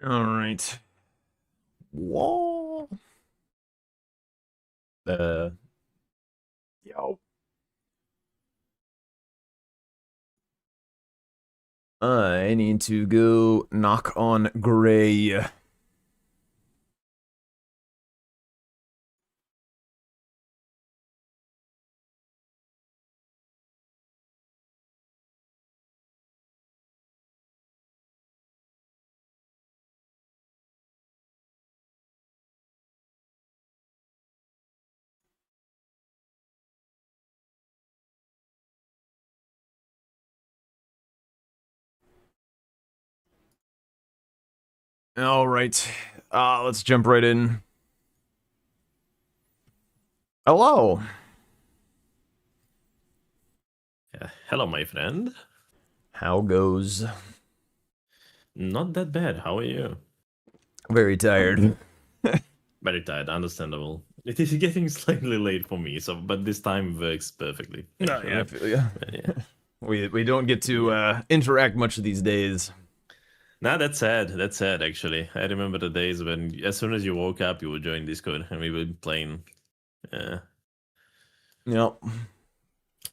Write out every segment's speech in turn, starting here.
All right. Wall. Uh, yo. I need to go knock on Gray. All right. Let's jump right in. Hello. Hello, my friend. How goes? Not that bad. How are you? Very tired. Very tired. Understandable. It is getting slightly late for me, so but this time works perfectly. No, yeah, I Actually, feel ya. yeah. We don't get to interact much these days. Nah, that's sad. That's sad. Actually, I remember the days when, as soon as you woke up, you would join Discord and we were playing. Uh, Yep.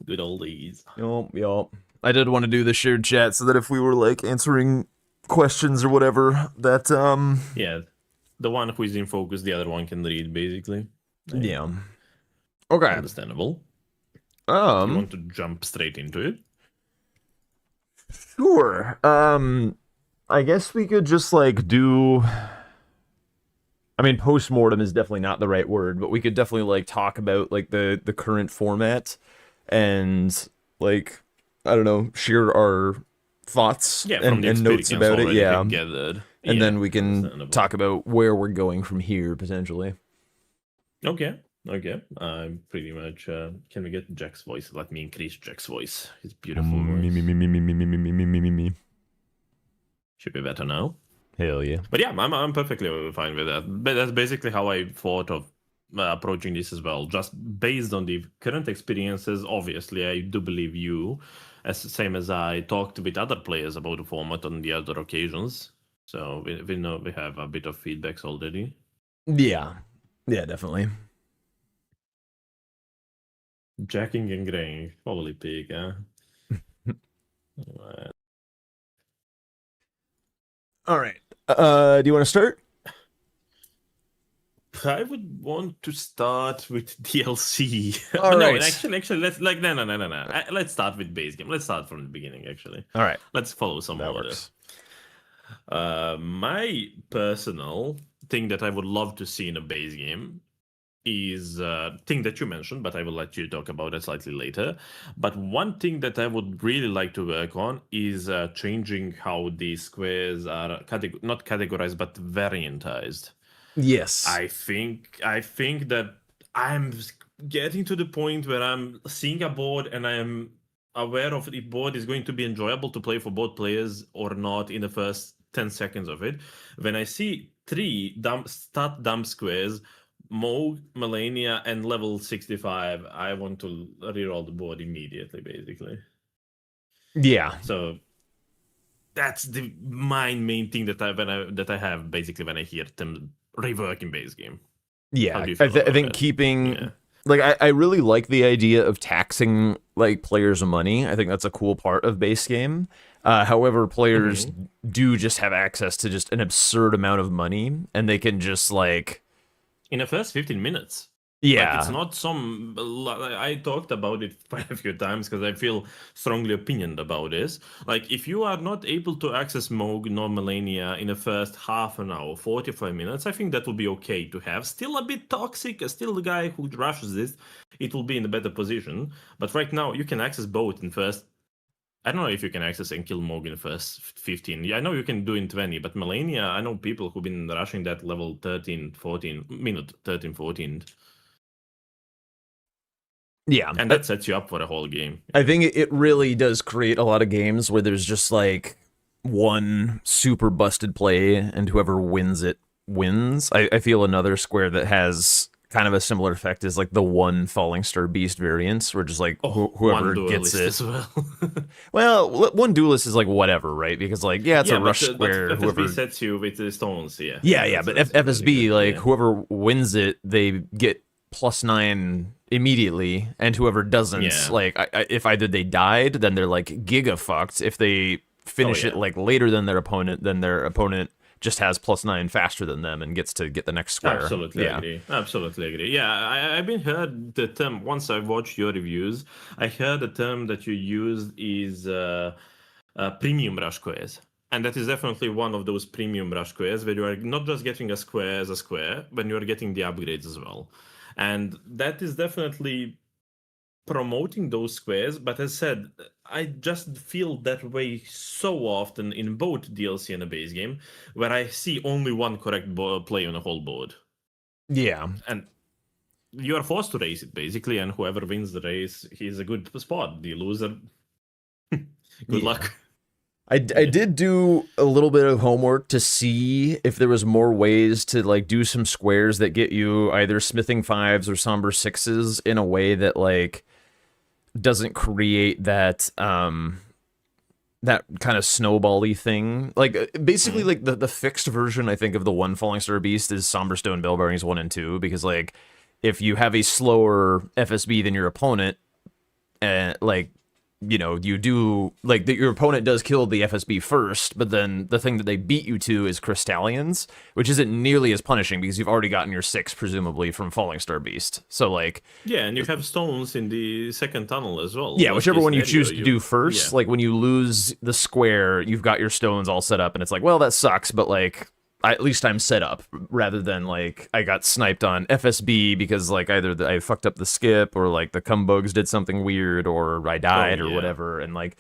Good old days. Yep. I did want to do the shared chat so that if we were like answering questions or whatever, that Yeah, the one who is in focus, the other one can read. Basically, yeah. Okay. understandable. You Um want to jump straight into it? sure. I guess we could just like do I mean post-mortem is definitely not the right word, but we could definitely like talk about like the current format and like I don't know, share our thoughts Yeah, from and the notes experience about it, already yeah. gathered. And Yeah, then we can understandable. talk about where we're going from here potentially. Okay, okay. I'm pretty much. Can we get Jack's voice? Let me increase Jack's voice. His beautiful Me me voice. me me me me me me me me me me. Should be better now. Hell yeah. But yeah, I'm perfectly fine with that. But that's basically how I thought of approaching this as well. Just based on the current experiences, obviously, I do believe you, as same as I talked with other players about the format on the other occasions. So we know we have a bit of feedbacks already. Yeah. Yeah, definitely. Jacking and graying. Holy pig, huh? All right. Do you want to start? I would want to start with DLC. All No, right. actually, let's like no. Let's start with base game. Let's start from the beginning. Actually, All right. let's follow some That order. works. My personal thing that I would love to see in a base game is thing that you mentioned, but I will let you talk about it slightly later. But one thing that I would really like to work on is changing how the squares are not categorized but variantized. Yes. I think that I'm getting to the point where I'm seeing a board and I am aware of the board is going to be enjoyable to play for both players or not in the first 10 seconds of it. When I see three dumb squares, Moog, Melania, and level 65, I want to reroll the board immediately, basically. Yeah. So that's the my main thing that I have basically when I hear them reworking base game. How Yeah. do you feel I about think that? keeping Yeah. like I really like the idea of taxing like players' money. I think that's a cool part of base game. However, players Hmm. do just have access to just an absurd amount of money, and they can just like, In the first 15 minutes. Like it's yeah, not some. I talked about it quite a few times because I feel strongly opinioned about this. Like if you are not able to access Moog nor Melania in the first half an hour, 45 minutes, I think that will be okay to have. Still a bit toxic. Still the guy who rushes this, it will be in a better position. But right now you can access both in first. I don't know if you can access and kill Moog in the first 15. Yeah, I know you can do in 20, but Melania, I know people who've been rushing that level 13, 14, minute 13, 14. yeah. And that sets you up for a whole game. I Yeah. think it really does create a lot of games where there's just like one super busted play and whoever wins it wins. I feel another square that has kind of a similar effect as like the one Falling Star Beast variants, where just like Oh, one whoever gets duelist it. as well. Well, one duelist is like whatever, right? Because like yeah, it's a Yeah, rush but square. FSB Whoever, sets you with the stones. Yeah, yeah, yeah, yeah. But that's FSB, exactly like yeah. whoever wins it, they get +9 immediately, and whoever doesn't, Yeah. like if either they died, then they're like giga fucked. If they Oh finish it yeah. like later than their opponent, then their opponent just has +9 faster than them and gets to get the next square. Absolutely Yeah. agree. Absolutely agree. Yeah, I've been heard the term once I watched your reviews. I heard the term that you used is premium rush squares. And that is definitely one of those premium rush squares where you are not just getting a square as a square, but you are getting the upgrades as well. And that is definitely promoting those squares, but as said, I just feel that way so often in both DLC and a base game, where I see only one correct play on a whole board, Yeah. and you are forced to race it basically, and whoever wins the race, he's a good spot. The loser, good Yeah. luck. I Yeah. did do a little bit of homework to see if there was more ways to like do some squares that get you either smithing fives or somber sixes in a way that like doesn't create that that kind of snowbally thing. Like basically like the fixed version I think of the one Falling Star Beast is Somberstone Bell Bearings 1 and 2 because like if you have a slower FSB than your opponent and like you know, you do like that your opponent does kill the FSB first, but then the thing that they beat you to is Crystallians, which isn't nearly as punishing because you've already gotten your 6 presumably from Falling Star Beast. So like Yeah, and you have stones in the second tunnel as well. yeah, Worst whichever case one you scenario, choose to do first, yeah. like when you lose the square, you've got your stones all set up and it's like, well, that sucks, but like at least I'm set up rather than like I got sniped on FSB because like either I fucked up the skip or like the cumbugs did something weird or I died or Yeah. whatever. And like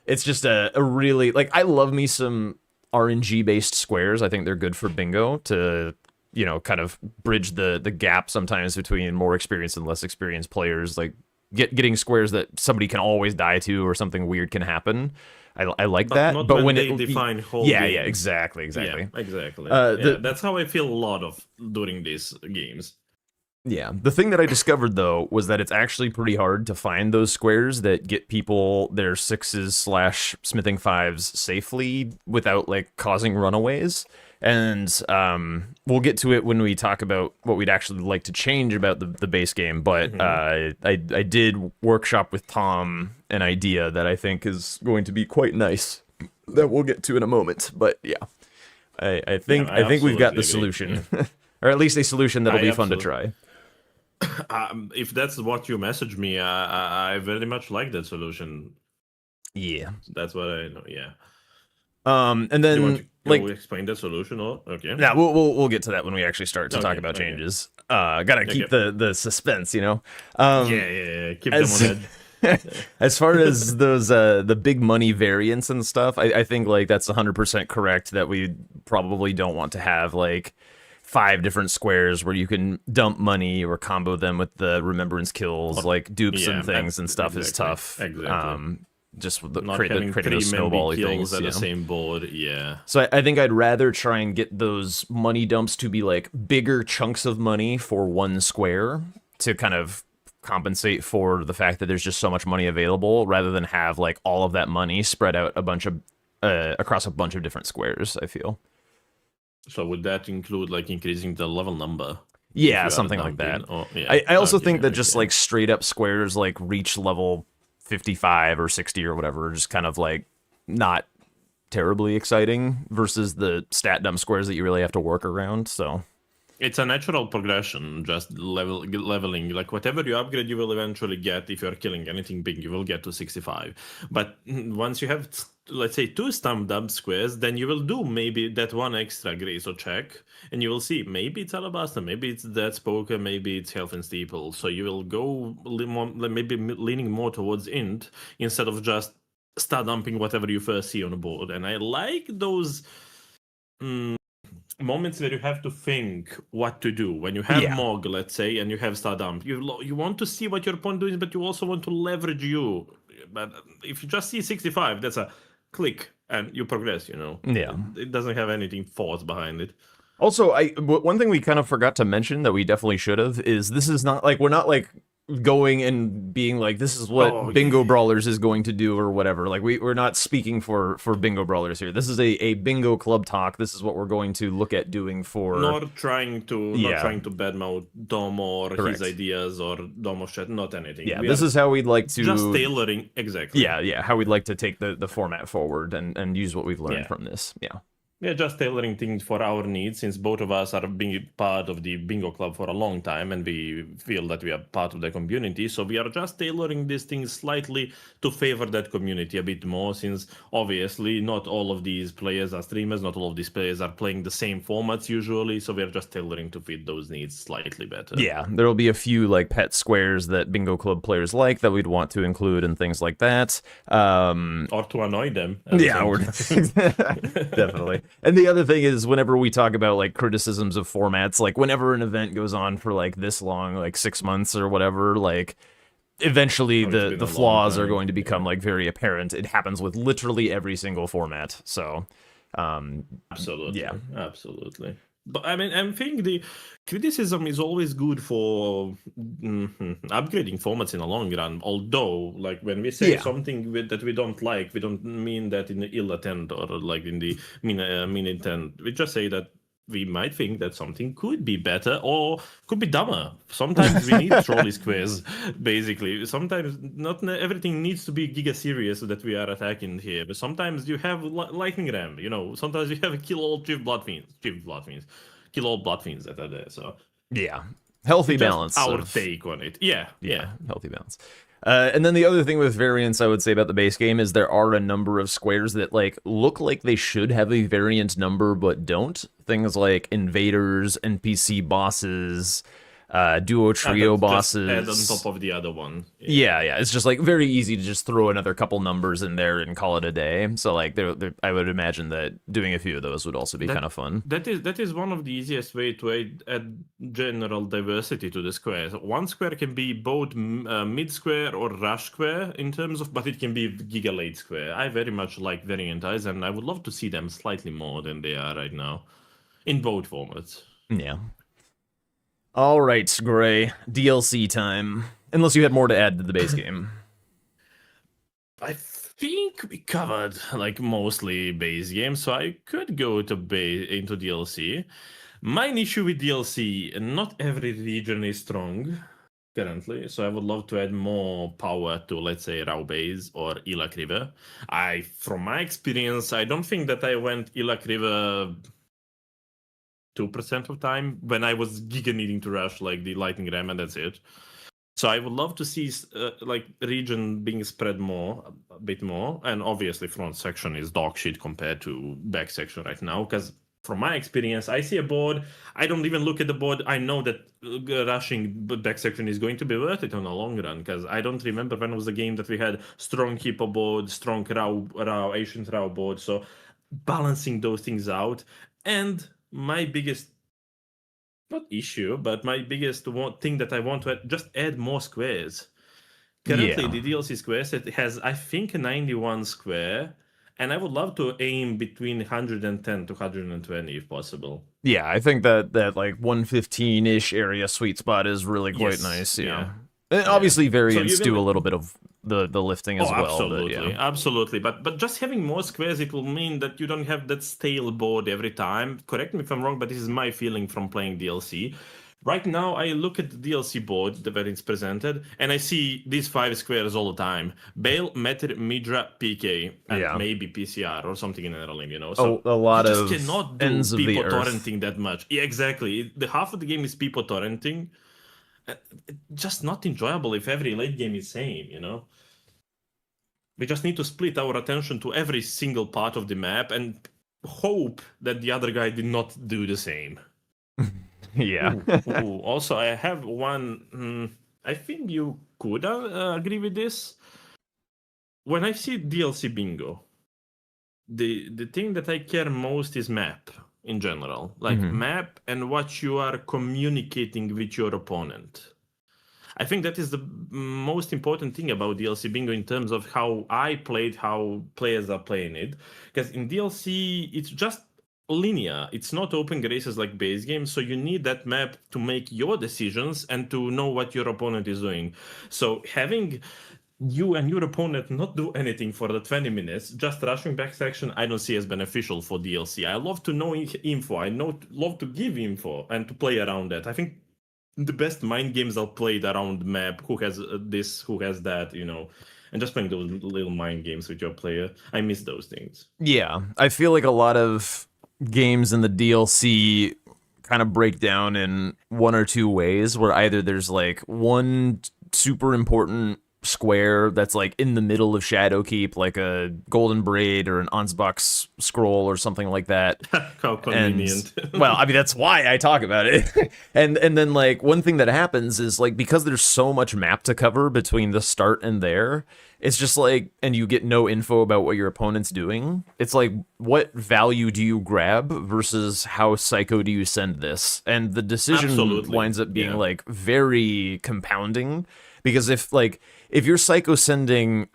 it's just a really like I love me some RNG based squares. I think they're good for bingo to you know kind of bridge the gap sometimes between more experienced and less experienced players. Like getting squares that somebody can always die to or something weird can happen. I like But that, not but when when they it define whole yeah games. exactly Yeah, exactly. Yeah, the that's how I feel a lot of during these games. yeah, the thing that I discovered though was that it's actually pretty hard to find those squares that get people their sixes slash smithing fives safely without like causing runaways. And we'll get to it when we talk about what we'd actually like to change about the base game. But I did workshop with Tom an idea that I think is going to be quite nice that we'll get to in a moment. But yeah, Yeah, I I think we've got absolutely the agree. solution, or at least a solution that'll I be fun to absolutely. try. If that's what you message me, I very much like that solution. Yeah. That's what I know. Yeah. And Do you want then to go like explain that solution or okay? yeah, we'll get to that when we actually start to talk Okay. about Okay. changes. Gotta keep Okay. the suspense, you know. Yeah. Keep them on As edge. as far as those the big money variants and stuff, I think like that's 100% correct that we probably don't want to have like 5 different squares where you can dump money or combo them with the remembrance kills, like dupes Yeah. and things and stuff is Exactly. tough. Exactly. Just with Not having creating three those maybe snowbally kills things, at you the know. same board. Yeah. So I think I'd rather try and get those money dumps to be like bigger chunks of money for one square to kind of compensate for the fact that there's just so much money available rather than have like all of that money spread out a bunch of across a bunch of different squares, I feel. So would that include like increasing the level number? If Yeah, you are something like that. dumping? Oh, yeah. I also think that just Okay. like straight up squares like reach level 55 or 60 or whatever are just kind of like not terribly exciting versus the stat dump squares that you really have to work around. So It's a natural progression, just leveling. Like whatever you upgrade, you will eventually get. If you're killing anything big, you will get to 65. But once you have, let's say, 2 stump dump squares, then you will do maybe that one extra grace or check, and you will see maybe it's Alabaster, maybe it's Dead Poker, maybe it's Health and Steeple. So you will go maybe leaning more towards int instead of just start dumping whatever you first see on the board. And I like those. Moments where you have to think what to do when you have yeah, Mog, let's say, and you have Star Dump. You want to see what your opponent doing, but you also want to leverage you. But if you just see 65, that's a click and you progress. You know, yeah. it doesn't have anything thought behind it. Also, one thing we kind of forgot to mention that we definitely should have is this is not like we're not like going and being like this is Oh what Bingo yeah. Brawlers is going to do or whatever. Like we're not speaking for Bingo Brawlers here. This is a bingo club talk. This is what we're going to look at doing for Not yeah, trying to badmouth Dom or his correct. ideas or Dom of shit, not anything. Yeah, We this are is how we'd like just to tailoring exactly. yeah, how we'd like to take the format forward and use what we've learned Yeah. from this. Yeah. We are just tailoring things for our needs since both of us are being part of the bingo club for a long time and we feel that we are part of the community. So we are just tailoring these things slightly to favor that community a bit more since obviously not all of these players are streamers, not all of these players are playing the same formats usually. So we are just tailoring to fit those needs slightly better. Yeah, there'll be a few like pet squares that bingo club players like that we'd want to include and things like that. Or to annoy them. Yeah, we're definitely. And the other thing is whenever we talk about like criticisms of formats, like whenever an event goes on for like this long, like 6 months or whatever, like eventually It's the been the a long flaws are time. going to become like very apparent. It happens with literally every single format. So Absolutely. yeah. Absolutely. But I mean, I think the criticism is always good for upgrading formats in the long run. Although, like when we say Yeah. something that we don't like, we don't mean that in the ill intent or like in the mean intent. We just say that we might think that something could be better or could be dumber. Sometimes we need trolley squares, basically. Sometimes not everything needs to be giga serious that we are attacking here. But sometimes you have lightning ram, you know. Sometimes you have a kill all chief blood fiends, kill all blood fiends that are there. So Yeah. Healthy it's just balance our of take on it. Yeah, yeah. healthy balance. And then the other thing with variants I would say about the base game is there are a number of squares that like look like they should have a variant number but don't. Things like invaders, NPC bosses, duo trio Just add on bosses. top of the other one. Yeah, it's just like very easy to just throw another couple numbers in there and call it a day. So like I would imagine that doing a few of those would also be kind of fun. That is one of the easiest way to add general diversity to the squares. One square can be both mid square or rush square in terms of, but it can be giga late square. I very much like variant eyes, and I would love to see them slightly more than they are right now, in both formats. Yeah. All right, Gray. DLC time. Unless you had more to add to the base game. I think we covered like mostly base games, so I could go to into DLC. Main issue with DLC, not every region is strong currently, so I would love to add more power to, let's say, Rao Base or Ilak River. From my experience, I don't think that I went Ilak River 2% of time when I was giga needing to rush like the Lightning Ram, and that's it. So I would love to see like region being spread more, a bit more, and obviously front section is dog shit compared to back section right now. Because from my experience, I see a board, I don't even look at the board. I know that rushing back section is going to be worth it on the long run. Because I don't remember when was the game that we had strong hippo board, strong Rao ancient Rao board. So balancing those things out, and my biggest not issue, but my biggest thing that I want to just add more squares. Currently, Yeah. the DLC square set has, I think, 91 square, and I would love to aim between 110 to 120 if possible. Yeah, I think that like 115-ish area sweet spot is really quite Yes, nice. yeah. And obviously variants So do a little bit of the lifting as well. Absolutely, But yeah. absolutely. But just having more squares, it will mean that you don't have that stale board every time. Correct me if I'm wrong, but this is my feeling from playing DLC. Right now, I look at the DLC board that it's presented, and I see these 5 squares all the time: Bale, Meter, Midra, PK, and Yeah. maybe PCR or something in that lane, you know. So A lot you just of cannot do ends of the people earth. torrenting that much. Yeah, exactly. The half of the game is people torrenting. Just not enjoyable if every late game is same, you know. We just need to split our attention to every single part of the map and hope that the other guy did not do the same. Yeah. Ooh. Also, I have one. I think you could agree with this. When I see DLC bingo, the thing that I care most is map in general, like map and what you are communicating with your opponent. I think that is the most important thing about DLC bingo in terms of how I played, how players are playing it. Because in DLC, it's just linear. It's not open graces like base games, so you need that map to make your decisions and to know what your opponent is doing. So having you and your opponent not do anything for the 20 minutes, just rushing back section, I don't see as beneficial for DLC. I love to know info. Love to give info and to play around that. I think the best mind games are played around the map. Who has this? Who has that? And just playing those little mind games with your player. I miss those things. Yeah, I feel like a lot of games in the DLC kind of break down in one or two ways, where either there's like one super important square that's like in the middle of Shadowkeep, like a Golden Braid or an Ansbach's scroll or something like that. How convenient. Well, I mean, that's why I talk about it. and then like one thing that happens is like, because there's so much map to cover between the start and there, it's just like, and you get no info about what your opponent's doing. It's like, what value do you grab versus how psycho do you send this? And the decision Absolutely. winds up being Yeah. like very compounding, because if you're psycho sending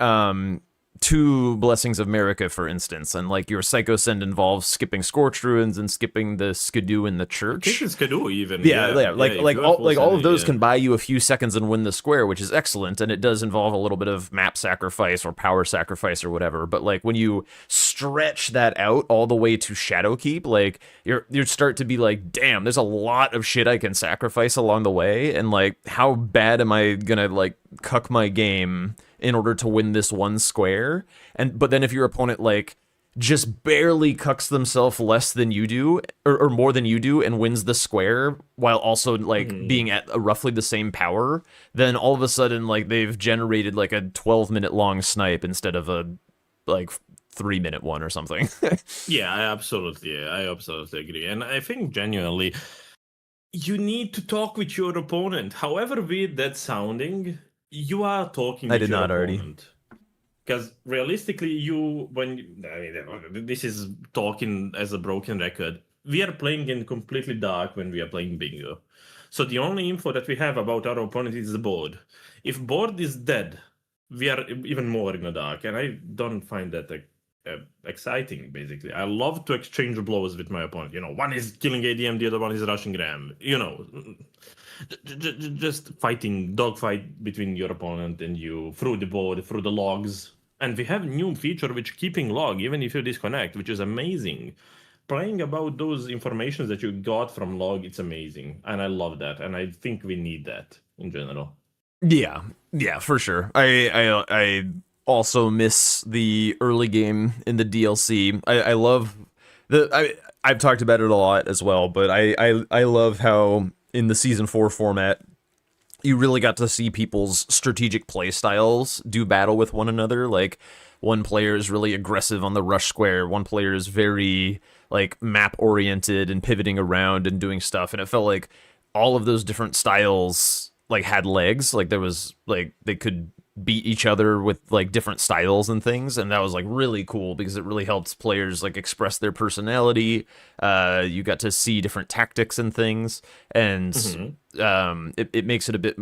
two Blessings of America, for instance, and like your psycho send involves skipping Scorched Ruins and skipping the Skidoo in the I church. think it's Kadu even. Yeah, if you are all of those yeah. can buy you a few seconds and win the square, which is excellent, and it does involve a little bit of map sacrifice or power sacrifice or whatever. But like when you stretch that out all the way to Shadowkeep, like you start to be like, damn, there's a lot of shit I can sacrifice along the way, and like how bad am I gonna like cuck my game in order to win this one square? But then if your opponent like just barely cucks themselves less than you do, or more than you do, and wins the square while also like being at roughly the same power, then all of a sudden like they've generated like a 12-minute long snipe instead of a like 3-minute one or something. Yeah, I absolutely agree. And I think genuinely, you need to talk with your opponent. However weird that's sounding, you are talking I with did your not already. opponent. Because realistically, this is talking as a broken record. We are playing in completely dark when we are playing bingo. So the only info that we have about our opponent is the board. If board is dead, we are even more in the dark, and I don't find that exciting. Basically, I love to exchange blows with my opponent. One is killing ADM, the other one is rushing Ram. Just fighting, dogfight between your opponent and you through the board, through the logs. And we have a new feature which keeping log even if you disconnect, which is amazing. Playing about those informations that you got from log, it's amazing, and I love that, and I think we need that in general. Yeah, for sure. I also miss the early game in the DLC. I love I've talked about it a lot as well, but I love how in the season 4 format you really got to see people's strategic play styles do battle with one another. Like one player is really aggressive on the rush square, one player is very like map oriented and pivoting around and doing stuff, and it felt like all of those different styles like had legs. Like there was like they could beat each other with like different styles and things, and that was like really cool because it really helps players like express their personality. You got to see different tactics and things, and it makes it a bit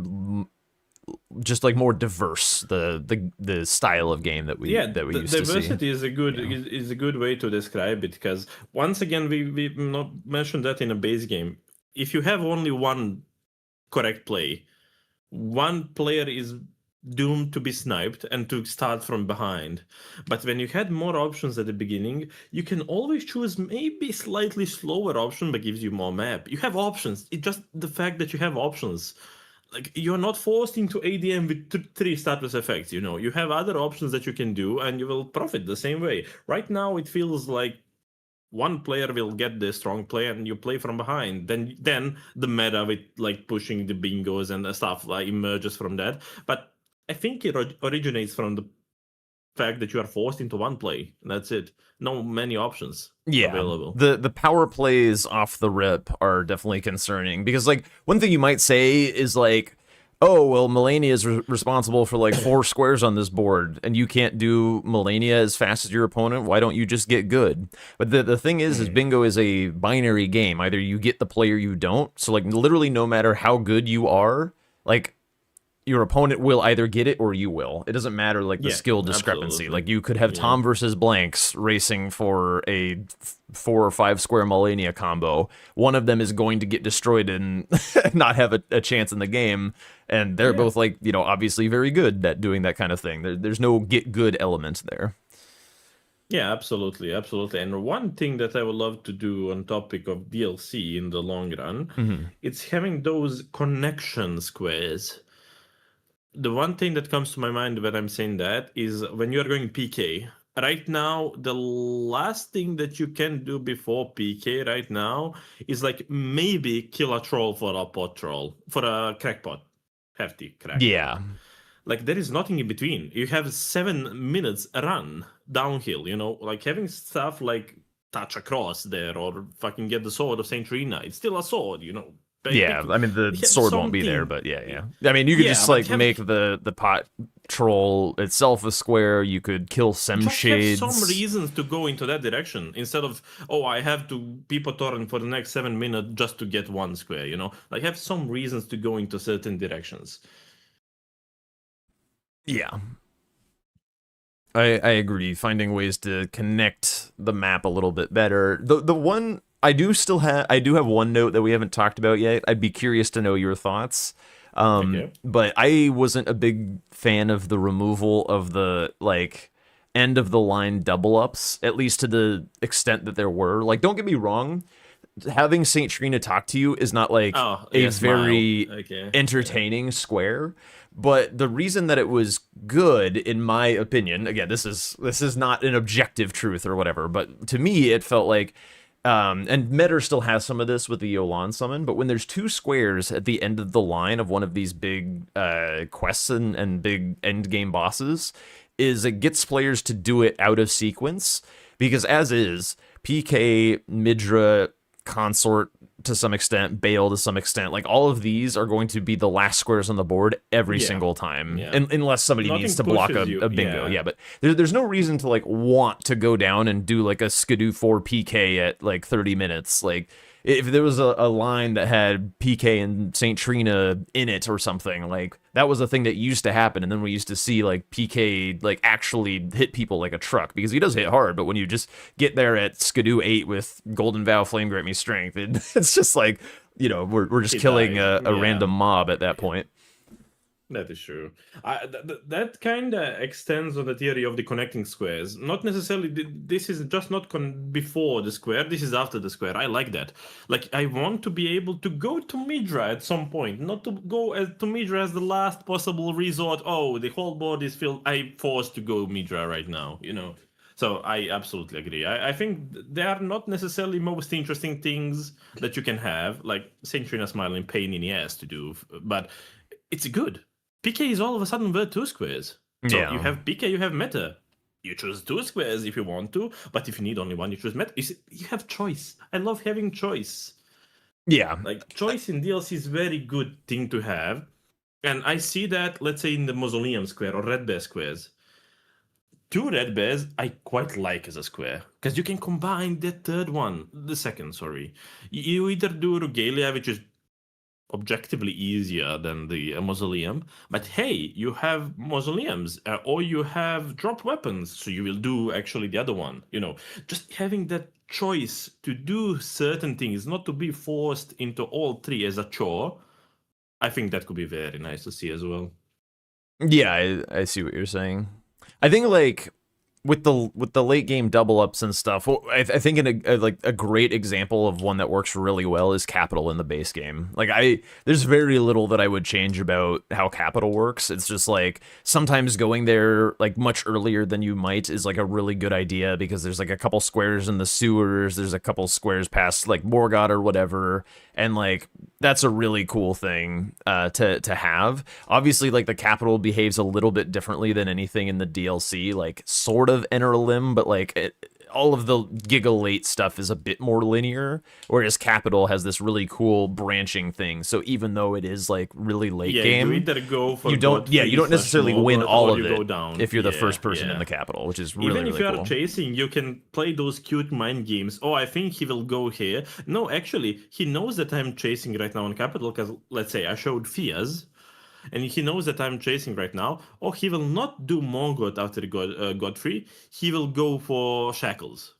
just like more diverse, the style of game that we used to see. Diversity is a good way to describe it, because once again we not mentioned that in a base game. If you have only one correct play, one player is doomed to be sniped and to start from behind. But when you had more options at the beginning, you can always choose maybe slightly slower option but gives you more map. You have options. It's just the fact that you have options. Like, you're not forced into ADM with three status effects, You have other options that you can do and you will profit the same way. Right now it feels like one player will get the strong play and you play from behind. Then the meta with like pushing the bingos and stuff like emerges from that. But I think it originates from the fact that you are forced into one play. That's it. No many options available. The power plays off the rip are definitely concerning, because like one thing you might say is like, oh, well, Melania is responsible for like 4 squares on this board, and you can't do Melania as fast as your opponent. Why don't you just get good? But the thing is bingo is a binary game. Either you get the play or you don't. So like literally no matter how good you are, like your opponent will either get it or you will. It doesn't matter like the Yeah, skill discrepancy. absolutely. Like you could have Yeah. Tom versus Blanks racing for a 4 or 5 square Melania combo. One of them is going to get destroyed and not have a chance in the game. And they're Yeah. both like, obviously very good at doing that kind of thing. There's no get good element there. Yeah, absolutely, absolutely. And one thing that I would love to do on topic of DLC in the long run, Hmm. it's having those connection squares. The one thing that comes to my mind when I'm saying that is when you are going PK. Right now, the last thing that you can do before PK right now is like maybe kill a troll for a pot troll, for a crackpot, hefty crackpot. Yeah. Like there is nothing in between. You have 7 minutes run downhill, like having stuff like touch across there or fucking get the sword of Saint Rina. It's still a sword, Yeah, I mean the have sword won't be there, something. but yeah. I mean you could Yeah, just but like make the pot troll itself a square. You could kill some just have some shades. reasons to go into that direction instead of, oh, I have to people torrent for the next 7 minutes just to get one square, like have some reasons to go into certain directions. Yeah, I agree. Finding ways to connect the map a little bit better. The one I do have one note that we haven't talked about yet. I'd be curious to know your thoughts. Okay. But I wasn't a big fan of the removal of the like end of the line double ups, at least to the extent that there were. Like, don't get me wrong, having Saint Trina talk to you is not like Oh, a yeah, smile. very Okay. Yeah. entertaining square. But the reason that it was good, in my opinion, again, this is not an objective truth or whatever, but to me, it felt like, and Metter still has some of this with the Yolan summon, but when there's 2 squares at the end of the line of one of these big quests and big end game bosses, is it gets players to do it out of sequence because as is PK, Midra, Consort to some extent, Bale to some extent, like all of these are going to be the last squares on the board every Yeah. single time, Yeah. unless somebody needs Nothing to block pushes you. a bingo. Yeah. Yeah, but there's no reason to like want to go down and do like a Skidoo 4 PK at like 30 minutes. Like if there was a line that had PK and St. Trina in it or something, like that was a thing that used to happen. And then we used to see like PK like actually hit people like a truck because he does hit hard. But when you just get there at Skidoo 8 with Golden Vow, Flame Grant Me Strength, it's just like, we're just He killing dies. a Yeah. random mob at that point. That is true. That kind of extends on the theory of the connecting squares. Not necessarily. This is just not before the square. This is after the square. I like that. Like I want to be able to go to Midra at some point, not to go to Midra as the last possible resort. Oh, the whole board is filled. I'm forced to go Midra right now. So I absolutely agree. I think they are not necessarily most interesting things that you can have, like Saint Trina smiling pain in the ass to do, but it's good. PK is all of a sudden worth 2 squares. So you Yeah. have PK, you have meta. You choose 2 squares if you want to, but if you need only one, you choose meta. You have choice. I love having choice. Yeah. Like choice in DLC is very good thing to have. And I see that, let's say, in the Mausoleum Square or Red Bear Squares. 2 Red Bears I quite like as a square, because you can combine the third one, the second, sorry. You either do Regalia, which is objectively easier than the mausoleum, but hey, you have mausoleums or you have dropped weapons, so you will do actually the other one. Just having that choice to do certain things, not to be forced into all 3 as a chore. I think that could be very nice to see as well. Yeah, I see what you're saying. I think like with the late game double ups and stuff. Well, I think like a great example of one that works really well is Capital in the base game. Like there's very little that I would change about how Capital works. It's just like sometimes going there like much earlier than you might is like a really good idea because there's like a couple squares in the sewers, there's a couple squares past like Morgoth or whatever, and like that's a really cool thing to have. Obviously, like the Capital behaves a little bit differently than anything in the DLC, like sort of enter a limb, but like all of the Giga late stuff is a bit more linear, whereas Capital has this really cool branching thing. So even though it is like really late Yeah, you game, either go for you don't necessarily win all of you it go down. if you're the Yeah, first person in yeah. the Capital, which is really Even if really you are cool. chasing, you can play those cute mind games. Oh, I think he will go here. No, actually, he knows that I'm chasing right now on Capital because, let's say, I showed Fiaz. and he knows that I'm chasing right now, or he will not do Morgoth after Godfrey. He will go for Shackles.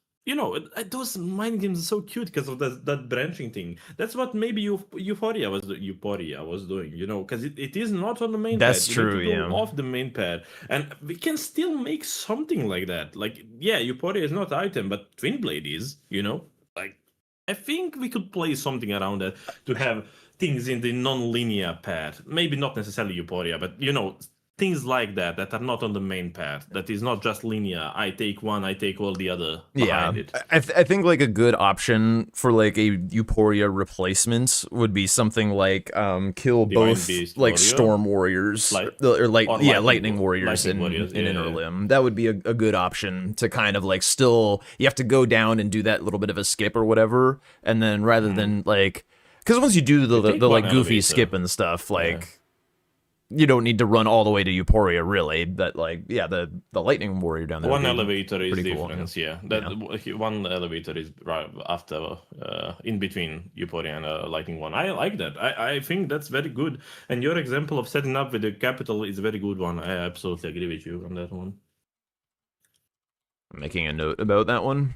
Those mind games are so cute because of that branching thing. That's what maybe Euphoria was doing, because it is not on the main That's pad. You need true, to go yeah. off the main pad, and we can still make something like that. Like, yeah, Euphoria is not item, but Twin Blade is. Like, I think we could play something around that to have things in the non-linear path. Maybe not necessarily Euphoria, but things like that are not on the main path. That is not just linear. I take one, I take all the other Yeah, behind it. I think like a good option for like a Euphoria replacement would be something like kill Divine both Beast like Warrior, Storm Warriors light or like or yeah Lightning Warriors lightning warriors. in Yeah. Inner Limb. That would be a good option to kind of like still you have to go down and do that little bit of a skip or whatever, and then rather than like because once you do You take the one like goofy elevator. skip and stuff Yeah. like. You don't need to run all the way to Euphoria, really. But like, yeah, the Lightning Warrior down there. One elevator is pretty cool, difference, yeah. One elevator is right after, in between Euphoria and Lightning one. I like that. I think that's very good. And your example of setting up with the capital is a very good one. I absolutely agree with you on that one. I'm making a note about that one.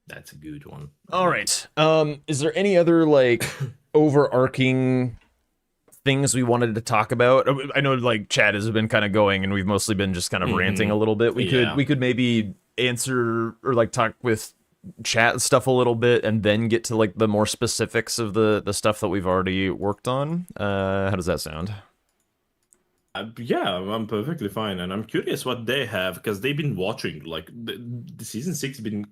That's a good one. All right. Is there any other like overarching things we wanted to talk about? I know like chat has been kind of going and we've mostly been just kind of ranting a little bit. We could maybe answer or like talk with chat and stuff a little bit and then get to like the more specifics of the stuff that we've already worked on. How does that sound? Yeah, I'm perfectly fine, and I'm curious what they have because they've been watching. Like the season 6 been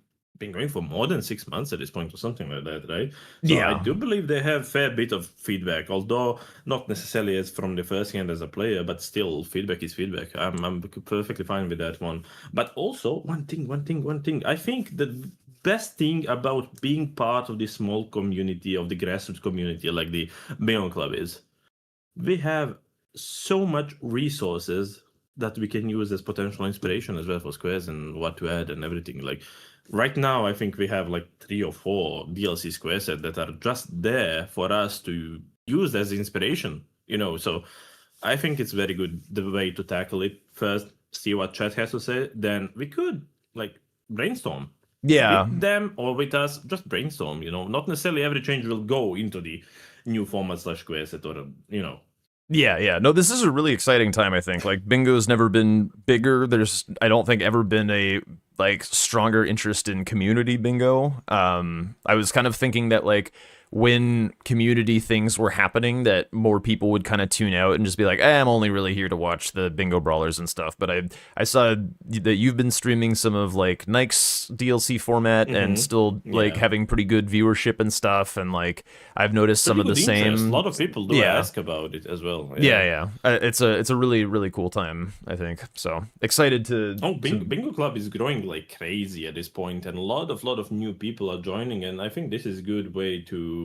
going for more than 6 months at this point, or something like that, right? So Yeah. I do believe they have fair bit of feedback, although not necessarily as from the first hand as a player, but still feedback is feedback. I'm perfectly fine with that one. But also one thing. I think the best thing about being part of this small community of the grassroots community, like the Bingo Club, is we have so much resources that we can use as potential inspiration as well for squares and what to add and everything. Like right now, I think we have like 3 or 4 DLC square set that are just there for us to use as inspiration. So I think it's very good the way to tackle it. First, see what chat has to say, then we could like brainstorm. Yeah. With them or with us, just brainstorm. Not necessarily every change will go into the new format / square set or Yeah. No, this is a really exciting time, I think. Like, Bingo's never been bigger. There's, I don't think, ever been a, like, stronger interest in community bingo. I was kind of thinking that, like, when community things were happening, that more people would kind of tune out and just be like, I'm only really here to watch the bingo brawlers and stuff. But I saw that you've been streaming some of, like, Nike's DLC format and still, like, having pretty good viewership and stuff. And, like, I've noticed some of the same. A lot of people do ask about it as well. Yeah. It's a really, really cool time, I think. So excited to. Bingo Club is growing like crazy at this point, and a lot of new people are joining, and I think this is a good way to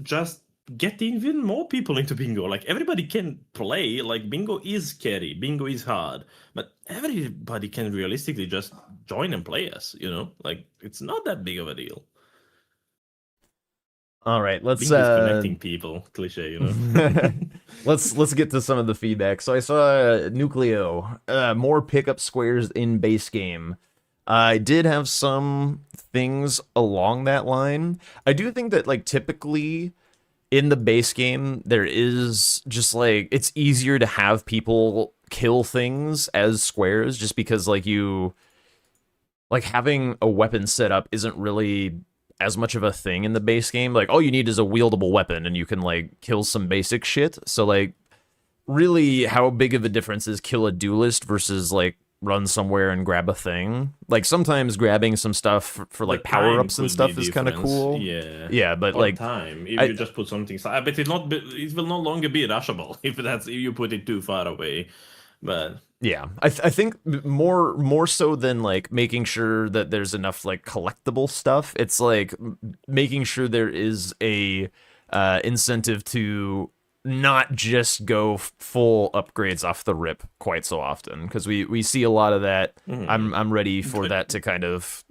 just get even more people into bingo. Like everybody can play. Like bingo is scary, bingo is hard, but everybody can realistically just join and play us. Like it's not that big of a deal. All right, let's connecting people, cliche, let's get to some of the feedback. So I saw Nucleo, more pickup squares in base game. I did have some things along that line. I do think that like typically in the base game there is just like it's easier to have people kill things as squares just because like you like having a weapon set up isn't really as much of a thing in the base game. Like all you need is a wieldable weapon and you can like kill some basic shit. So like really how big of a difference is kill a duelist versus like run somewhere and grab a thing? Like sometimes grabbing some stuff for like power-ups and stuff is kind of cool. Yeah, but or like time if you just put something, but it will no longer be rushable if you put it too far away. But yeah, I think more so than like making sure that there's enough like collectible stuff, it's like making sure there is a incentive to not just go full upgrades off the rip quite so often, because we see a lot of that. I'm ready for that to kind of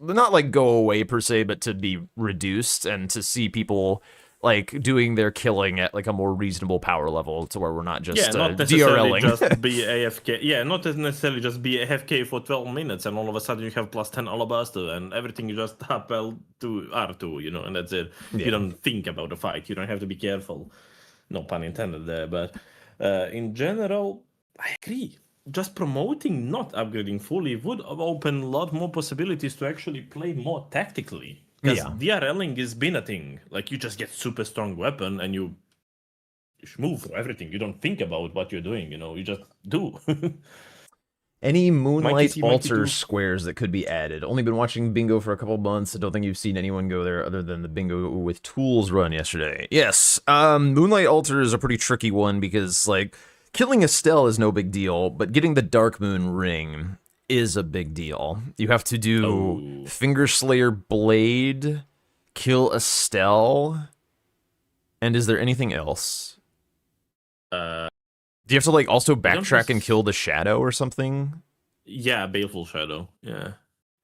not like go away per se, but to be reduced and to see people like doing their killing at like a more reasonable power level to where we're not Yeah, just not necessarily DRLing. just be AFK. Yeah, not necessarily just be AFK for 12 minutes and all of a sudden you have plus 10 alabaster and everything you just tap L2, R2, you know, and that's it. You Yeah. don't think about the fight. You don't have to be careful. No pun intended there, but in general, I agree. Just promoting not upgrading fully would open a lot more possibilities to actually play more tactically. Because Yeah. DRLing has been a thing. Like, you just get super strong weapon and you move through everything. You don't think about what you're doing, you know, you just do. Any Mikey Moonlight see, Mikey Altar do. squares that could be added? Only been watching Bingo for a couple months. I don't think you've seen anyone go there other than the Bingo with Tools run yesterday. Yes, Moonlight Altar is a pretty tricky one because, like, killing Estelle is no big deal, but getting the Dark Moon ring is a big deal. You have to do Oh. Finger Slayer Blade, kill Estelle, and is there anything else? Do you have to like also backtrack and kill the Shadow or something? Yeah, Baleful Shadow. Yeah.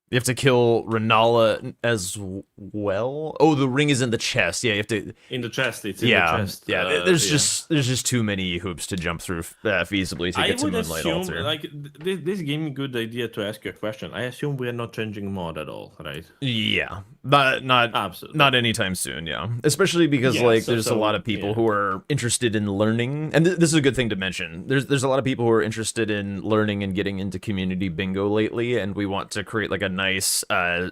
You have to kill Renala as well. Oh, the ring is in the chest. Yeah, you have to. In the chest, it's in Yeah, the chest. yeah. There's just too many hoops to jump through feasibly to I get to would Moonlight assume, Altar. like, this gave me a good idea to ask you a question. I assume we are not changing mod at all, right? Yeah, not Absolutely. not anytime soon. Yeah, especially because Yeah, like so- there's a so, lot of people yeah. who are interested in learning, and this is a good thing to mention. There's a lot of people who are interested in learning and getting into community bingo lately, and we want to create like a nice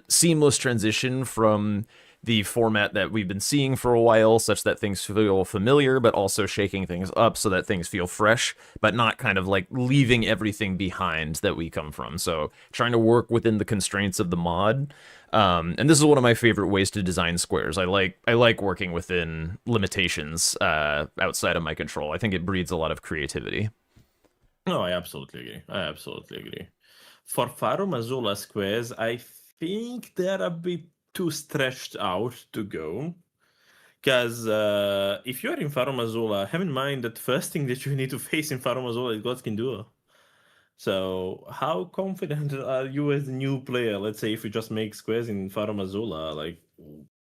seamless transition from the format that we've been seeing for a while, such that things feel familiar, but also shaking things up so that things feel fresh, but not kind of like leaving everything behind that we come from. So trying to work within the constraints of the mod. And this is one of my favorite ways to design squares. I like working within limitations outside of my control. I think it breeds a lot of creativity. No, I absolutely agree. For Faro Mazzola squares, I think they're a bit too stretched out to go. Because if you're in Faro Mazzola, have in mind that the first thing that you need to face in Faro Mazzola is Godskin Duo. So how confident are you as a new player? Let's say if you just make squares in Faro Mazzola, like,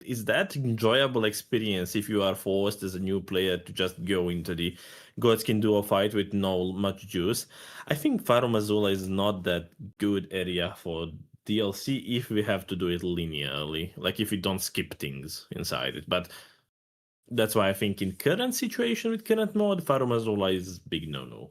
is that enjoyable experience if you are forced as a new player to just go into the Godskin Duo fight with no much juice? I think Faro Mazzola is not that good area for DLC if we have to do it linearly, like if we don't skip things inside it. But that's why I think in current situation with current mod, Faro Mazzola is big no-no.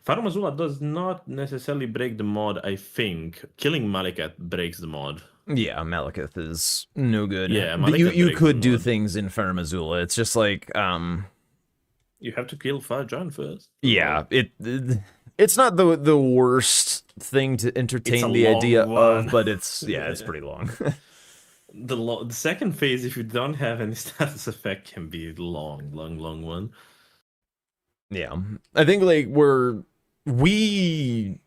Faro Mazzola does not necessarily break the mod, I think. Killing Malikat breaks the mod. Yeah, Malekith is no good. Yeah, But you Malekith breaks could the do mod. things in Faramazula. It's just like You have to kill Farjan first. yeah, it's not the worst thing to entertain the idea one. of, but it's it's pretty long. The second phase, if you don't have any status effect, can be long one. Yeah, I think like we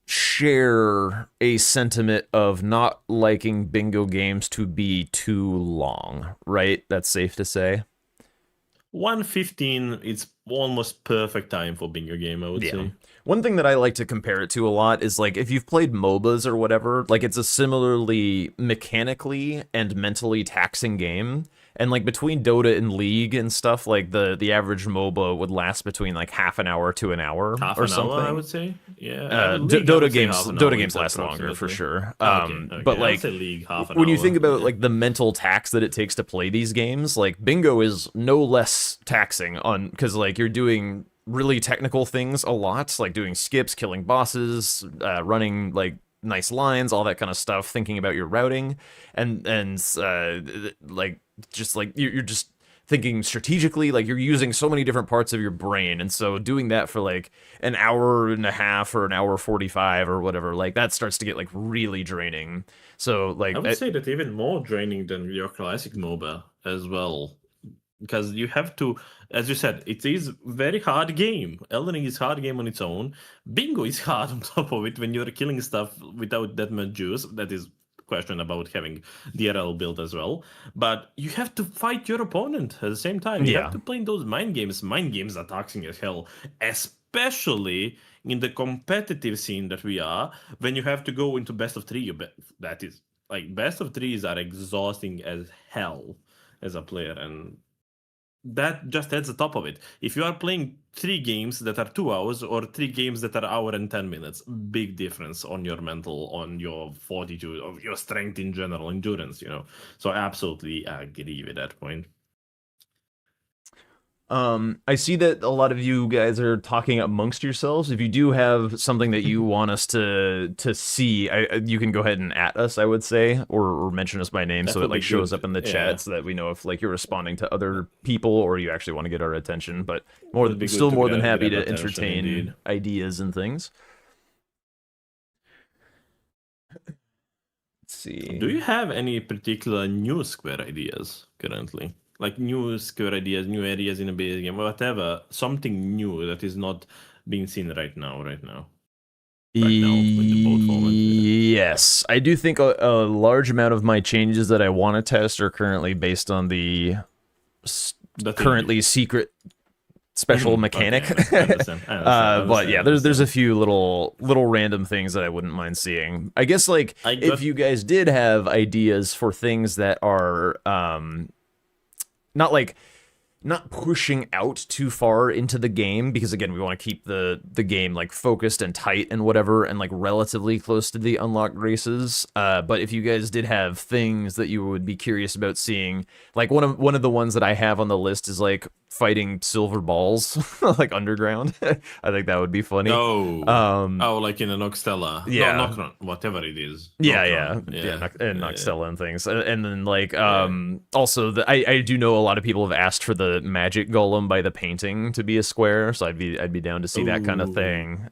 share a sentiment of not liking bingo games to be too long, right? That's safe to say. 1:15, it's almost perfect time for bingo game, I would say. One thing that I like to compare it to a lot is like if you've played MOBAs or whatever, like it's a similarly mechanically and mentally taxing game. And like between Dota and League and stuff, like the average MOBA would last between like half an hour to an hour Half or an something. hour, I would say. Yeah. League, I Dota would say games half an Dota hour, games last longer for approximately. sure. Okay, But I'd like say League, half an when you hour. think about Yeah. like the mental tax that it takes to play these games, like bingo is no less taxing on because like you're doing really technical things a lot, like doing skips, killing bosses, running like nice lines, all that kind of stuff, thinking about your routing, and like just like you're just thinking strategically, like you're using so many different parts of your brain, and so doing that for like an hour and a half or an hour 45 or whatever, like that starts to get like really draining. So like I would say that even more draining than your classic MOBA as well. Because you have to, as you said, it is very hard game. Elden Ring is hard game on its own. Bingo is hard on top of it when you're killing stuff without that much juice. That is question about having DRL build as well. But you have to fight your opponent at the same time. You have to play those mind games. Mind games are taxing as hell, especially in the competitive scene that we are. When you have to go into best of three, that is like best of threes are exhausting as hell. as a player, and that just adds the top of it. If you are playing 3 games that are 2 hours or 3 games that are hour and 10 minutes, big difference on your mental, on your fortitude, of your strength in general, endurance. So I absolutely agree with that point. I see that a lot of you guys are talking amongst yourselves. If you do have something that you want us to see, you can go ahead and at us, I would say, or mention us by name That so it would like be shows good. up in the Yeah, chat so that we know if like you're responding to other people or you actually want to get our attention. But more, would be good still to more than happy grab to attention indeed. entertain ideas and things. Let's Do see. you have any particular new Square ideas currently? Like new Square ideas, new areas in a base game, whatever, something new that is not being seen right now in the both formats. Yeah. Yes, I do think a large amount of my changes that I want to test are currently based on the The thing. currently secret special Okay, mechanic. I understand. I understand. I But understand. yeah, I there's a understand. few little random things that I wouldn't mind seeing. I guess like I if got you guys did have ideas for things that are not like not pushing out too far into the game, because again we want to keep the game like focused and tight and whatever and like relatively close to the unlocked races, but if you guys did have things that you would be curious about seeing, like one of the ones that I have on the list is like fighting silver balls like underground. I think that would be funny. oh um oh like in a Noxtella. No, yeah, Nocron, whatever it is. yeah, Nocron. yeah, yeah, Yeah. And Yeah. Noxtella and things, and then like Yeah. also I do know a lot of people have asked for the magic golem by the painting to be a square, so I'd be down to see that kind of Ooh. thing.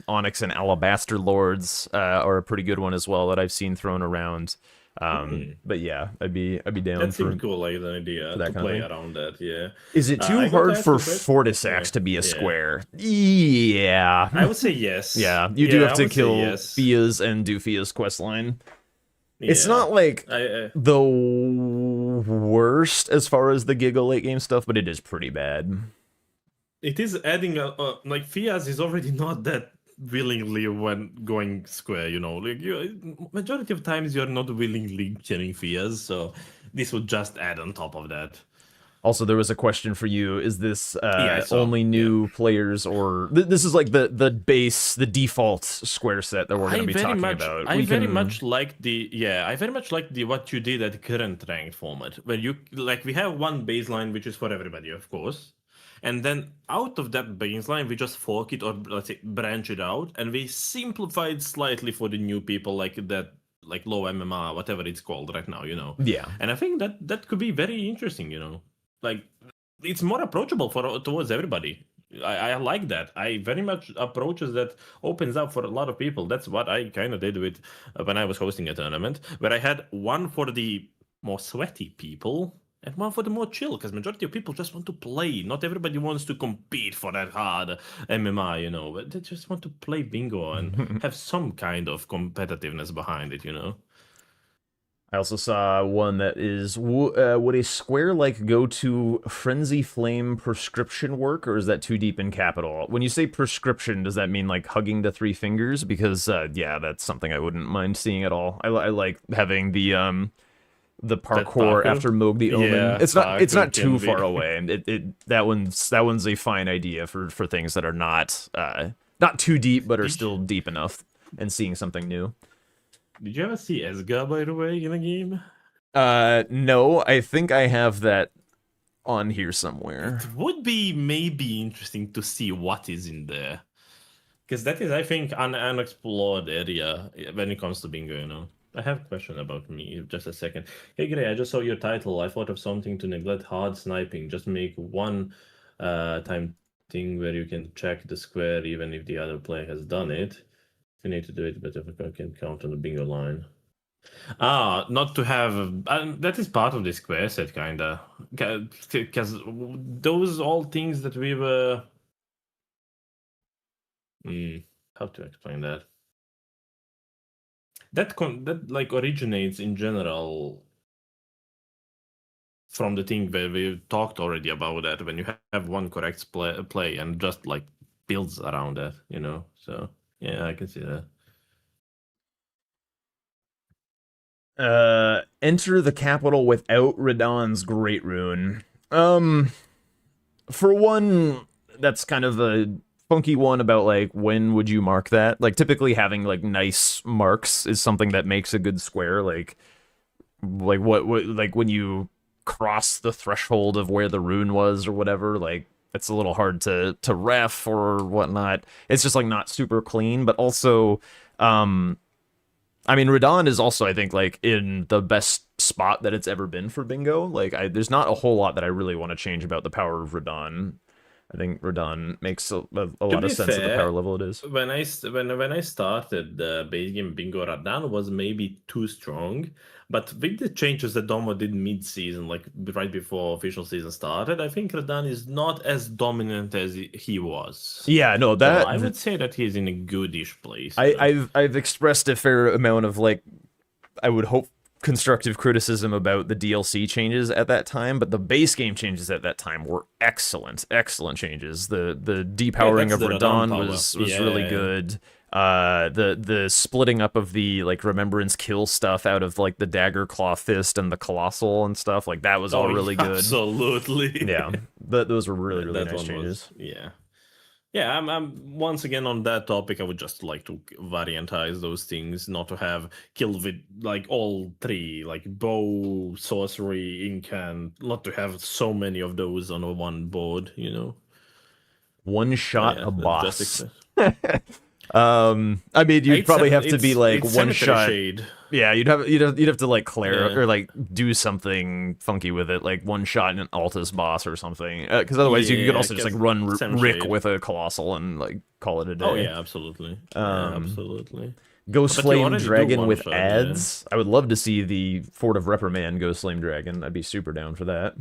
Onyx and Alabaster Lords are a pretty good one as well that I've seen thrown around. Hmm. But yeah, I'd be down That for seemed cool, like the idea that to kind of play thing. around that. Yeah. Is it too I got to hard ask for a question. Yeah. Fortisax to be a Yeah. square? Yeah. I would say yes. Yeah, you do Yeah, have I to would say kill yes. Fia's and do Fia's quest line. It's Yeah. not like I the worst as far as the Giga late game stuff, but it is pretty bad. It is adding like Fias is already not that willingly when going square. Like you, majority of times you're not willingly killing Fias, so this would just add on top of that. Also, there was a question for you: is this Yeah, I saw. only Yeah. new players, or this is like the base, the default square set that we're going to be talking about? I We very can. much like I very much like the what you did at the current ranked format, where you like we have one baseline which is for everybody, of course, and then out of that baseline we just fork it or let's say branch it out, and we simplified slightly for the new people like that, like low MMR, whatever it's called right now. Yeah, And I think that could be very interesting. Like it's more approachable for towards everybody. I like that. I very much approaches that opens up for a lot of people. That's what I kind of did with when I was hosting a tournament where I had one for the more sweaty people and one for the more chill, because majority of people just want to play. Not everybody wants to compete for that hard MMI, but they just want to play bingo and have some kind of competitiveness behind it. I also saw one that is would a square like go to Frenzy Flame prescription work, or is that too deep in capital? When you say prescription, does that mean like hugging the three fingers? Because yeah, that's something I wouldn't mind seeing at all. I like having the That parkour Paku, after Moog the Omen. yeah, It's not Paku too can be. far away. That one's a fine idea for things that are not too deep but are Did still deep enough and seeing something new. Did you ever see Esga, by the way, in a game? No, I think I have that on here somewhere. It would be maybe interesting to see what is in there. Because that is, I think, an unexplored area when it comes to bingo. I have a question about me, just a second. Hey, Gray, I just saw your title. I thought of something to neglect hard sniping. Just make one time thing where you can check the square even if the other player has done it. You need to do it, but if I can count on the bingo line. Not to have. That is part of the square set, kinda. Because those all things that we were. How to explain that? That like originates in general from the thing where we talked already about that. When you have one correct play and just like builds around that. So yeah, I can see that. Enter the capital without Radahn's Great Rune. Um, for one, that's kind of a funky one about like when would you mark that? Like typically having like nice marks is something that makes a good square. Like what like when you cross the threshold of where the rune was or whatever, like it's a little hard to ref or whatnot. It's just like not super clean, but also um I mean, Radahn is also, I think, like in the best spot that it's ever been for bingo. There's not a whole lot that I really want to change about the power of Radahn. I think Radahn makes a To lot of be sense at the power fair, level it is. when I started the base game Bingo, Radan was maybe too strong, but with the changes that Domo did mid-season, like right before official season started, I think Radan is not as dominant as he was. Yeah, no, So that I would say that he's in a goodish place, I, I've expressed a fair amount of like I would hope constructive criticism about the DLC changes at that time, but the base game changes at that time were excellent, excellent changes. The Yeah, depowering that's of the Radan Radahn power. was really Yeah. good. The splitting up of the like remembrance kill stuff out of like the dagger claw fist and the colossal and stuff like that was all Oh, yeah, really good. absolutely. Yeah, but those were really really That nice one was, changes. yeah. Yeah, I'm once again on that topic. I would just like to variantize those things, not to have kill with like all three, like bow, sorcery, incant, not to have so many of those on a one board. One So shot yeah, a that's just boss. I mean, you'd it's probably have to be like it's one cemetery shot. shade. Yeah, you'd have to like Claire Yeah, or like do something funky with it, like one shot an Altus boss or something. Because otherwise, you could yeah, also just like because run Sam Rick shade. with a colossal and like call it a Oh day. yeah, absolutely. Yeah, Um, absolutely. Ghost But you Flame already do Dragon one with shot, yeah. ads. I would love to see the Fort of Reprimand Ghost Flame Dragon. I'd be super down for that.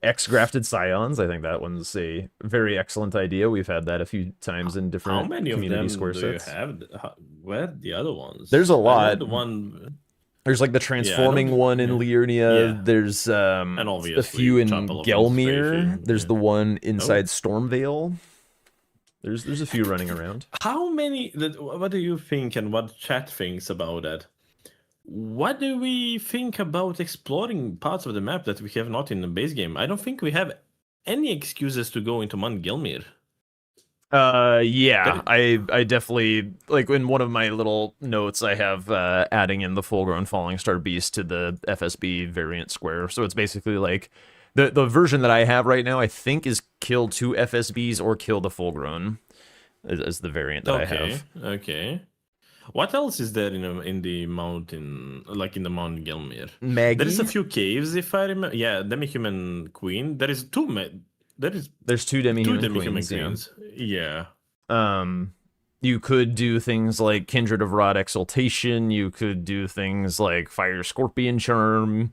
X grafted scions. I think that one's a very excellent idea. We've had that a few times in How different many of community them square do you sets. have? Where are the other There's ones? a I know lot. the one. There's like the Yeah, I know. transforming one in Yeah, Liurnia. yeah, There's and a few obviously in Chapel of Gelmir. Illustration. There's Yeah. the one inside Oh, Stormvale. There's a few running around. how many? What do you think, and what chat thinks about that? What do we think about exploring parts of the map that we have not in the base game? I don't think we have any excuses to go into Mount Gelmir. Yeah, That I definitely like in one of my little notes I have adding in the full-grown Falling Star Beast to the FSB variant square. So it's basically like the version that I have right now I think is kill two FSBs or kill the full-grown is the variant that I okay, have. okay. What else is there in the mountain, like in the Mount Gelmir? There is a Maggie, few caves, if I remember. Yeah, Demi-Human Queen. There is there is there's two two demi-human Demi-Human queens, yeah. Queens. Yeah. Um, you could do things like Kindred of Rod Exaltation. You could do things like Fire Scorpion Charm.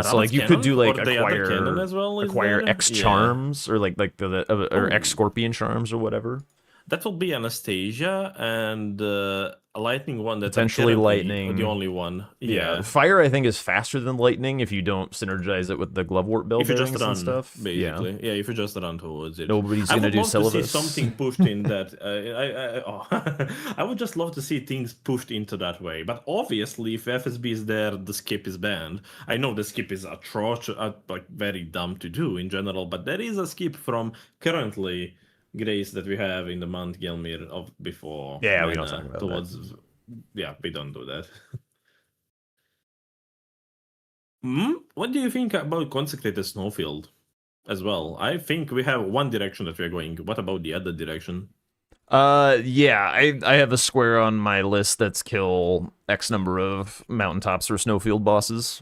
So Rabbit's like you could Cannon do or like the other cannon as well is acquire there? X Yeah. charms or like or X Oh, Scorpion charms or whatever. that will be Anastasia and a lightning one that are Potentially currently the lightning. only one. Yeah, Yeah. fire I think is faster than lightning if you don't synergize it with the glovewort bell If you just bearings and run, stuff. Yeah, basically. Yeah, if you just run towards it. nobody's I gonna would do love to see syllabus. something pushed in that. I would just love to see things pushed into that way. But obviously, if FSB is there, the skip is banned. I know the skip is atrocious, like very dumb to do in general, but there is a skip from currently Grace that we have in the Mount Gelmir of before Yeah, we when don't talk about that. towards. Yeah, we don't do that. What do you think about Consecrated Snowfield as well? I think we have one direction that we're going. What about the other direction? Yeah, I have a square on my list that's kill X number of mountaintops or snowfield bosses.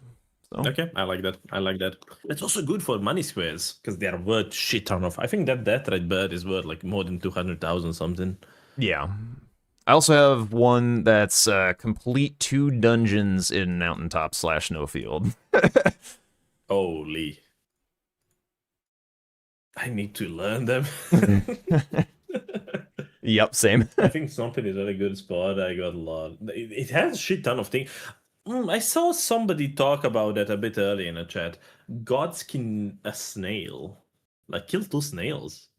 So Okay, I like that. I like that. It's also good for money squares because they are worth shit ton of. I think that red bird is worth like more than 200,000 something. yeah. I also have one that's complete two dungeons in mountaintop slash snowfield. Holy. I need to learn them. Yep, same. I think something is at a good spot. I got a lot. It has a shit ton of things. I saw somebody talk about that a bit early in a chat. Godskin a snail. Like kill two snails.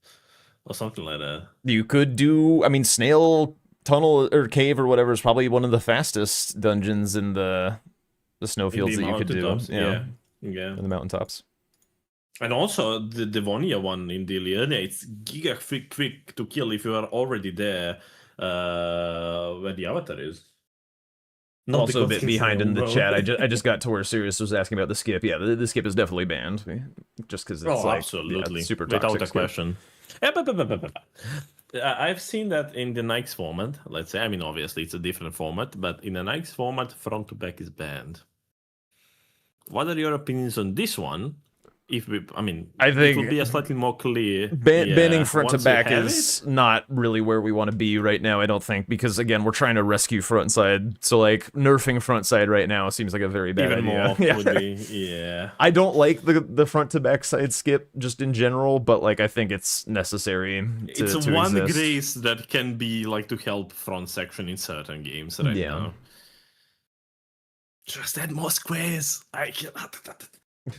Or something like that. You could do, I mean, snail tunnel or cave or whatever is probably one of the fastest dungeons in the In snowfields the that you could do. mountaintops, Yeah, yeah. in the mountaintops. And also the Devonia one in the Liurnia, it's giga quick to kill if you are already there where the avatar is. I'm Not the also a bit behind in construction the room, chat. bro. I just got to where Sirius was asking about the skip. Yeah, the skip is definitely banned, just because it's Oh, like yeah, absolutely. super Without toxic a skip. question. I've seen that in the Nikes format, let's say. I mean, obviously, it's a different format, but in the Nikes format, front to back is banned. What are your opinions on this one? I mean, I it will think be a slightly more clear. banning Yeah, front to once you back have is it, not really where we want to be right now. I don't think because again we're trying to rescue front side, so like nerfing front side right now seems like a very bad even idea. more Yeah. would be, yeah. I don't like the front to back side skip just in general, but like I think it's necessary It's to one exist. grace that can be like to help front section in certain games right Yeah. now. Just add more squares. I can.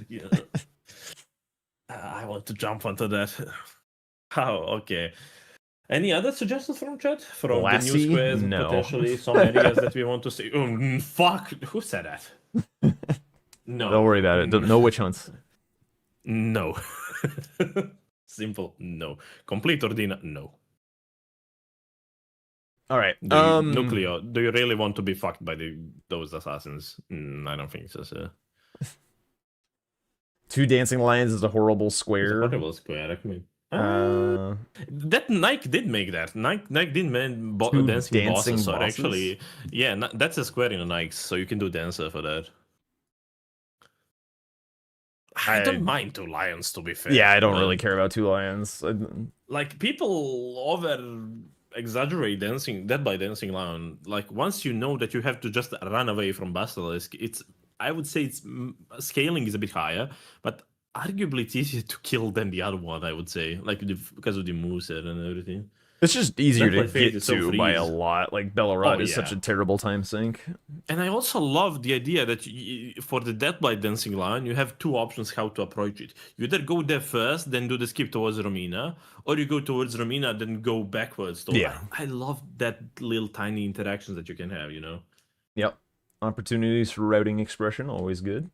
Yeah. I want to jump onto that. How? Okay. Any other suggestions from chat? From the new Lassie? squares, No. potentially some areas that we want to see? Fuck! Who said that? No. Don't worry about it. No witch hunts. No. Simple. No. Complete Ordina? No. All right. Nucleo, do you really want to be fucked by those assassins? I don't think so, sir. Two dancing lions is a horrible It's a square. horrible square, I mean. That Nike did make that. Nike did make dancing bosses, so bosses? actually, yeah, that's a square in the Nikes, so you can do dancer for that. I don't mind two lions, to be fair. Yeah, I don't really care about two lions. Like, people over exaggerate dancing, Dead by Dancing Lion. Like, once you know that you have to just run away from Basilisk, I would say it's scaling is a bit higher, but arguably it's easier to kill than the other one, I would say, like because of the moveset and everything. It's just easier to get to so by a lot. Like Bellerod is such a terrible time sink. And I also love the idea that for the Dead by Dancing Lion, you have two options how to approach it. You either go there first, then do the skip towards Romina, or you go towards Romina, then go backwards. Yeah. I love that little tiny interactions that you can have, you know? Yep. Opportunities for routing expression, always good.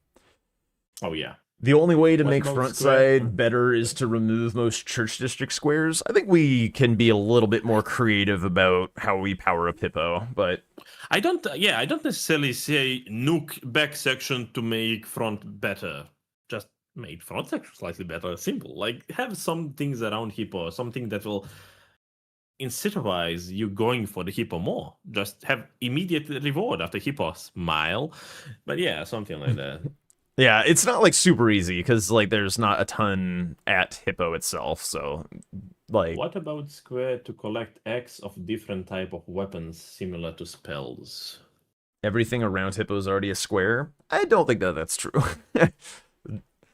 Oh, yeah. The only way to make frontside better is to remove most church district squares. I think we can be a little bit more creative about how we power up Hippo, but I don't necessarily say nuke back section to make front better. Just make front section slightly better. Simple. Like, have some things around Hippo, something that will incentivize you going for the Hippo more. Just have immediate reward after Hippo. Smile. But yeah, something like that. Yeah, it's not like super easy because like there's not a ton at Hippo itself, so like what about square to collect X of different type of weapons similar to spells? Everything around Hippo is already a square. I don't think that that's true. But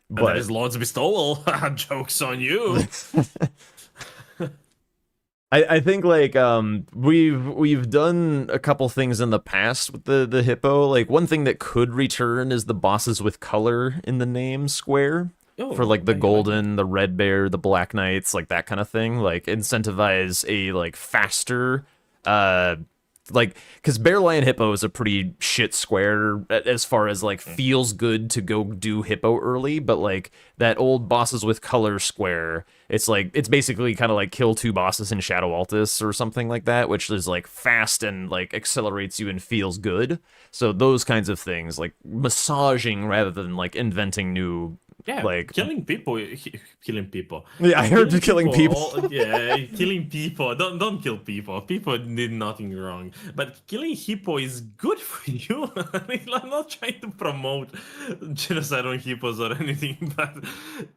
that is Lord's bestowal. Joke's on you. I think like we've done a couple things in the past with the Hippo. Like one thing that could return is the bosses with color in the name square. For like the golden, the red bear, the black knights, like that kind of thing. Like incentivize a like faster like because Bear Lion Hippo is a pretty shit square as far as like feels good to go do Hippo early, but like that old bosses with color square, it's like it's basically kind of like kill two bosses in Shadow Altus or something like that, which is like fast and like accelerates you and feels good. So those kinds of things, like massaging rather than like inventing new. Yeah, like killing people. Yeah, I heard you killing people. Yeah, killing people. Don't kill people. People did nothing wrong. But killing Hippo is good for you. I mean, I'm not trying to promote genocide on hippos or anything, but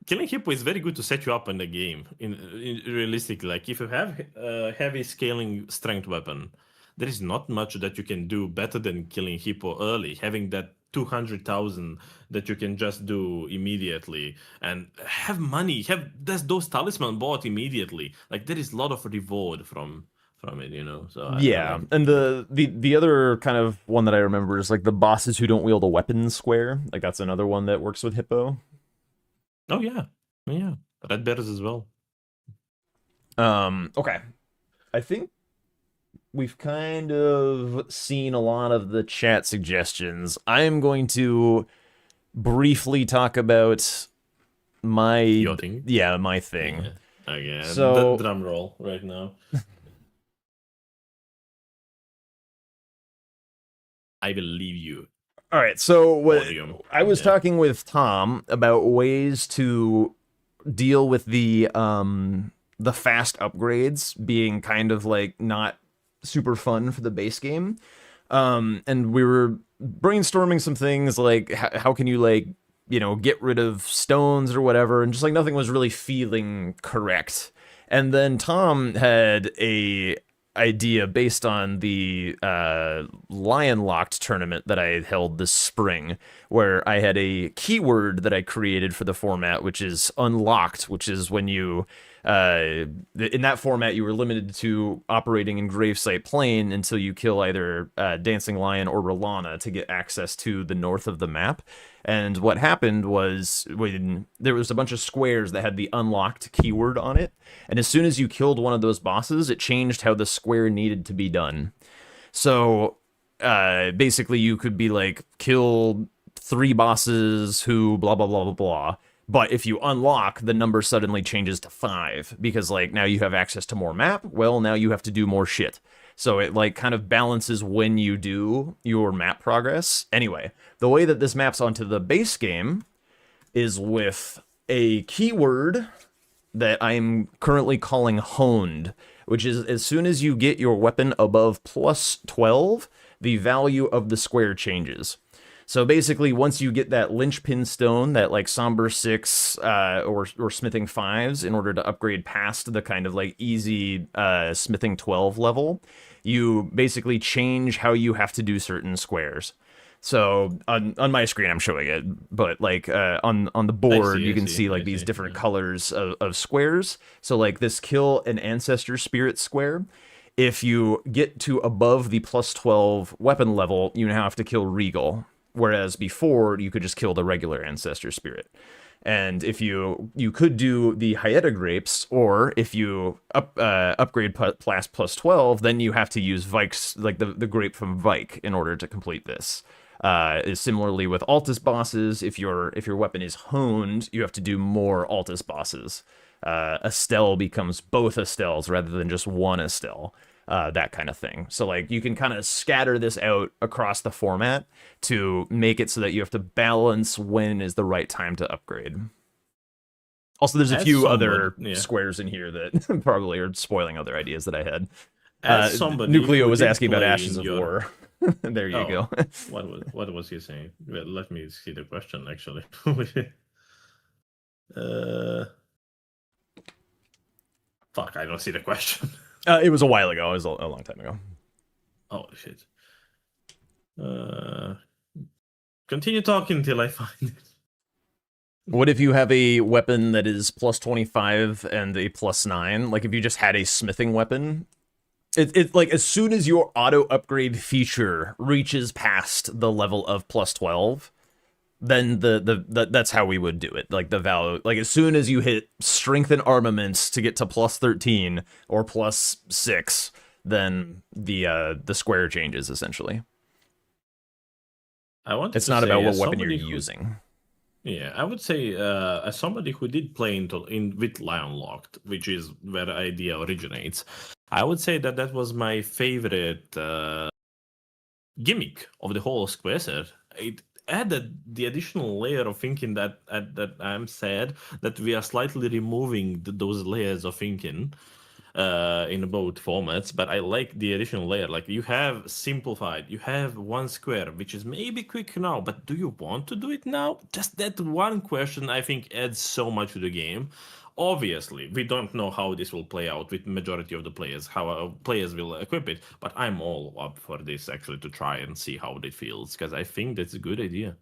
killing Hippo is very good to set you up in the game. Realistically, like if you have a heavy scaling strength weapon, there is not much that you can do better than killing Hippo early. Having that 200,000 that you can just do immediately and have money, have those talisman bought immediately. Like there is a lot of reward from it, you know. So yeah, and the other kind of one that I remember is like the bosses who don't wield a weapon square. Like that's another one that works with Hippo. Oh yeah, red bears as well. Okay, I think we've kind of seen a lot of the chat suggestions. I am going to briefly talk about my Your thing. yeah, my thing. Yeah. Okay. So, Drum roll right now. I will leave you. all right, so Podium. I was Yeah. talking with Tom about ways to deal with the fast upgrades being kind of like not super fun for the base game. And we were brainstorming some things like how can you like, get rid of stones or whatever, and just like nothing was really feeling correct. And then Tom had a idea based on the Lion Locked tournament that I held this spring, where I had a keyword that I created for the format, which is unlocked, which is when you in that format you were limited to operating in Gravesite Plain until you kill either Dancing Lion or Rolana to get access to the north of the map. And what happened was when there was a bunch of squares that had the unlocked keyword on it, and as soon as you killed one of those bosses, it changed how the square needed to be done. So basically, you could be like, kill 3 bosses who blah blah blah blah blah. But if you unlock, the number suddenly changes to 5 because like now you have access to more map. Well, now you have to do more shit. So it like kind of balances when you do your map progress. Anyway, the way that this maps onto the base game is with a keyword that I'm currently calling honed, which is as soon as you get your weapon above plus 12, the value of the square changes. So basically, once you get that linchpin stone, that like somber 6 or smithing 5s, in order to upgrade past the kind of like easy smithing 12 level, you basically change how you have to do certain squares. So on my screen I'm showing it, but like on the board you can see like these different colors of squares. So like this kill an ancestor spirit square. If you get to above the plus 12 weapon level, you now have to kill Regal. Whereas before you could just kill the regular ancestor spirit. And if you could do the Hyeta grapes, or if you upgrade plus 12, then you have to use Vike's, like the grape from Vike, in order to complete this. Similarly with Altus bosses, if your weapon is honed, you have to do more Altus bosses. Estelle becomes both Estelles rather than just one Estelle. That kind of thing. So like you can kind of scatter this out across the format to make it so that you have to balance when is the right time to upgrade. Also, there's a few other squares in here that probably are spoiling other ideas that I had. Nucleo was asking about Ashes of War. There you go. What was he saying? Well, let me see the question actually. Fuck, I don't see the question. It was a while ago. It was a long time ago. Oh shit. Continue talking until I find it. What if you have a weapon that is plus 25 and a plus 9? Like if you just had a smithing weapon, it like as soon as your auto upgrade feature reaches past the level of plus 12, then that's how we would do it. Like the value, like as soon as you hit strength and armaments to get to plus 13 or plus 6, then the square changes essentially. It's not about what weapon you're using. Yeah, I would say as somebody who did play with Lion Locked, which is where the idea originates, I would say that was my favorite gimmick of the whole square set. It added the additional layer of thinking that I'm sad that we are slightly removing those layers of thinking in both formats, but I like the additional layer. Like you have simplified, you have one square, which is maybe quick now, but do you want to do it now? Just that one question, I think, adds so much to the game. Obviously, we don't know how this will play out with majority of the players, how players will equip it, but I'm all up for this actually to try and see how it feels, because I think that's a good idea.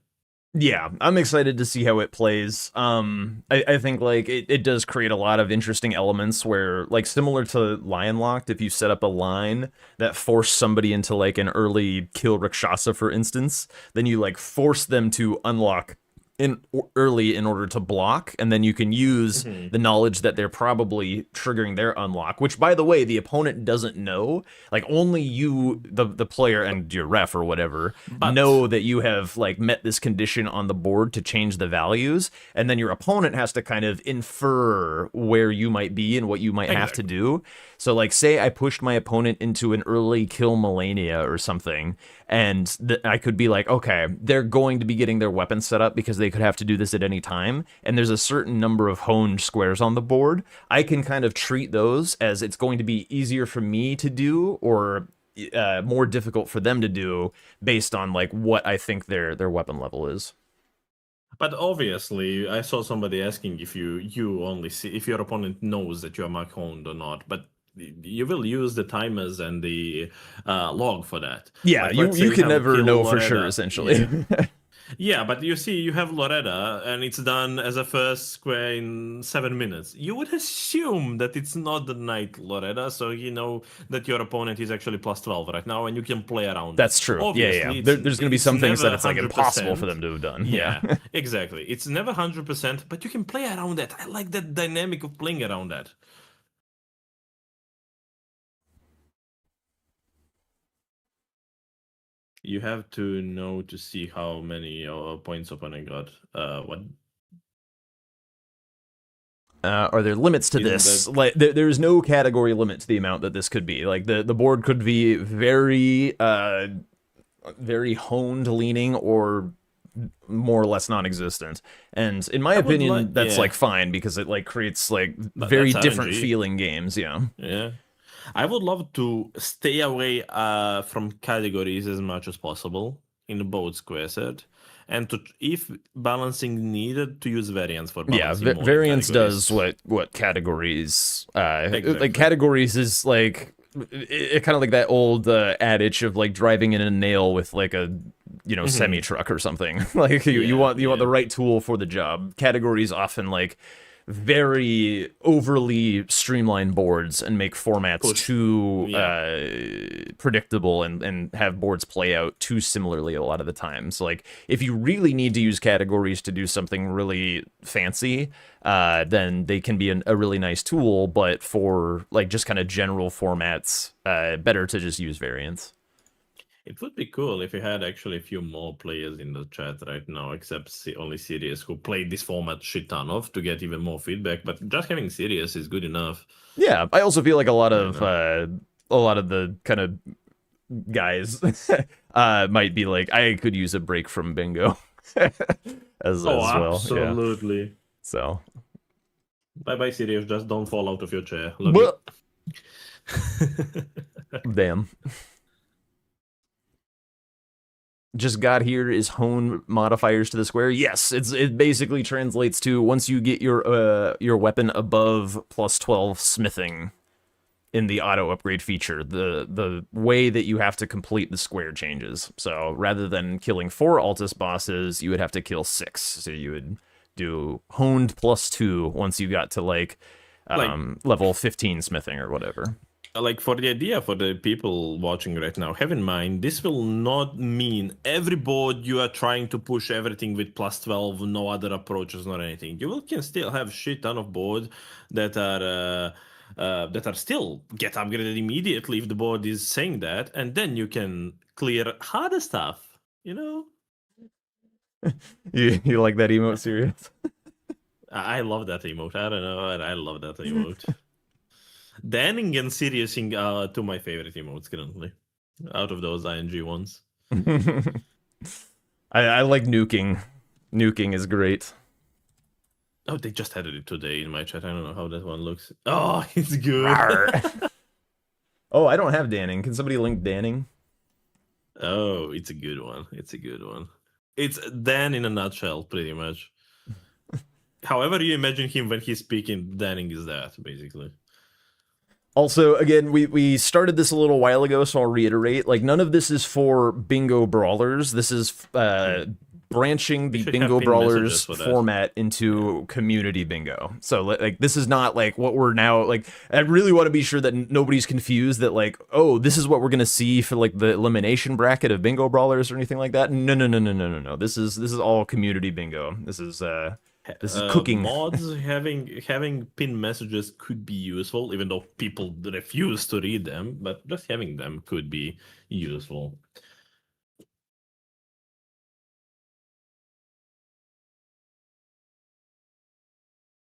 Yeah, I'm excited to see how it plays. I think like it does create a lot of interesting elements where, like, similar to Lion Locked, if you set up a line that forced somebody into like an early kill Rakshasa, for instance, then you like force them to unlock early in order to block, and then you can use Mhm. the knowledge that they're probably triggering their unlock, which by the way the opponent doesn't know. Like only you, the player and your ref or whatever, But know that you have like met this condition on the board to change the values, and then your opponent has to kind of infer where you might be and what you might have to exactly. do. So like say I pushed my opponent into an early kill Melania or something, and I could be like, okay, they're going to be getting their weapon set up because they could have to do this at any time, and there's a certain number of honed squares on the board. I can kind of treat those as it's going to be easier for me to do or more difficult for them to do based on like what I think their weapon level is. But obviously, I saw somebody asking if you only see if your opponent knows that you are mark honed or not. But you will use the timers and the log for that. Yeah, Like, you let's say you you can have a never kill know for sure, Loretta. essentially. Yeah. Yeah, but you see, you have Loretta, and it's done as a first square in 7 minutes. You would assume that it's not the knight Loretta, so you know that your opponent is actually plus 12 right now, and you can play around it. That's true. Yeah, yeah. Obviously, There's going to be it's some things that never it's like impossible for 100%. them to have done. Yeah. Yeah, exactly. It's never 100%, but you can play around that. I like that dynamic of playing around that. You have to know to see how many points opponent got. What Are there limits to isn't this? that? Like, there's no category limit to the amount that this could be. Like, the board could be very honed leaning or more or less non-existent. And in my I would opinion, like, that's yeah, like fine because it like creates like but very that's different RNG. feeling games. Yeah. Yeah. I would love to stay away from categories as much as possible in both square set, and to if balancing needed, to use variants for Yeah, balancing more in variance categories. does what categories like Exactly. categories is like it kind of like that old adage of like driving in a nail with like a semi Hmm. truck or something. Like Yeah, you want yeah. the right tool for the job. Categories often like very overly streamlined boards and make formats Push. too Yeah. predictable and have boards play out too similarly a lot of the time. So like if you really need to use categories to do something really fancy, then they can be a really nice tool. But for like just kind of general formats, better to just use variants. It would be cool if we had actually a few more players in the chat right now, except only Sirius, who played this format shit ton of to get even more feedback. But just having Sirius is good enough. Yeah, I also feel like You know. a lot of the kind of guys might be like, I could use a break from bingo Oh, as well. Yeah. absolutely. So, Bye bye, Sirius. Just don't fall out of your chair. Love you. but damn. Just got here is hone modifiers to the square. Yes, it basically translates to once you get your weapon above plus 12 smithing in the auto upgrade feature, the way that you have to complete the square changes. So rather than killing 4 Altus bosses, you would have to kill 6. So you would do honed plus 2 once you got to like like, level 15 smithing or whatever. like for the idea for the people watching right now, have in mind this will not mean every board you are trying to push everything with plus 12, no other approaches, not anything. You will can still have shit ton of boards that are still get upgraded immediately if the board is saying that, and then you can clear harder stuff. You know, You like that emote, serious? I love that emote. I don't know, I love that emote. Danning and Siriusing are two of my favorite emotes currently, out of those ING ones. I like nuking. Nuking is great. Oh, they just added it today in my chat. I don't know how that one looks. Oh, it's good. Oh, I don't have Danning. Can somebody link Danning? Oh, it's a good one. It's a good one. It's Dan in a nutshell, pretty much. However you imagine him when he's speaking, Danning is that, basically. Also, again, we started this a little while ago, so I'll reiterate. Like, none of this is for bingo brawlers. This is branching We the should have Bingo pinned messages Brawlers for that. format into community bingo. So like this is not like what we're now like. I really want to be sure that nobody's confused that like, oh, this is what we're gonna see for like the elimination bracket of Bingo Brawlers or anything like that. No, no, no, no, no, no, no. This is all community bingo. This is cooking. Mods having pinned messages could be useful, even though people refuse to read them. But just having them could be useful.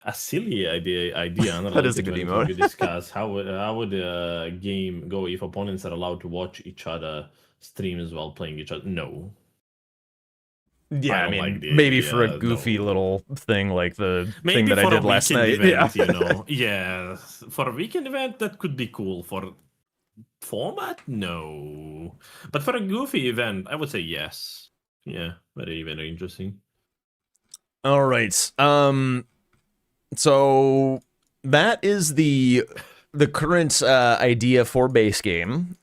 A silly idea That is a good when emote. we discuss how would a game go if opponents are allowed to watch each other streams while playing each other? No, Yeah, I I don't like mean, the maybe for a idea. goofy No, little thing like the thing maybe that I for a did last weekend night. Yeah. event, you know. Yeah, for a weekend event that could be cool. For format, no, but for a goofy event, I would say yes. Yeah, very very interesting. All right. So that is the current idea for base game.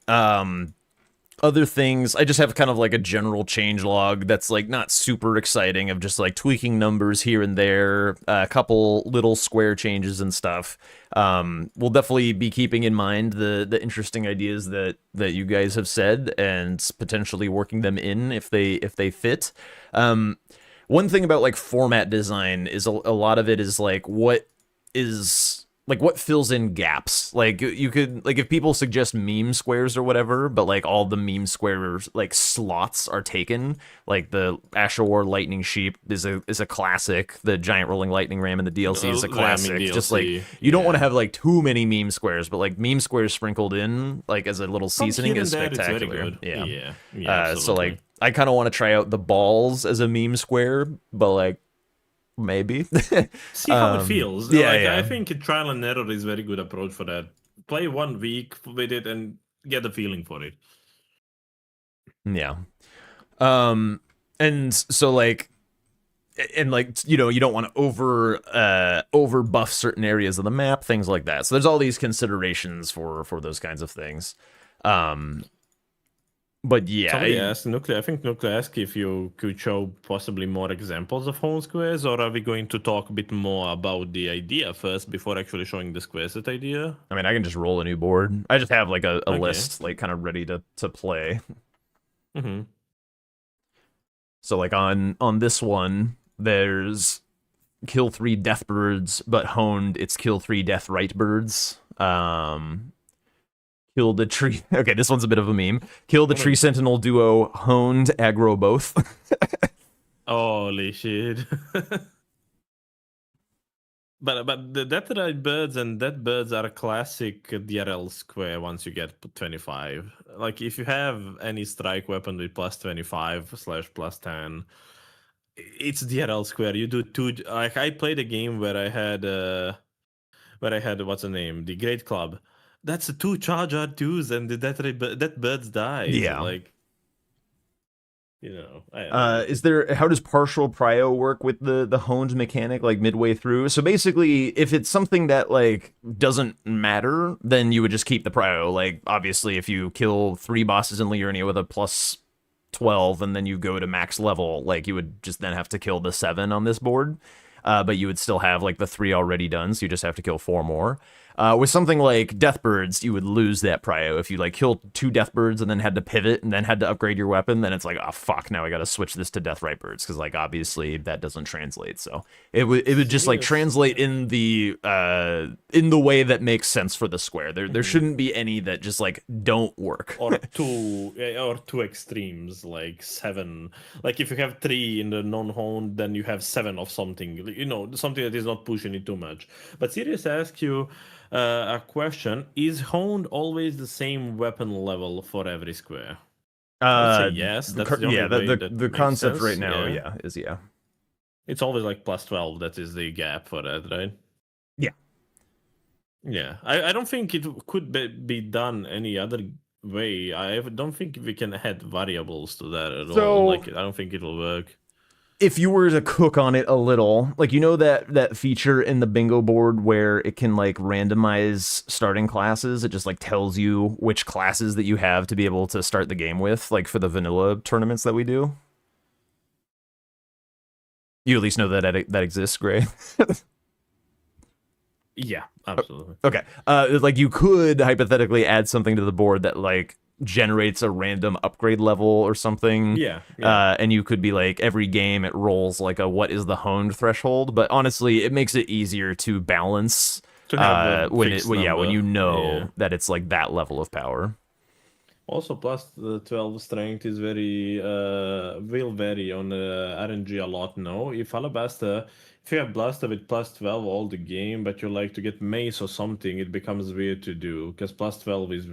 Other things, I just have kind of like a general change log that's like not super exciting of just like tweaking numbers here and there, a couple little square changes and stuff. We'll definitely be keeping in mind the interesting ideas that you guys have said and potentially working them in if they fit. One thing about like format design is a lot of it is like what fills in gaps. Like you could like if people suggest meme squares or whatever, but like all the meme squares like slots are taken. Like the Asher War Lightning Sheep is a classic. The Giant Rolling Lightning Ram in the DLC is a classic. Just like you don't want to have like too many meme squares, but like meme squares sprinkled in like as a little seasoning is spectacular. Yeah, So absolutely. like I kind of want to try out the balls as a meme square, but like maybe. See how it feels. Yeah, Like yeah. I think trial and error is very good approach for that. Play 1 week with it and get the feeling for it. Yeah. And so like and like you know you don't want to over buff certain areas of the map, things like that. So there's all these considerations for those kinds of things. But yeah, Somebody asked Nuclear. I think Nuclear asked if you could show possibly more examples of home squares, or are we going to talk a bit more about the idea first before actually showing the square set idea? I mean I can just roll a new board. I just have like a Okay. list like kind of ready to play. Mm-hmm. So like on this one, there's kill 3 death birds, but honed it's kill 3 death right birds. Kill the tree. Okay, this one's a bit of a meme. Kill the tree sentinel duo, honed aggro both. Holy shit. But the death right birds and dead birds are a classic DRL square once you get 25. Like if you have any strike weapon with plus 25/plus 10, it's DRL square. You do two. Like I played a game where I had what's the name, the Great Club. That's a 2 charge R2s and the dead birds dies. Yeah. Like, you know, I Is there how does partial prio work with the honed mechanic like midway through? So basically, if it's something that like doesn't matter, then you would just keep the prio. Like obviously, if you kill 3 bosses in Liurnia with a plus 12 and then you go to max level, like you would just then have to kill the 7 on this board. But you would still have like the 3 already done, so you just have to kill 4 more. With something like Deathbirds, you would lose that prio. If you like killed 2 Deathbirds and then had to pivot and then had to upgrade your weapon, then it's like, oh fuck, now I gotta switch this to Deathrite Birds, because like obviously that doesn't translate. So it would just like translate in the way that makes sense for the square. There shouldn't be any that just like don't work. or two extremes, like 7. Like if you have 3 in the non-honed, then you have 7 of something, you know, something that is not pushing it too much. But Sirius asks you a question: is honed always the same weapon level for every square? I would say yes. That's the only way that the makes concept sense. right now, is yeah. It's always like plus 12. That is the gap for that, right? Yeah. Yeah, I don't think it could be done any other way. I don't think we can add variables to that at So- all. Like, I don't think it'll work. If you were to cook on it a little, like you know that feature in the bingo board where it can like randomize starting classes, it just like tells you which classes that you have to be able to start the game with, like for the vanilla tournaments that we do. You at least know that exists, Gray. Yeah, absolutely. Okay. Like you could hypothetically add something to the board that like generates a random upgrade level or something. Yeah, yeah. And you could be like every game it rolls like a what is the honed threshold, but honestly, it makes it easier to balance To have a fixed when number. you Yeah. know that it's like that level of power. Also, plus the 12 strength is very will vary on RNG a lot now. If you have Blaster with plus 12 all the game, but you like to get Mace or something, it becomes weird to do because plus 12 is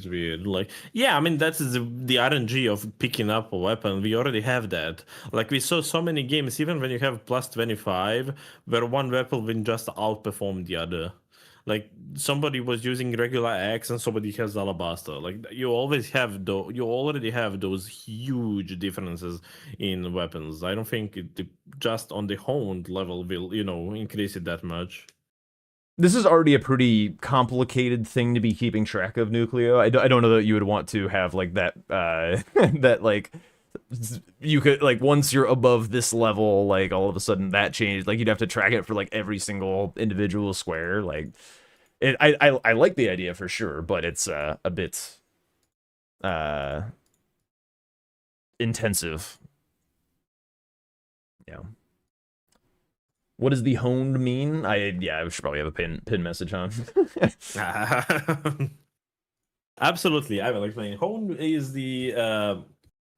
weird. Like, yeah, I mean that's the RNG of picking up a weapon. We already have that. Like we saw so many games, even when you have plus 25, where one weapon will just outperform the other. Like somebody was using regular axe and somebody has alabaster. Like you already have those huge differences in weapons. I don't think just on the honed level will increase it that much. This is already a pretty complicated thing to be keeping track of, Nucleo. I don't know that you would want to have like that that like you could like once you're above this level, like all of a sudden that changed. Like you'd have to track it for like every single individual square. Like I like the idea for sure, but it's a bit uh intensive. Yeah. What does the honed mean? I should probably have a pin message on. Absolutely, I will explain. Honed is the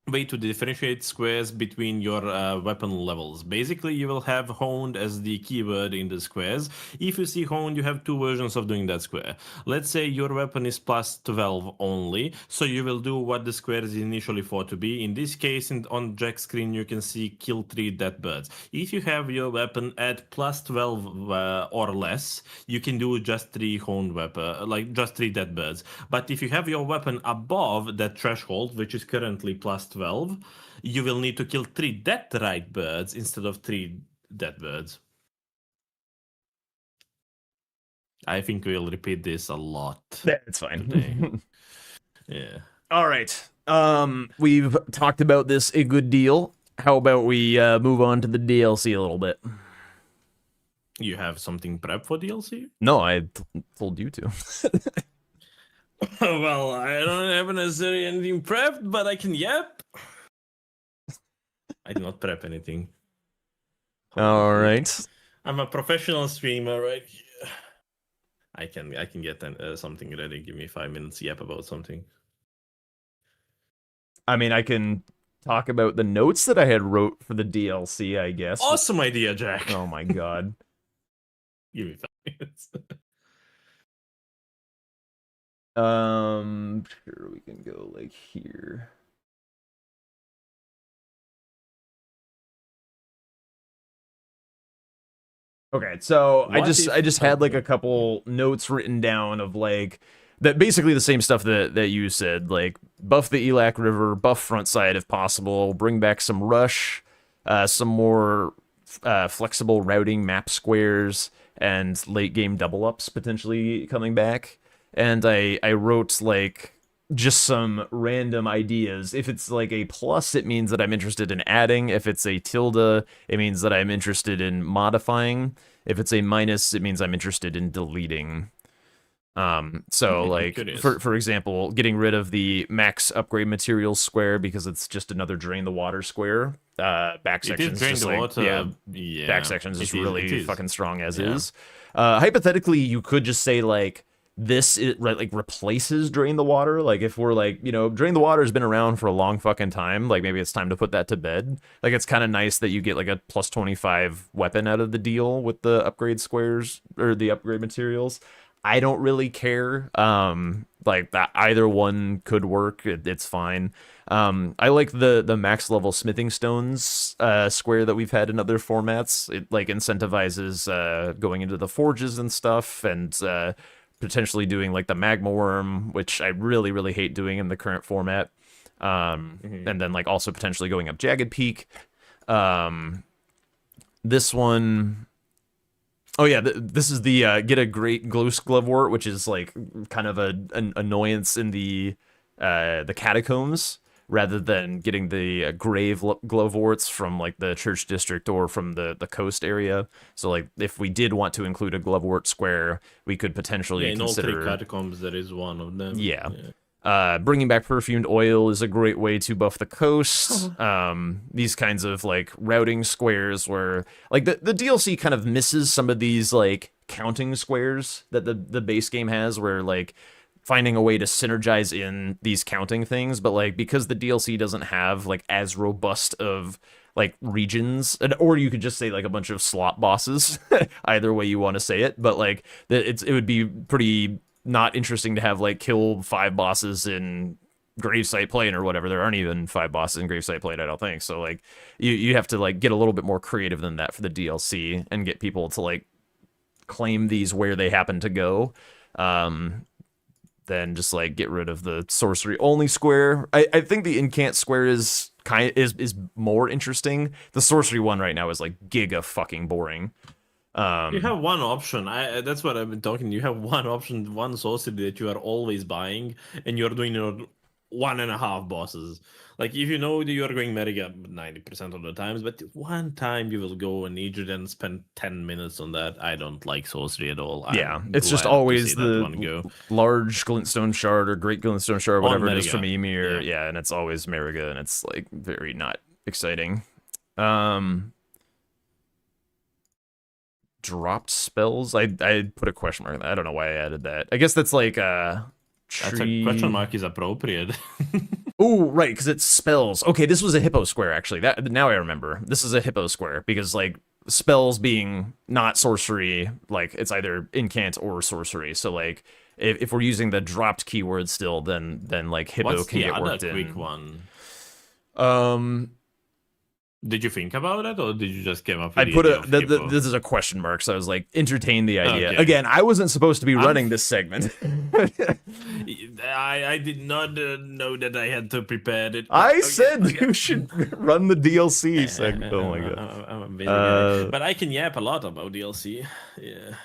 way to differentiate squares between your weapon levels. Basically, you will have honed as the keyword in the squares. If you see honed, you have two versions of doing that square. Let's say your weapon is plus 12 only, so you will do what the square is initially thought to be. In this case, on Jack's screen, you can see kill 3 dead birds. If you have your weapon at plus 12 or less, you can do just 3 honed weapon, like just 3 dead birds. But if you have your weapon above that threshold, which is currently plus 12, you will need to kill 3 dead right birds instead of 3 dead birds. I think we'll repeat this a lot. It's fine. Today. Yeah. All right. We've talked about this a good deal. How about we move on to the DLC a little bit? You have something prep for DLC? No, I told you to. Well, I don't have necessarily anything prepped, but I can yep. I did not prep anything. All right. I'm a professional streamer right here. I can get something ready. Give me 5 minutes yep about something. I mean, I can talk about the notes that I had wrote for the DLC, I guess. Awesome idea, Jack. Oh my god. Give me 5 minutes. Sure, we can go like here. Okay, so I just had like a couple notes written down of like that basically the same stuff that you said, like buff the Elac River, buff front side if possible, bring back some rush, some more flexible routing map squares, and late game double ups potentially coming back. And I wrote like just some random ideas. If it's like a plus, it means that I'm interested in adding. If it's a tilde, it means that I'm interested in modifying. If it's a minus, it means I'm interested in deleting. So like for example, getting rid of the max upgrade materials square because it's just another drain the water square. Back sections just like water. Yeah, back sections is really fucking strong as is. Hypothetically, you could just say like this like replaces drain the water. Like if we're like, drain the water has been around for a long fucking time, like maybe it's time to put that to bed. Like it's kind of nice that you get like a plus 25 weapon out of the deal with the upgrade squares or the upgrade materials. I don't really care. Like that either one could work. It's fine. I like the max level smithing stones square that we've had in other formats. It like incentivizes going into the forges and stuff, and potentially doing like the magma worm, which I really, really hate doing in the current format. And then like also potentially going up Jagged Peak. This one, oh yeah, this is the get a great Glowsglovewort, which is like kind of an annoyance in the catacombs, rather than getting the grave glovorts from like the church district or from the coast area. So like if we did want to include a glovewort square, we could Yeah, potentially in all three consider, catacombs, there is one of them. yeah. Yeah. Bringing back perfumed oil is a great way to buff the coast. These kinds of like routing squares where like the DLC kind of misses some of these like counting squares that the base game has, where like finding a way to synergize in these counting things, but like because the DLC doesn't have like as robust of like regions, or you could just say like a bunch of slot bosses, either way you want to say it, but like it would be pretty not interesting to have like kill 5 bosses in Gravesite Plain or whatever. There aren't even 5 bosses in Gravesite Plain, I don't think. So like you have to like get a little bit more creative than that for the DLC and get people to like claim these where they happen to go. Then just like get rid of the sorcery only square. I think the incant square is more interesting. The sorcery one right now is like giga fucking boring. You have one option. That's what I've been talking. You have one option, one sorcery that you are always buying, and you're doing your 1.5 bosses. Like if you know that you are going Meriga 90% of the times, but one time you will go and need to then spend 10 minutes on that. I don't like sorcery at all. Yeah, I'm it's just glad to always see that one the go. large glintstone shard or great glintstone shard, On whatever it is from Meriga, Emir. yeah. Yeah, and it's always Meriga, and it's like very not exciting. Dropped spells. I put a question mark. I don't know why I added that. I guess that's like That's tree. a question mark is appropriate. Oh, right, because it's spells. Okay, this was a hippo square actually. That now I remember. This is a hippo square because like spells being not sorcery, like it's either incant or sorcery. So like if we're using the dropped keyword still, then like hippo What's can the get other worked quick in. one? Um, Did you think about it, or did you just come up with I the put idea a of hippo? this is a question mark, so I was like entertain the idea. Okay. Again, I wasn't supposed to be I'm running this segment. I did not know that I had to prepare it. I Okay, said okay. you should run the DLC segment. Oh my god. I'm a busy guy, but I can yap a lot about DLC. Yeah.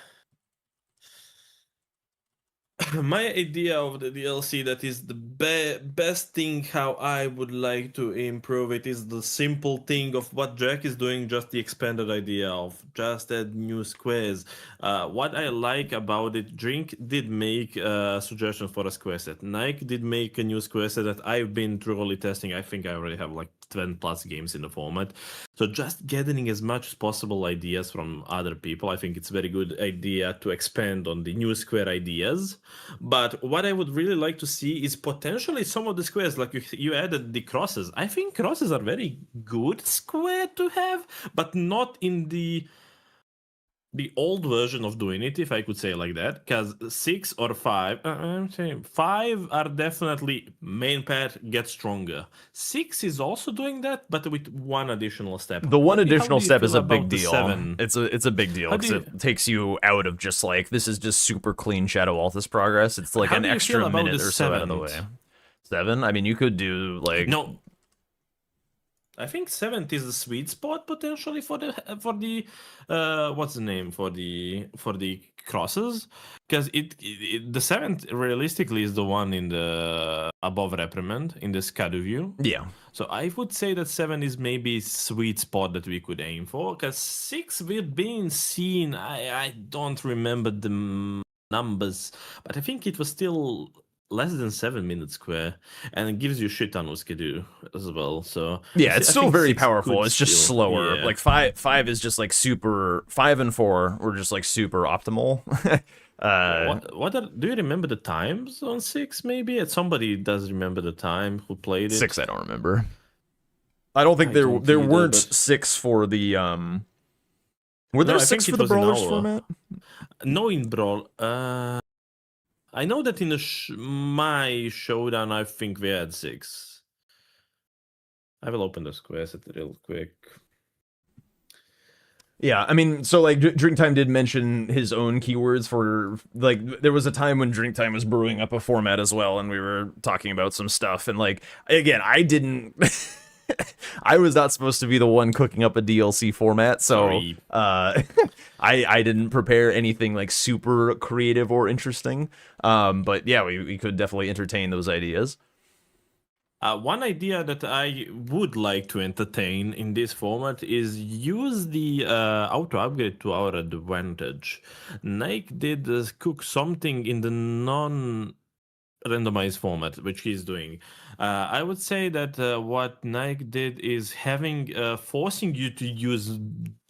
My idea of the DLC that is the best thing how I would like to improve it is the simple thing of what Jack is doing, just the expanded idea of just add new squares. What I like about it, Drink did make a suggestion for a square set. Nike did make a new square set that I've been thoroughly testing. I think I already have like 10 plus games in the format. So just gathering as much as possible ideas from other people. I think it's a very good idea to expand on the new square ideas. But what I would really like to see is potentially some of the squares, like you added the crosses. I think crosses are very good square to have, but not in the old version of doing it, if I could say like that, because 6 or 5, I'm saying 5 are definitely main path gets stronger. 6 is also doing that, but with one additional step. The one How additional do you step feel is a about big the deal. 7? It's a big deal How because do it takes you out of just like this is just super clean Shadow Altus progress. It's like How an do you extra feel about minute the or so out of the way. 7th? 7? I mean, you could do like No, I think 7th is the sweet spot potentially for the what's the name for the crosses, because the 7th realistically is the one in the above reprimand in the SCAD view. yeah. So I would say that 7 is maybe sweet spot that we could aim for, because 6 we've been seen. I don't remember the numbers, but I think it was still less than 7 minutes square, and it gives you shit ton of skidoo as well. So Yeah, it's I still think very 6 powerful. could It's just still- slower. yeah. Like five is just like super. 5 and 4 were just like super optimal. Do you remember the times on 6? Maybe somebody does remember the time who played it. 6, I don't remember. I don't think I there don't there either, weren't but- 6 for the Were there No, I 6 think for it the was in brawlers our- format? No, in Brawl. I know that in the my showdown, I think we had 6. I will open the square set real quick. Yeah, I mean, so like Drink Time did mention his own keywords for like there was a time when Drink Time was brewing up a format as well, and we were talking about some stuff, and like again, I didn't. I was not supposed to be the one cooking up a DLC format, so Sorry. I didn't prepare anything like super creative or interesting. But yeah, we could definitely entertain those ideas. One idea that I would like to entertain in this format is use the auto upgrade to our advantage. Nike did cook something in the non randomized format, which he's doing. I would say that what Nike did is forcing you to use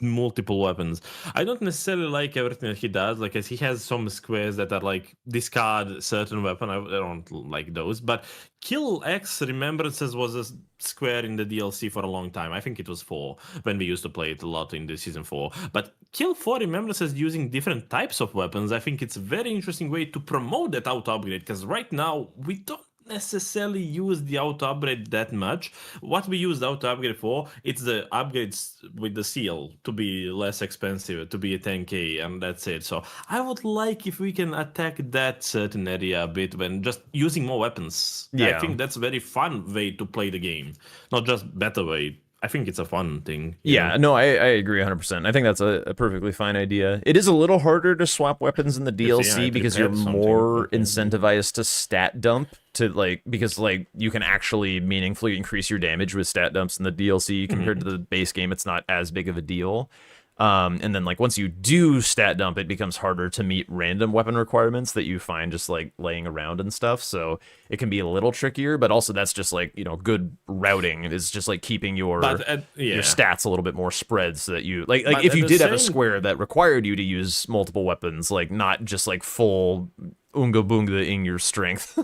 multiple weapons. I don't necessarily like everything that he does, like as he has some squares that are like discard certain weapon. I don't like those, but Kill X Remembrances was a square in the DLC for a long time. I think it was 4 when we used to play it a lot in the season 4. But Kill 4 Remembrances using different types of weapons, I think it's a very interesting way to promote that auto upgrade, because right now we don't necessarily use the auto upgrade that much. What we use the auto upgrade for, it's the upgrades with the seal to be less expensive, to be a 10k, and that's it. So I would like if we can attack that certain area a bit when just using more weapons. I Yeah. think that's a very fun way to play the game, not just better way. I think it's a fun thing. You Yeah, know? no, I agree 100%. I think that's a perfectly fine idea. It is a little harder to swap weapons in the DLC It because you're adds something, more but, yeah. incentivized to stat dump to because you can actually meaningfully increase your damage with stat dumps in the DLC compared to the base game. It's not as big of a deal. And then like once you do stat dump, it becomes harder to meet random weapon requirements that you find just like laying around and stuff. So it can be a little trickier, but also that's just like, good routing is just like keeping your stats a little bit more spread so that you like But if at you the did have a same- square that required you to use multiple weapons, like not just like full unga boonga in your strength.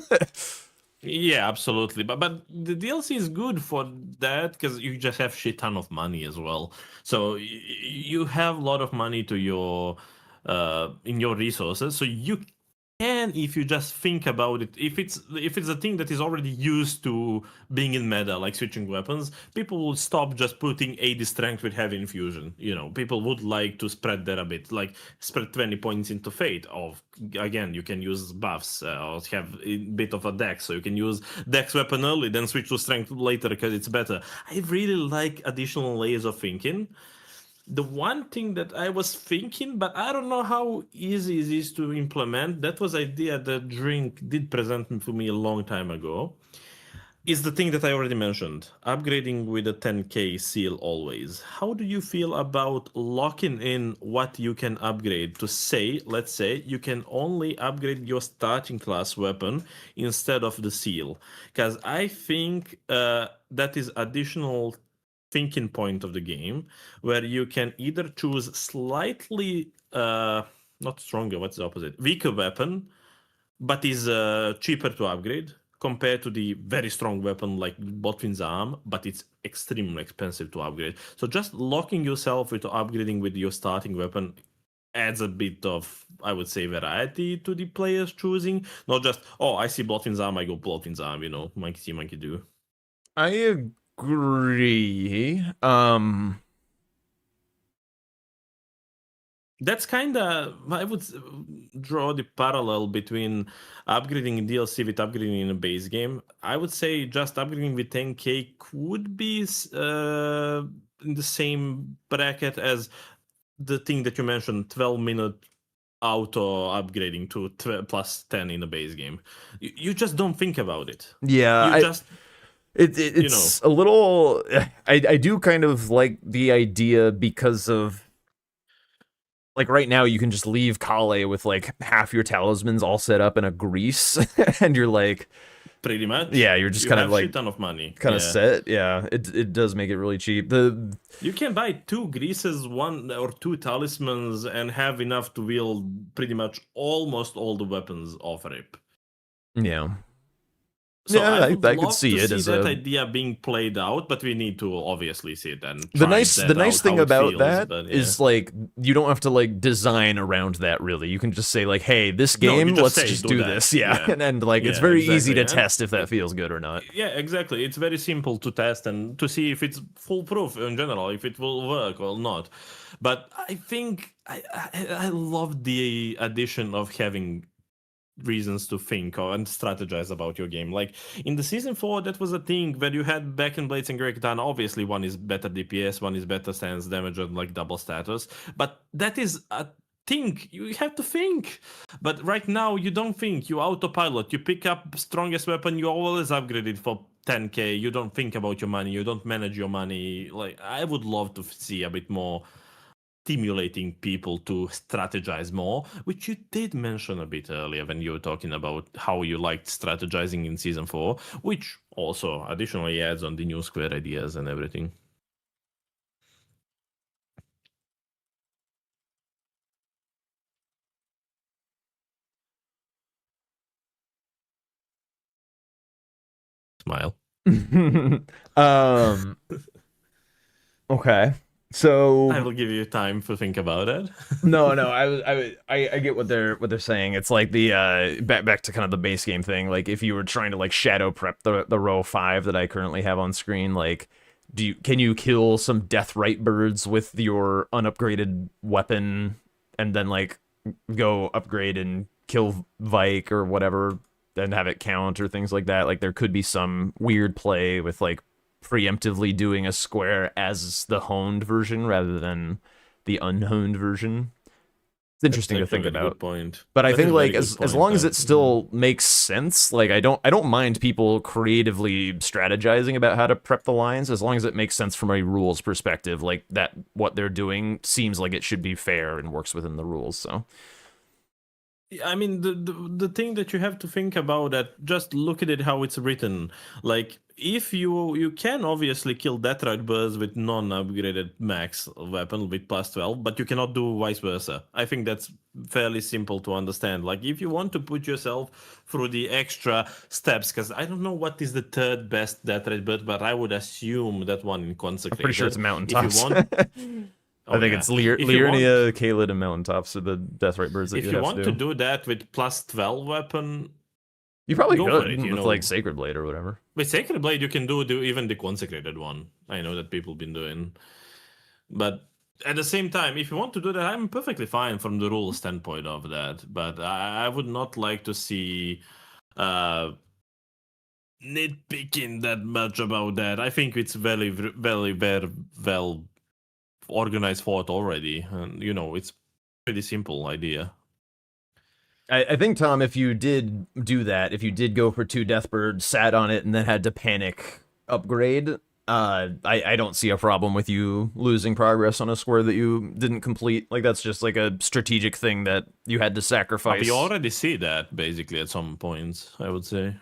Yeah, absolutely. But the DLC is good for that because you just have shit ton of money as well. So you have a lot of money to your in your resources. So you can, if you just think about it, if it's a thing that is already used to being in meta, like switching weapons, people will stop just putting 80 strength with heavy infusion. People would like to spread that a bit, like spread 20 points into fate. Of again, you can use buffs or have a bit of a dex, so you can use dex weapon early, then switch to strength later because it's better. I really like additional layers of thinking. The one thing that I was thinking, but I don't know how easy it is to implement, that was idea that Drink did present to me a long time ago, is the thing that I already mentioned, upgrading with a 10k seal always. How do you feel about locking in what you can upgrade to say, let's say, you can only upgrade your starting class weapon instead of the seal? Because I think that is additional thinking point of the game where you can either choose slightly not stronger, what's the opposite, weaker weapon, but is cheaper to upgrade compared to the very strong weapon like Botvin's arm, but it's extremely expensive to upgrade. So just locking yourself with upgrading with your starting weapon adds a bit of, I would say, variety to the players choosing. Not just, oh, I see Botvin's arm, I go Botvin's arm, monkey see, monkey do. I agree. That's kind of, I would draw the parallel between upgrading in DLC with upgrading in a base game. I would say just upgrading with 10k could be in the same bracket as the thing that you mentioned, 12-minute auto upgrading to plus 10 in a base game. You just don't think about it. Yeah, You just, it's a little. I do kind of like the idea because of like right now you can just leave Kale with like half your talismans all set up in a grease, and you're like, pretty much. yeah, you're just you kind have of like shit ton of money. kind of set. Yeah, it does make it really cheap. You can buy 2 greases, 1 or 2 talismans, and have enough to wield pretty much almost all the weapons off rip. Yeah. So yeah, I would I love could see to it see as that a. idea being played out, but we need to obviously see it and The try nice out thing how it about feels, that but, is like you don't have to like design around that really. You can just say like, hey, this No, you game, just let's say, just do do that. this. Yeah. Yeah. And like it's Yeah, very easy to exactly. test if that feels good or not. Yeah, exactly. It's very simple to test and to see if it's foolproof in general, if it will work or not. But I think I love the addition of having reasons to think or and strategize about your game. Like in the season 4, that was a thing where you had Back and Blades and Greytheerror. Obviously, one is better DPS, one is better stance damage and like double status. But that is a thing you have to think. But right now you don't think. You autopilot. You pick up strongest weapon. You always upgrade it for 10k, you don't think about your money, you don't manage your money. Like, I would love to see a bit more stimulating people to strategize more, which you did mention a bit earlier when you were talking about how you liked strategizing in season 4, which also additionally adds on the new square ideas and everything. Smile. Okay. So I will give you time to think about it. no, no, I get what they're saying. It's like the back to kind of the base game thing. Like if you were trying to like shadow prep the row 5 that I currently have on screen, like can you kill some death-right birds with your unupgraded weapon and then like go upgrade and kill Vike or whatever and have it count or things like that? Like there could be some weird play with like preemptively doing a square as the honed version rather than the unhoned version. It's That's interesting to think actually a very about. good point. But I That is think a very like good as point. long as it still makes sense, like I don't mind people creatively strategizing about how to prep the lines as long as it makes sense from a rules perspective. Like that what they're doing seems like it should be fair and works within the rules. So I mean, the thing that you have to think about that, just look at it how it's written. Like, if you can obviously kill Deathright birds with non-upgraded max weapon with plus 12, but you cannot do vice versa. I think that's fairly simple to understand. Like, if you want to put yourself through the extra steps, because I don't know what is the third best Deathright bird, but I would assume that one in I'm Consecrated. pretty sure it's If you mountaintops. want, I oh think yeah, it's if you want, Liurnia, Kaled, and Mountaintops are the Deathrite birds that if you'd you have want to to do. do that with plus 12 weapon, You probably go for it. could with like Sacred Blade or whatever. With Sacred Blade, you can do even the consecrated one. I know that people been doing, but at the same time, if you want to do that, I'm perfectly fine from the rule standpoint of that. But I would not like to see nitpicking that much about that. I think it's very well organized thought already, and it's pretty simple idea. I think, Tom, if you did do that, if you did go for 2 Deathbirds, sat on it, and then had to panic upgrade, I don't see a problem with you losing progress on a square that you didn't complete. Like, that's just like a strategic thing that you had to sacrifice. We already see that, basically, at some points, I would say.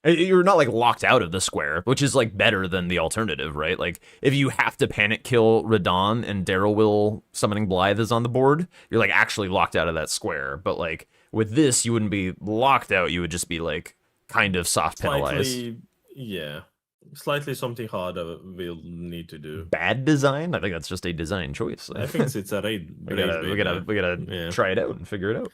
You're not like locked out of the square, which is like better than the alternative, right? Like if you have to panic kill Radon and Daryl Will summoning Blythe is on the board, you're like actually locked out of that square. But like with this, you wouldn't be locked out. You would just be like kind of soft penalized. Yeah, slightly something harder we'll need to do. Bad design? I think that's just a design choice. I think it's a raid. we gotta try it out and figure it out.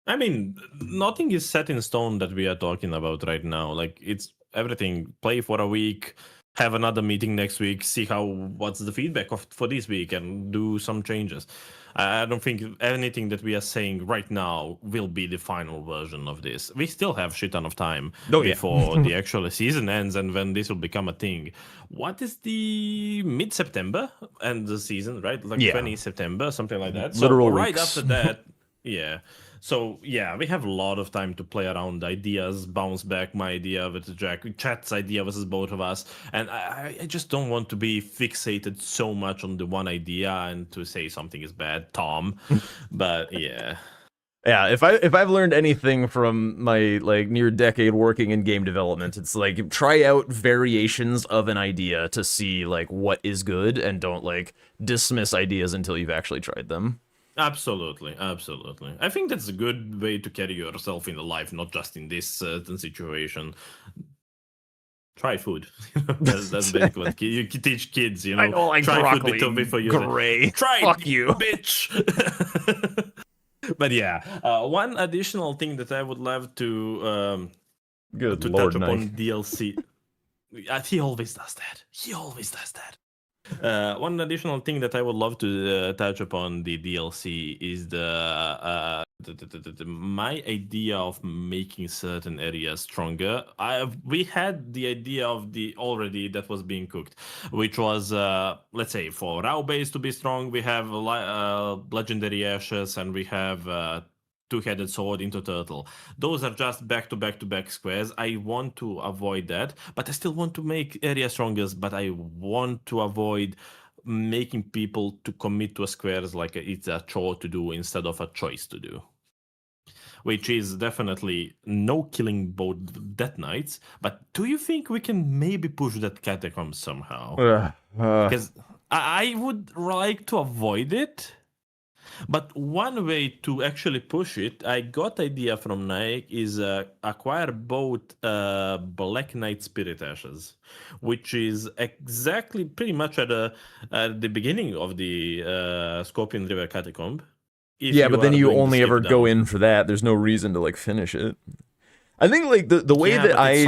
I mean, nothing is set in stone that we are talking about right now. Like, it's everything. Play for a week, have another meeting next week, see what's the feedback for this week, and do some changes. I don't think anything that we are saying right now will be the final version of this. We still have shit ton of time before the actual season ends and when this will become a thing. What is the mid-September end the season, right? Like 20 September, something like that. Literal so right weeks. after that, yeah. So yeah, we have a lot of time to play around ideas, bounce back my idea with Jack, Chat's idea versus both of us, and I just don't want to be fixated so much on the one idea and to say something is bad, Tom. But yeah. Yeah, if I've learned anything from my like near decade working in game development, it's like try out variations of an idea to see like what is good and don't like dismiss ideas until you've actually tried them. Absolutely. I think that's a good way to carry yourself in life, not just in this certain situation. Try food. that's basically what you teach kids, I don't like try broccoli, food before you gray. try Fuck you, bitch. But yeah, one additional thing that I would love to Good to Lord, touch upon Nike. DLC. He always does that. One additional thing that I would love to touch upon the DLC is my idea of making certain areas stronger. We had the idea of the already that was being cooked, which was let's say for our base to be strong, we have legendary ashes and we have two-headed sword into turtle. Those are just back-to-back-to-back squares. I want to avoid that, but I still want to make area strongest, but I want to avoid making people to commit to a squares like it's a chore to do instead of a choice to do, which is definitely no killing both Death Knights. But do you think we can maybe push that catacomb somehow? Because I would like to avoid it. But one way to actually push it, I got idea from Nike, is acquire both Black Knight Spirit Ashes, which is exactly pretty much at the beginning of the Scorpion River Catacomb. Yeah, but then you only ever go in for that. There's no reason to like finish it. I think like the way that I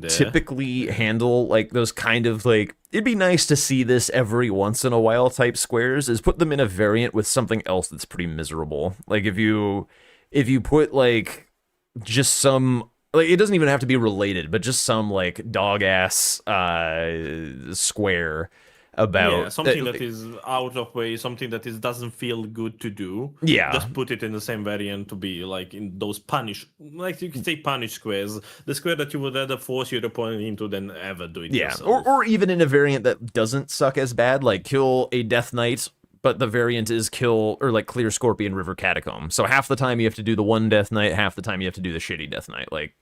typically handle like those kind of like, it'd be nice to see this every once in a while type squares, is put them in a variant with something else that's pretty miserable. Like if you put like just some, like it doesn't even have to be related, but just some like dog ass square about something that is out of way, something that doesn't feel good to do. Yeah, just put it in the same variant to be like in those punish, like you can say punish squares, the square that you would rather force your opponent into than ever do it yourself. Or even in a variant that doesn't suck as bad, like kill a Death Knight, but the variant is kill or like clear Scorpion River Catacomb. So half the time you have to do the one Death Knight, half the time you have to do the shitty Death Knight. Like,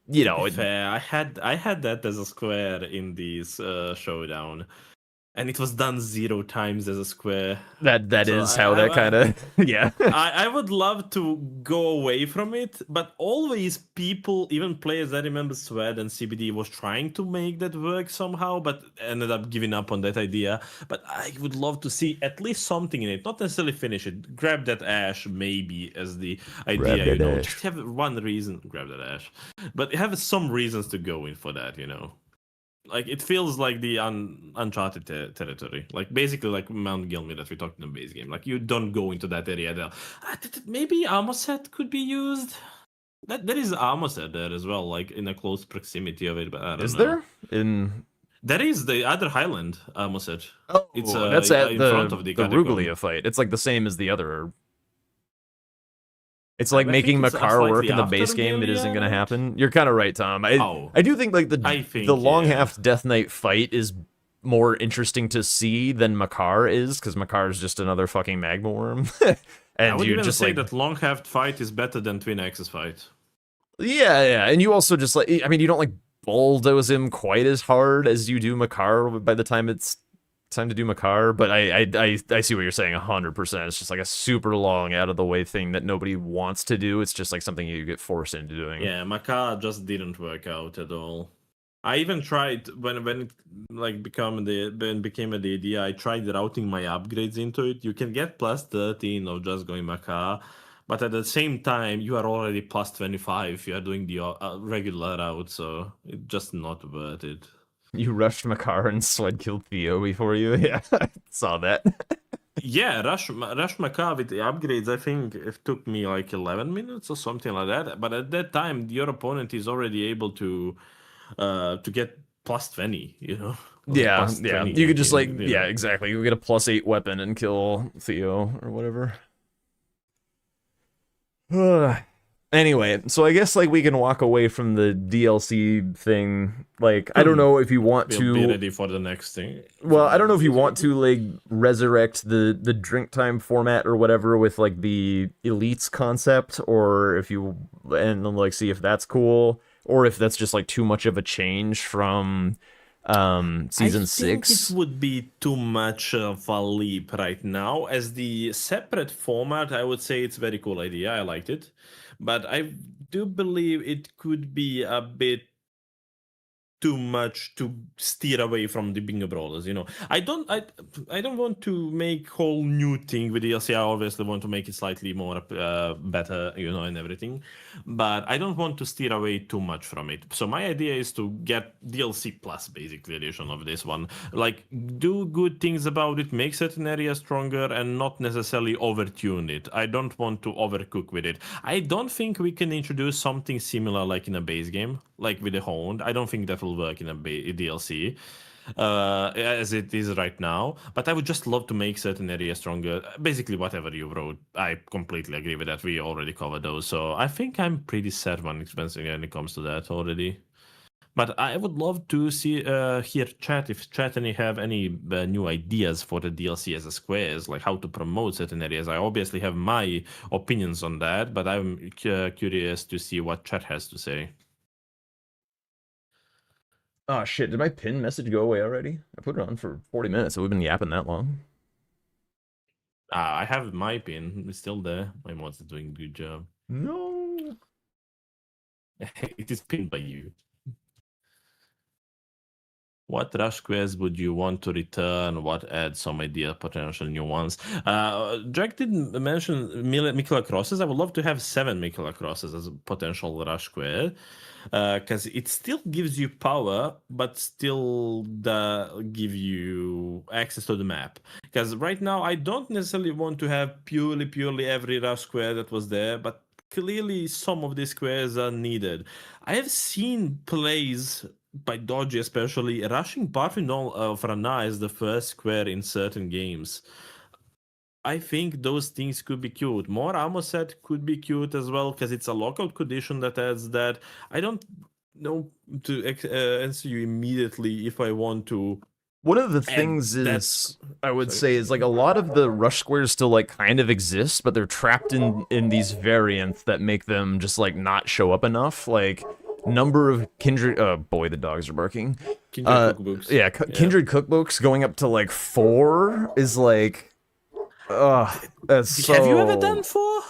you know, fair. I had that as a square in this showdown. And it was done 0 times as a square. That is how that kind of, yeah. I would love to go away from it, but always people, even players, I remember Swed and CBD was trying to make that work somehow, but ended up giving up on that idea. But I would love to see at least something in it, not necessarily finish it. Grab that ash maybe as the idea, you know. Just have one reason, grab that ash. But have some reasons to go in for that, you know. Like it feels like the uncharted territory, like basically like Mount Gilmy that we talked in the base game. Like you don't go into that area there. Maybe armor set could be used. There is armor set there as well, like in a close proximity of it. But I don't know. Is there in? That is the other Highland armor set. Oh, it's that's at in the front of the Rugalia fight. It's like the same as the other. It's like making Makar work in the base game. It isn't going to happen. You're kind of right, Tom. I do think like the long half Death Knight fight is more interesting to see than Makar is, because Makar is just another fucking magma worm. And I would you even just say like that long half fight is better than Twin Axis fight. Yeah, and you also just like, I mean, you don't like bulldoze him quite as hard as you do Makar by the time it's time to do Makar, but I see what you're saying 100%. It's just like a super long out of the way thing that nobody wants to do. It's just like something you get forced into doing. Yeah, Makar just didn't work out at all. I even tried when it like became a DD. I tried routing my upgrades into it. You can get plus 13 of just going Makar, but at the same time you are already plus 25 if you are doing the regular route. So it's just not worth it. You rushed Makar and Swed killed Theo before you? Yeah, I saw that. Yeah, rush Makar with the upgrades, I think it took me like 11 minutes or something like that. But at that time, your opponent is already able to get plus 20, you know? Like yeah. You could just like, yeah, exactly. You get a +8 weapon and kill Theo or whatever. Anyway, so I guess like we can walk away from the DLC thing. Like, I don't know if you want to be ready for the next thing. Well, I don't know if you want to like resurrect the drink time format or whatever with like the elites concept, or if you and then like see if that's cool, or if that's just like too much of a change from season 6. I think it would be too much of a leap right now. As the separate format, I would say it's a very cool idea. I liked it. But I do believe it could be a bit too much to steer away from the bingo brawlers, you know. I don't want to make whole new thing with DLC. I obviously want to make it slightly more better, you know, and everything. But I don't want to steer away too much from it. So my idea is to get DLC plus basically edition of this one. Like do good things about it, make certain areas stronger, and not necessarily overtune it. I don't want to overcook with it. I don't think we can introduce something similar like in a base game, like with the Hound. I don't think that will work in a DLC. as it is right now. But I would just love to make certain areas stronger. Basically, whatever you wrote, I completely agree with that. We already covered those, so I think I'm pretty set when it comes to that already. But I would love to see hear chat if chat any have any new ideas for the DLC as a squares, like how to promote certain areas. I obviously have my opinions on that, but I'm curious to see what chat has to say. Oh shit, did my pin message go away already? I put it on for 40 minutes, so we've been yapping that long. I have my pin. It's still there. My mods are doing a good job. No. It is pinned by you. What rush squares would you want to return? What adds some idea potential new ones? Jack didn't mention Mikula crosses. I would love to have 7 Mikula crosses as a potential rush square, because it still gives you power, but still give you access to the map. Because right now I don't necessarily want to have purely every rush square that was there, but clearly some of these squares are needed. I have seen plays by Dodgy especially, rushing Parfinol of Rana is the first square in certain games. I think those things could be cute. More ammo set could be cute as well, because it's a lockout condition that adds that. I don't know to answer you immediately if I want to One of the add things that. is, I would Sorry. say, is like a lot of the rush squares still like kind of exist, but they're trapped in these variants that make them just like not show up enough. Like number of kindred. Oh boy, the dogs are barking. Kindred cookbooks. Yeah, Yeah. kindred cookbooks going up to like 4 is like, that's so. Have you ever done 4?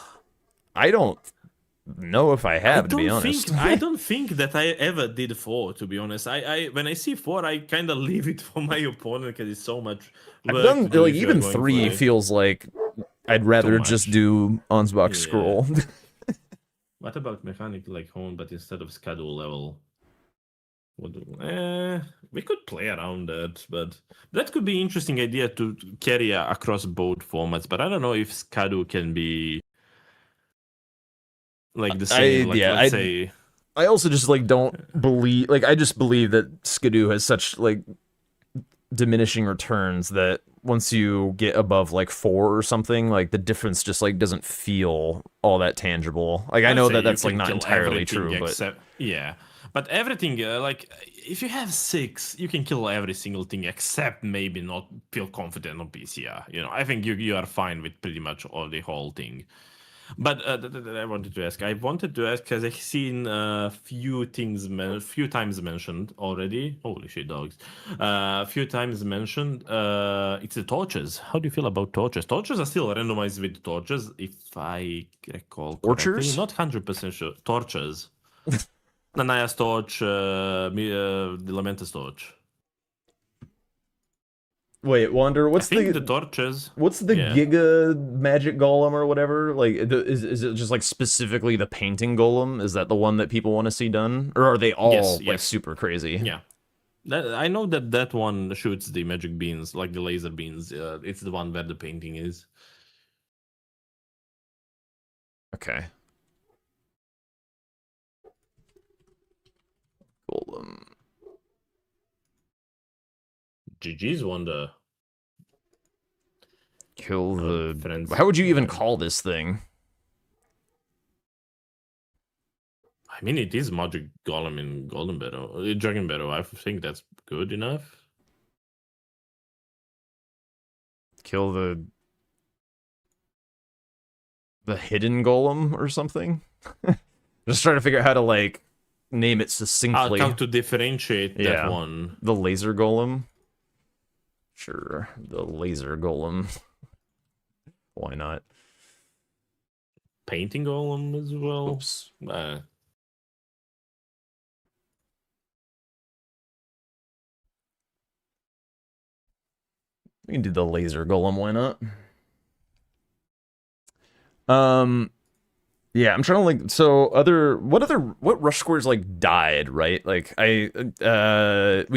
I don't know if I have, to be honest. I don't think that I ever did 4. To be honest, I when I see 4, I kind of leave it for my opponent because it's so much I've work done to do like if you are even going 3 for it. feels like I'd rather just much. do Ansbach Yeah. scroll. What about mechanic like home, but instead of schedule level? We could play around that, but that could be interesting idea to carry across both formats. But I don't know if Skadu can be like the same. Like let's say. I also just like don't believe, like I just believe that Skidoo has such like diminishing returns that once you get above like 4 or something, like the difference just like doesn't feel all that tangible. Like I know that that's like not entirely true, but yeah, but everything like if you have 6, you can kill every single thing except maybe not feel confident on PCR. You know, I think you are fine with pretty much all the whole thing. But I wanted to ask. I wanted to ask because I've seen a few things, few times mentioned already. Holy shit, dogs! A few times mentioned. It's the torches. How do you feel about torches? Torches are still randomized with torches, if I recall correctly. Orchers? Not 100% sure. Torches. Nanaya's torch, the Lamentus torch. Wait, Wander, I think the torches. what's the Yeah. Giga Magic Golem or whatever? Like, is it just like specifically the painting golem? Is that the one that people want to see done, or are they all like super crazy? Yeah. I know that one shoots the magic beans, like the laser beans. It's the one where the painting is. Okay. Golem. GG's Wonder. Kill the... friends. How would you even call this thing? I mean, it is Magic Golem in Golden Battle. Dragon Battle. I think that's good enough. Kill the hidden golem or something? Just trying to figure out how to, like, name it succinctly. How to differentiate that one. The laser golem? Sure, the laser golem. Why not? Painting Golem as well. Oops. We can do the laser golem, why not? Yeah, I'm trying to like, so what rush squares like died, right? Like we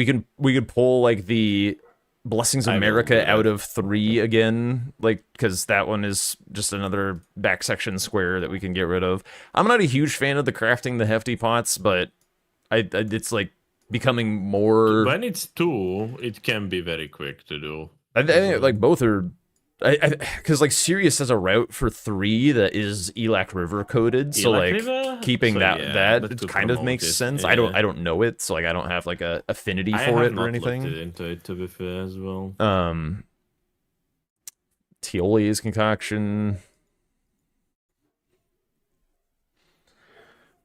could pull like the Blessings of America out of 3 again, like, because that one is just another back section square that we can get rid of. I'm not a huge fan of the crafting the hefty pots, but it's like becoming more. When it's 2, it can be very quick to do. I think like both are. Because like Sirius has a route for 3 that is Elac River coded, so Elac like River? keeping So, yeah, that that it could kind of promote makes it. sense. Yeah. I don't know it, so like I don't have like a affinity I for have it or not looked anything. into it, to be fair, as well. Tioli's concoction.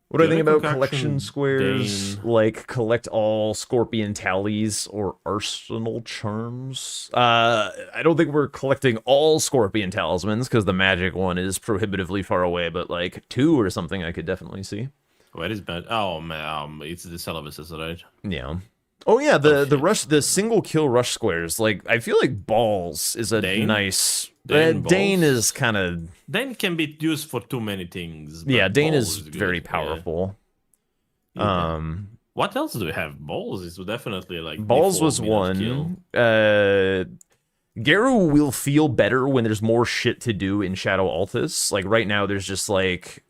What do I think Theory about collection concoction, squares? Dane. Like collect all Scorpion tallies or Arsenal charms? I don't think we're collecting all Scorpion talismans because the magic one is prohibitively far away, but like 2 or something I could definitely see. Where is bad? Oh man, it's the Celavises, right? Yeah. Oh yeah, Oh the shit. rush, the single kill rush squares. Like I feel like balls is a Dane? nice. Dane Dane is balls? kind of, Dane can be used for too many things, yeah. but Dane balls is is very good. Yeah. powerful. Yeah. Um, What else do we have? Balls is definitely like the balls was 4-minute kill. one. Garu will feel better when there's more shit to do in Shadow Altus. Like right now, there's just like,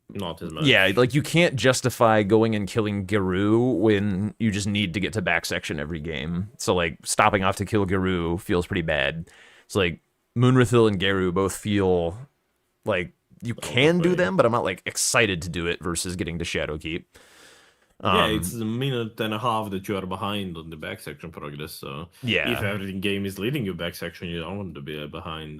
Not as much. yeah, like you can't justify going and killing Garu when you just need to get to back section every game. So like stopping off to kill Garu feels pretty bad. So like Moonrathil and Garu both feel like you can do them, but I'm not like excited to do it versus getting to Shadowkeep. Yeah, it's a minute and a half that you are behind on the back section progress. So Yeah. if every game is leading you back section, you don't want to be behind.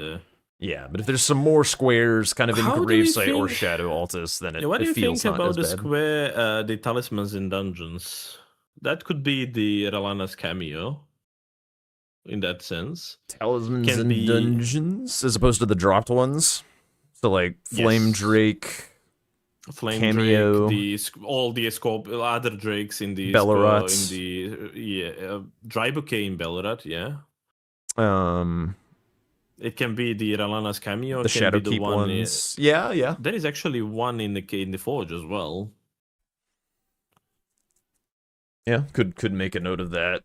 Yeah, but if there's some more squares kind of in How do we Gravesight or think- Shadow Altus, then What do it you feels think not about as the bad. square, the talismans in dungeons? That could be the Relana's cameo. In that sense, Talismans can and be dungeons as opposed to the dropped ones. So like Flame Yes. Drake, Flame Cameo. Drake, all the scope, other drakes in the Bellerat. in the dry bouquet in Bellerat. Yeah, um, it can be the Relana's cameo. the Can be the Shadowkeep one. ones. Yeah, yeah. There is actually one in the forge as well. Yeah, could make a note of that.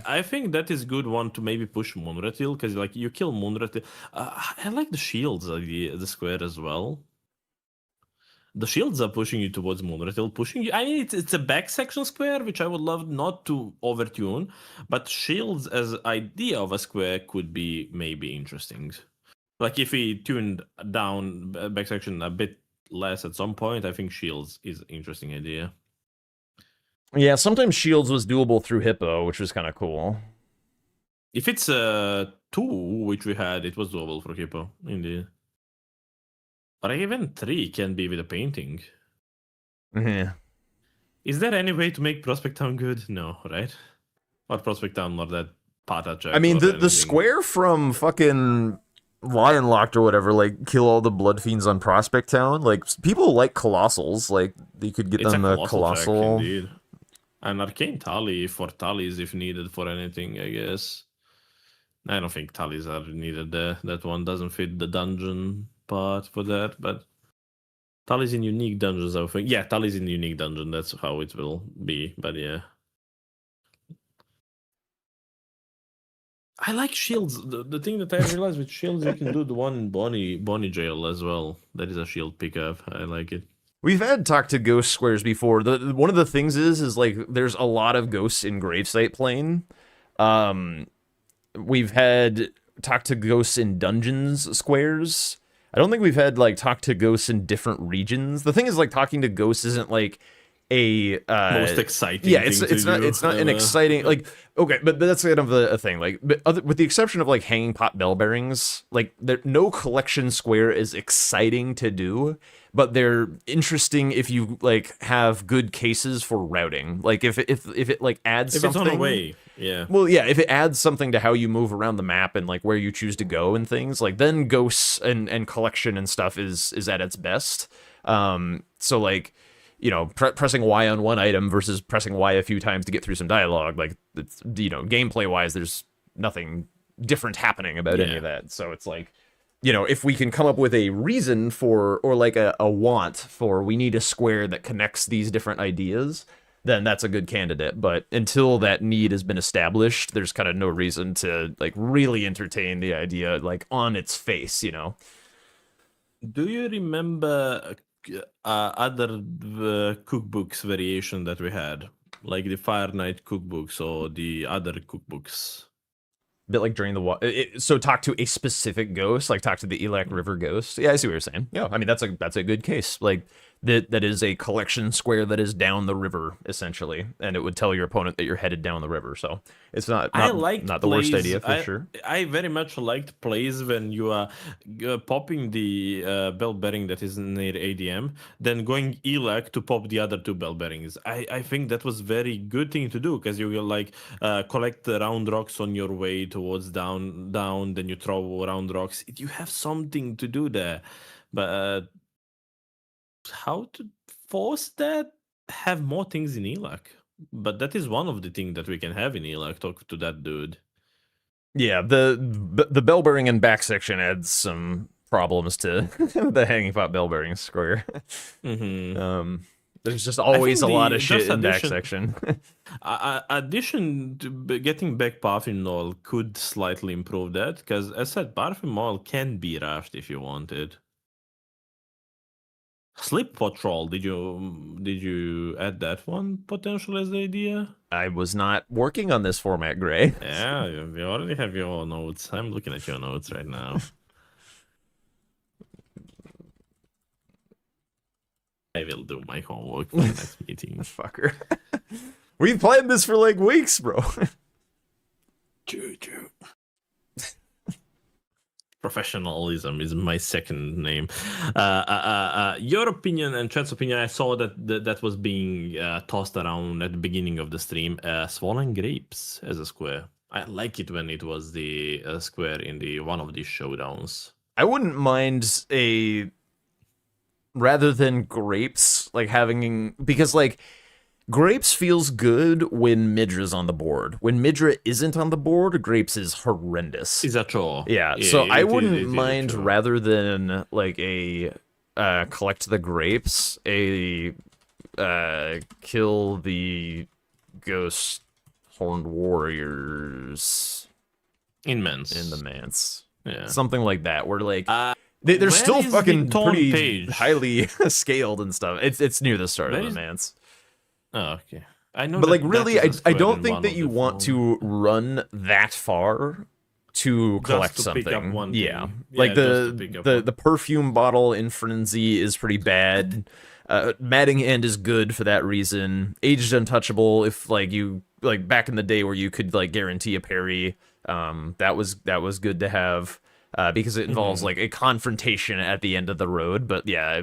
I think that is good one to maybe push Moonratil, because like you kill Moonratil. I like the shields, the square as well. The shields are pushing you towards Moonratil, pushing you. I mean, it's a back section square, which I would love not to overtune, but shields as idea of a square could be maybe interesting. Like if we tuned down back section a bit less at some point, I think shields is interesting idea. Yeah, sometimes Shields was doable through Hippo, which was kind of cool. If it's 2, which we had, it was doable for Hippo, indeed. But even 3 can be with a painting. Yeah. Is there any way to make Prospect Town good? No, right? Or Prospect Town or that Pata I mean, the square from fucking Lion Locked or whatever, like kill all the blood fiends on Prospect Town. Like people like colossals, like they could get them a colossal. Track, indeed. An arcane tally for tallies if needed for anything, I guess. I don't think tallies are needed there. That one doesn't fit the dungeon part for that, but tallies in unique dungeons, I think. Yeah, tallies in unique dungeon, that's how it will be, but yeah. I like shields. The thing that I realized with shields, you can do the one in Bonnie Jail as well. That is a shield pickup. I like it. We've had talk to ghost squares before. One of the things is like there's a lot of ghosts in Gravesite Plane. We've had talk to ghosts in dungeons squares. I don't think we've had like talk to ghosts in different regions. The thing is like talking to ghosts isn't like a most exciting. Yeah, it's not an exciting like okay, but that's kind of a thing. Like, but with the exception of like hanging pot bell bearings, like no collection square is exciting to do, but they're interesting if you like have good cases for routing. Like if it like adds if something. It's on a way, yeah. Well, yeah, if it adds something to how you move around the map and like where you choose to go and things, like then ghosts and collection and stuff is at its best. So like, you know, pressing Y on one item versus pressing Y a few times to get through some dialogue, like it's, you know, gameplay wise, there's nothing different happening about any of that. So it's like, you know, if we can come up with a reason for, or like a want for, we need a square that connects these different ideas, then that's a good candidate. But until that need has been established, there's kind of no reason to like really entertain the idea like on its face, you know. Do you remember other cookbooks variation that we had? like the Fire Night cookbooks or the other cookbooks. Bit like Drain the Water. So talk to a specific ghost, like talk to the Elak River ghost. Yeah, I see what you're saying. Yeah, I mean that's a good case. Like that is a collection square that is down the river essentially, and it would tell your opponent that you're headed down the river. So it's not I liked the worst plays. idea for sure. I very much liked plays when you are popping the bell bearing that is near ADM, then going Elak to pop the other two bell bearings. I think that was very good thing to do because you will like collect the round rocks on your way towards down, then you throw round rocks. You have something to do there, but how to force that? Have more things in Elak. But that is one of the things that we can have in Elak. Talk to that dude. Yeah, the bell bearing and back section adds some problems to the hanging pot bell bearing square. Mm-hmm. There's just always a lot of shit in back addition, section. addition to getting back Parfum Oil could slightly improve that because, as I said, Parfum Oil can be rushed if you wanted. Sleep Patrol, did you add that one potentially as the idea? I was not working on this format, Gray. Yeah, you already have your notes. I'm looking at your notes right now. I will do my homework for the next meeting. Fucker. We've planned this for like weeks, bro. True. Professionalism is my second name. Your opinion and chat's opinion, I saw that was being tossed around at the beginning of the stream. Swollen grapes as a square. I like it when it was the square in the one of these showdowns. I wouldn't mind rather than grapes, like having, because like grapes feels good when Midra's on the board. When Midra isn't on the board, grapes is horrendous. Is that true? Yeah, so I wouldn't mind rather than like a collect the grapes, a kill the ghost horned warriors in the manse. Yeah, something like that. Where like they're still fucking pretty page? Highly scaled and stuff. It's near the start of the manse. Oh, okay. I know, but like really, I don't think that you want to run that far to collect something. Yeah, like the perfume bottle in Frenzy is pretty bad. Matting End is good for that reason. Aged Untouchable, if like you like back in the day where you could like guarantee a parry, that was good to have. Because it involves like a confrontation at the end of the road. But yeah,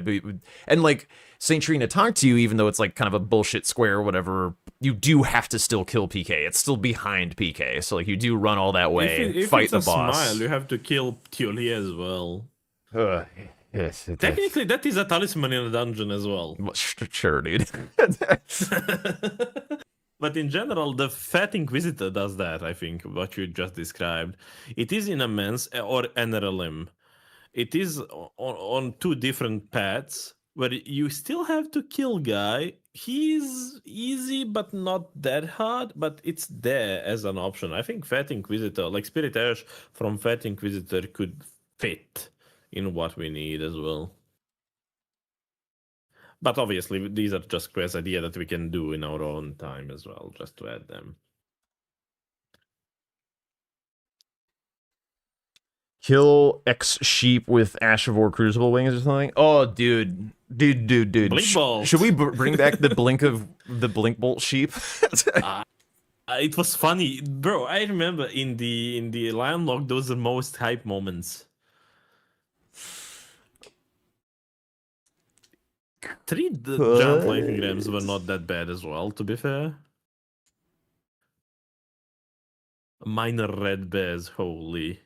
and like Saint Trina talked to you, even though it's like kind of a bullshit square or whatever, you do have to still kill PK. It's still behind PK, so like you do run all that way, if fight it's the a boss. Smile, you have to kill Thioli as well. Yes, technically that is a talisman in a dungeon as well. Sure, dude. But in general, the Fat Inquisitor does that, I think, what you just described. It is in a man's or NRLM. It is on two different paths where you still have to kill guy. He's easy, but not that hard, but it's there as an option. I think Fat Inquisitor, like Spirit Ash from Fat Inquisitor could fit in what we need as well. But obviously, these are just quest ideas that we can do in our own time as well, just to add them. Kill X sheep with Ash of War Crucible Wings or something. Oh, dude. Blink Bolt. Should we bring back the Blink Bolt sheep? It was funny, bro. I remember in the Lion Lock, those are the most hype moments. 3 giant lightning rams were not that bad as well, to be fair. Minor red bears, holy.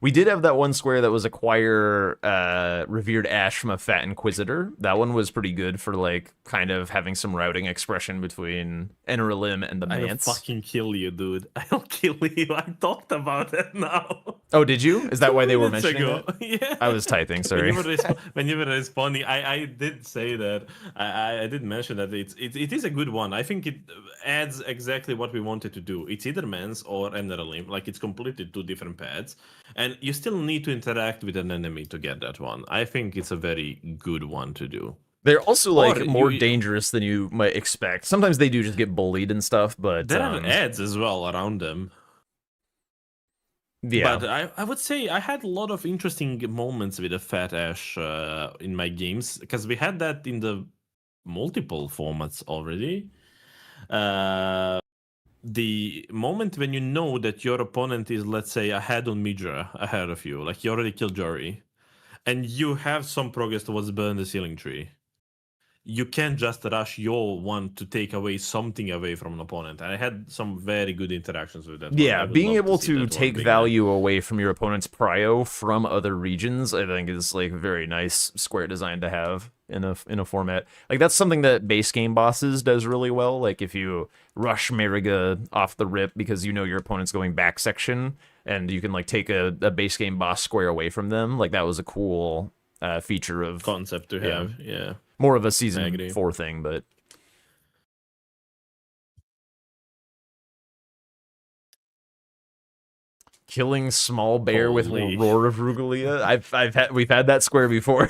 We did have that one square that was acquire Revered Ash from a Fat Inquisitor. That one was pretty good for like kind of having some routing expression between Eneralim and the Manse. I'll fucking kill you, dude. I'll kill you. I talked about it now. Oh, did you? Is that why they were mentioning it? Yeah. I was typing, sorry. When you were responding, I did say that. I did mention that it is a good one. I think it adds exactly what we wanted to do. It's either Manse or Eneralim. Like, it's completely two different paths. And and you still need to interact with an enemy to get that one. I think it's a very good one to do. They're also Or like more dangerous than you might expect. Sometimes they do just get bullied and stuff, but there are ads as well around them. Yeah. But I would say I had a lot of interesting moments with the Fat Ash in my games, because we had that in the multiple formats already. The moment when you know that your opponent is, let's say, ahead on Midra, ahead of you, like you already killed Jory, and you have some progress towards Burn the Ceiling Tree, you can't just rush your one to take away something away from an opponent. And I had some very good interactions with that one. Yeah, being able to take value away from your opponent's prio from other regions, I think is like a very nice square design to have in a format. Like that's something that base game bosses does really well. Like if you rush Mariga off the rip because you know your opponent's going back section and you can like take a base game boss square away from them, like that was a cool feature of concept to have. Yeah. More of a season 4 thing, but killing small bear with Roar of Rugalia. We've had that square before.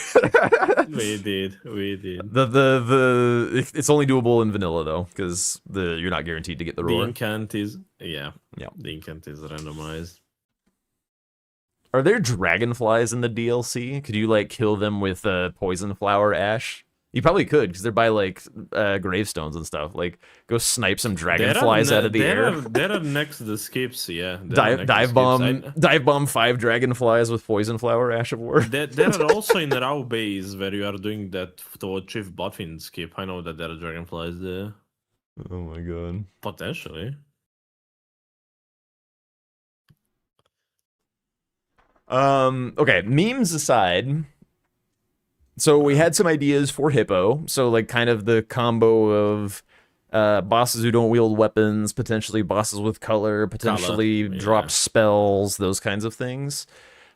we did. It's only doable in vanilla though, because you're not guaranteed to get the Roar. The incant is The incant is randomized. Are there dragonflies in the DLC? Could you like kill them with poison flower ash? You probably could, because they're by like gravestones and stuff. Like, go snipe some dragonflies out of the air. They're next to the skips, yeah. Dive bomb 5 dragonflies with poison flower ash of war. There are also in the Rao base where you are doing that toward Chief Buffin skip. I know that there are dragonflies there. Oh my god. Potentially. Okay, memes aside. So we had some ideas for Hippo. So like kind of the combo of bosses who don't wield weapons, potentially bosses with color, potentially drop spells, those kinds of things.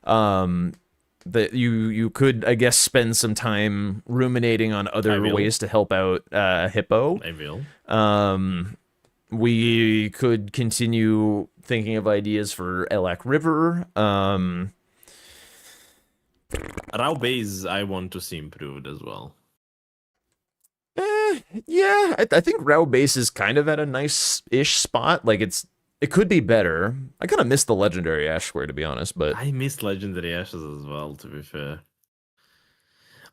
That you could, I guess, spend some time ruminating on other ways to help out Hippo. I will. We could continue thinking of ideas for Elak River. Rao base, I want to see improved as well. Yeah, I think Rao base is kind of at a nice-ish spot. Like it could be better. I kind of miss the legendary Ash Square, to be honest, but I miss legendary Ashes as well, to be fair.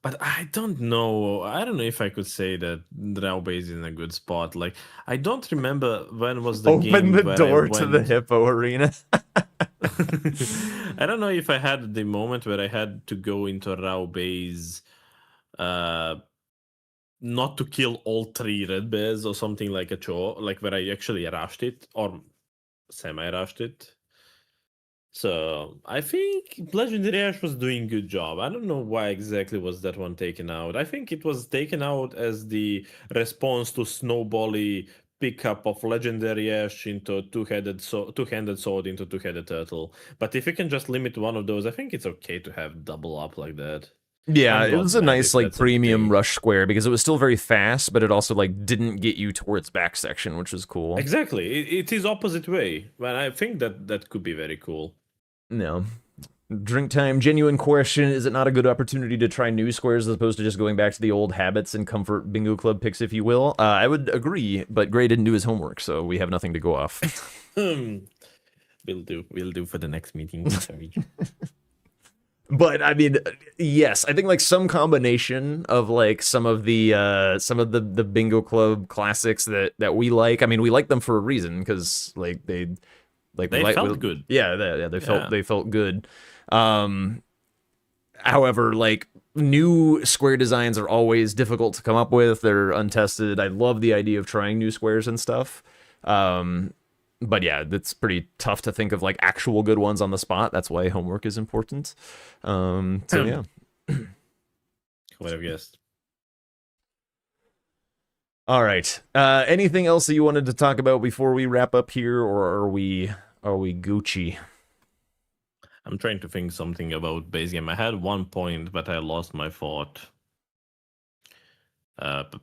But I don't know. I don't know if I could say that Rao base is in a good spot. Like, I don't remember when was the game. Open the door to the Hippo arena. I don't know if I had the moment where I had to go into Rao base, not to kill all 3 red bears or something like a chore, like where I actually rushed it or semi-rushed it. So I think Legendary Ash was doing good job. I don't know why exactly was that one taken out. I think it was taken out as the response to Snowbally pickup of Legendary Ash into two-handed sword into two-headed turtle. But if you can just limit one of those, I think it's okay to have double up like that. Yeah, it was a nice like premium rush square because it was still very fast, but it also like didn't get you towards back section, which is cool. Exactly, it is opposite way, but I think that could be very cool. No. Drink time, genuine question. Is it not a good opportunity to try new squares as opposed to just going back to the old habits and comfort bingo club picks, if you will? I would agree, but Gray didn't do his homework, so we have nothing to go off. We'll do for the next meeting. Sorry. But I mean, yes, I think like some combination of like some of the bingo club classics that we like. I mean, we like them for a reason because like they felt good. Yeah, they felt good. However, like new square designs are always difficult to come up with. They're untested. I love the idea of trying new squares and stuff. But yeah, it's pretty tough to think of like actual good ones on the spot. That's why homework is important. So yeah. What have you guessed? All right. Anything else that you wanted to talk about before we wrap up here, or are we Gucci? I'm trying to think something about base game. I had 1 point, but I lost my thought. But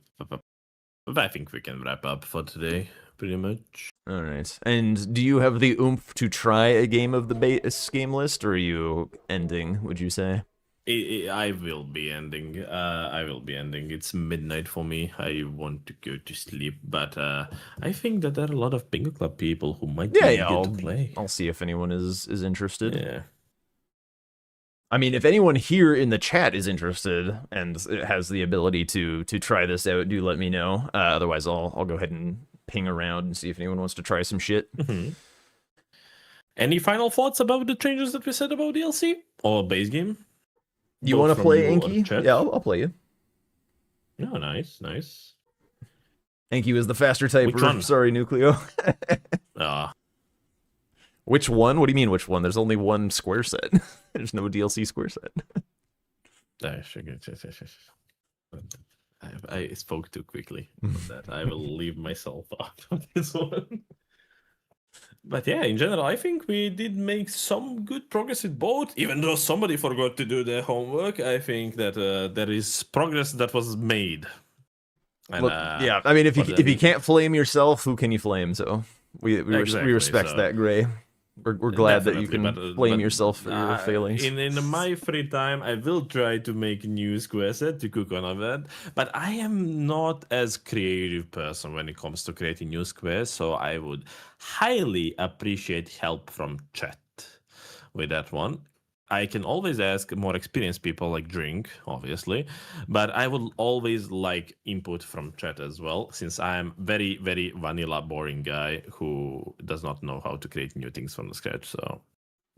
I think we can wrap up for today. pretty much. All right. And do you have the oomph to try a game of the base game list, or are you ending, would you say? I will be ending. I will be ending. It's midnight for me. I want to go to sleep, but I think that there are a lot of Bingo Club people who might be Yeah, eager to play. I'll see if anyone is interested. Yeah. I mean, if anyone here in the chat is interested and has the ability to try this out, do let me know. Otherwise, I'll go ahead and ping around and see if anyone wants to try some shit. Mm-hmm. Any final thoughts about the changes that we said about DLC or base game? You Both want to from play you or Enki? chat? Yeah, I'll play you. No, nice, nice. Enki was the faster typer. Which one? Sorry, Nucleo. Ah, Which one? What do you mean, which one? There's only one square set. There's no DLC square set. I spoke too quickly on that. I will leave myself out of this one. But yeah, in general, I think we did make some good progress with both. Even though somebody forgot to do their homework, I think that there is progress that was made. And, Look, yeah, I mean, if you then, can't flame yourself, who can you flame? So we exactly, respect so. that, Gray. We're glad that you Definitely, can blame yourself for your failings. In my free time, I will try to make new square set to cook on of it. But I am not as creative person when it comes to creating new squares, so I would highly appreciate help from chat with that one. I can always ask more experienced people like Drink, obviously, but I would always like input from chat as well, since I'm very, very vanilla, boring guy who does not know how to create new things from the scratch. So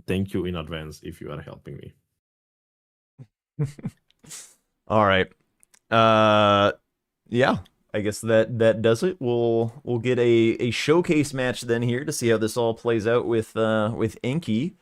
thank you in advance if you are helping me. All right. Yeah. I guess that does it. We'll get a showcase match then here to see how this all plays out with Enki.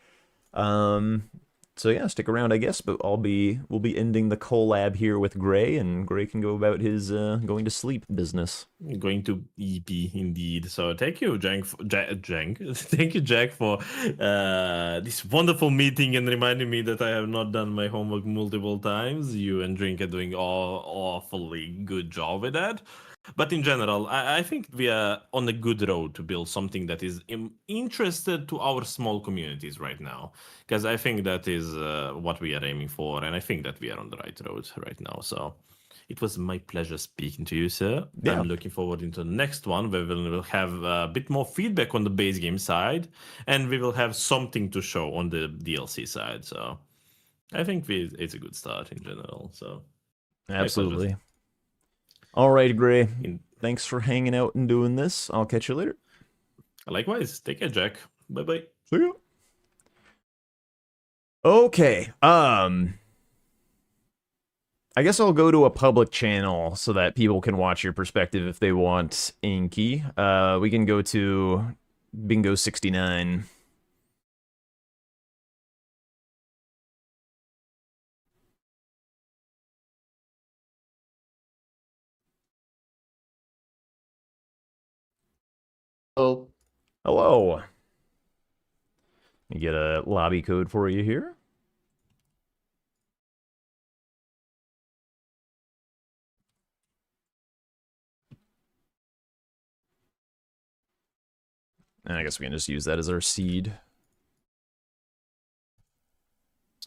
So yeah, stick around, I guess. But we'll be ending the collab here with Gray, and Gray can go about his going to sleep business. Going to EP indeed. So thank you, Jank. Thank you, Jack, for this wonderful meeting and reminding me that I have not done my homework multiple times. You and Drink are doing awfully good job with that. But in general, I think we are on a good road to build something that is interested to our small communities right now. Because I think that is what we are aiming for, and I think that we are on the right road right now. So it was my pleasure speaking to you, sir. Yeah. I'm looking forward into the next one where we will have a bit more feedback on the base game side, and we will have something to show on the DLC side. So I think it's a good start in general. So absolutely. All right, Gray. Thanks for hanging out and doing this. I'll catch you later. Likewise. Take care, Jack. Bye-bye. See you. Okay. I guess I'll go to a public channel so that people can watch your perspective if they want, Inky. We can go to Bingo 69. Oh, Hello. Let me get a lobby code for you here. And I guess we can just use that as our seed.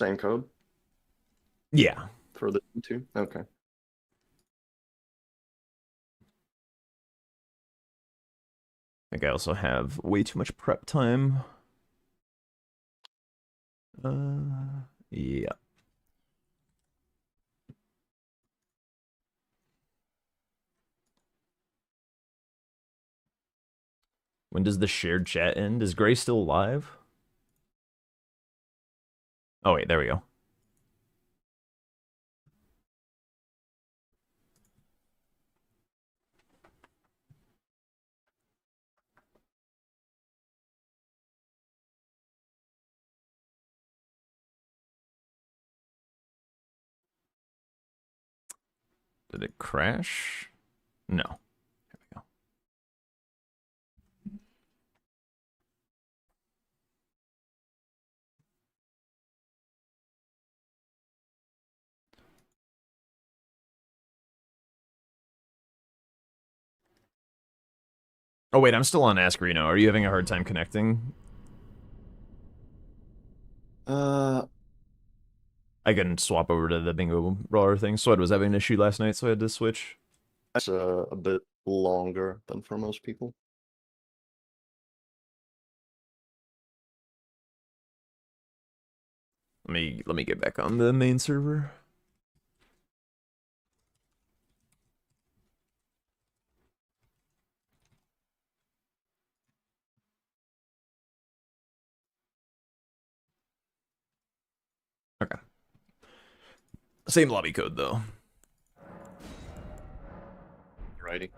same code Yeah. for the two. Okay. I think I also have way too much prep time. Yeah. When does the shared chat end? Is Gray still live? Oh, wait, there we go. Did it crash? No. Here we go. Oh wait, I'm still on Ask Reno. Are you having a hard time connecting? Uh, I can swap over to the bingo brawler thing. Swed was having an issue last night, so I had to switch. it's a bit longer than for most people. Let me get back on the main server. Okay. Same lobby code though. Righty.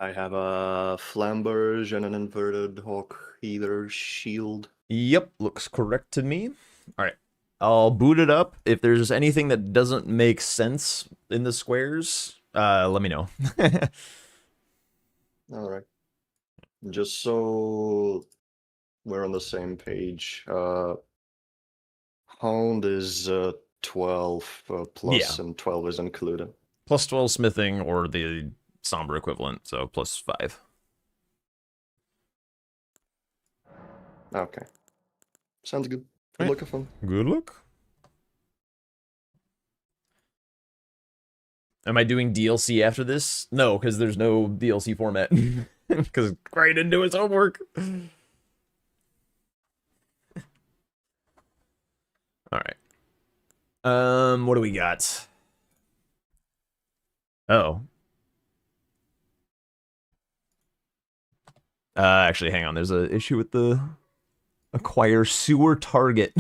I have a flamberge and an inverted hawk healer shield. Yep, looks correct to me. All right. I'll boot it up. If there's anything that doesn't make sense in the squares, let me know. All right. Just so we're on the same page. Hound is 12 plus, Yeah. and 12 is included. Plus 12 smithing or the somber equivalent, so plus 5. Okay. Sounds good. Good Right. luck, have fun. Good luck. Am I doing DLC after this? No, because there's no DLC format. Because Gray didn't do his homework. All right. What do we got? Oh. Actually, hang on. There's an issue with the acquire sewer target.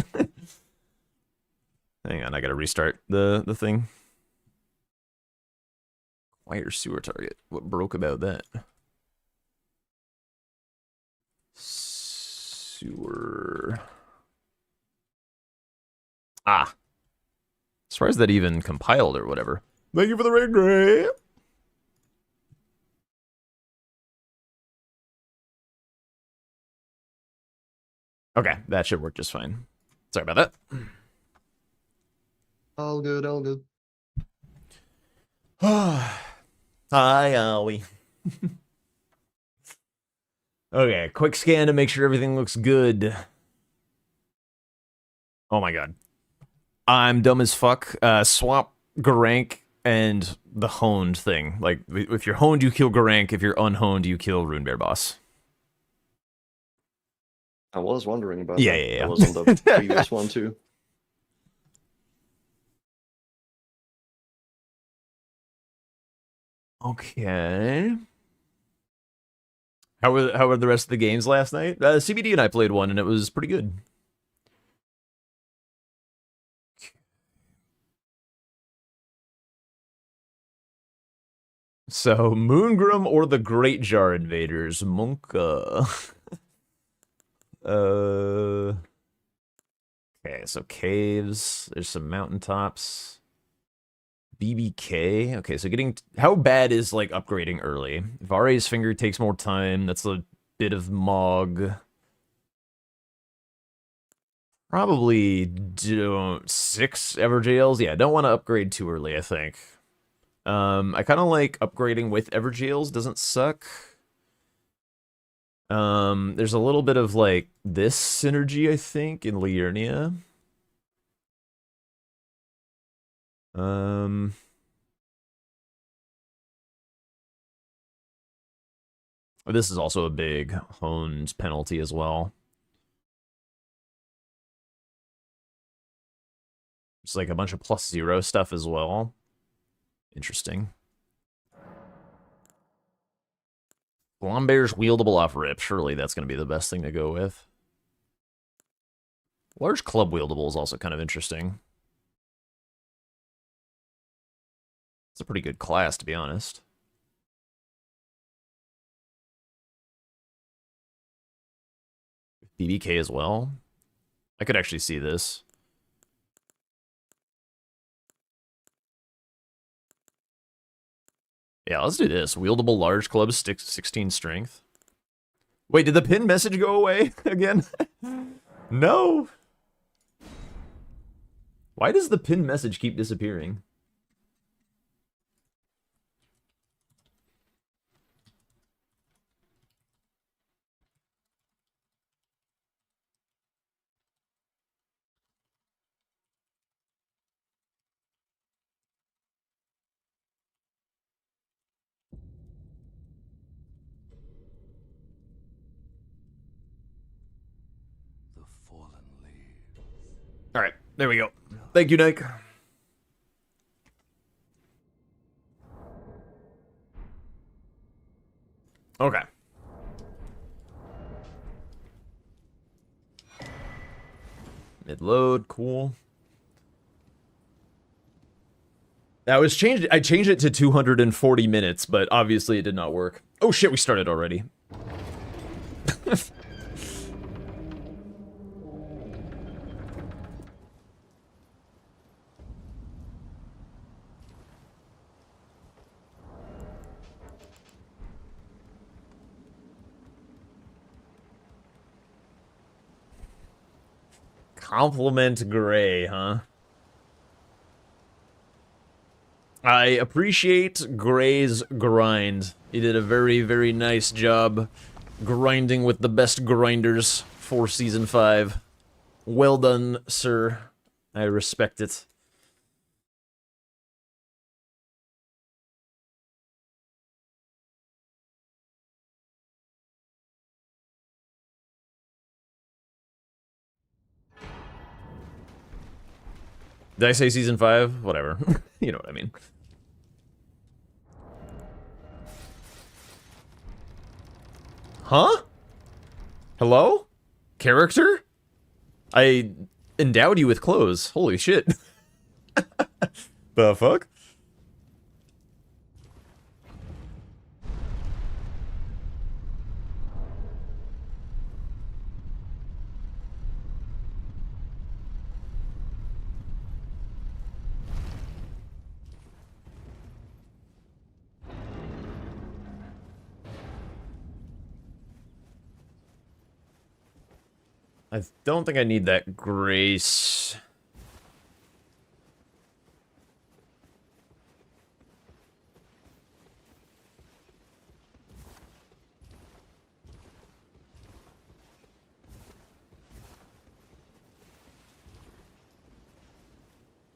Hang on, I gotta restart the thing. Acquire sewer target. What broke about that? Sewer. Ah. Surprised that even compiled or whatever. Thank you for the raid, Gray. Okay, that should work just fine. Sorry about that. All good, all good. Hi, Ollie. Okay, quick scan to make sure everything looks good. Oh my god. I'm dumb as fuck. Swap Garank and the honed thing. Like, if you're honed, you kill Garank. If you're unhoned, you kill Runebear Boss. I was wondering about Yeah, that. yeah, yeah. That was on the previous one too. Okay. How were the rest of the games last night? CBD and I played one, and it was pretty good. So, Moongrim or the Great Jar Invaders? Monka. Okay, so caves. There's some mountaintops. BBK. Okay, so getting... How bad is, like, upgrading early? Vare's Finger takes more time. That's a bit of Mog. Probably don't... 6 Everjails? Yeah, don't want to upgrade too early, I think. I kind of like upgrading with Everjails. Doesn't suck. There's a little bit of, like, this synergy, I think, in Liurnia. This is also a big honed penalty as well. It's like a bunch of +0 stuff as well. Interesting. Blombear's wieldable off rip. Surely that's going to be the best thing to go with. Large club wieldable is also kind of interesting. It's a pretty good class, to be honest. BBK as well. I could actually see this. Yeah, let's do this. Wieldable large clubs, 16 strength. Wait, did the pin message go away again? No. Why does the pin message keep disappearing? All right, there we go. Thank you, Nick. Okay. Mid-load, cool. I changed it to 240 minutes, but obviously it did not work. Oh shit, we started already. Compliment Gray, huh? I appreciate Gray's grind. He did a very, very nice job grinding with the best grinders for Season 5. Well done, sir. I respect it. Did I say Season 5? Whatever. You know what I mean. Huh? Hello? Character? I endowed you with clothes. Holy shit. The fuck? I don't think I need that grace.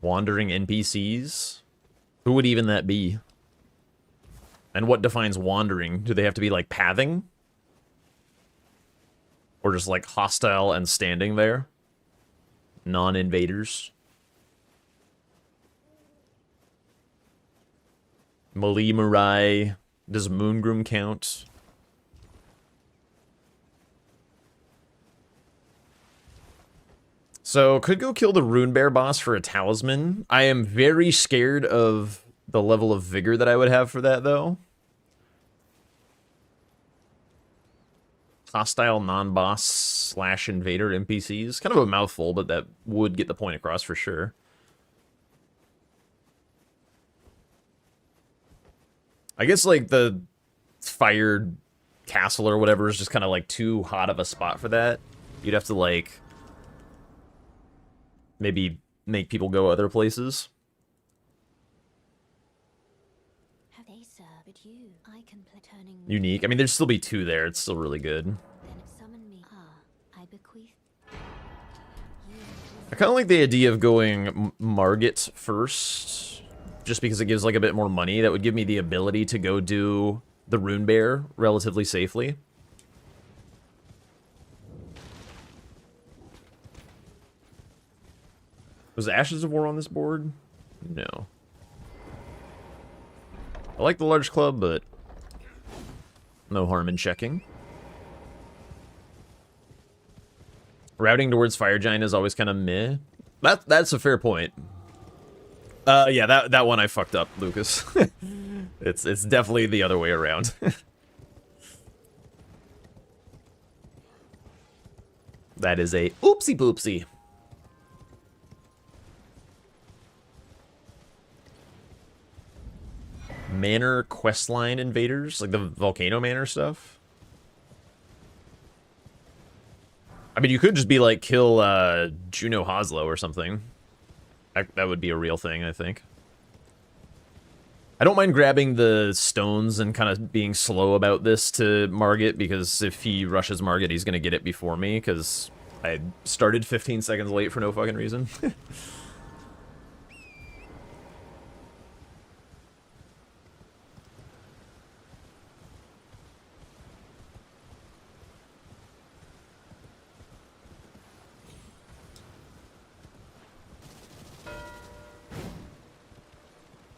Wandering NPCs? Who would even that be? And what defines wandering? Do they have to be like pathing? Or just like hostile and standing there? Non-invaders? Mali Marai. Does Moongroom count? So, could go kill the Rune Bear boss for a talisman. I am very scared of the level of vigor that I would have for that, though. Hostile non-boss slash invader NPCs. Kind of a mouthful, but that would get the point across for sure. I guess, like, the fired castle or whatever is just kind of, like, too hot of a spot for that. You'd have to, like, maybe make people go other places. Unique. I mean, there'd still be 2 there. It'd still really good. I kind of like the idea of going Margit first, just because it gives like a bit more money. That would give me the ability to go do the Rune Bear relatively safely. Was Ashes of War on this board? No. I like the large club, but no harm in checking. Routing towards Fire Giant is always kind of meh. That's a fair point. Yeah, that one I fucked up, Lucas. It's definitely the other way around. That is a oopsie poopsie. Manor questline invaders, like the Volcano Manor stuff. I mean, you could just be like, kill Juno Hoslow or something. That would be a real thing, I think. I don't mind grabbing the stones and kind of being slow about this to Margit, because if he rushes Margit, he's going to get it before me, because I started 15 seconds late for no fucking reason.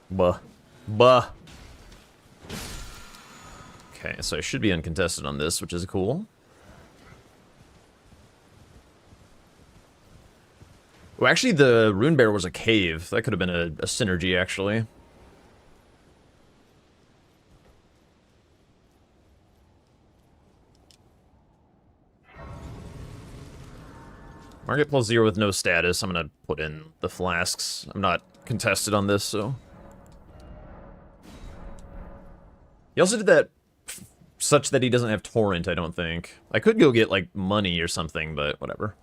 Buh. Buh. Okay, so I should be uncontested on this, which is cool. Well, actually, the Rune Bear was a cave. That could have been a synergy, actually. Market +0 with no status. I'm gonna put in the flasks. I'm not contested on this, so... He also did that such that he doesn't have Torrent, I don't think. I could go get, like, money or something, but whatever.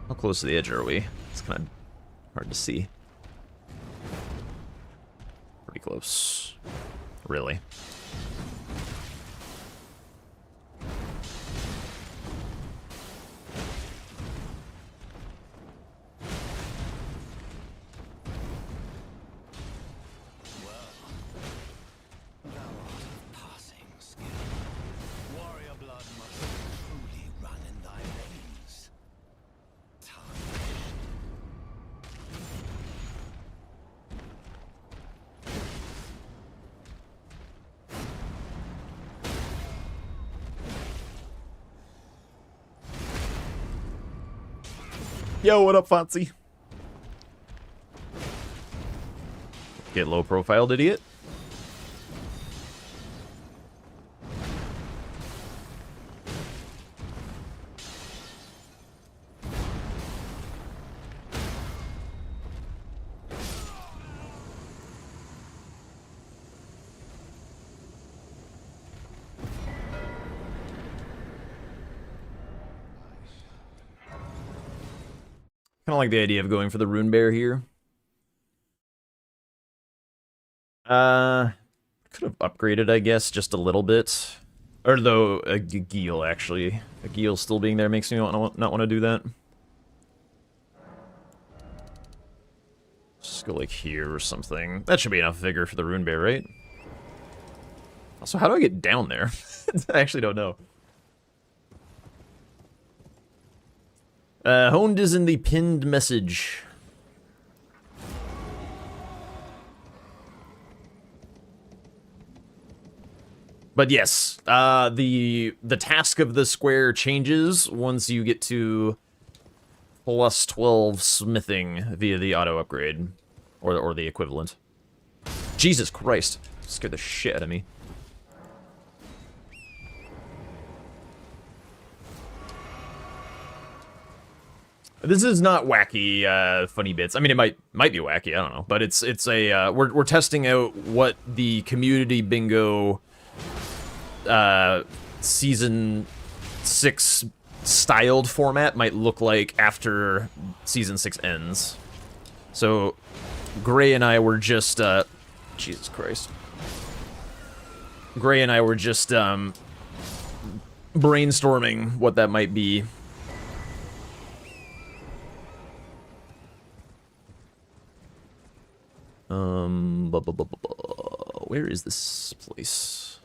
How close to the edge are we? It's kind of hard to see. Pretty close. Really. Yo, what up, Fonzie? Get low profiled, idiot. Kind of like the idea of going for the Rune Bear here. Could have upgraded, I guess, just a little bit. Or though, a Geel, actually. A Geel still being there makes me not want to do that. Just go like here or something. That should be enough vigor for the Rune Bear, right? Also, how do I get down there? I actually don't know. Honed is in the pinned message. But yes, the task of the square changes once you get to +12 smithing via the auto upgrade, or the equivalent. Jesus Christ, scared the shit out of me. This is not wacky, funny bits. I mean, it might be wacky. I don't know, but it's a we're testing out what the community bingo season 6 styled format might look like after season 6 ends. So Gray and I were just Jesus Christ. Gray and I were just brainstorming what that might be. Where is this place?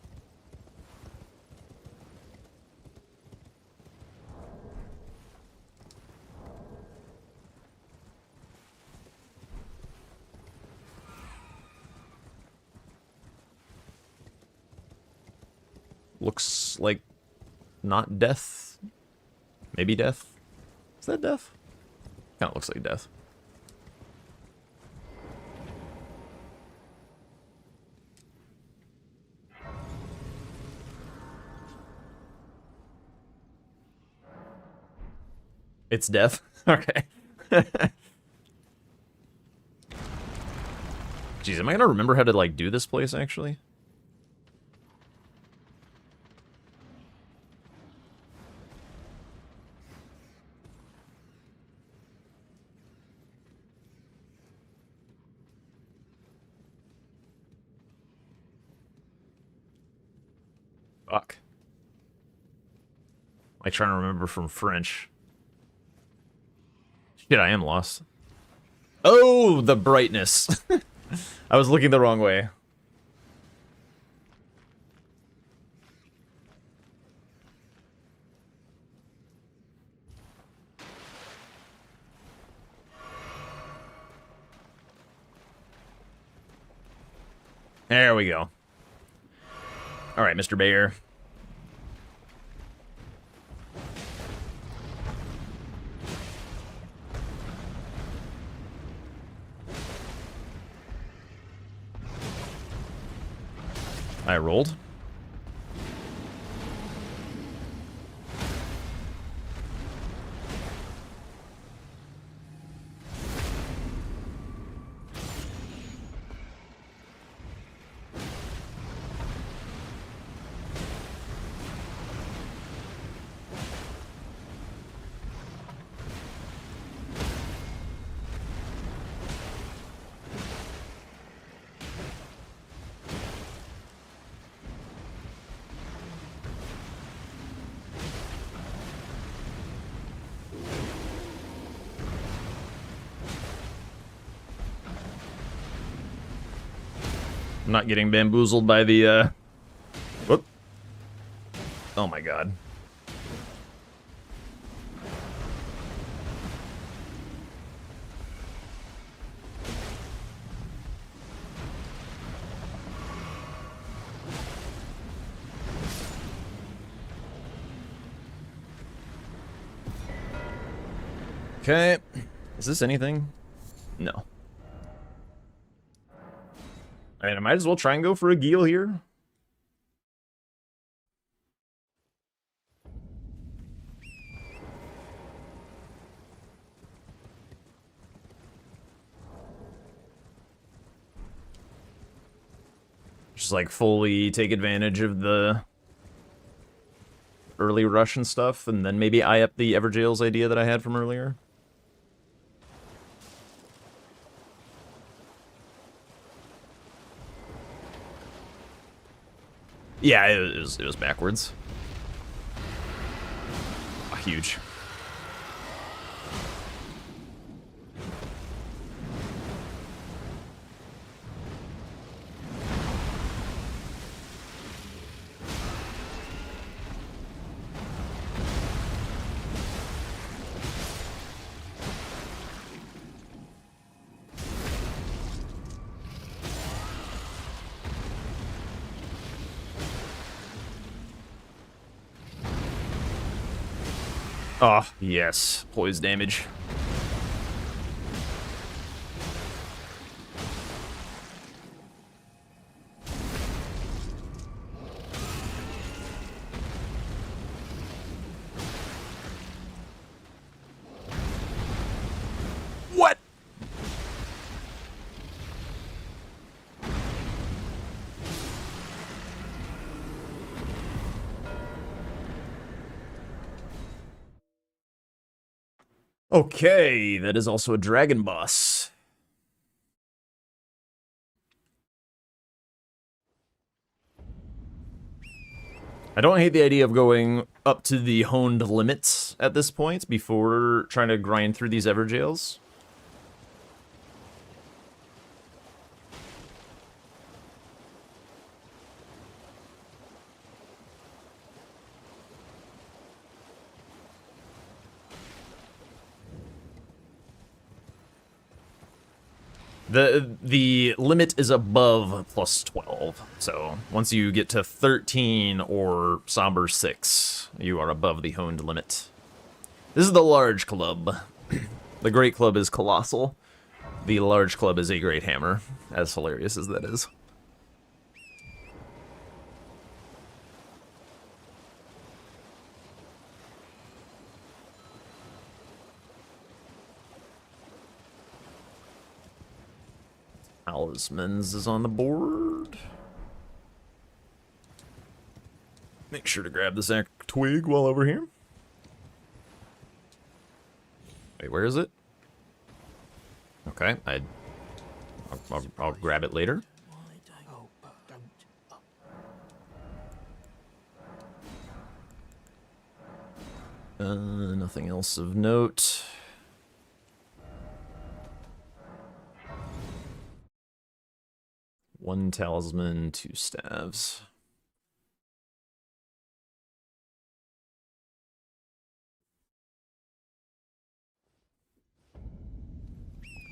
looks like not death. Maybe death. Is that death? Kind of looks like death. It's death. Okay. Jeez, am I gonna remember how to like do this place actually? Fuck. Like trying to remember from French. Shit, I am lost. Oh, the brightness. I was looking the wrong way. There we go. All right, Mr. Bayer. I rolled. I'm not getting bamboozled by the, whoop. Oh my god. Okay. Is this anything? No. I mean, I might as well try and go for a Geel here. Just like fully take advantage of the early rush and stuff, and then maybe eye up the Everjails idea that I had from earlier. Yeah, it was backwards. Oh, huge. Oh, yes. Poise damage. What? Okay, that is also a dragon boss. I don't hate the idea of going up to the honed limits at this point before trying to grind through these Everjails. The limit is above plus 12. So once you get to 13 or somber 6, you are above the honed limit. This is the large club. The great club is colossal. The large club is a great hammer, as hilarious as that is. Talismans is on the board. Make sure to grab this twig while over here. Wait, where is it? Okay, I'll grab it later. Nothing else of note. One talisman, 2 staves.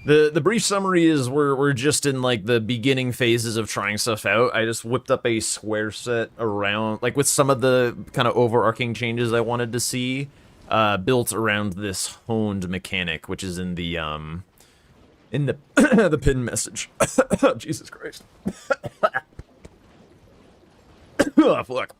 The brief summary is we're just in like the beginning phases of trying stuff out. I just whipped up a square set around, like with some of the kind of overarching changes I wanted to see, built around this honed mechanic, which is in the the pin message. Jesus Christ. Oh, fuck.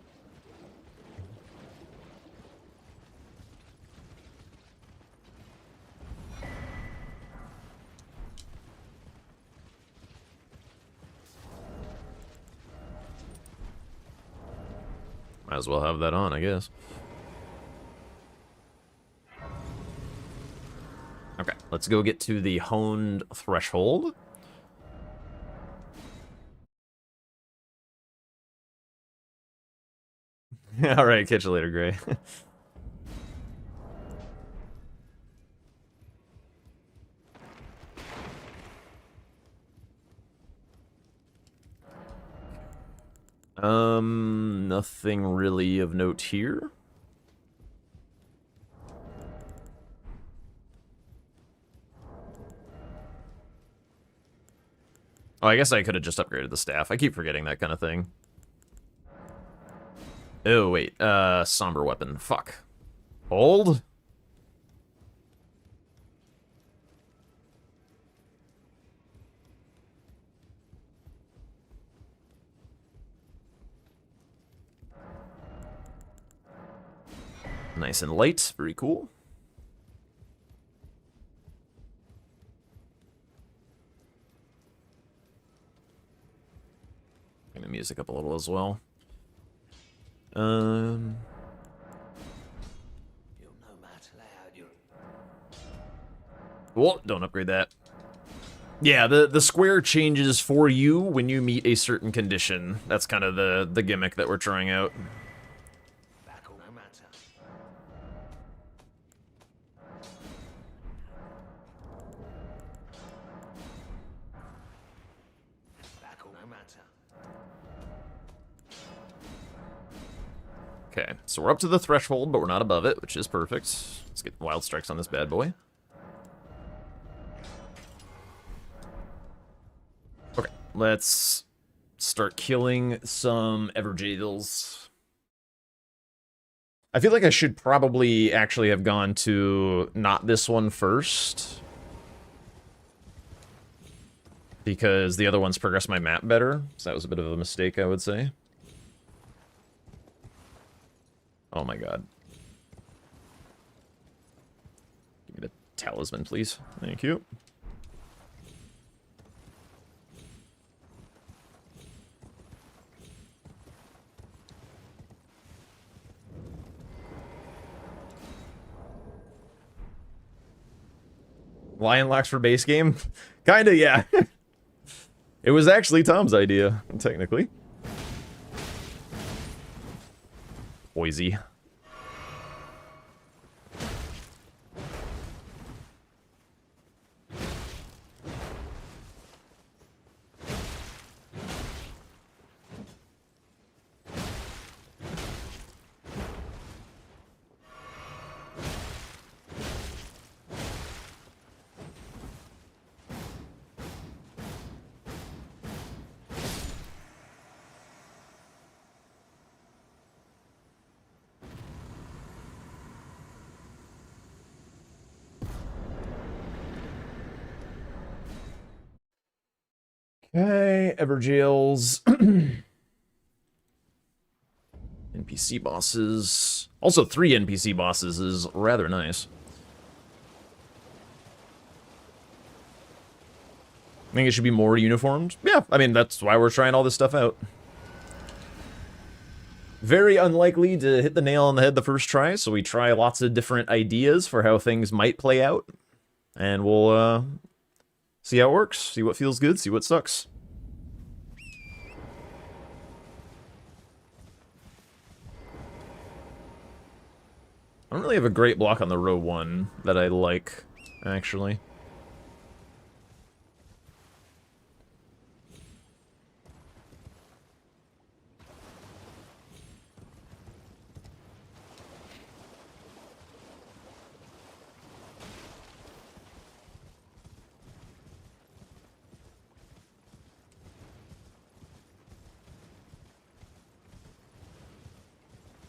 Might as well have that on, I guess. Okay, let's go get to the honed threshold. All right, catch you later, Gray. Nothing really of note here. Oh, I guess I could have just upgraded the staff. I keep forgetting that kind of thing. Oh, wait. Somber weapon. Fuck. Hold? Nice and light. Very cool. Bring the music up a little as well. Well, don't upgrade that. Yeah, the square changes for you when you meet a certain condition. That's kind of the gimmick that we're trying out. Okay, so we're up to the threshold, but we're not above it, which is perfect. Let's get wild strikes on this bad boy. Okay, let's start killing some Everjadals. I feel like I should probably actually have gone to not this one first, because the other ones progress my map better, so that was a bit of a mistake, I would say. Oh my god. Give me the talisman, please. Thank you. Lion locks for base game? Kinda, yeah. It was actually Tom's idea, technically. Boise. Okay, Everjails. NPC bosses. Also, 3 NPC bosses is rather nice. I think it should be more uniformed. Yeah, I mean, that's why we're trying all this stuff out. Very unlikely to hit the nail on the head the first try, so we try lots of different ideas for how things might play out. And we'll, see how it works, see what feels good, see what sucks. I don't really have a great block on the row 1 that I like, actually.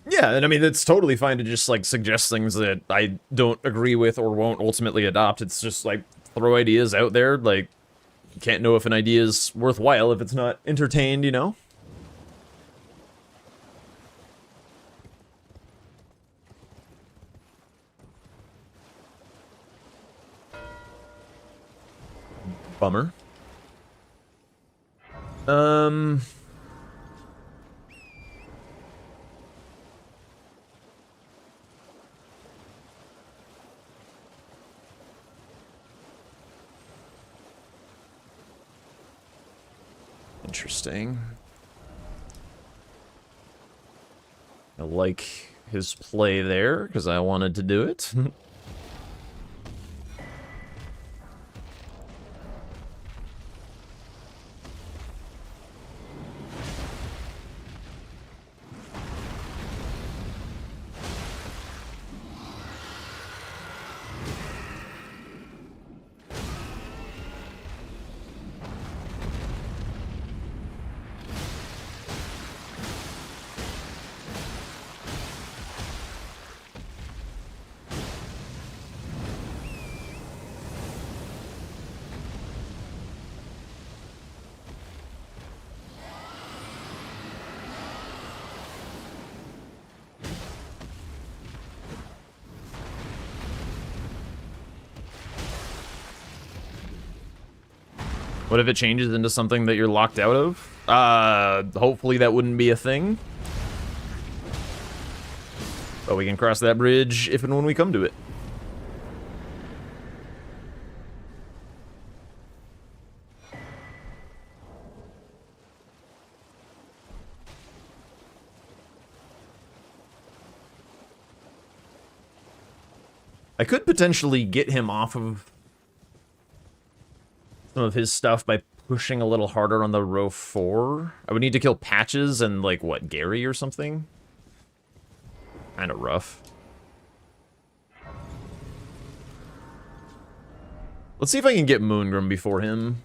Yeah, and I mean, it's totally fine to just, like, suggest things that I don't agree with or won't ultimately adopt. It's just, like, throw ideas out there. Like, you can't know if an idea is worthwhile if it's not entertained, you know? Bummer. Interesting. I like his play there, because I wanted to do it. What if it changes into something that you're locked out of? Hopefully that wouldn't be a thing. But we can cross that bridge if and when we come to it. I could potentially get him off of some of his stuff by pushing a little harder on the row 4. I would need to kill Patches and, like, what, Gary or something? Kinda rough. Let's see if I can get Moongrim before him.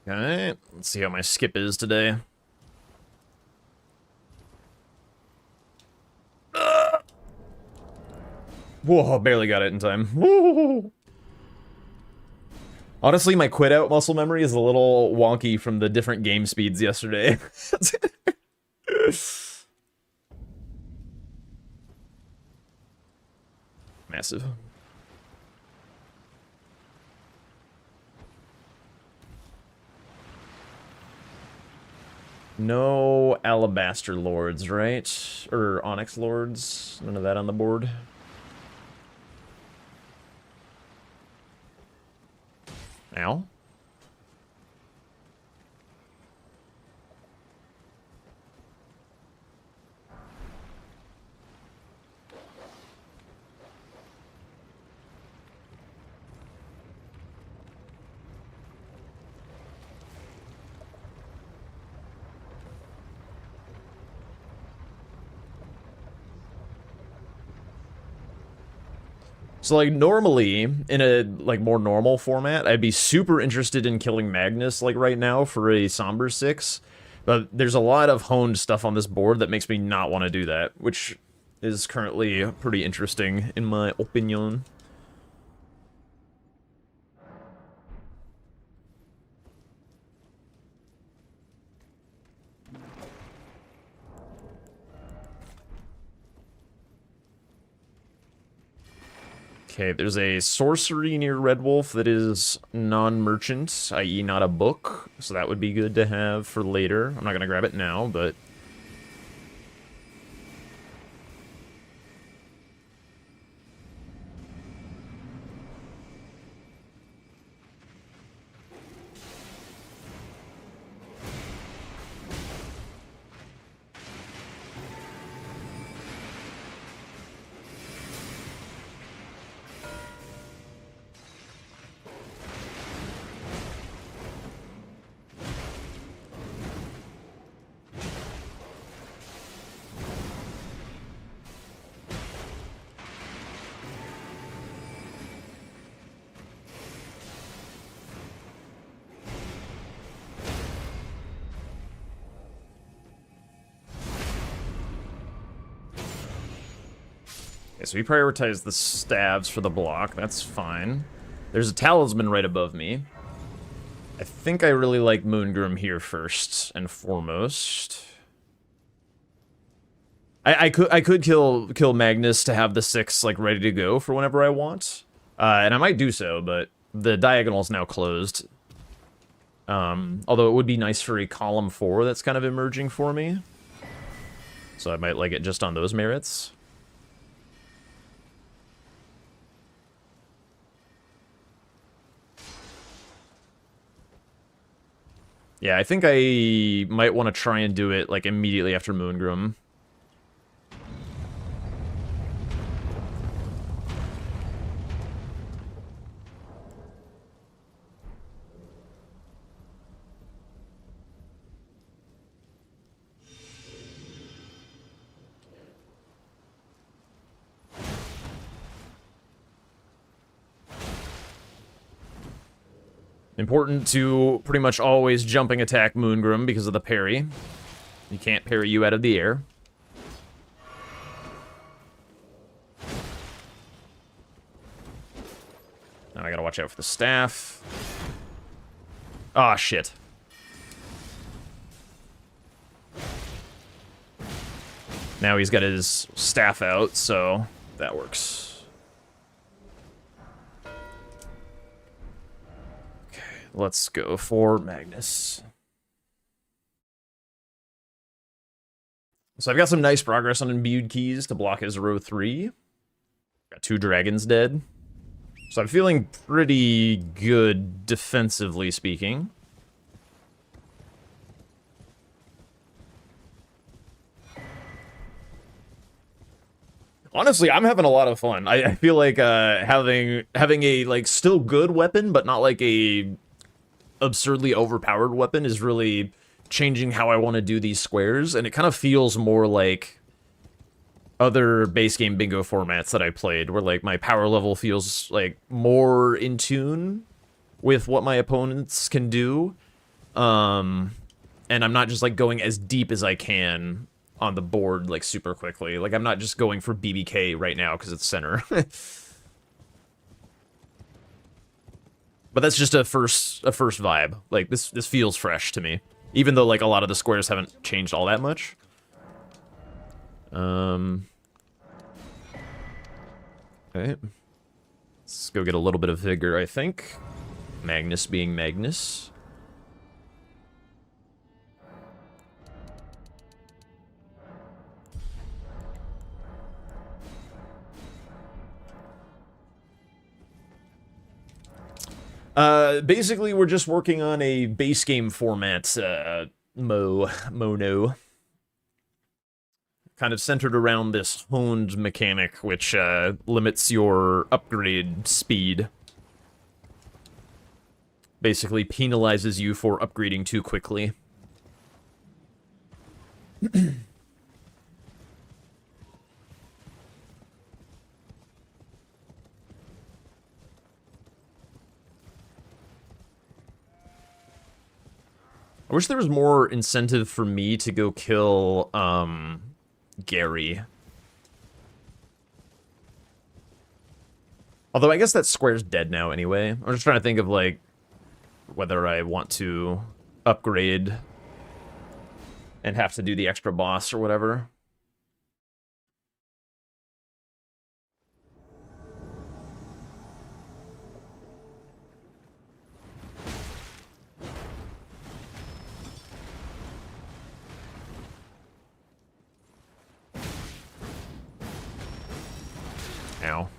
Okay, let's see how my skip is today. Whoa, barely got it in time. Woo! Honestly, my quit out muscle memory is a little wonky from the different game speeds yesterday. Massive. No Alabaster Lords, right? Or Onyx Lords. None of that on the board. Ow. So, like, normally, in a, like, more normal format, I'd be super interested in killing Magnus, like, right now for a Somber 6. But there's a lot of honed stuff on this board that makes me not want to do that, which is currently pretty interesting, in my opinion. Okay, there's a sorcery near Red Wolf that is non-merchant, i.e. not a book, so that would be good to have for later. I'm not going to grab it now, but... Okay, so we prioritize the staves for the block. That's fine. There's a talisman right above me. I think I really like Moongrim here first and foremost. I could kill Magnus to have the 6 like ready to go for whenever I want. And I might do so, but the diagonal's now closed. Although it would be nice for a column 4 that's kind of emerging for me. So I might like it just on those merits. Yeah, I think I might want to try and do it, like, immediately after Moongrim. Important to pretty much always jumping attack Moongrim because of the parry. You can't parry you out of the air. Now I gotta watch out for the staff. Ah, shit. Now he's got his staff out, so that works. Let's go for Magnus. So I've got some nice progress on imbued keys to block his row 3. Got 2 dragons dead. So I'm feeling pretty good defensively speaking. Honestly, I'm having a lot of fun. I feel like having a like still good weapon, but not like a absurdly overpowered weapon is really changing how I want to do these squares, and it kind of feels more like other base game bingo formats that I played, where like my power level feels like more in tune with what my opponents can do, and I'm not just like going as deep as I can on the board like super quickly. Like I'm not just going for BBK right now because it's center. But that's just a first vibe. Like this feels fresh to me, even though like a lot of the squares haven't changed all that much. Okay. Let's go get a little bit of vigor, I think. Magnus being Magnus. Basically, we're just working on a base game format, mono. Kind of centered around this honed mechanic, which limits your upgrade speed. Basically penalizes you for upgrading too quickly. I wish there was more incentive for me to go kill, Gary. Although I guess that square's dead now anyway. I'm just trying to think of, like, whether I want to upgrade and have to do the extra boss or whatever. Ow.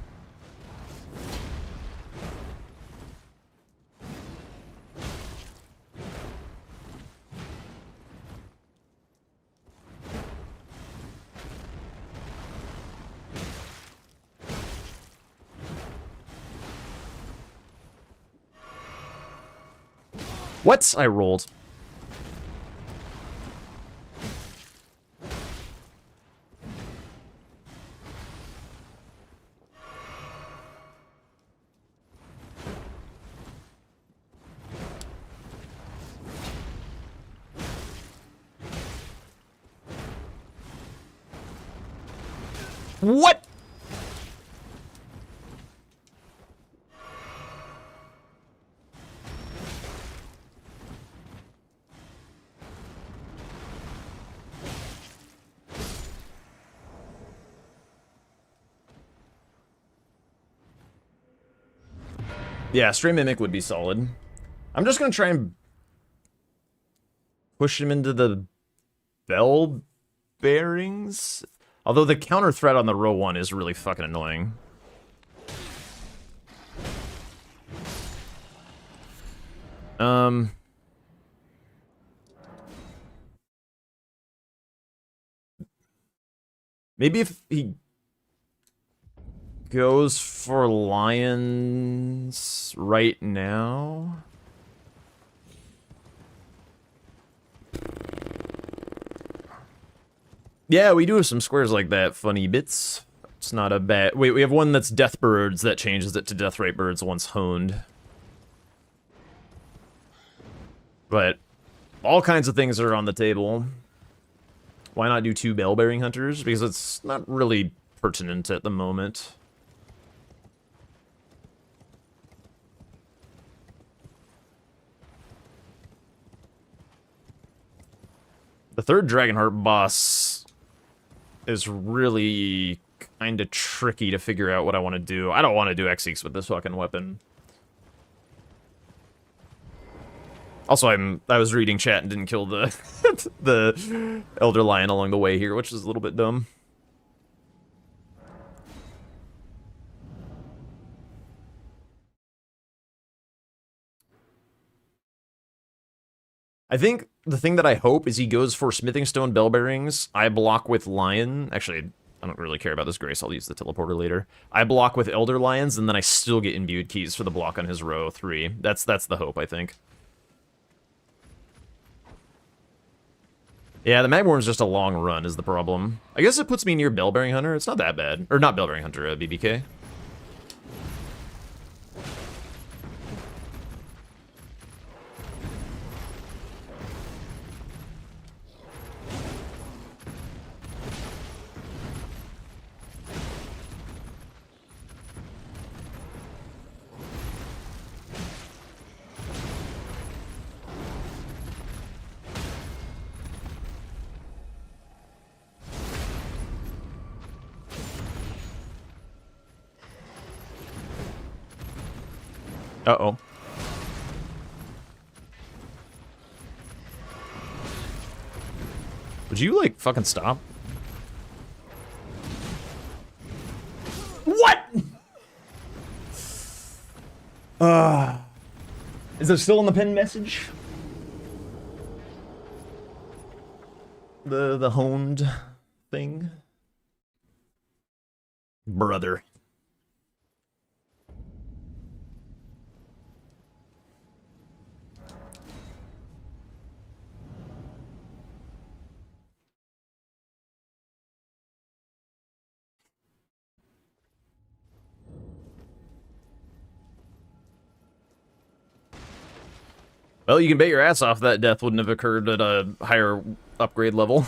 What? I rolled. What? Yeah, Stray Mimic would be solid. I'm just gonna try and push him into the bell bearings. Although the counter threat on the row 1 is really fucking annoying. Maybe if he goes for lions right now. Yeah, we do have some squares like that, funny bits. It's not a bad... Wait, we have one that's death birds that changes it to death rate birds once honed. But all kinds of things are on the table. Why not do 2 bell-bearing hunters? Because it's not really pertinent at the moment. The 3rd Dragonheart boss is really kind of tricky to figure out what I want to do. I don't want to do Xeeks with this fucking weapon. Also, I was reading chat and didn't kill the the Elder Lion along the way here, which is a little bit dumb. I think the thing that I hope is he goes for Smithing Stone Bell Bearings. I block with Lion. Actually, I don't really care about this Grace. I'll use the teleporter later. I block with Elder Lions, and then I still get imbued keys for the block on his row 3. That's the hope, I think. Yeah, the Magworm's just a long run is the problem. I guess it puts me near Bellbearing Hunter. It's not that bad. Or not Bellbearing Hunter, BBK. Uh-oh. Would you, like, fucking stop? What? Is it still on the pinned message? The honed thing? Brother. Well, you can bet your ass off that death wouldn't have occurred at a higher upgrade level.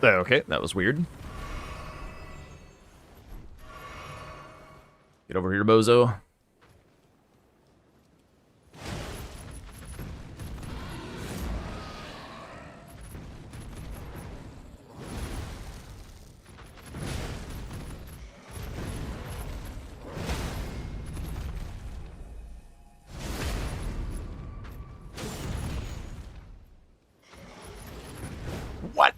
Okay, that was weird. Get over here, bozo. What?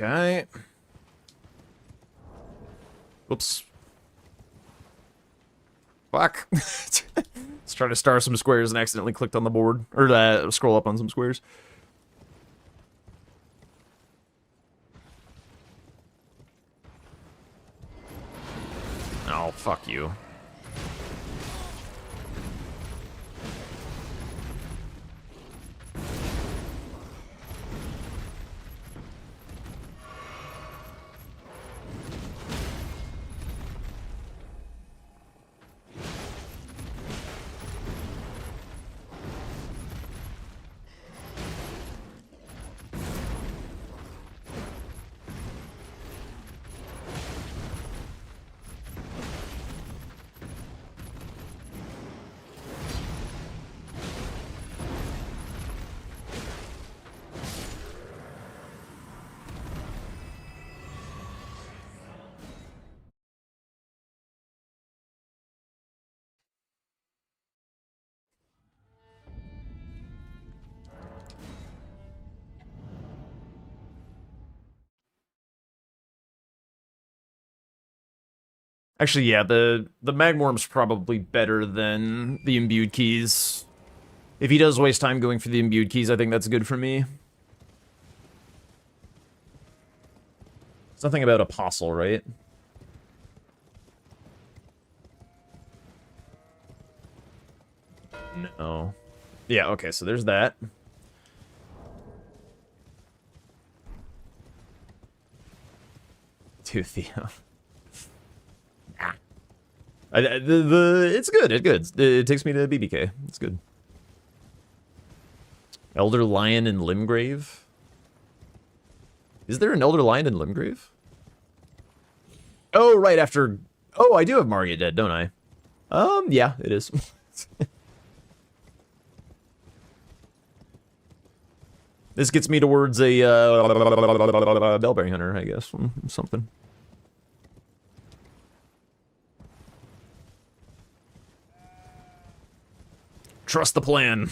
Okay. Whoops. Fuck. Let's try to star some squares and accidentally clicked on the board. Or scroll up on some squares. Oh, fuck you. Actually, yeah, the Magmorm's probably better than the imbued keys. If he does waste time going for the imbued keys, I think that's good for me. Something about Apostle, right? No. Yeah, okay, so there's that. To Theo. It's good. It's good. It takes me to BBK. It's good. Elder Lion in Limgrave. Is there an Elder Lion in Limgrave? Oh, right after. Oh, I do have Maria dead, don't I? Yeah, it is. This gets me towards a Bellberry Hunter, I guess. Something. Trust the plan.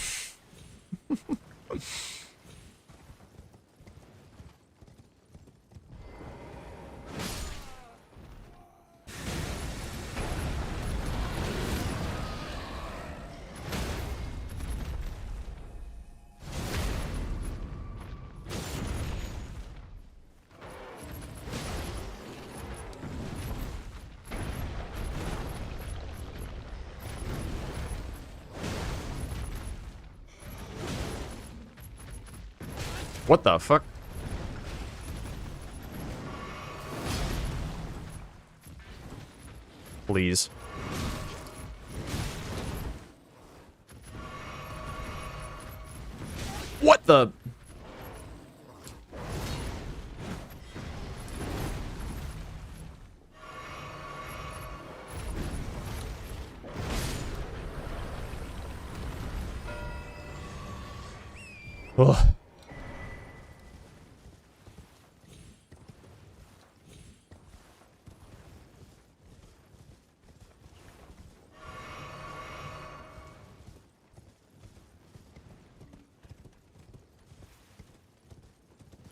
What the fuck? Please. What the? Ugh.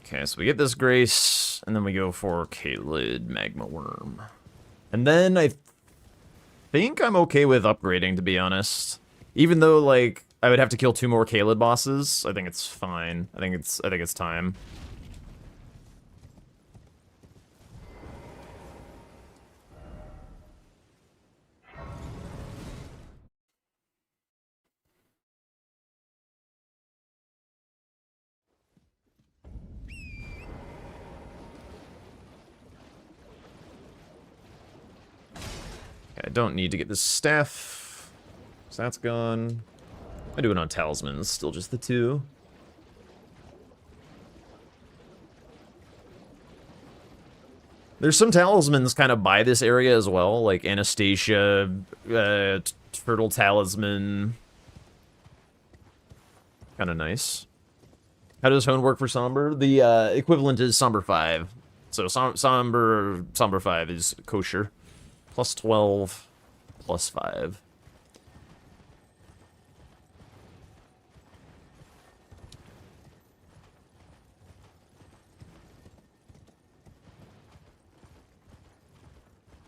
Okay, so we get this Grace, and then we go for Kalid Magma Worm. And then I think I'm okay with upgrading, to be honest. Even though, like, I would have to kill 2 more Kalid bosses, I think it's fine. I think it's time. I don't need to get this staff. So that's gone. I do it on talismans, still just the 2. There's some talismans kind of by this area as well, like Anastasia, Turtle Talisman. Kind of nice. How does Hone work for Somber? The equivalent is Somber 5. So Somber 5 is kosher. Plus 12, plus 5.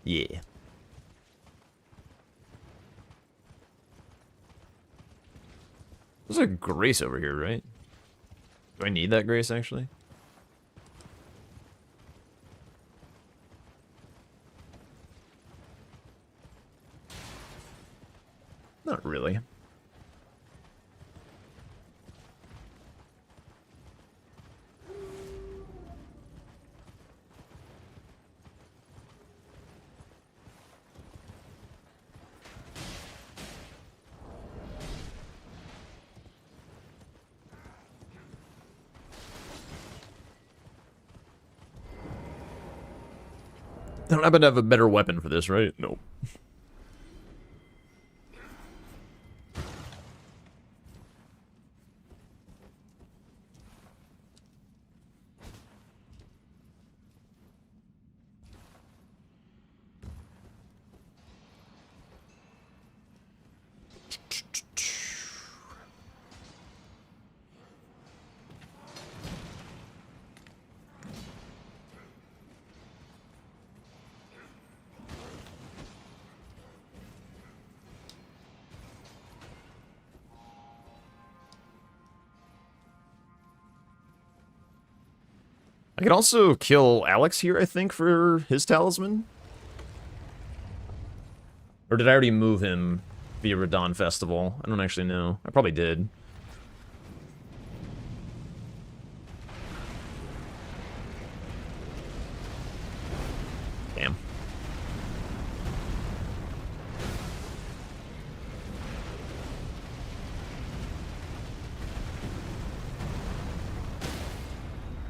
Yeah. There's a Grace over here, right? Do I need that Grace, actually? Not really. I don't happen to have a better weapon for this, right? Nope. I can also kill Alex here, I think, for his talisman. Or did I already move him via Radon Festival? I don't actually know. I probably did. Damn.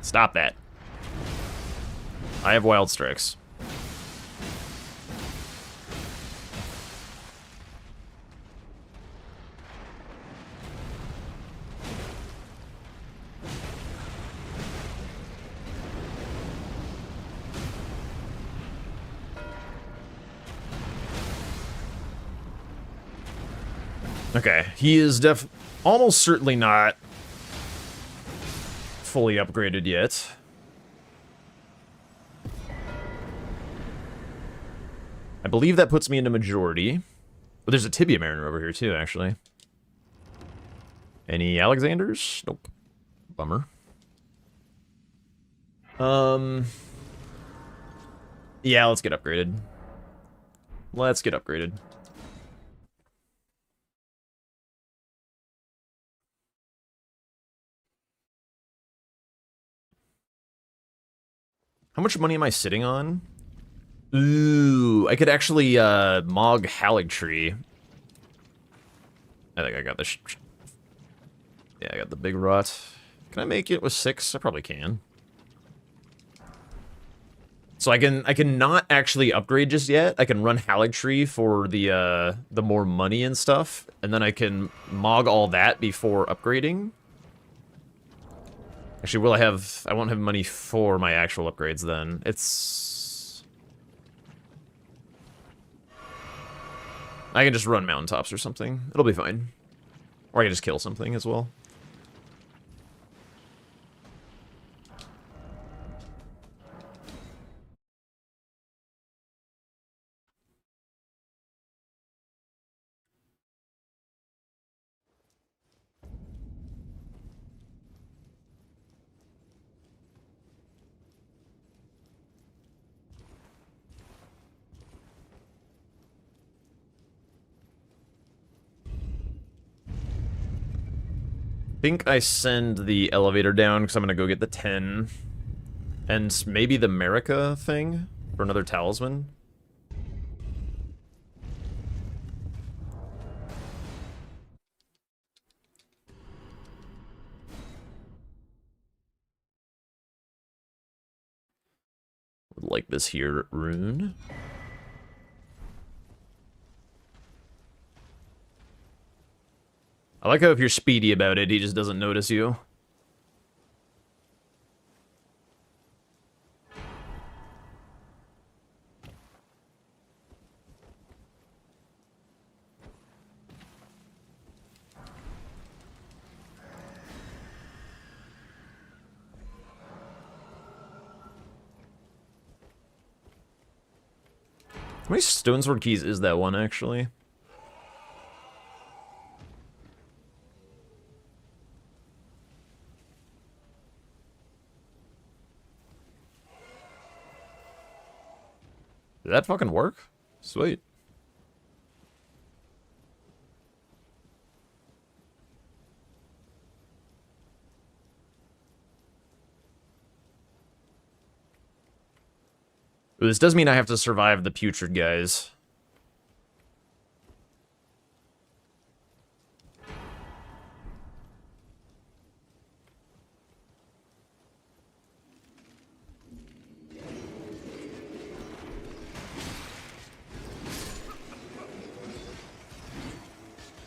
Stop that. I have Wild Strikes. Okay, he is almost certainly not fully upgraded yet. I believe that puts me into majority. But there's a Tibia Mariner over here too, actually. Any Alexanders? Nope. Bummer. Yeah, let's get upgraded. Let's get upgraded. How much money am I sitting on? Ooh, I could actually mog Haligtree. I think I got the yeah, I got the big rot. Can I make it with 6? I probably can. So I can not actually upgrade just yet. I can run Haligtree for the more money and stuff, and then I can mog all that before upgrading. Actually, will I have... I won't have money for my actual upgrades then. It's... I can just run mountaintops or something. It'll be fine. Or I can just kill something as well. Think I send the elevator down because I'm gonna go get the 10 and maybe the America thing for another talisman. Like this here rune. I like how if you're speedy about it, he just doesn't notice you. How many stone sword keys is that one, actually? Did that fucking work? Sweet. Ooh, this does mean I have to survive the putrid guys.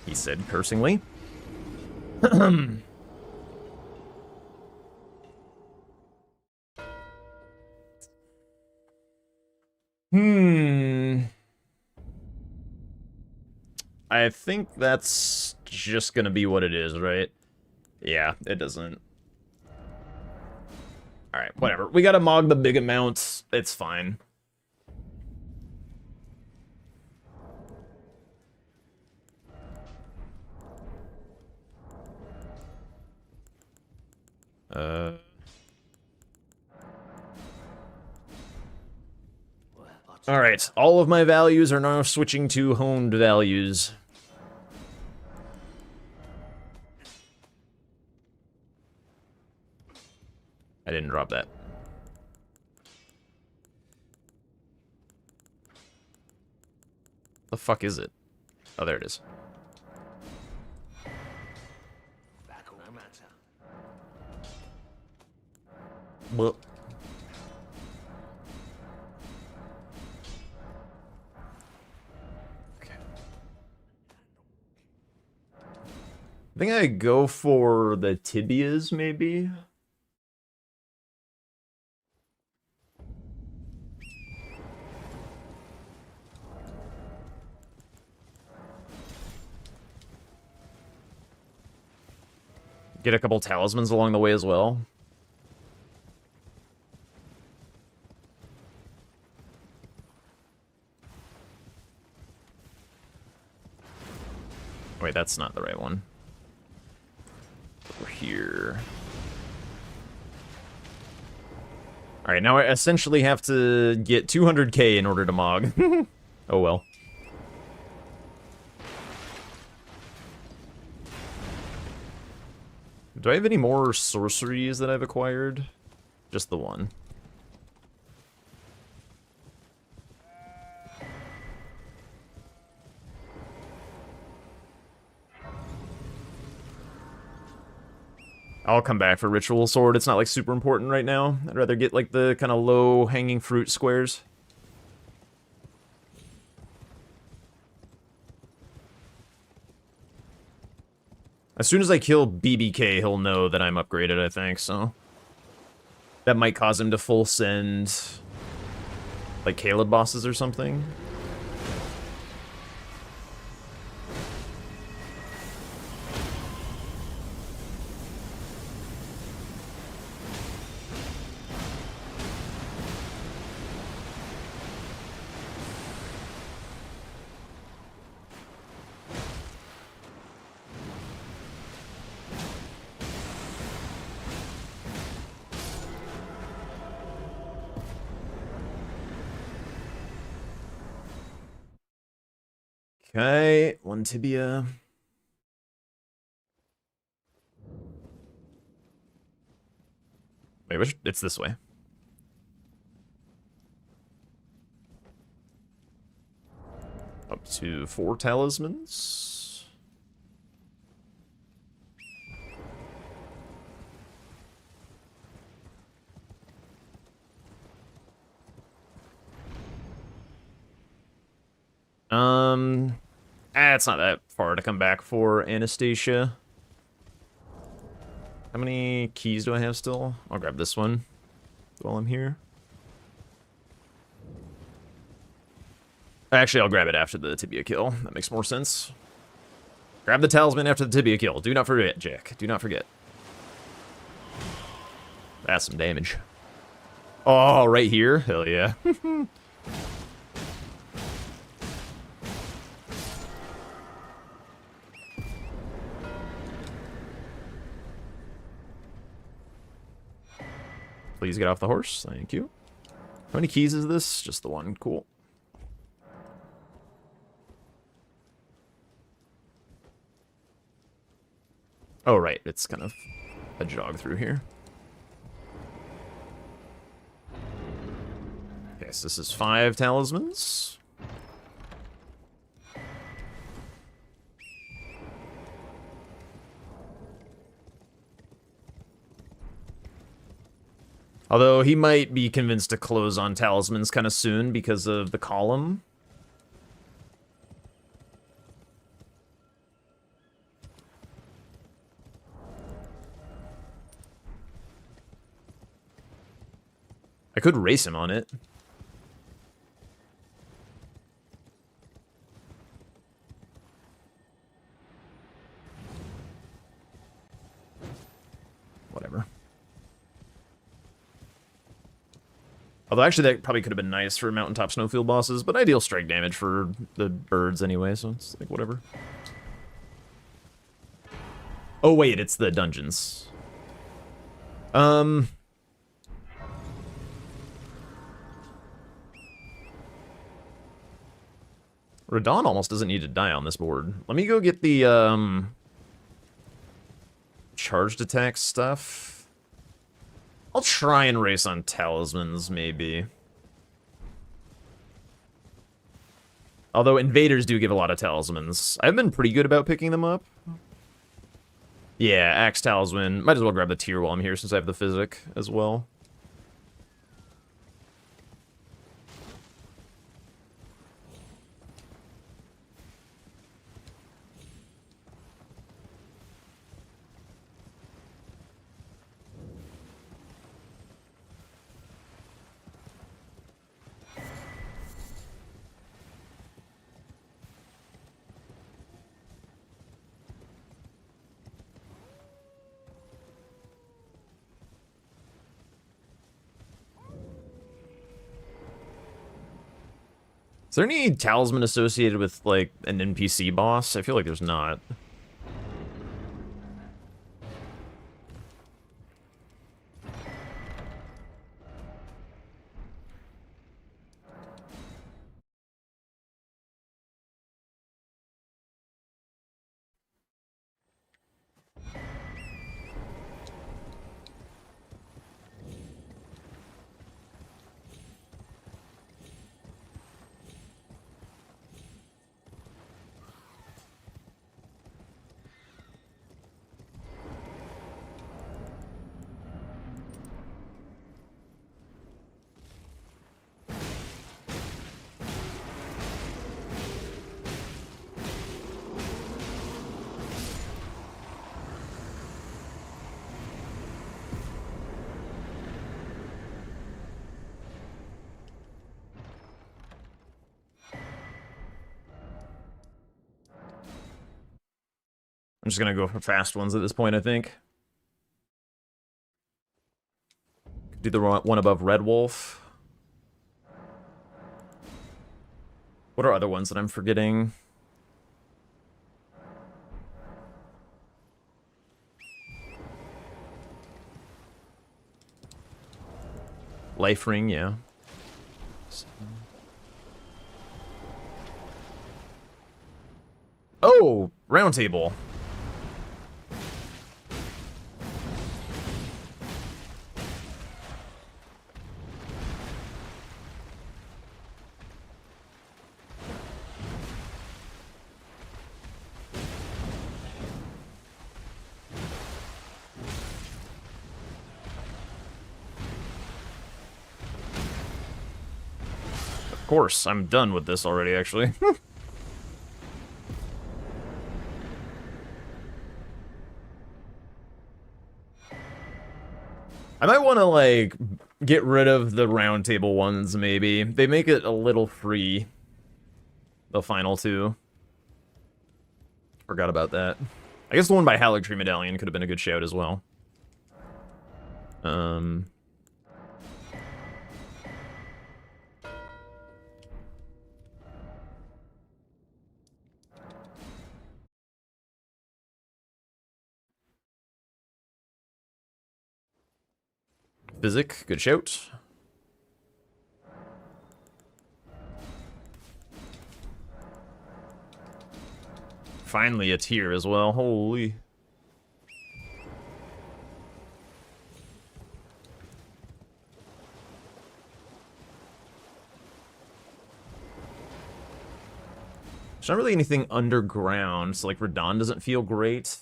He said cursingly. I think that's just gonna be what it is, right? Yeah, it doesn't. Alright, whatever. We gotta mog the big amounts. It's fine. Alright, all of my values are now switching to honed values. I didn't drop that. The fuck is it? Oh, there it is. Well. Okay. I think I go for the tibias, maybe? Get a couple talismans along the way as well. Wait, that's not the right one. Over here. Alright, now I essentially have to get 200k in order to mog. Oh well. Do I have any more sorceries that I've acquired? Just the one. I'll come back for Ritual Sword. It's not like super important right now. I'd rather get like the kind of low hanging fruit squares. As soon as I kill BBK, he'll know that I'm upgraded, I think, so. That might cause him to full send, like, Caleb bosses or something. Okay, one tibia. Wait, which? It's this way. Up to 4 talismans. It's not that far to come back for Anastasia. How many keys do I have still? I'll grab this one while I'm here. Actually, I'll grab it after the tibia kill. That makes more sense. Grab the talisman after the tibia kill. Do not forget, Jack. Do not forget. That's some damage. Oh, right here? Hell yeah. Please get off the horse. Thank you. How many keys is this? Just the one. Cool. Oh, right. It's kind of a jog through here. Okay, so this is 5 talismans. Although he might be convinced to close on talismans kind of soon because of the column. I could race him on it. Whatever. Although, actually, that probably could have been nice for mountaintop snowfield bosses, but I deal strike damage for the birds anyway, so it's like, whatever. Oh, wait, it's the dungeons. Radon almost doesn't need to die on this board. Let me go get the, charged attack stuff. I'll try and race on talismans, maybe. Although invaders do give a lot of talismans. I've been pretty good about picking them up. Yeah, Axe Talisman. Might as well grab the tier while I'm here since I have the physic as well. Is there any talisman associated with, like, an NPC boss? I feel like there's not. I'm just gonna go for fast ones at this point, I think. Do the one above Red Wolf. What are other ones that I'm forgetting? Life Ring, yeah. Oh, Round Table. Of course, I'm done with this already, actually. I might want to, like, get rid of the round table ones, maybe. They make it a little free. The final two. Forgot about that. I guess the one by Haligtree Medallion could have been a good shout as well. Physic, good shout. Finally a tier as well, holy. There's not really anything underground, so like Radon doesn't feel great.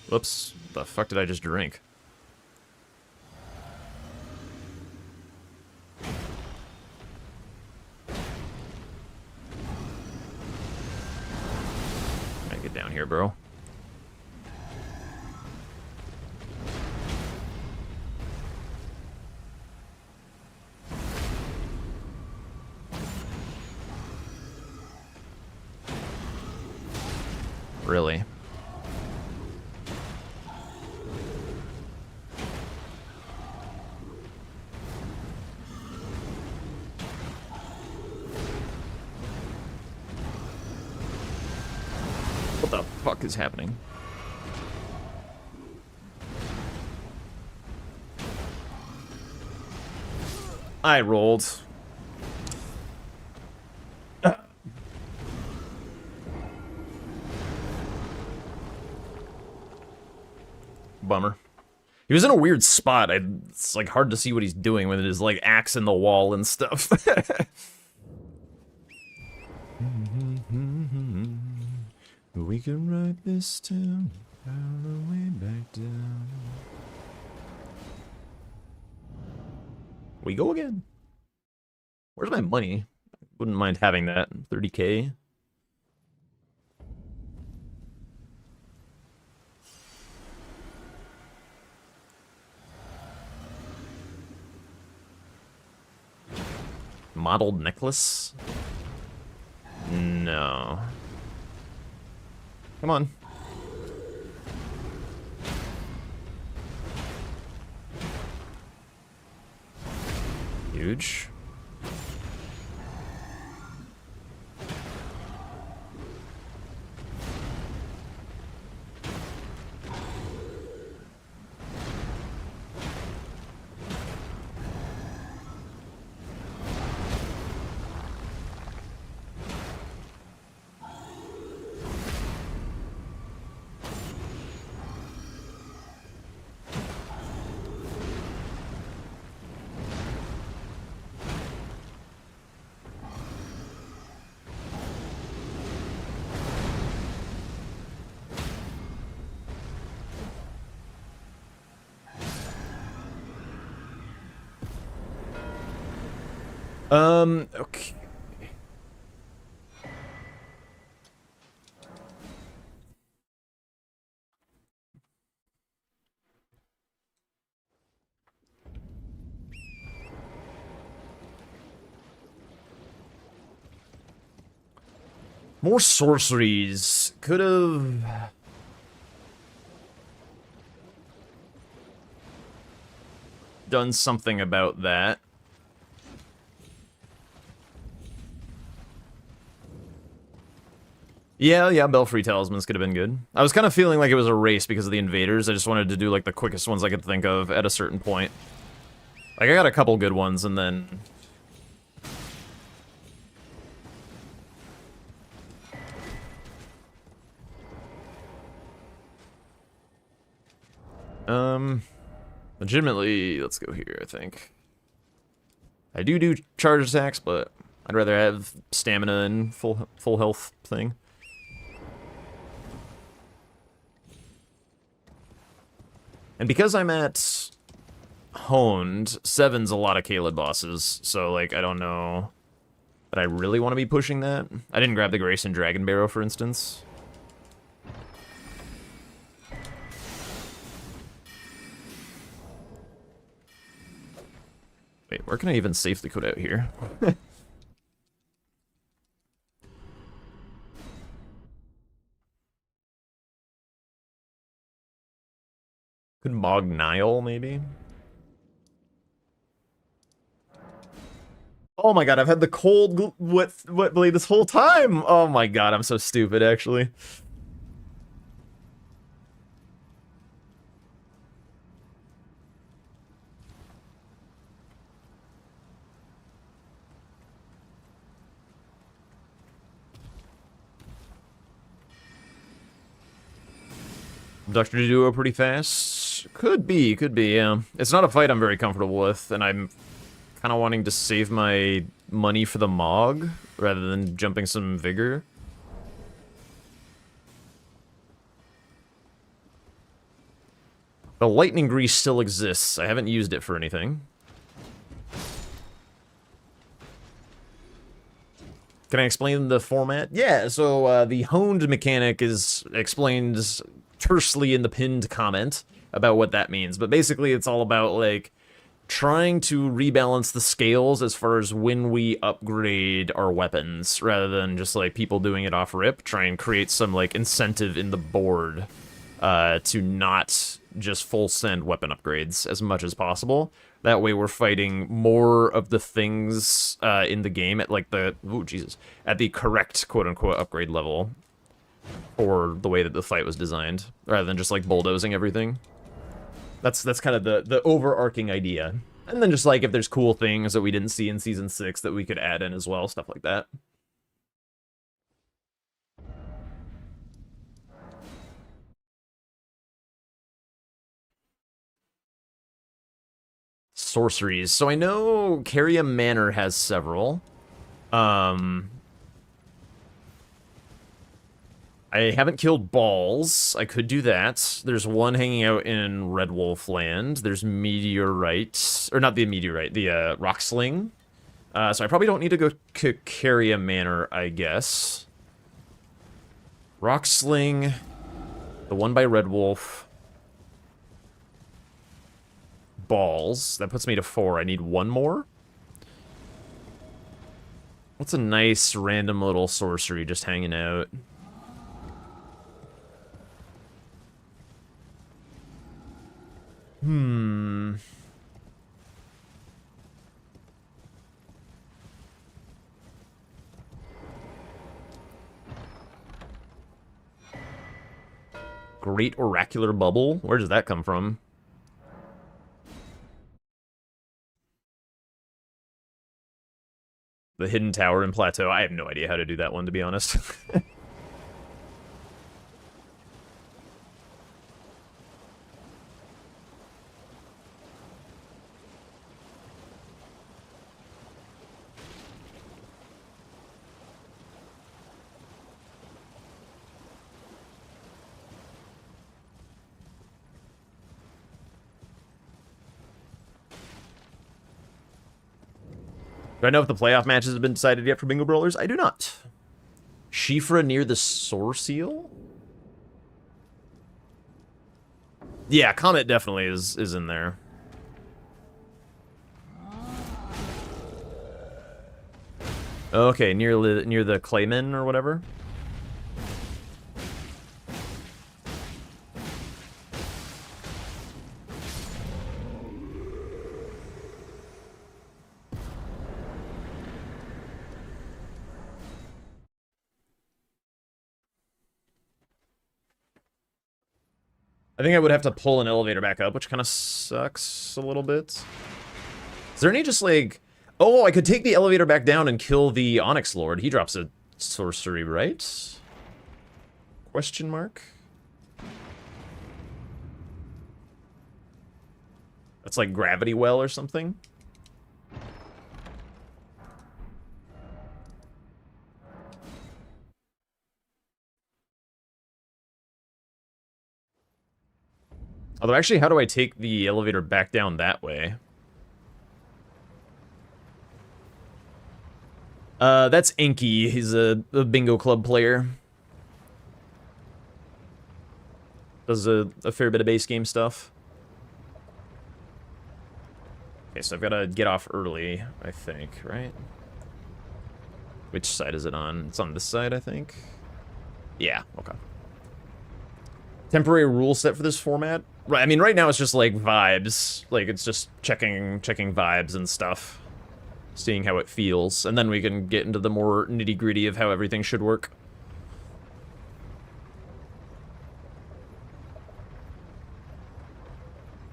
Whoops, the fuck did I just drink? Gotta get down here, bro. Really? What the fuck is happening? I rolled. Bummer. He was in a weird spot. It's like hard to see what he's doing with his like axe in the wall and stuff. We can write this down, all the way back down. We go again. Where's my money? Wouldn't mind having that. 30K. Modeled necklace? No. Come on. Huge. Okay. More sorceries. Could have... done something about that. Yeah, Belfry Talismans could have been good. I was kind of feeling like it was a race because of the invaders. I just wanted to do, like, the quickest ones I could think of at a certain point. Like, I got a couple good ones, and then... Legitimately, let's go here, I think. I do charge attacks, but I'd rather have stamina and full health thing. And because I'm at honed, 7's a lot of Kaled bosses, so, like, I don't know that I really want to be pushing that. I didn't grab the Grayson Dragon Barrow, for instance. Wait, where can I even safely code out here? Could Mog Nile, maybe? Oh my god, I've had the cold wet blade this whole time! Oh my god, I'm so stupid, actually. Dr. Duo pretty fast? Could be, yeah. It's not a fight I'm very comfortable with, and I'm kind of wanting to save my money for the Mog, rather than jumping some Vigor. The Lightning Grease still exists. I haven't used it for anything. Can I explain the format? Yeah, so the honed mechanic is explained tersely in the pinned comment about what that means. But basically, it's all about, like, trying to rebalance the scales as far as when we upgrade our weapons, rather than just, like, people doing it off rip. Try and create some, like, incentive in the board to not just full send weapon upgrades as much as possible. That way we're fighting more of the things in the game at, like, the... Ooh, Jesus. At the correct, quote-unquote, upgrade level. Or the way that the fight was designed. Rather than just, like, bulldozing everything. That's kind of the overarching idea. And then just, like, if there's cool things that we didn't see in Season 6 that we could add in as well, stuff like that. Sorceries. So I know Caria Manor has several. I haven't killed balls. I could do that. There's one hanging out in Red Wolf Land. There's Meteorite. Or not the Meteorite, the Rock Sling. So I probably don't need to go to Caria Manor, I guess. Rock Sling. The one by Red Wolf. Balls. That puts me to 4. I need one more. What's a nice random little sorcery just hanging out? Great Oracular Bubble? Where does that come from? The Hidden Tower and Plateau. I have no idea how to do that one, to be honest. Do I know if the playoff matches have been decided yet for Bingo Brawlers? I do not. Shifra near the Soar Seal? Yeah, Comet definitely is in there. Okay, near the Clayman or whatever. I think I would have to pull an elevator back up, which kind of sucks a little bit. Is there any just like... Oh, I could take the elevator back down and kill the Onyx Lord. He drops a sorcery, right? Question mark? That's like Gravity Well or something? Although, actually, how do I take the elevator back down that way? That's Inky. He's a bingo club player. Does a fair bit of base game stuff. Okay, so I've got to get off early, I think, right? Which side is it on? It's on this side, I think. Yeah, okay. Temporary rule set for this format? Right, I mean, right now it's just, like, vibes. Like, it's just checking vibes and stuff. Seeing how it feels. And then we can get into the more nitty-gritty of how everything should work.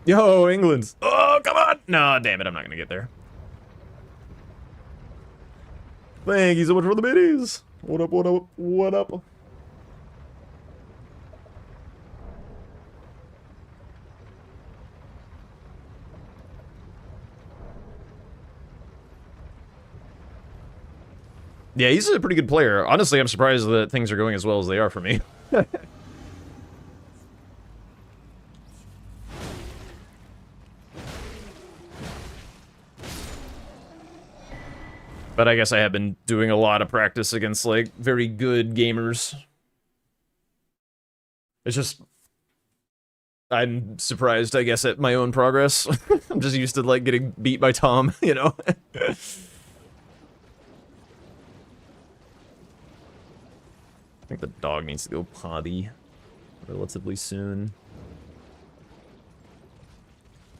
Yo, England! Oh, come on! No, damn it, I'm not gonna get there. Thank you so much for the biddies! What up, what up, what up? Yeah, he's a pretty good player. Honestly, I'm surprised that things are going as well as they are for me. But I guess I have been doing a lot of practice against, like, very good gamers. It's just... I'm surprised, I guess, at my own progress. I'm just used to, like, getting beat by Tom, you know? I think the dog needs to go potty relatively soon.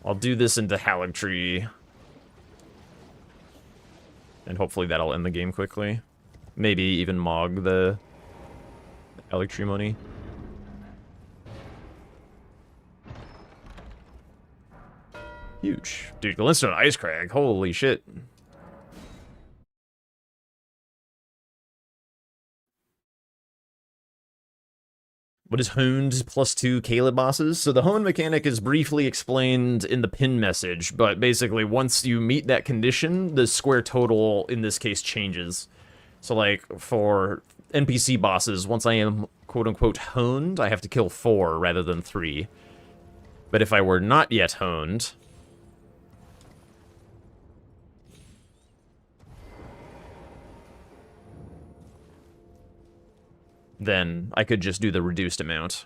I'll do this into Haligtree. And hopefully that'll end the game quickly. Maybe even Mog the Haligtree money. Huge. Dude, Glintstone Ice Crag. Holy shit. What is honed +2 Caleb bosses? So the hone mechanic is briefly explained in the pin message, but basically once you meet that condition, the square total in this case changes. So like for NPC bosses, once I am quote-unquote honed, I have to kill 4 rather than 3. But if I were not yet honed, then I could just do the reduced amount.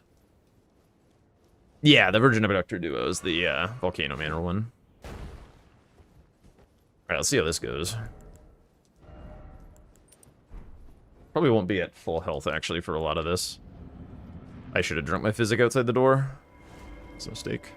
Yeah, the Virgin Abductor Duo is the Volcano Manor one. Alright, let's see how this goes. Probably won't be at full health, actually, for a lot of this. I should have drunk my physic outside the door. It's a mistake.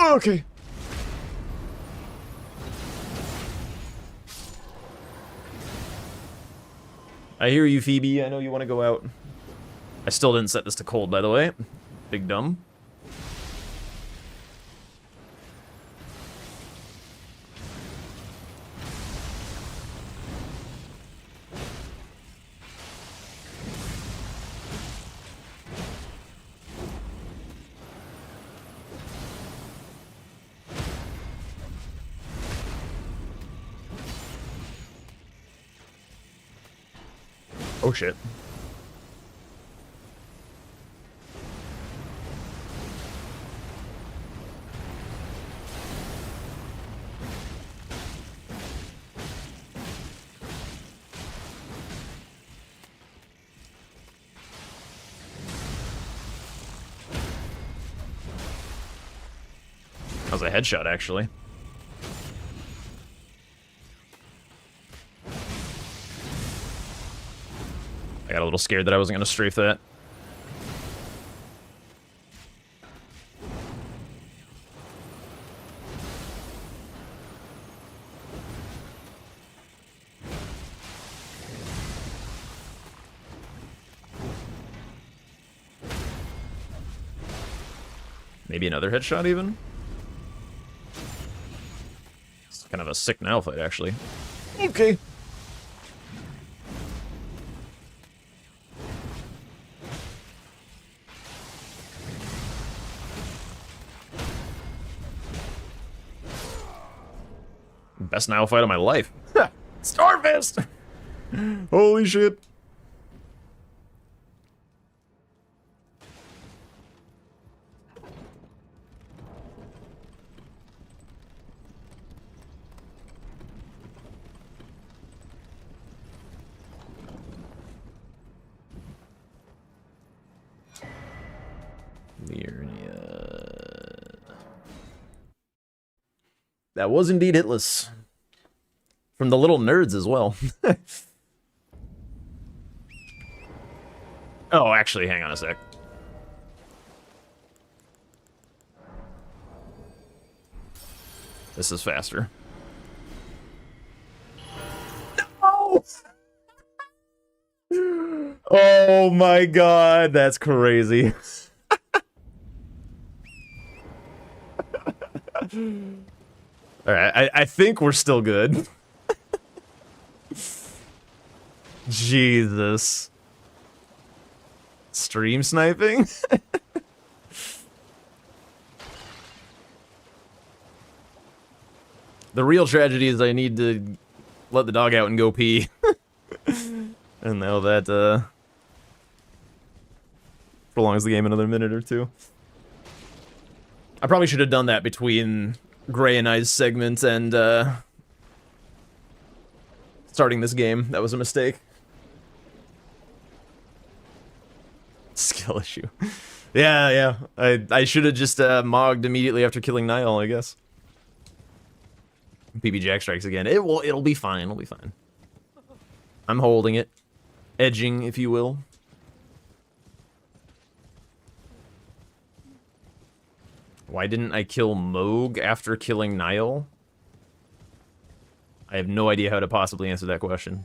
Okay. I hear you, Phoebe. I know you want to go out. I still didn't set this to cold, by the way. Big dumb. Oh shit. That was a headshot, actually. I got a little scared that I wasn't going to strafe that. Maybe another headshot, even? It's kind of a sick Nile fight, actually. Okay. Best Nile fight of my life. Starfist! Holy shit. That was indeed hitless. From the little nerds as well. Oh, actually, hang on a sec. This is faster. No! Oh my god, that's crazy. Alright, I think we're still good. Jesus. Stream sniping? The real tragedy is I need to let the dog out and go pee. And now that, prolongs the game another minute or two. I probably should have done that between Gray and I's segment and, starting this game. That was a mistake. Skill issue. Yeah. I should have just, mogged immediately after killing Niall, I guess. PB Jack strikes again. It'll be fine. It'll be fine. I'm holding it. Edging, if you will. Why didn't I kill Moog after killing Niall? I have no idea how to possibly answer that question.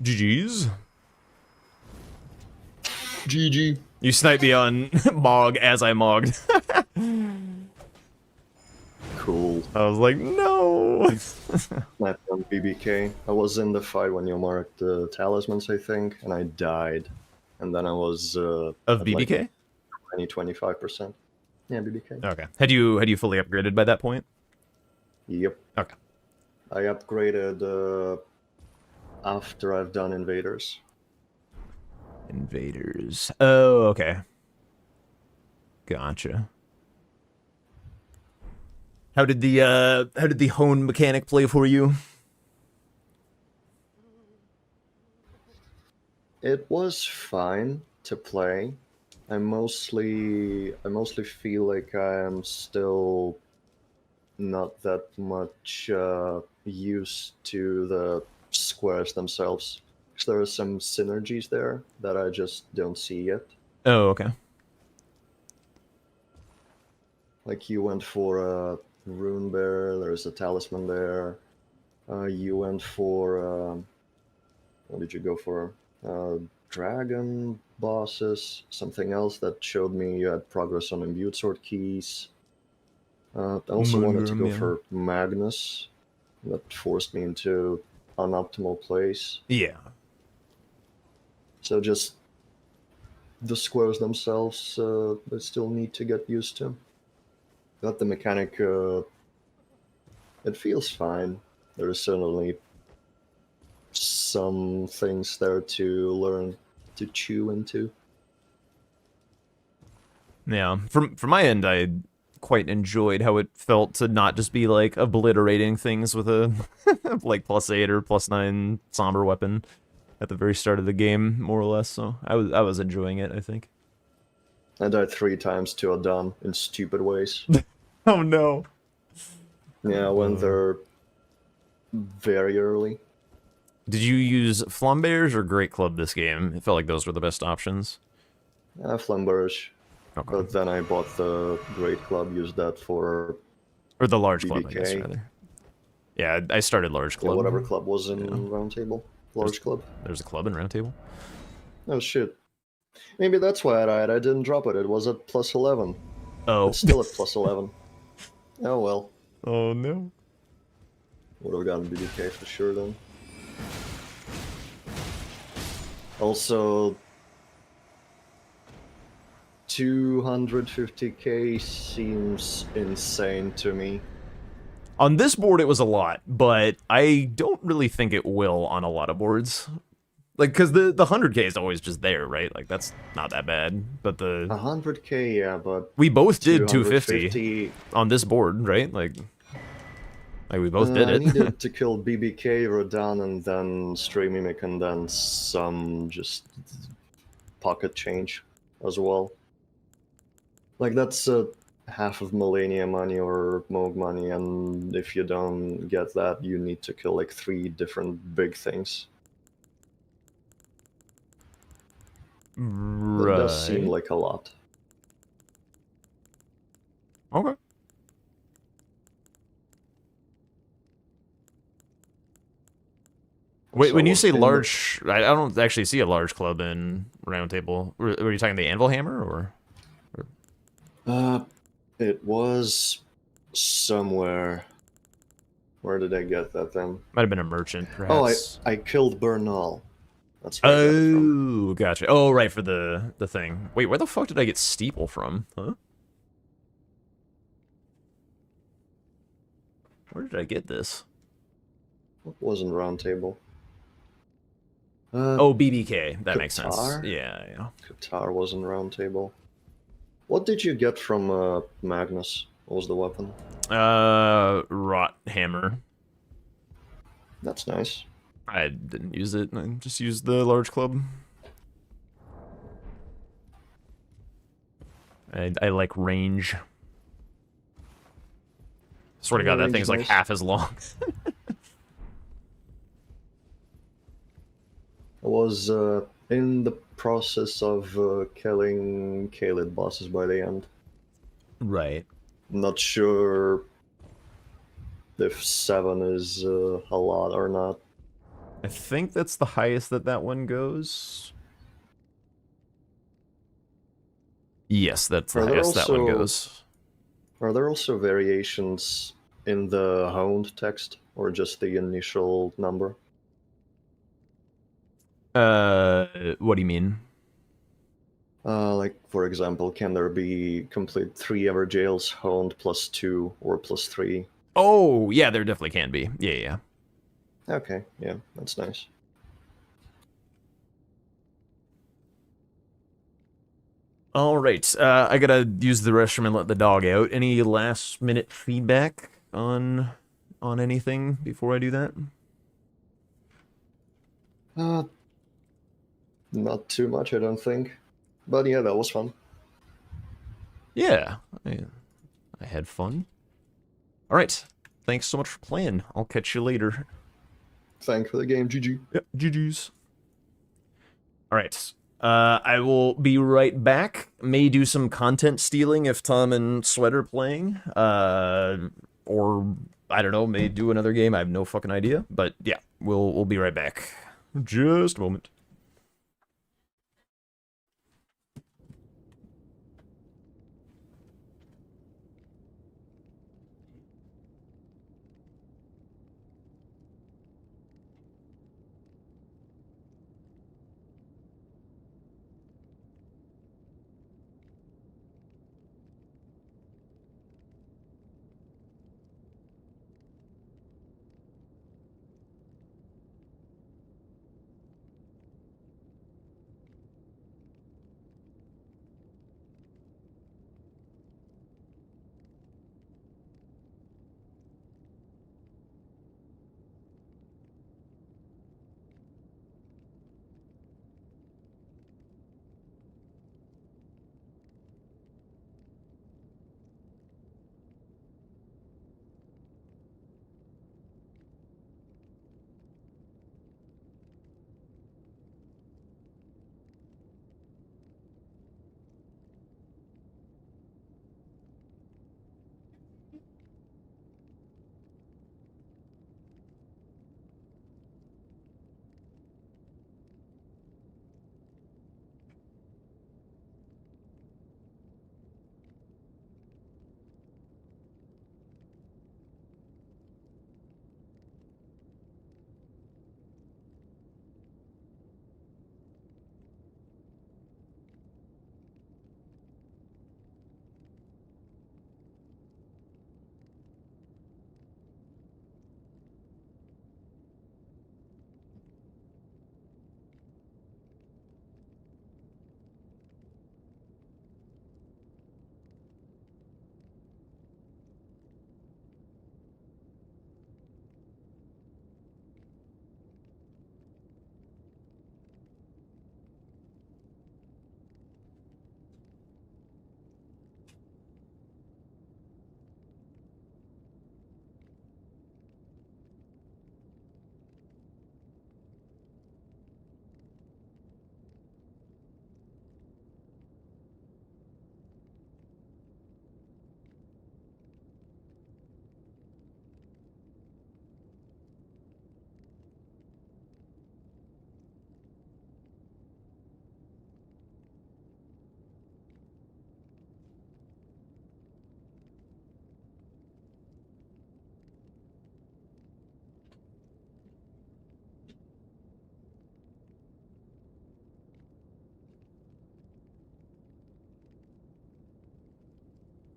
GG's. GG. You sniped me on Mog as I mogged. Cool. I was like, no. Sniped on BBK. I was in the fight when you marked the talismans, I think, and I died. And then I was Of at BBK? like 25%. Yeah, BBK. Okay. Had you fully upgraded by that point? Yep. Okay. I upgraded after I've done Invaders. Invaders. Oh, okay. Gotcha. How did the hone mechanic play for you? It was fine to play. I mostly feel like I am still not that much used to the squares themselves. Because there are some synergies there that I just don't see yet. Oh, okay. Like you went for a rune bear, there's a talisman there. You went for what did you go for? Dragon bosses, something else that showed me you had progress on imbued sword keys. I also wanted to go for Magnus. That forced me into unoptimal place. Yeah. So just the squares themselves, I still need to get used to. But the mechanic, it feels fine. There is certainly some things there to learn to chew into. Yeah. From my end, I quite enjoyed how it felt to not just be like obliterating things with a like +8 or +9 somber weapon at the very start of the game, more or less. So I was enjoying it, I think. I died 3 times to a Don in stupid ways. Oh no. Yeah, when they're very early. Did you use Flambears or Great Club this game? It felt like those were the best options. Flamberge. Okay. But then I bought the Great Club, used that for Or the large club, I guess, BBK. rather. Yeah, I started large yeah, club. whatever club was in Round Table. Large club. There's a club in Round Table. Oh shit. Maybe that's why I died. I didn't drop it. It was at +11. Oh. It's still at +11. Oh well. Oh no. Would have gotten BBK for sure then. Also, 250k seems insane to me. On this board, it was a lot, but I don't really think it will on a lot of boards. Like, because the 100k is always just there, right? Like, that's not that bad. But the 100k, yeah, but we both did 250 250 on this board, right? Like we both did I it. needed to kill BBK, Rodan, and then Stray Mimic, and then some just pocket change as well. Like, that's half of Millennia money or Moog money, and if you don't get that, you need to kill like 3 different big things. Right. That does seem like a lot. Okay. Wait, So when you say in the- large, I don't actually see a large club in Round Table. Were you talking the Anvil Hammer or? It was somewhere. Where did I get that then? Might have been a merchant, Oh, perhaps. I killed Bernal. That's where I got it from. Oh, gotcha. Oh, right, for the thing. Wait, where the fuck did I get Steeple from? Huh? Where did I get this? What wasn't Round Table? Oh, BBK. That makes sense. Qatar? Yeah. Qatar wasn't Round Table. What did you get from Magnus? What was the weapon? Rot Hammer. That's nice. I didn't use it. I just used the large club. I like range. Swear to God, that range thing's is like nice. half as long. I was in the process of killing Kaled bosses by the end. Right. Not sure if 7 is a lot or not. I think that's the highest that one goes. Yes, that's the Are there highest that one also- goes. Are there also variations in the hound text, or just the initial number? What do you mean? Like, for example, can there be complete 3 ever jails, hound +2 or +3? Oh, yeah, there definitely can be. Yeah. Okay, yeah, that's nice. All right, I gotta use the restroom and let the dog out. Any last minute feedback on anything before I do that? Not too much, I don't think. But yeah, that was fun. Yeah, I had fun. All right, thanks so much for playing. I'll catch you later. Thank for the game, GG. Yep, GG's. All right. I will be right back. May do some content stealing if Tom and Sweat are playing. Or I don't know, may do another game. I have no fucking idea. But yeah, we'll be right back. Just a moment.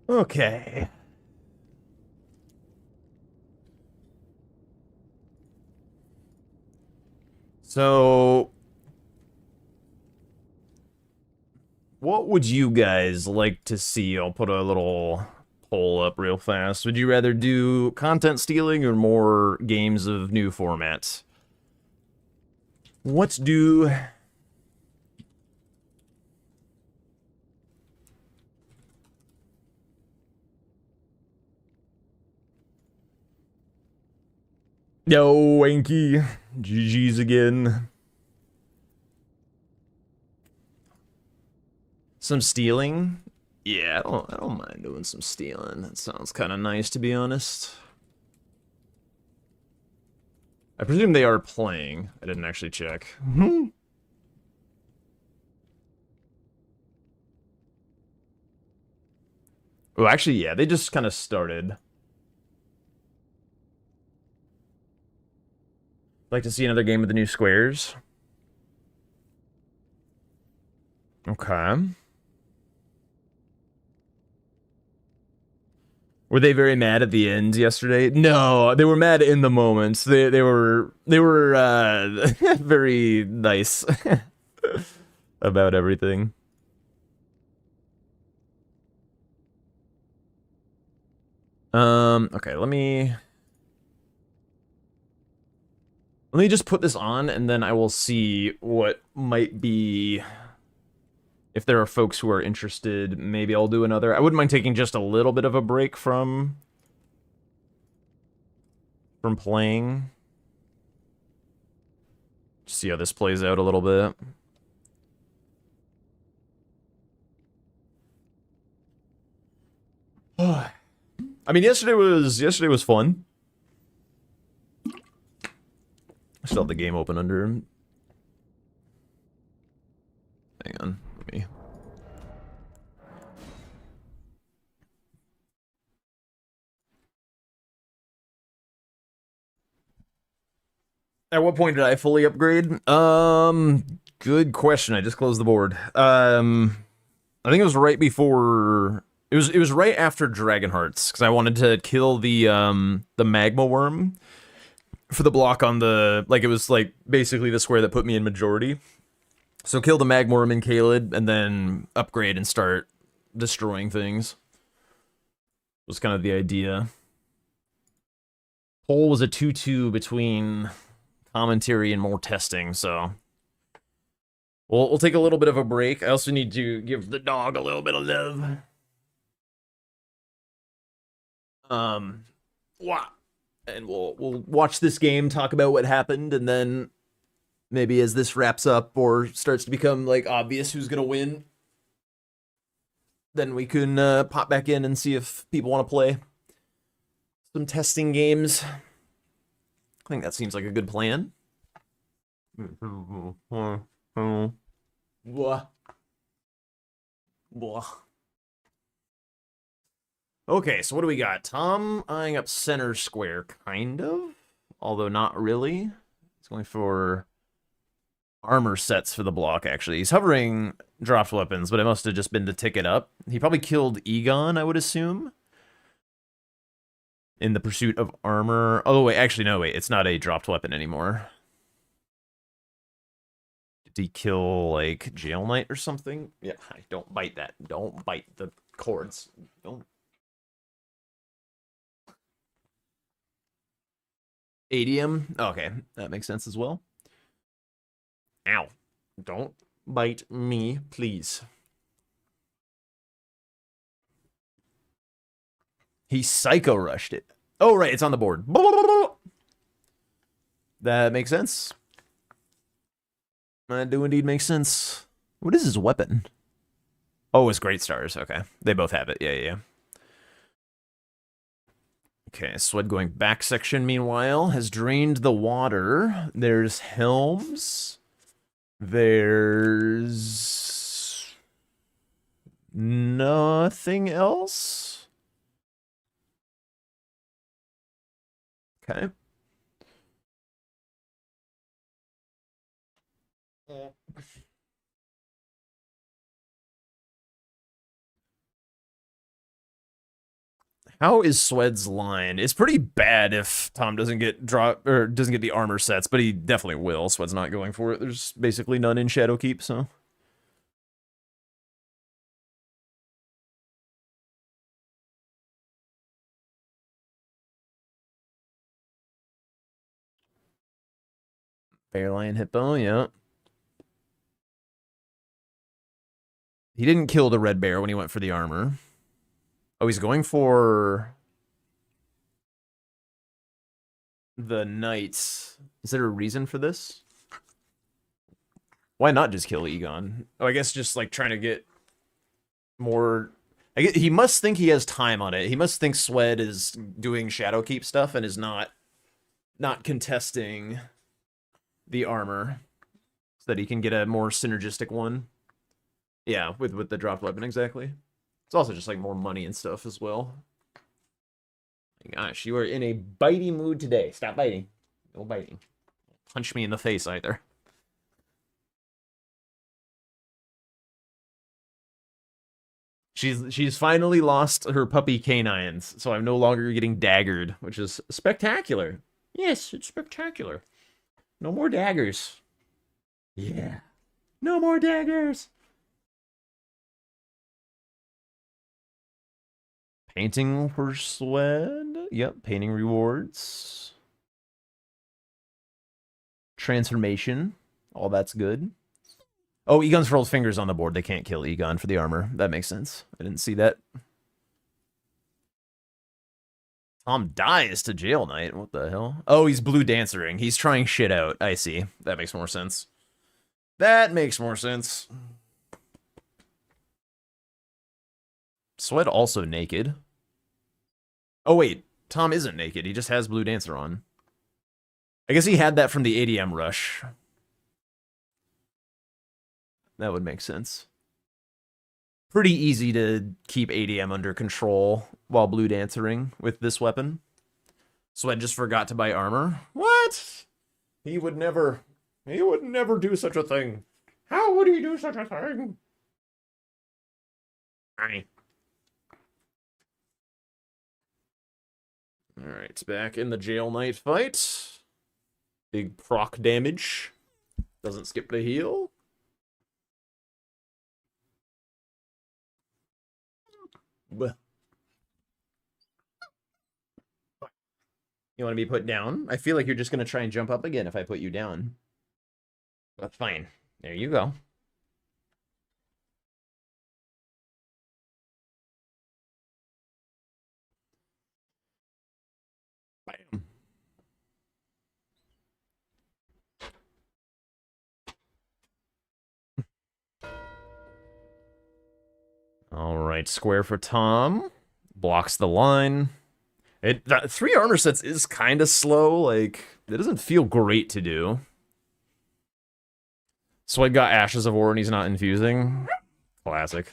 Okay. So, what would you guys like to see? I'll put a little poll up real fast. Would you rather do content stealing or more games of new formats? What do... Yo, Wanky. GG's again. Some stealing? Yeah, I don't mind doing some stealing. That sounds kind of nice, to be honest. I presume they are playing. I didn't actually check. Oh, actually, yeah, they just kind of started. Like to see another game with the new squares. Okay. Were they very mad at the end yesterday? No, they were mad in the moment. They were very nice about everything. Okay, let me just put this on and then I will see what might be, if there are folks who are interested, maybe I'll do another. I wouldn't mind taking just a little bit of a break from playing. Just see how this plays out a little bit. I mean, yesterday was fun. I still have the game open under him. Hang on, let me. At what point did I fully upgrade? Good question. I just closed the board. I think it was right before. It was right after Dragon Hearts because I wanted to kill the magma worm for the block on the, like, it was like basically the square that put me in majority. So kill the magma worm in Caled and then upgrade and start destroying things. Was kind of the idea. Poll was a 2-2 between commentary and more testing, so we'll take a little bit of a break. I also need to give the dog a little bit of love. And we'll watch this game, talk about what happened, and then maybe as this wraps up or starts to become like obvious who's gonna win, then we can pop back in and see if people want to play some testing games. I think that seems like a good plan. Blah. Blah. Okay, so what do we got? Tom eyeing up center square, kind of, although not really. He's going for armor sets for the block, actually. He's hovering dropped weapons, but it must have just been to tick it up. He probably killed Egon, I would assume, in the pursuit of armor. Oh, wait, actually, no, wait, it's not a dropped weapon anymore. Did he kill, like, Jail Knight or something? Yeah, don't bite that. Don't bite the cords. Don't. ADM? Okay, that makes sense as well. Ow. Don't bite me, please. He psycho rushed it. Oh, right, it's on the board. That makes sense. That do indeed make sense. What is his weapon? Oh, it's Great Stars. Okay. They both have it. Yeah. Okay, Swed going back section, meanwhile, has drained the water. There's Helms. There's nothing else. Okay. How is Swed's line? It's pretty bad if Tom doesn't get doesn't get the armor sets, but he definitely will. Swed's not going for it. There's basically none in Shadowkeep, so. Bear Lion Hippo, yeah. He didn't kill the red bear when he went for the armor. Oh, he's going for the knights. Is there a reason for this? Why not just kill Egon? Oh, I guess just like trying to get more. I guess he must think he has time on it. He must think Swed is doing Shadowkeep stuff and is not contesting the armor so that he can get a more synergistic one. Yeah, with the dropped weapon, exactly. It's also just like more money and stuff as well. My gosh, you are in a bitey mood today. Stop biting. No biting. Punch me in the face either. She's finally lost her puppy canines, so I'm no longer getting daggered, which is spectacular. Yes, it's spectacular. No more daggers. Yeah. No more daggers. Painting for Swed. Yep, painting rewards. Transformation. All that's good. Oh, Egon's rolled fingers on the board. They can't kill Egon for the armor. That makes sense. I didn't see that. Tom dies to jail knight. What the hell? Oh, he's blue dancering. He's trying shit out. I see. That makes more sense. That makes more sense. Swed also naked. Oh, wait. Tom isn't naked. He just has blue dancer on. I guess he had that from the ADM rush. That would make sense. Pretty easy to keep ADM under control while blue dancering with this weapon. Swed just forgot to buy armor. What? He would never do such a thing. How would he do such a thing? Alright. Alright, back in the jail knight fight. Big proc damage. Doesn't skip the heal. Blech. You want to be put down? I feel like you're just going to try and jump up again if I put you down. That's fine. There you go. Bam. All right, square for Tom. Blocks the line. That 3 armor sets is kind of slow. Like, it doesn't feel great to do. Swed got Ashes of War and he's not infusing. Classic.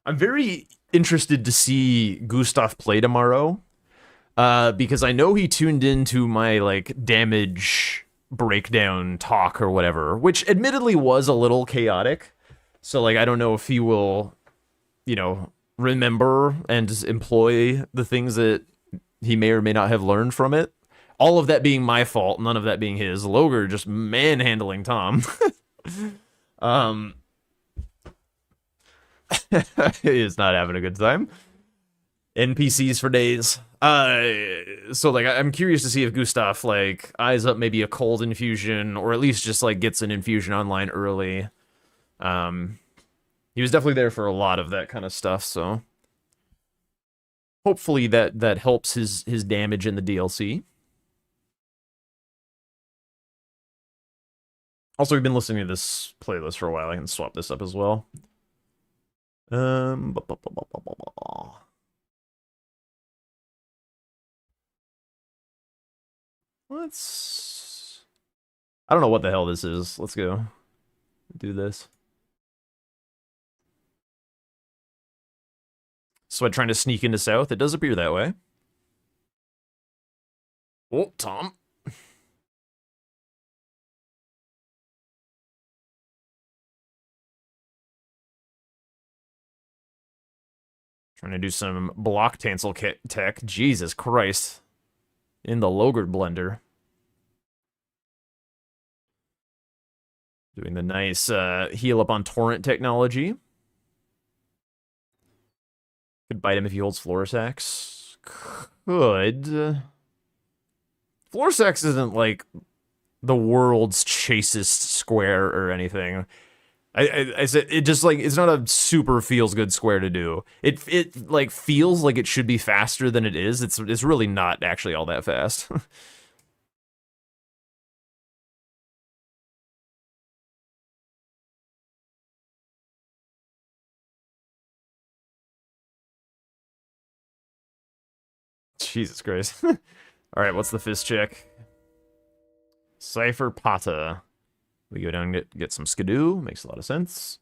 I'm very interested to see Gustav play tomorrow. Because I know he tuned into my, like, damage breakdown talk or whatever, which admittedly was a little chaotic. So, like, I don't know if he will, you know, remember and employ the things that he may or may not have learned from it. All of that being my fault, none of that being his. Loger just manhandling Tom. He is not having a good time. NPCs for days. So like I'm curious to see if Gustav like eyes up maybe a cold infusion or at least just like gets an infusion online early. He was definitely there for a lot of that kind of stuff, so hopefully that helps his damage in the DLC. Also, we've been listening to this playlist for a while. I can swap this up as well. Let's... I don't know what the hell this is. Let's go do this. Swed trying to sneak into south. It does appear that way. Oh, Tom. Trying to do some block cancel tech. Jesus Christ. In the Logard blender. Doing the nice heal up on torrent technology. Could bite him if he holds Florisax. Could. Florisax isn't like the world's chasest square or anything. I said it just like it's not a super feels good square to do. It like feels like it should be faster than it is. It's really not actually all that fast. Jesus Christ. All right, what's the fist check? Cypher Pata. We go down and get some Skidoo. Makes a lot of sense.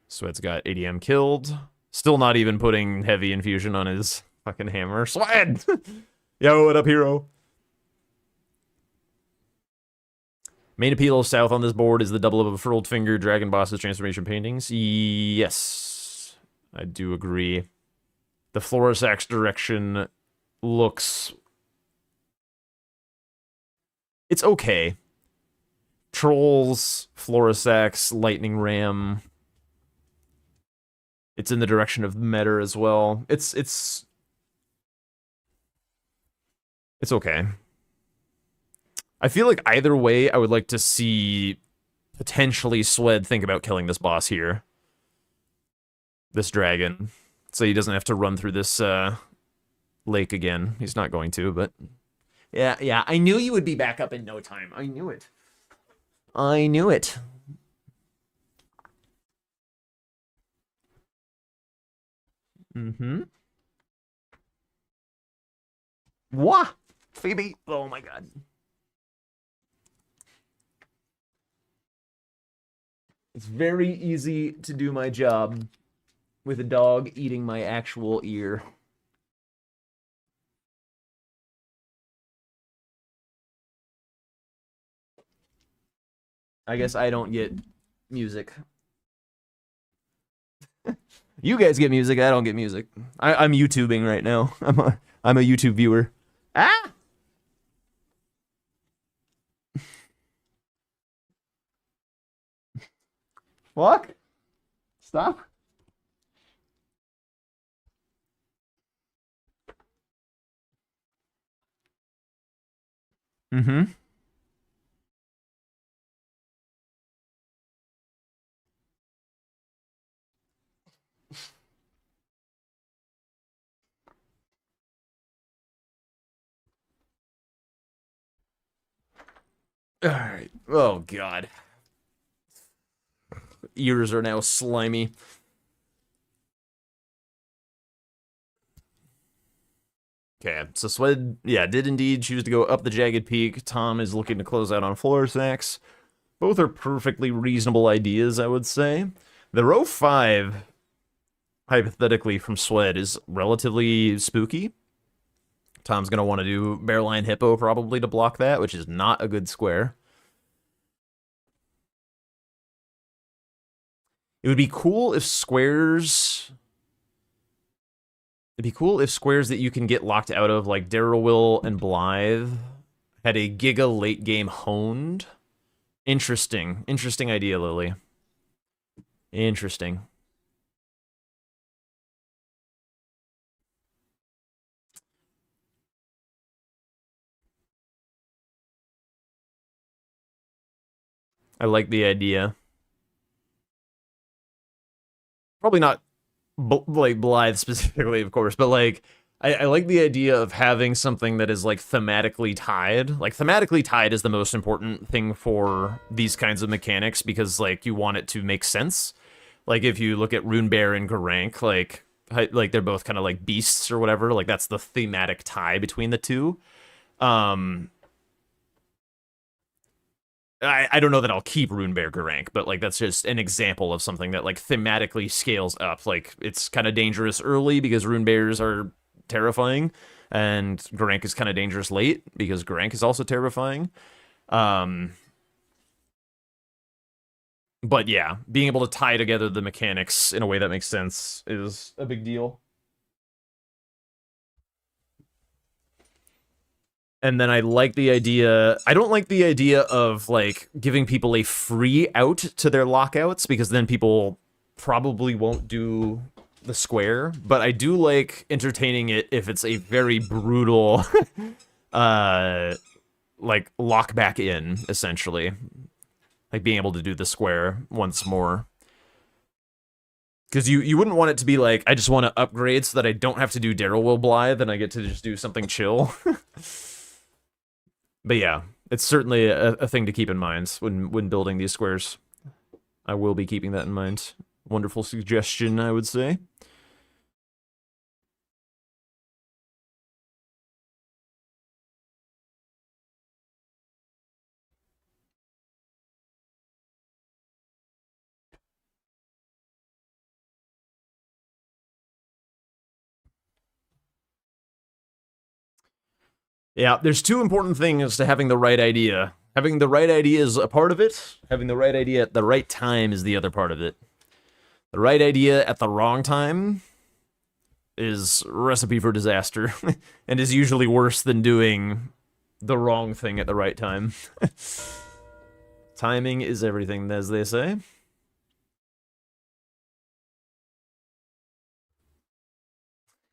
Sweat's got ADM killed. Still not even putting heavy infusion on his fucking hammer. Sweat! Yo, what up, hero? Main appeal south on this board is the double of a furled finger, dragon bosses, transformation paintings. Yes, I do agree. The Florisax direction looks... It's okay. Trolls, Florisax, Lightning Ram. It's in the direction of meta as well. It's okay. I feel like either way, I would like to see potentially Swed think about killing this boss here. This dragon. So he doesn't have to run through this lake again. He's not going to, but... Yeah, I knew you would be back up in no time. I knew it. I knew it. Mm-hmm. What? Phoebe? Oh my god. It's very easy to do my job with a dog eating my actual ear. I guess I don't get music. You guys get music, I don't get music. I'm YouTubing right now. I'm a YouTube viewer. Ah! Fuck? Stop. Mm-hmm. Alright. Oh, God. Ears are now slimy. Okay, so Swed, yeah, did indeed choose to go up the Jagged Peak. Tom is looking to close out on Florisax. Both are perfectly reasonable ideas, I would say. The row 5, hypothetically, from Swed is relatively spooky. Tom's going to want to do Bearline Hippo probably to block that, which is not a good square. It would be cool if squares... It'd be cool if squares that you can get locked out of, like Darrowwill and Blythe, had a Giga late game honed. Interesting. Interesting idea, Lily. Interesting. I like the idea. Probably not like Blythe specifically, of course, but like I like the idea of having something that is like thematically tied. Like thematically tied is the most important thing for these kinds of mechanics because like you want it to make sense. Like if you look at Runebear and Garank, like they're both kind of like beasts or whatever. Like that's the thematic tie between the two. I don't know that I'll keep Runebear Garank, but like that's just an example of something that like thematically scales up. Like it's kind of dangerous early because Runebears are terrifying, and Garank is kind of dangerous late because Garank is also terrifying. But yeah, being able to tie together the mechanics in a way that makes sense is a big deal. And then I like the idea. I don't like the idea of like giving people a free out to their lockouts because then people probably won't do the square. But I do like entertaining it if it's a very brutal, like lock back in essentially, like being able to do the square once more. Because you wouldn't want it to be like, I just want to upgrade so that I don't have to do Daryl Will Blythe and I get to just do something chill. But yeah, it's certainly a thing to keep in mind when building these squares. I will be keeping that in mind. Wonderful suggestion, I would say. Yeah, there's two important things to having the right idea. Having the right idea is a part of it. Having the right idea at the right time is the other part of it. The right idea at the wrong time is recipe for disaster and is usually worse than doing the wrong thing at the right time. Timing is everything, as they say.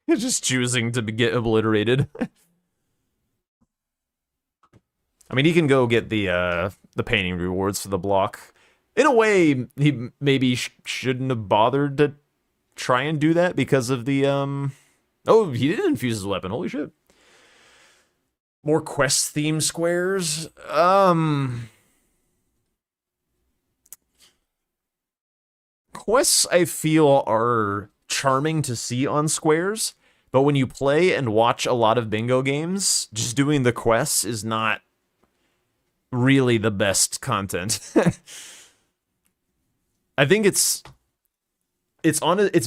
Just choosing to get obliterated. I mean, he can go get the painting rewards for the block. In a way, he maybe shouldn't have bothered to try and do that because of the Oh, he did infuse his weapon. Holy shit. More quest theme squares. Quests I feel are charming to see on squares, but when you play and watch a lot of bingo games, just doing the quests is not really the best content. I think it's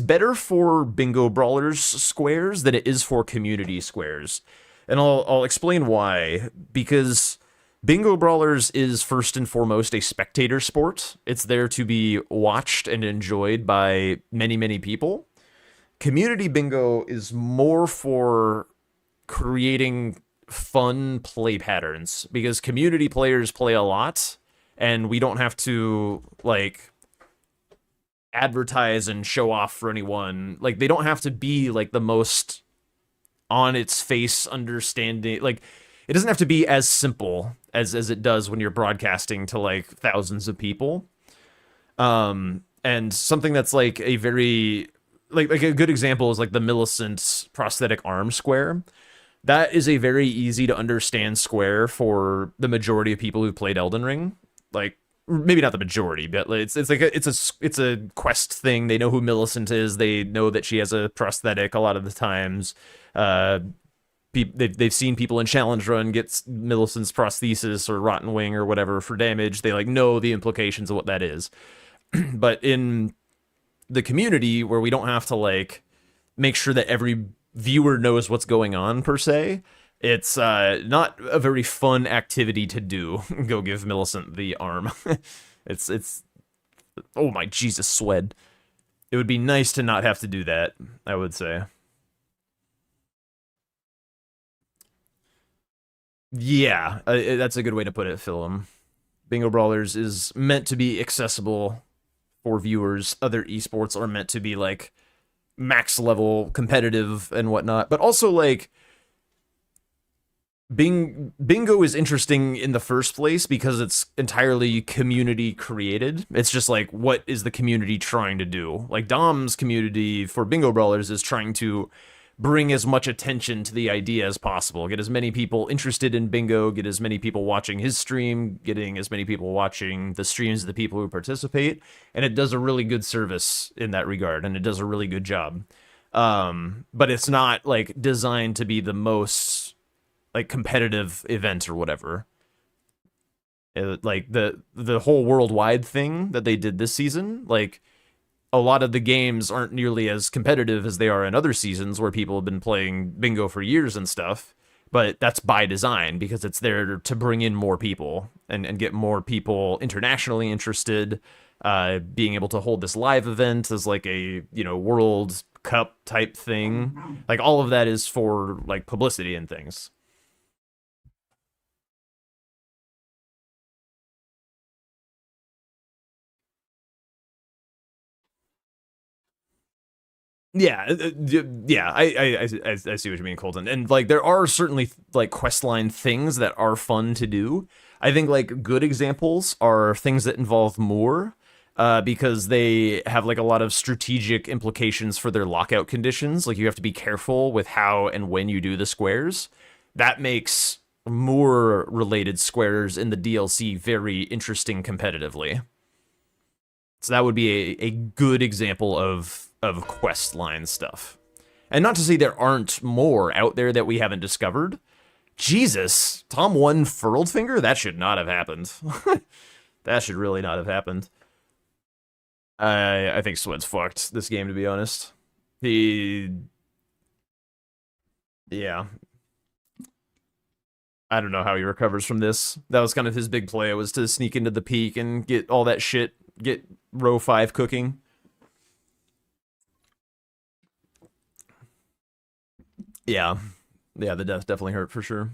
better for bingo brawlers squares than it is for community squares. And I'll explain why. Because bingo brawlers is first and foremost a spectator sport. It's there to be watched and enjoyed by many, many people. Community bingo is more for creating fun play patterns because community players play a lot and we don't have to like advertise and show off for anyone. Like they don't have to be like the most on its face understanding. Like it doesn't have to be as simple as it does when you're broadcasting to like thousands of people. And something that's like a very like a good example is like the Millicent prosthetic arm square. That is a very easy to understand square for the majority of people who played Elden Ring. Like maybe not the majority, but it's like it's a quest thing. They know who Millicent is. They know that she has a prosthetic a lot of the times. They've seen people in Challenge Run get Millicent's prosthesis or Rotten Wing or whatever for damage. They like know the implications of what that is. But in the community where we don't have to like make sure that every viewer knows what's going on per se, it's not a very fun activity to do. Go give Millicent the arm. it's oh my Jesus, Swed. It would be nice to not have to do that, I would say. Yeah, that's a good way to put it, Philum. Bingo Brawlers is meant to be accessible for viewers. Other esports are meant to be like max level competitive and whatnot, but also like bingo is interesting in the first place because it's entirely community created. It's just like, what is the community trying to do? Like Dom's community for Bingo Brawlers is trying to bring as much attention to the idea as possible, get as many people interested in bingo, get as many people watching his stream, getting as many people watching the streams of the people who participate, and it does a really good service in that regard, and it does a really good job. But it's not like designed to be the most like competitive event or whatever. Like the whole worldwide thing that they did this season, like a lot of the games aren't nearly as competitive as they are in other seasons where people have been playing bingo for years and stuff. But that's by design because it's there to bring in more people and get more people internationally interested being able to hold this live event as like a, you know, World Cup type thing. Like all of that is for like publicity and things. Yeah, yeah, I see what you mean, Colton. And like there are certainly like questline things that are fun to do. I think like good examples are things that involve more, because they have like a lot of strategic implications for their lockout conditions. Like you have to be careful with how and when you do the squares. That makes more related squares in the DLC very interesting competitively. So that would be a good example of quest line stuff. And not to say there aren't more out there that we haven't discovered. Jesus, Tom won Furled Finger? That should not have happened. That should really not have happened. I think Sweat's fucked this game, to be honest. Yeah. I don't know how he recovers from this. That was kind of his big play, was to sneak into the peak and get all that shit, get row 5 cooking. Yeah. Yeah, the death definitely hurt for sure.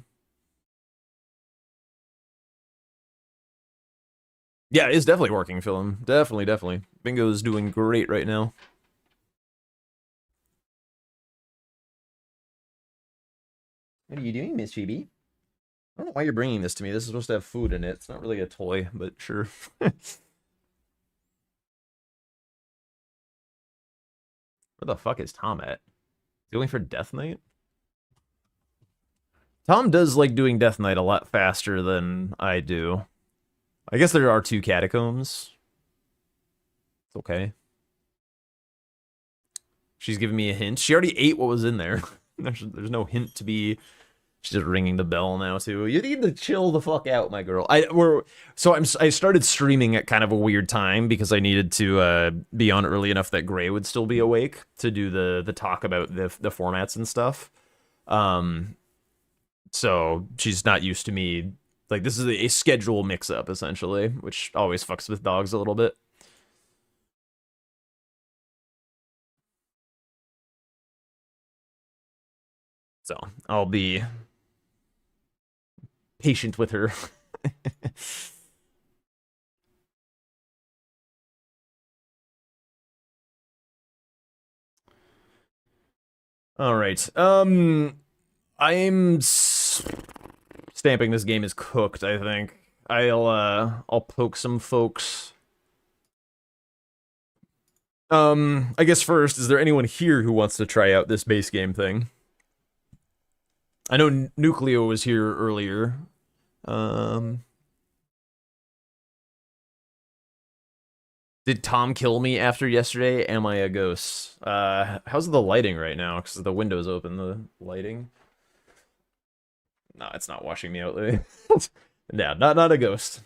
Yeah, it's definitely working, Philem. Definitely, definitely. Bingo's doing great right now. What are you doing, Miss Chibi? I don't know why you're bringing this to me. This is supposed to have food in it. It's not really a toy, but sure. Where the fuck is Tom at? Going for Death Knight? Tom does like doing Death Knight a lot faster than I do. I guess there are 2 catacombs. It's okay. She's giving me a hint. She already ate what was in there. There's no hint to be. She's just ringing the bell now too. You need to chill the fuck out, my girl. I started streaming at kind of a weird time because I needed to be on early enough that Gray would still be awake to do the talk about the formats and stuff. So she's not used to me. Like this is a schedule mix-up essentially, which always fucks with dogs a little bit. So I'll be patient with her. All right. I'm stamping this game is cooked, I think. I'll poke some folks. I guess first, is there anyone here who wants to try out this base game thing? I know Nucleo was here earlier. Did Tom kill me after yesterday? Am I a ghost? How's the lighting right now? Because the window's open, the lighting. No, it's not washing me out. Yeah, not a ghost.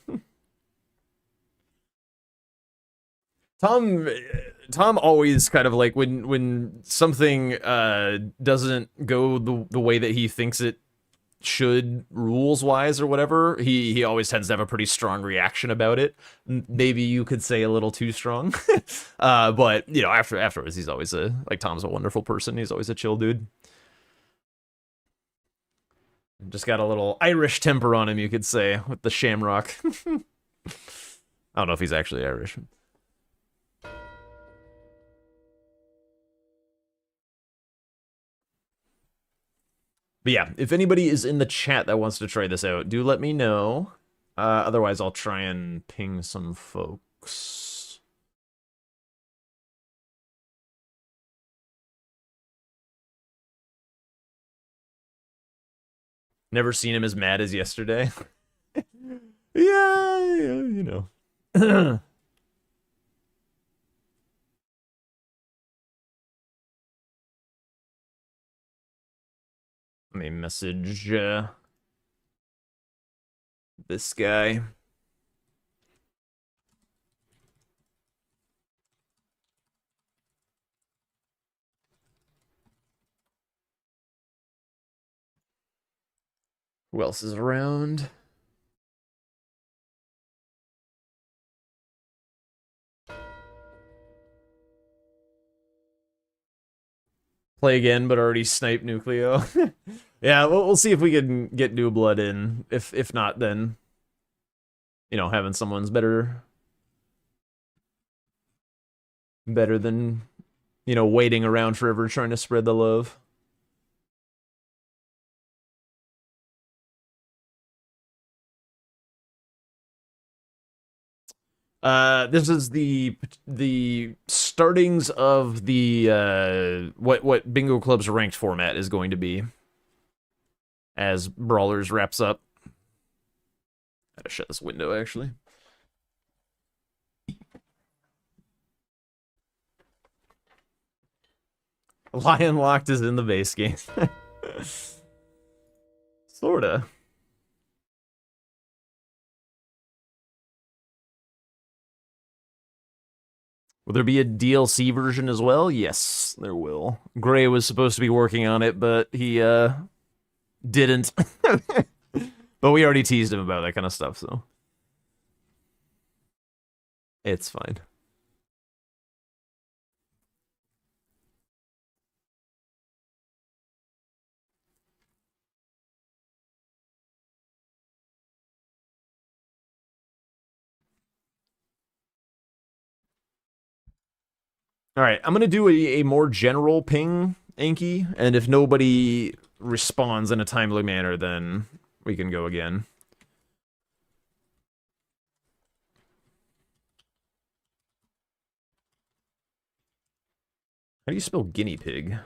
Tom always kind of like when something doesn't go the way that he thinks it should rules wise or whatever, he always tends to have a pretty strong reaction about it. Maybe you could say a little too strong. But you know, afterwards he's always like Tom's a wonderful person. He's always a chill dude. Just got a little Irish temper on him, you could say, with the shamrock. I don't know if he's actually Irish. But yeah, if anybody is in the chat that wants to try this out, do let me know. Otherwise, I'll try and ping some folks. Never seen him as mad as yesterday. Yeah, you know. Let me message this guy. Who else is around? Play again, but already snipe Nucleo. Yeah, we'll see if we can get New Blood in. If not, then having someone's better than waiting around forever trying to spread the love. This is the startings of the what Bingo Club's ranked format is going to be as Brawlers wraps up. I gotta shut this window actually. Lion Locked is in the base game. Sorta. Will there be a DLC version as well? Yes, there will. Gray was supposed to be working on it, but he didn't. But we already teased him about that kind of stuff, so it's fine. All right, I'm gonna do a more general ping, Anki, and if nobody responds in a timely manner, then we can go again. How do you spell guinea pig?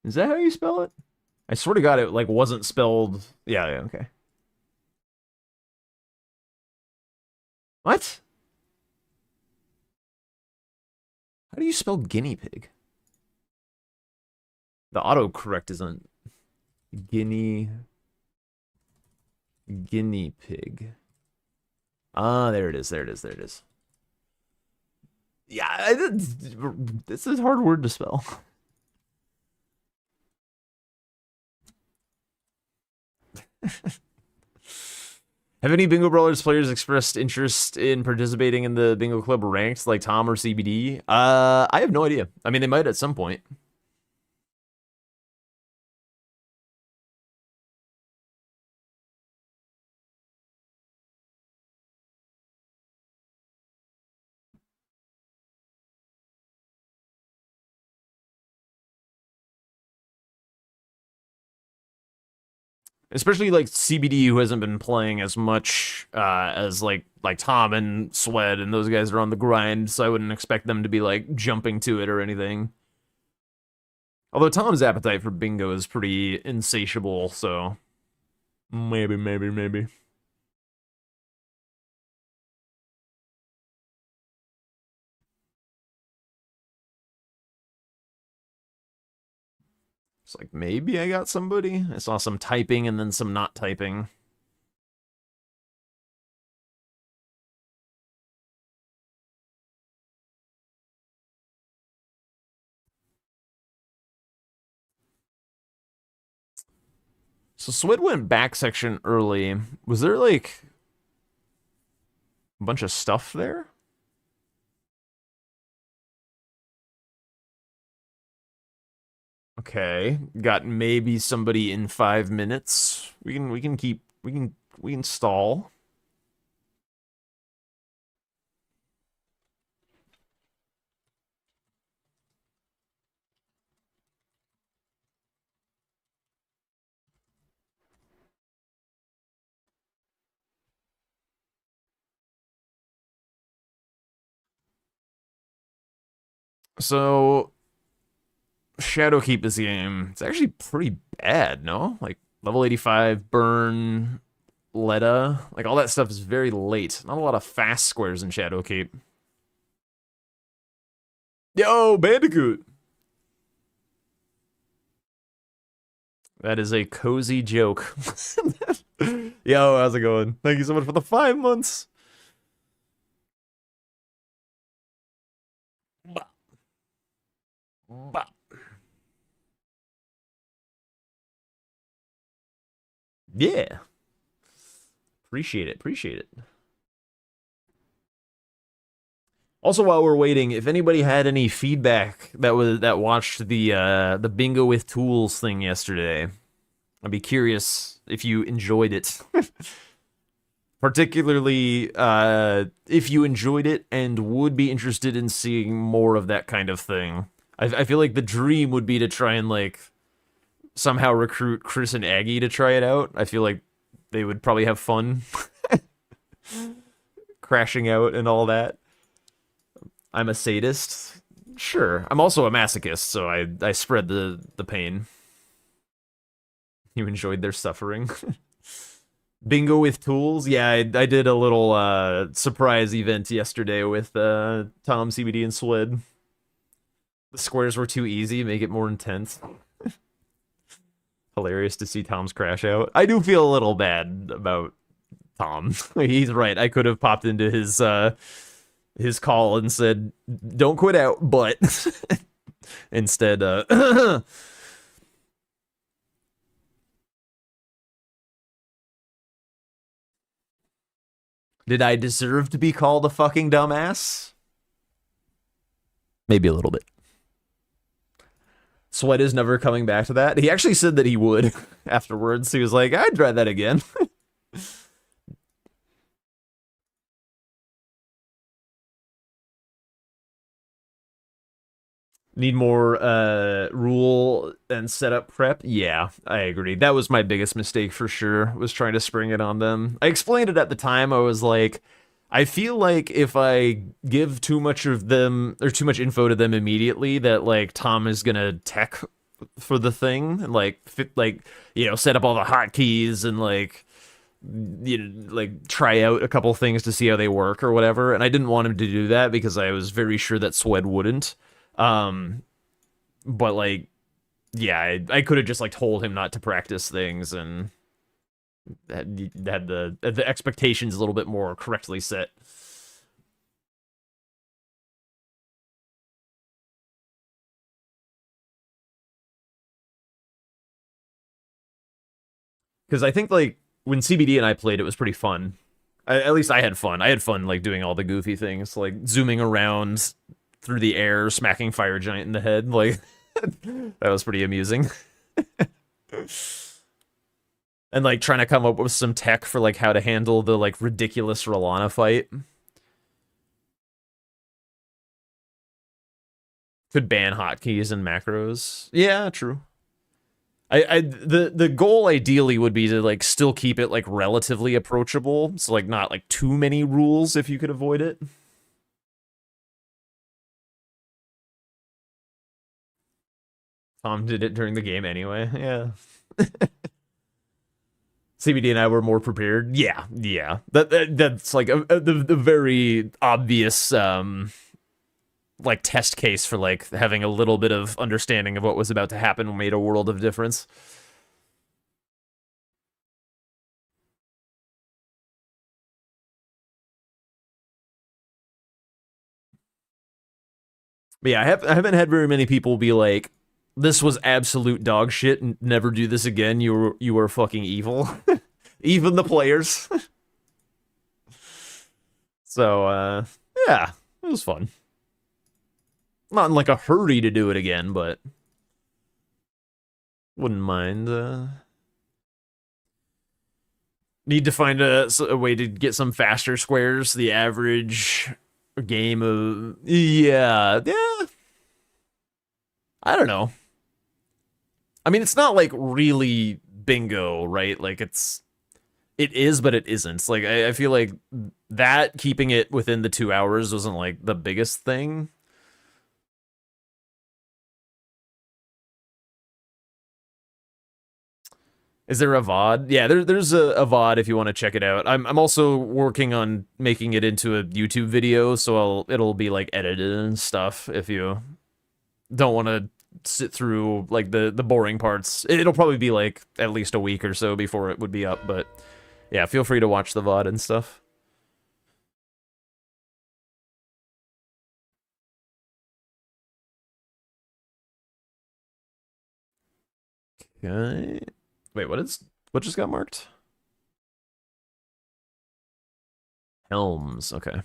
Is that how you spell it? I swear to God, it like wasn't spelled. Yeah, okay. What? How do you spell guinea pig? The autocorrect isn't guinea pig. Ah, there it is. There it is. There it is. Yeah, this is a hard word to spell. Have any Bingo Brawlers players expressed interest in participating in the Bingo Club ranked, like Tom or CBD? I have no idea. I mean, they might at some point. Especially like CBD, who hasn't been playing as much as like Tom and Swed, and those guys are on the grind, so I wouldn't expect them to be like jumping to it or anything. Although Tom's appetite for bingo is pretty insatiable, so maybe. It's like maybe I got somebody. I saw some typing and then some not typing. So Swid went back section early. Was there like a bunch of stuff there? Okay, got maybe somebody in 5 minutes. We can stall. So Shadowkeep this game, it's actually pretty bad, no? Like level 85, burn, Letta, like all that stuff is very late. Not a lot of fast squares in Shadowkeep. Yo, Bandicoot! That is a cozy joke. Yo, how's it going? Thank you so much for the 5 months. Bah. Yeah. Appreciate it. Appreciate it. Also, while we're waiting, if anybody had any feedback that watched the bingo with tools thing yesterday, I'd be curious if you enjoyed it. Particularly if you enjoyed it and would be interested in seeing more of that kind of thing. I feel like the dream would be to try and like somehow recruit Chris and Aggie to try it out. I feel like they would probably have fun crashing out and all that. I'm a sadist. Sure. I'm also a masochist, so I spread the pain. You enjoyed their suffering. Bingo with tools? Yeah, I did a little surprise event yesterday with Tom, CBD, and Swed. The squares were too easy, make it more intense. Hilarious to see Tom's crash out. I do feel a little bad about Tom. He's right. I could have popped into his call and said, "Don't quit out," but instead, did I deserve to be called a fucking dumbass? Maybe a little bit. Sweat is never coming back to that. He actually said that he would afterwards. He was like, I'd try that again. Need more rule and setup prep? Yeah, I agree. That was my biggest mistake for sure, was trying to spring it on them. I explained it at the time. I was like, I feel like if I give too much of them, or too much info to them immediately, that like Tom is gonna tech for the thing and like set up all the hotkeys and like try out a couple things to see how they work or whatever. And I didn't want him to do that because I was very sure that Swed wouldn't. But like, yeah, I could have just like told him not to practice things and had the expectations a little bit more correctly set. Because I think like when CBD and I played, it was pretty fun. At least I had fun. I had fun like doing all the goofy things, like zooming around through the air, smacking Fire Giant in the head. Like that was pretty amusing. And like trying to come up with some tech for like how to handle the like ridiculous Rolana fight. Could ban hotkeys and macros. Yeah, true. The goal ideally would be to like still keep it like relatively approachable, so like not like too many rules if you could avoid it. Tom did it during the game anyway. Yeah. CBD and I were more prepared. Yeah, yeah. That's like the very obvious like test case for like having a little bit of understanding of what was about to happen made a world of difference. But yeah, I haven't had very many people be like, "This was absolute dog shit. And never do this again. You were fucking evil." Even the players. So yeah, it was fun. Not in like a hurry to do it again, but wouldn't mind. Need to find a way to get some faster squares. The average game of yeah. I don't know. I mean, it's not like really bingo, right? Like it is, but it isn't. It's like I feel like that keeping it within the 2 hours wasn't like the biggest thing. Is there a VOD? Yeah, there's a VOD if you want to check it out. I'm also working on making it into a YouTube video, so it'll be like edited and stuff if you don't want to sit through like the boring parts. It'll probably be like at least a week or so before it would be up, but yeah, feel free to watch the VOD and stuff. Okay. Wait, what is What just got marked? Helms, okay.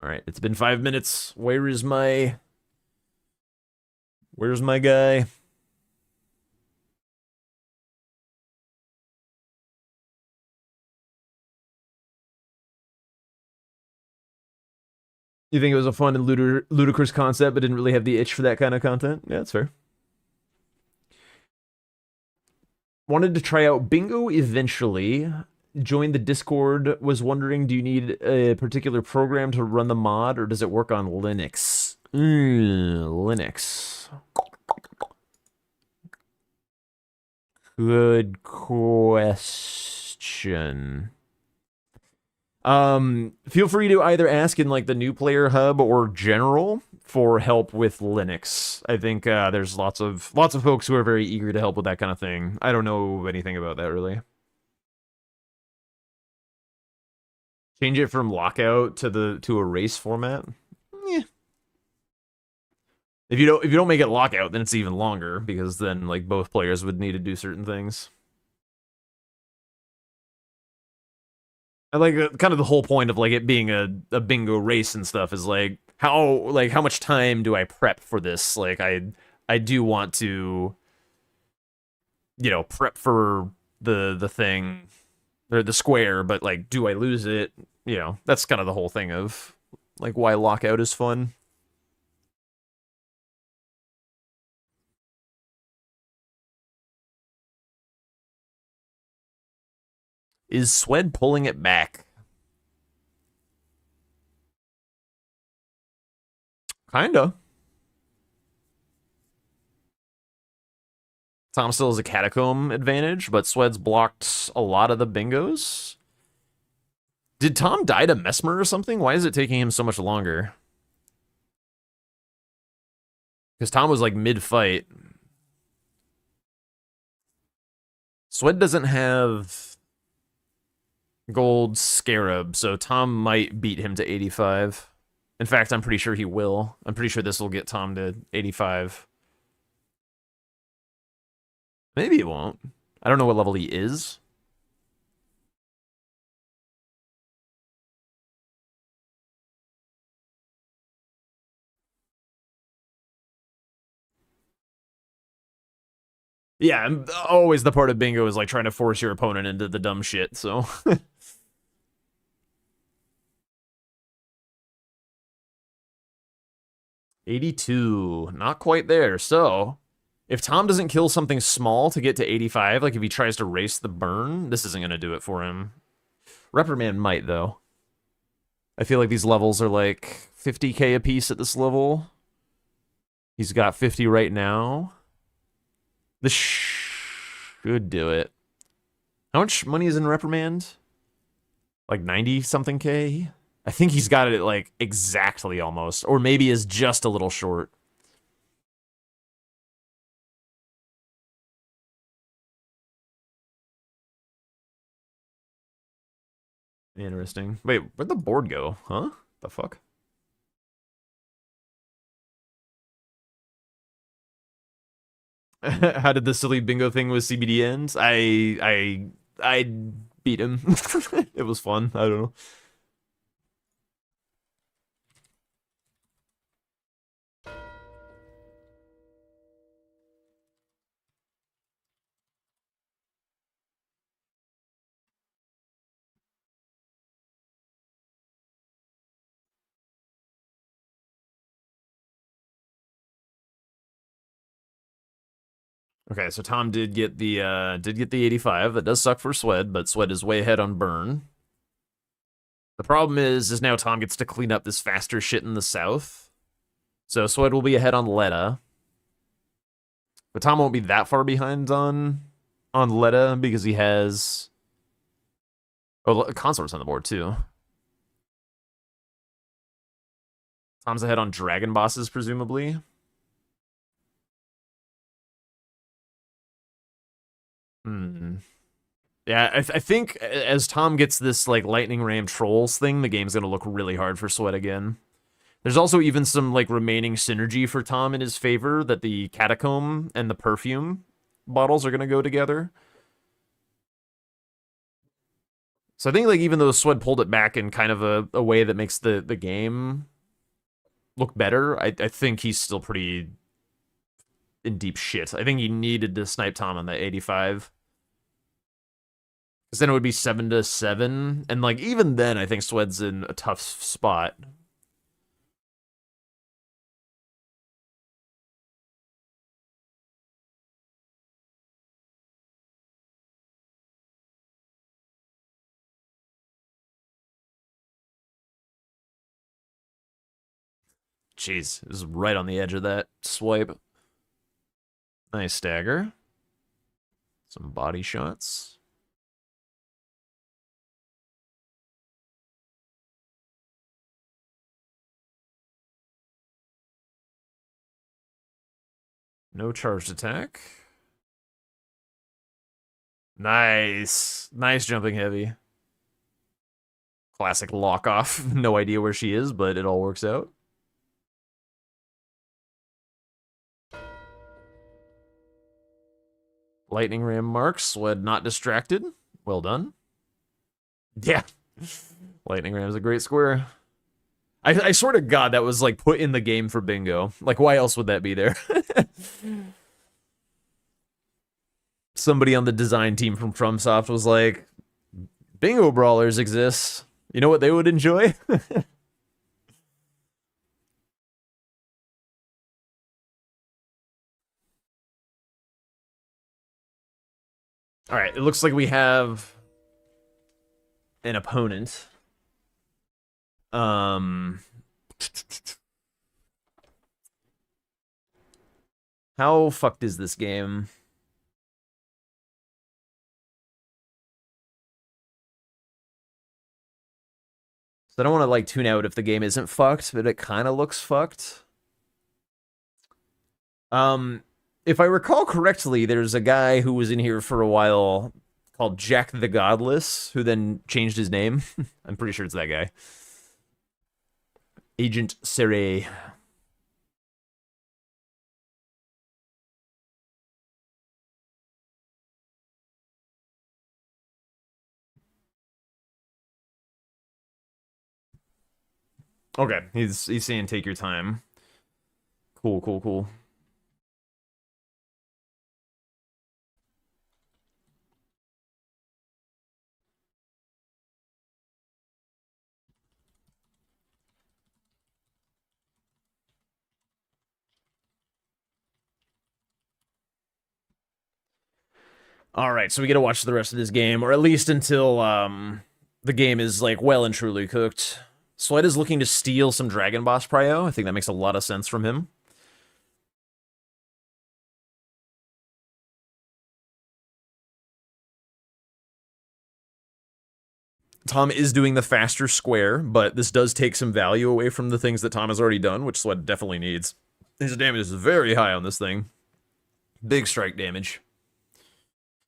All right, it's been 5 minutes. Where's my guy? You think it was a fun and ludicrous concept, but didn't really have the itch for that kind of content? Yeah, that's fair. Wanted to try out bingo eventually. Joined the Discord. Was wondering, do you need a particular program to run the mod, or does it work on Linux? Linux. Good question. Feel free to either ask in like the new player hub or general for help with Linux. I think there's lots of folks who are very eager to help with that kind of thing. I don't know anything about that really. Change it from lockout to a race format. Yeah. If you don't make it lockout, then it's even longer because then like both players would need to do certain things. I like kind of the whole point of like it being a bingo race and stuff is like how much time do I prep for this? Like I do want to, you know, prep for the thing or the square, but like do I lose it? You know, that's kind of the whole thing of like why lockout is fun. Is Swed pulling it back? Kinda. Tom still has a catacomb advantage, but Swed's blocked a lot of the bingos. Did Tom die to Mesmer or something? Why is it taking him so much longer? Because Tom was like mid-fight. Swed doesn't have gold scarab, so Tom might beat him to 85. In fact, I'm pretty sure he will. I'm pretty sure this will get Tom to 85. Maybe it won't. I don't know what level he is. Yeah, always the part of bingo is like trying to force your opponent into the dumb shit, so. 82, not quite there. So, if Tom doesn't kill something small to get to 85, like if he tries to race the burn, this isn't going to do it for him. Reprimand might, though. I feel like these levels are like 50k a piece at this level. He's got 50 right now. This should do it. How much money is in Reprimand? Like 90-something K? I think he's got it like exactly almost. Or maybe is just a little short. Interesting. Wait, where'd the board go? Huh? The fuck? How did the silly bingo thing with CBD end? I beat him. It was fun. I don't know. Okay, so Tom did get the 85. That does suck for Swed, but Swed is way ahead on burn. The problem is now Tom gets to clean up this faster shit in the south. So Swed will be ahead on Letta. But Tom won't be that far behind on Letta because he has Consort's on the board too. Tom's ahead on Dragon Bosses, presumably. Yeah, I think as Tom gets this like Lightning Ram Trolls thing, the game's gonna look really hard for Sweat again. There's also even some like remaining synergy for Tom in his favor that the catacomb and the perfume bottles are gonna go together. So I think like even though Swed pulled it back in kind of a way that makes the game look better, I think he's still pretty in deep shit. I think he needed to snipe Tom on that 85. Because then it would be 7-7. And like even then I think Swed's in a tough spot. Jeez, it was right on the edge of that swipe. Nice stagger. Some body shots. No charged attack. Nice. Nice jumping heavy. Classic lock off. No idea where she is, but it all works out. Lightning Ram marks. Swed not distracted. Well done. Yeah. Lightning Ram's a great square. I swear to God that was like put in the game for bingo. Like why else would that be there? Somebody on the design team from FromSoft was like, bingo brawlers exist. You know what they would enjoy? All right, it looks like we have an opponent. How fucked is this game? So I don't want to like tune out if the game isn't fucked, but it kind of looks fucked. If I recall correctly, there's a guy who was in here for a while called Jack the Godless, who then changed his name. I'm pretty sure it's that guy. Agent Sere. Okay, he's saying take your time. Cool, cool, cool. All right, so we get to watch the rest of this game, or at least until the game is like well and truly cooked. Sled is looking to steal some Dragon Boss prio. I think that makes a lot of sense from him. Tom is doing the faster square, but this does take some value away from the things that Tom has already done, which Sled definitely needs. His damage is very high on this thing. Big strike damage.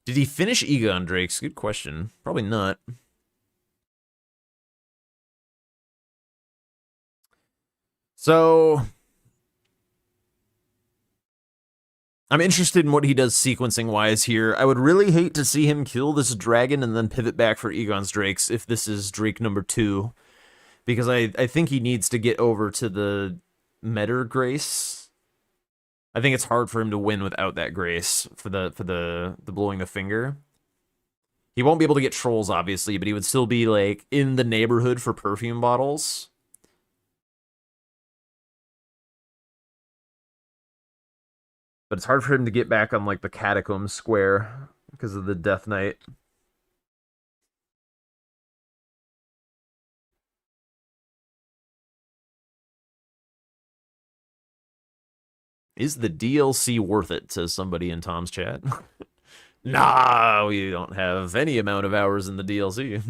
Did he finish Egon Drakes? Good question. Probably not. So I'm interested in what he does sequencing-wise here. I would really hate to see him kill this dragon and then pivot back for Egon's Drakes if this is Drake number 2. Because I think he needs to get over to the Metter Grace. I think it's hard for him to win without that Grace for the blowing the finger. He won't be able to get trolls, obviously, but he would still be, like, in the neighborhood for perfume bottles. But it's hard for him to get back on, like, the Catacomb Square because of the Death Knight. Is the DLC worth it, says somebody in Tom's chat. Nah, we don't have any amount of hours in the DLC.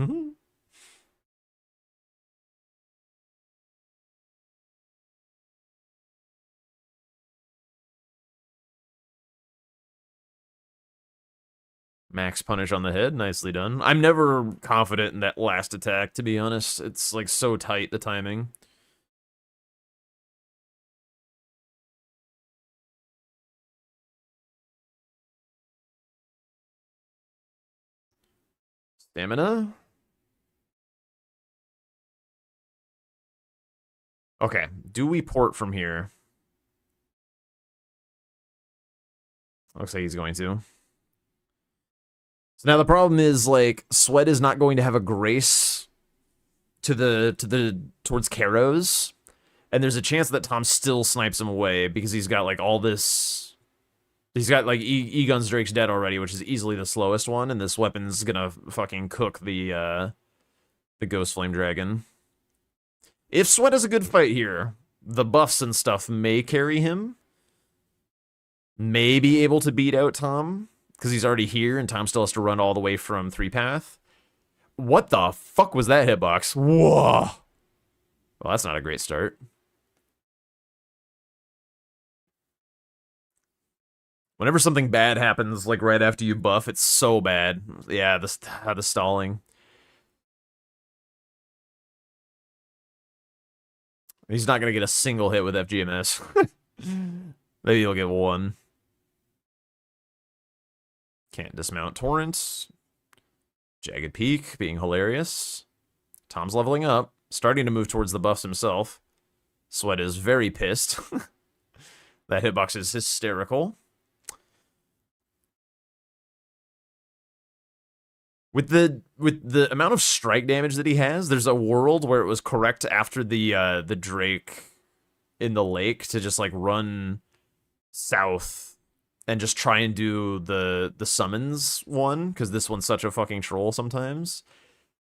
Max punish on the head, nicely done. I'm never confident in that last attack, to be honest. It's like so tight, the timing. Stamina? Okay, do we port from here? Looks like he's going to. So now the problem is, like, Sweat is not going to have a grace towards Karos, and there's a chance that Tom still snipes him away because he's got like all this. He's got like E-Guns Drake's dead already, which is easily the slowest one, and this weapon's gonna fucking cook the Ghost Flame Dragon. If Sweat has a good fight here, the buffs and stuff may carry him. May be able to beat out Tom, because he's already here, and Tom still has to run all the way from 3-path. What the fuck was that hitbox? Whoa! Well, that's not a great start. Whenever something bad happens, like right after you buff, it's so bad. Yeah, the stalling. He's not gonna get a single hit with FGMS. Maybe he'll get one. Can't dismount Torrent. Jagged Peak being hilarious. Tom's leveling up, starting to move towards the buffs himself. Sweat is very pissed. That hitbox is hysterical. With the amount of strike damage that he has, there's a world where it was correct after the Drake in the lake to just like run south and just try and do the summons one, because this one's such a fucking troll sometimes.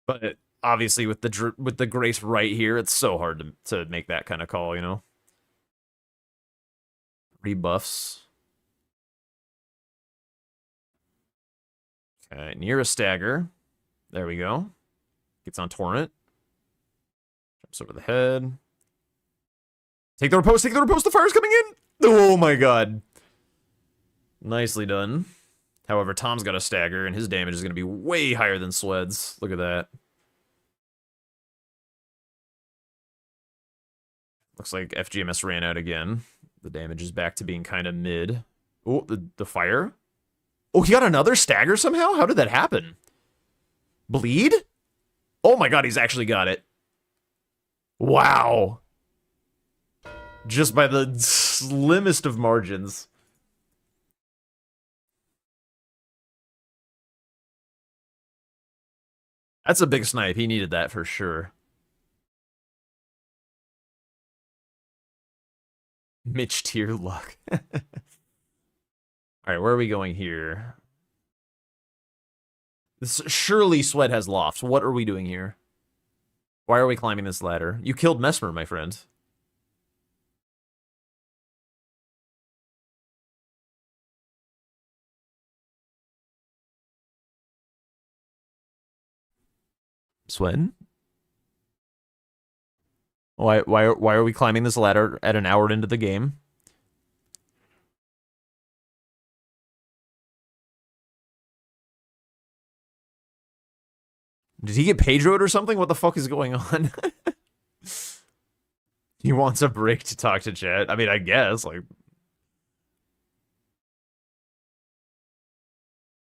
But obviously with the grace right here, it's so hard to make that kind of call, you know. Rebuffs. Okay, near a stagger. There we go. Gets on Torrent. Jumps over the head. Take the riposte, take the riposte, the fire's coming in! Oh my god. Nicely done. However, Tom's got a stagger, and his damage is going to be way higher than Sweat's. Look at that. Looks like FGMS ran out again. The damage is back to being kind of mid. Oh, the fire? Oh, he got another stagger somehow? How did that happen? Bleed? Oh my god, he's actually got it. Wow. Just by the slimmest of margins. That's a big snipe. He needed that for sure. Mitch tier luck. Alright, where are we going here? Surely Sweat has loft. What are we doing here? Why are we climbing this ladder? You killed Mesmer, my friend. Sweatin'? Why are we climbing this ladder at an hour into the game? Did he get Pedro'd or something? What the fuck is going on? He wants a break to talk to chat. I mean, I guess, like...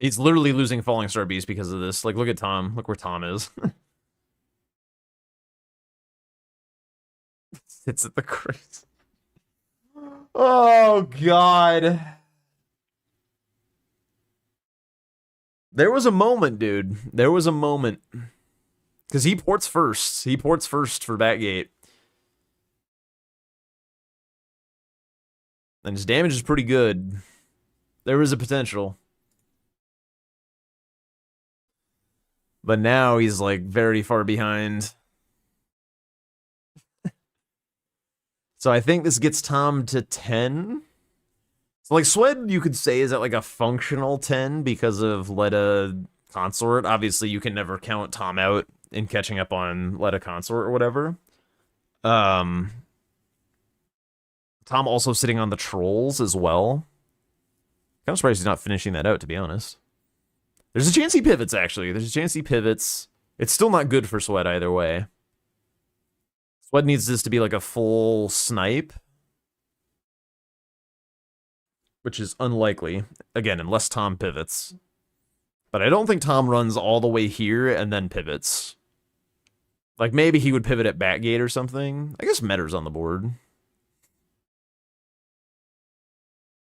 He's literally losing Falling Star Beast because of this. Like, look at Tom. Look where Tom is. Sits at the crate. Oh, God. There was a moment, dude. There was a moment. Because he ports first. He ports first for Batgate. And his damage is pretty good. There was a potential. But now he's, like, very far behind. So I think this gets Tom to 10. So, like, Swed, you could say, is at, like, a functional 10 because of Leda Consort. Obviously, you can never count Tom out in catching up on Leda Consort or whatever. Tom also sitting on the Trolls as well. Kind of surprised he's not finishing that out, to be honest. There's a chance he pivots, actually. There's a chance he pivots. It's still not good for Sweat either way. Sweat needs this to be like a full snipe. Which is unlikely. Again, unless Tom pivots. But I don't think Tom runs all the way here and then pivots. Like, maybe he would pivot at Batgate or something. I guess Metter's on the board.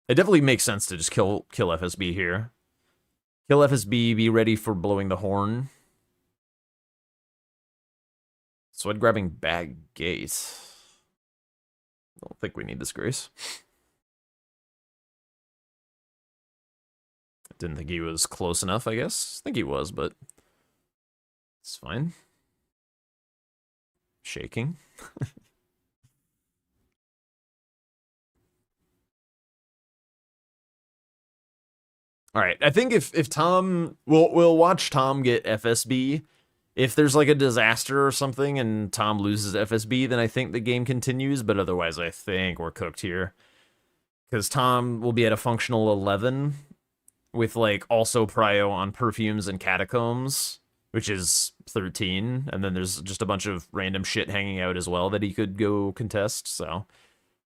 It definitely makes sense to just kill FSB here. Kill FSB, be ready for blowing the horn. Sweat grabbing Batgate. Don't think we need this Grace. Didn't think he was close enough, I guess. I think he was, but it's fine. Shaking. All right, I think if Tom, we'll watch Tom get FSB. If there's like a disaster or something and Tom loses FSB, then I think the game continues. But otherwise, I think we're cooked here because Tom will be at a functional 11 with like also prio on perfumes and catacombs, which is 13, and then there's just a bunch of random shit hanging out as well that he could go contest. So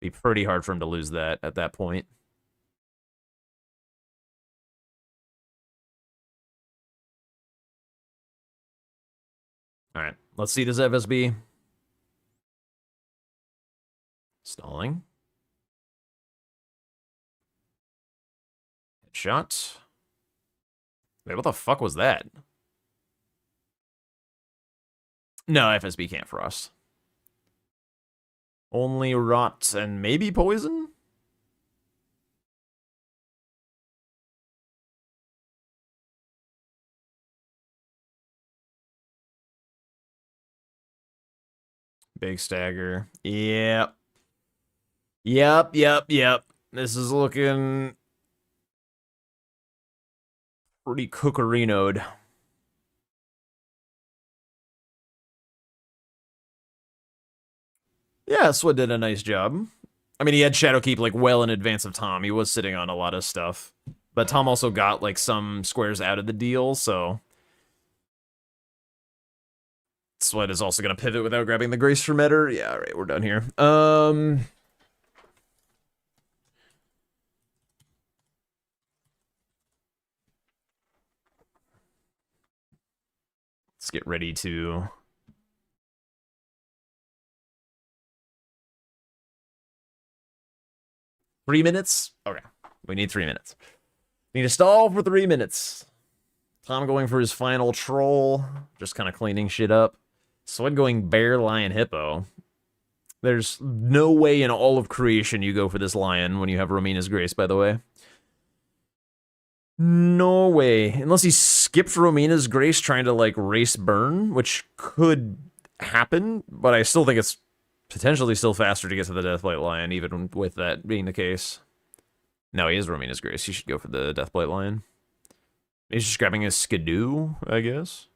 it'd be pretty hard for him to lose that at that point. All right, let's see this FSB. Stalling. Headshot. Wait, what the fuck was that? No, FSB can't frost. Only rot and maybe poison? Big stagger. Yep. Yep. This is looking pretty cookerinoed. Yeah, Sweat did a nice job. I mean, he had Shadowkeep like well in advance of Tom. He was sitting on a lot of stuff. But Tom also got like some squares out of the deal, so Sweat is also going to pivot without grabbing the Grace for Metter. Yeah, all right, we're done here. Let's get ready to... Three minutes? Okay, we need 3 minutes. Need to stall for 3 minutes. Tom going for his final troll, just kind of cleaning shit up. Sweat going bear, lion, hippo. There's no way in all of creation you go for this lion when you have Romina's Grace, by the way. No way. Unless he skipped Romina's Grace trying to, like, race burn, which could happen, but I still think it's potentially still faster to get to the Deathblight Lion, even with that being the case. No, he is Romina's Grace. He should go for the Deathblight Lion. He's just grabbing his Skidoo, I guess.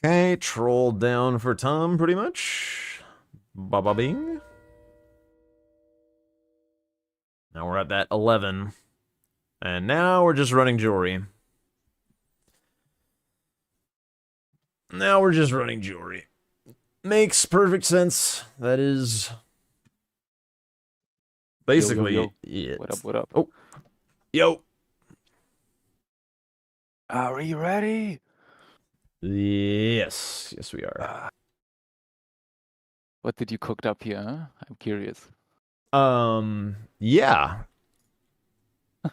Okay, troll down for Tom, pretty much. Baba bing. Now we're at that 11. And now we're just running jewelry. Now we're just running jewelry. Makes perfect sense. That is basically Yo. it. What up? Oh. Yo. Are you ready? Yes. Yes, we are. What did you cooked up here, huh? I'm curious. Yeah.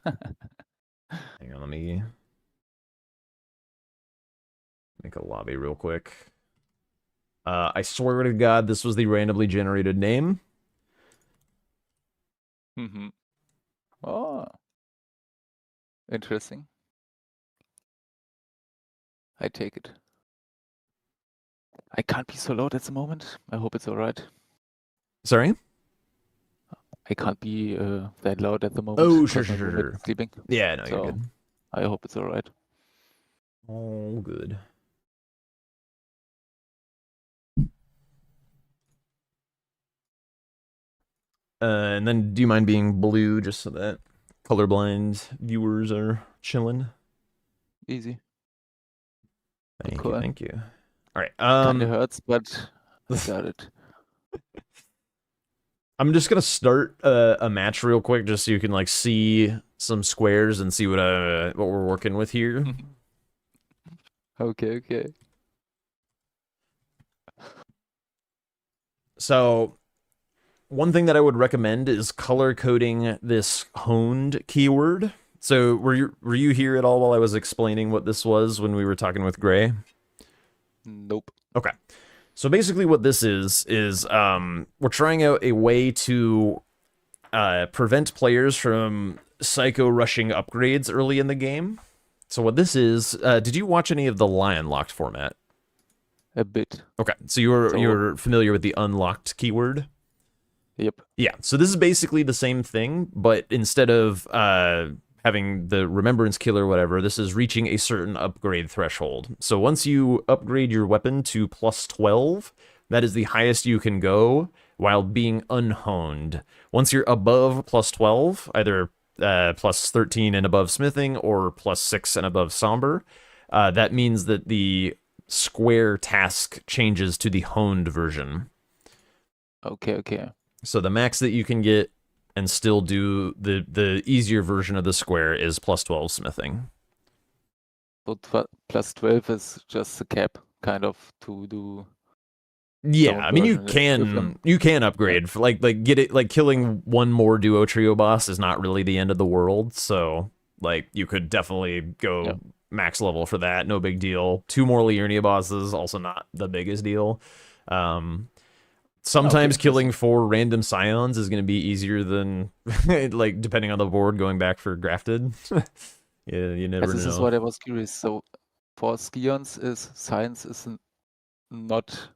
Hang on, let me make a lobby real quick. I swear to God, this was the randomly generated name. Mm-hmm. Oh. Interesting. I take it. I can't be so loud at the moment. I hope it's alright. Sorry? I can't be that loud at the moment. Oh, sure. Sleeping. Yeah, no, So, you're good. I hope it's alright. All good. And then do you mind being blue just so that colorblind viewers are chilling. Easy. Thank Cool. you, thank you. All right. Kinda hurts, but I got it. I'm just gonna start a match real quick, just so you can like see some squares and see what we're working with here. Okay, okay. So, one thing that I would recommend is color coding this honed keyword. So, were you here at all while I was explaining what this was when we were talking with Gray? Nope. Okay. So basically what this is we're trying out a way to prevent players from psycho rushing upgrades early in the game. So what this is, did you watch any of the Lion Locked format? A bit. Okay, so you're familiar with the unlocked keyword? Yep. Yeah, so this is basically the same thing, but instead of having the remembrance kill or whatever, this is reaching a certain upgrade threshold. So once you upgrade your weapon to plus 12, that is the highest you can go while being unhoned. Once you're above plus 12, either plus 13 and above smithing or plus 6 and above somber, that means that the square task changes to the honed version. Okay, okay. So the max that you can get and still do the easier version of the square is plus 12 smithing. So plus 12 is just the cap, kind of, to do. Yeah, I mean version you can upgrade for like get it, like killing one more duo trio boss is not really the end of the world, so like you could definitely go max level for that, no big deal. 2 more Liurnia bosses, also not the biggest deal. Sometimes killing 4 random scions is going to be easier than, like, depending on the board, going back for grafted. Yeah, you never know. This is what I was curious. So for scions, science is not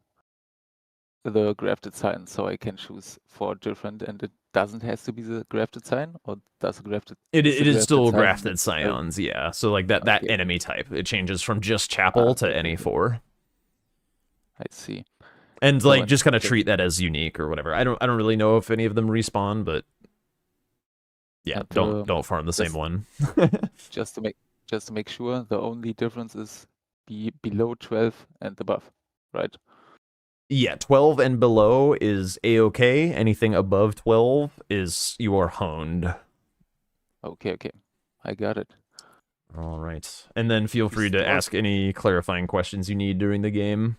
the grafted sign, so I can choose 4 different, and it doesn't have to be the grafted sign, or does a grafted? It is still sign grafted scions, yeah. So like that enemy type, it changes from just chapel to any 4. I see. And like just kind of treat that as unique or whatever. I don't really know if any of them respawn, but yeah, don't farm the same one. just to make sure, the only difference is below 12 and above, right? Yeah, 12 and below is A-okay. Anything above 12 is you are honed. Okay, okay. I got it. All right. And then feel free to ask any clarifying questions you need during the game.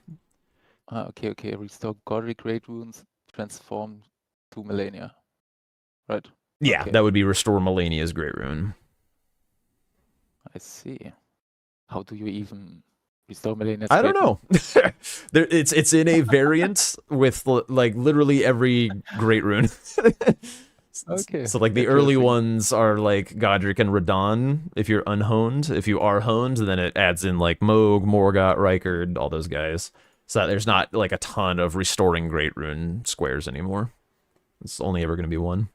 Okay, okay. Restore Godric Great Runes, transform to Melania. Right? Yeah, that would be Restore Melania's Great Rune. I see. How do you even restore Melania's I don't know. It's in a variant with like literally every Great Rune. Okay. So like the early ones are like Godric and Radon if you're unhoned. If you are honed, then it adds in like Moog, Morgott, Rykard, all those guys. So there's not like a ton of restoring Great Rune squares anymore. It's only ever going to be 1.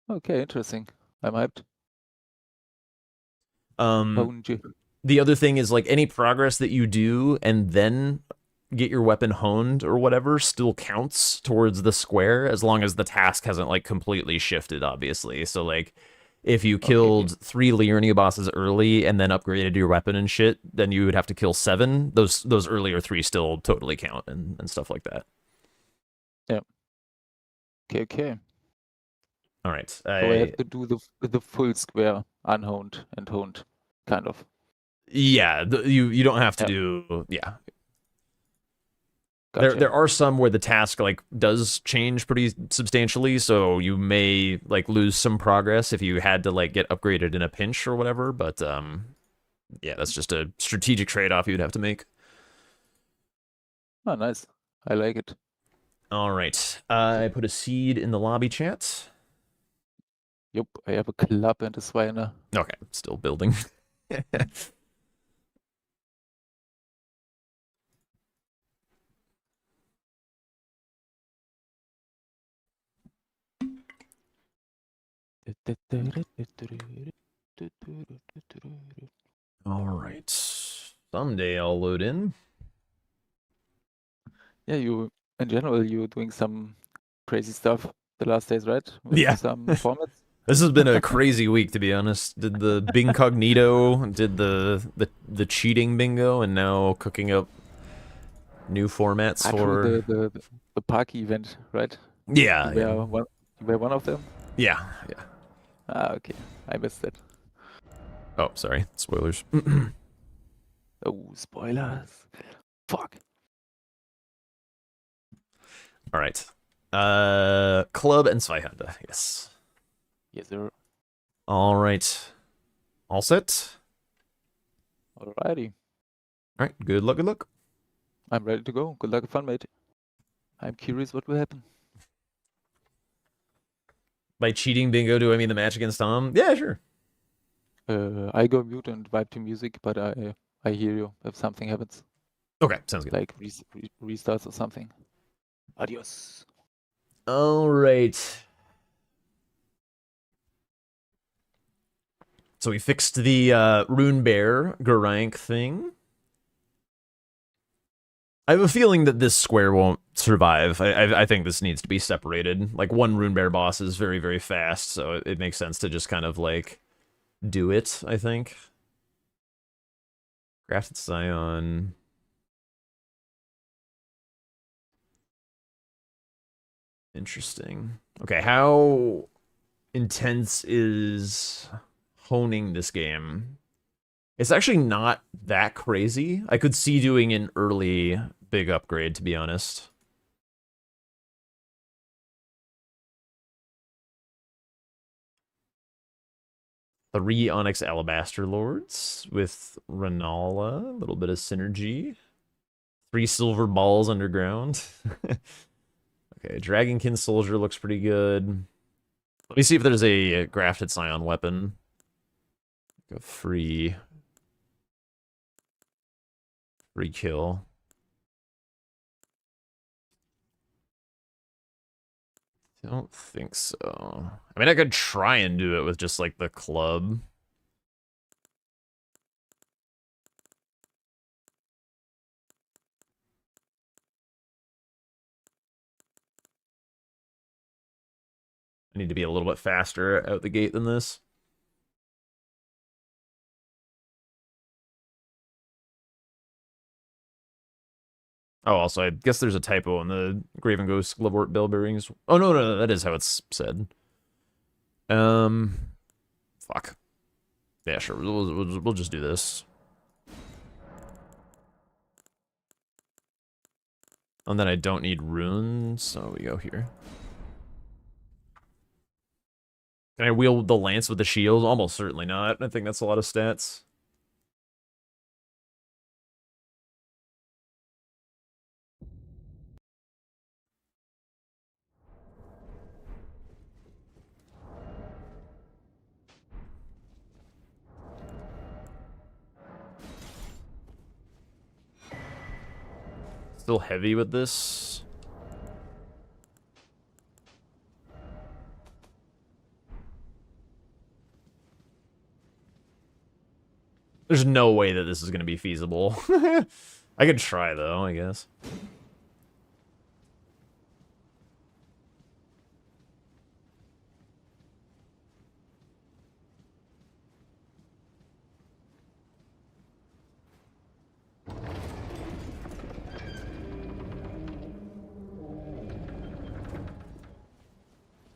Okay, interesting. I'm hyped. The other thing is like any progress that you do and then get your weapon honed or whatever still counts towards the square as long as the task hasn't like completely shifted, obviously. So like if you killed 3 Liurnia bosses early and then upgraded your weapon and shit, then you would have to kill 7. Those earlier 3 still totally count and stuff like that. Yeah. Okay. All right. So I have to do the full square, unhoned and honed, kind of. Yeah, you don't have to do Gotcha. There are some where the task like does change pretty substantially, so you may like lose some progress if you had to like get upgraded in a pinch or whatever, but yeah, that's just a strategic trade-off you'd have to make. Oh, nice. I like it. All right. I put a seed in the lobby chat. Yep, I have a club and a swiner. Okay, still building. All right. Someday I'll load in. Yeah, in general, you're doing some crazy stuff the last days, right? With Yeah. some formats. This has been a crazy week, to be honest. Did the Bingcognito, did the cheating bingo, and now cooking up new formats True, for... the parky event, right? Yeah, You yeah. were one of them? Yeah, yeah. Ah, okay. I missed it. Oh, sorry. Spoilers. Oh, spoilers. Fuck. All right. Club and Zweihanda, yes. Yes, sir. All right. All set? Alrighty. All right, good luck, good luck. I'm ready to go. Good luck and fun, mate. I'm curious what will happen. By cheating bingo, do I mean the match against Tom? Yeah, sure. I go mute and vibe to music, but I hear you if something happens, Okay, sounds good. like restarts or something. Adios. All right. So we fixed the Rune Bear Geraint thing. I have a feeling that this square won't survive. I think this needs to be separated. Like, one Rune Bear boss is very, very fast, so it makes sense to just kind of, like, do it, I think. Grafted Scion. Interesting. Okay, how intense is honing this game? It's actually not that crazy. I could see doing an early big upgrade, to be honest. Three Onyx Alabaster Lords with Renala, a little bit of synergy. 3 silver balls underground. Okay, Dragonkin Soldier looks pretty good. Let me see if there's a Grafted Scion weapon. A free kill. I don't think so. I mean, I could try and do it with just, like, the club. I need to be a little bit faster out the gate than this. Oh, also, I guess there's a typo on the Graven Ghost Glovewort Bell Bearings. Oh, no, that is how it's said. Fuck. Yeah, sure, we'll just do this. And then I don't need runes, so we go here. Can I wield the lance with the shield? Almost certainly not. I think that's a lot of stats. Still heavy with this. There's no way that this is going to be feasible. I could try, though, I guess.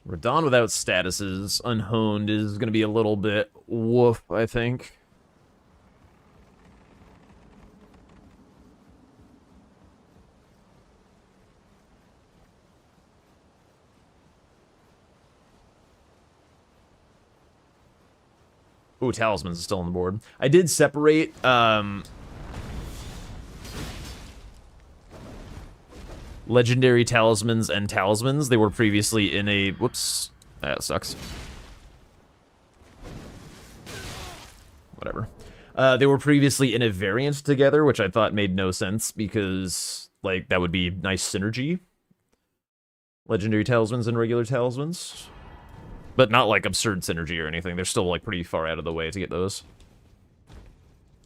Radon without statuses, unhoned, is going to be a little bit woof, I think. Ooh, Talisman's still on the board. I did separate, Legendary Talismans and Talismans. They were previously in a... Whoops. That sucks. Whatever. They were previously in a variant together, which I thought made no sense because, like, that would be nice synergy. Legendary Talismans and regular Talismans. But not, like, absurd synergy or anything. They're still, like, pretty far out of the way to get those.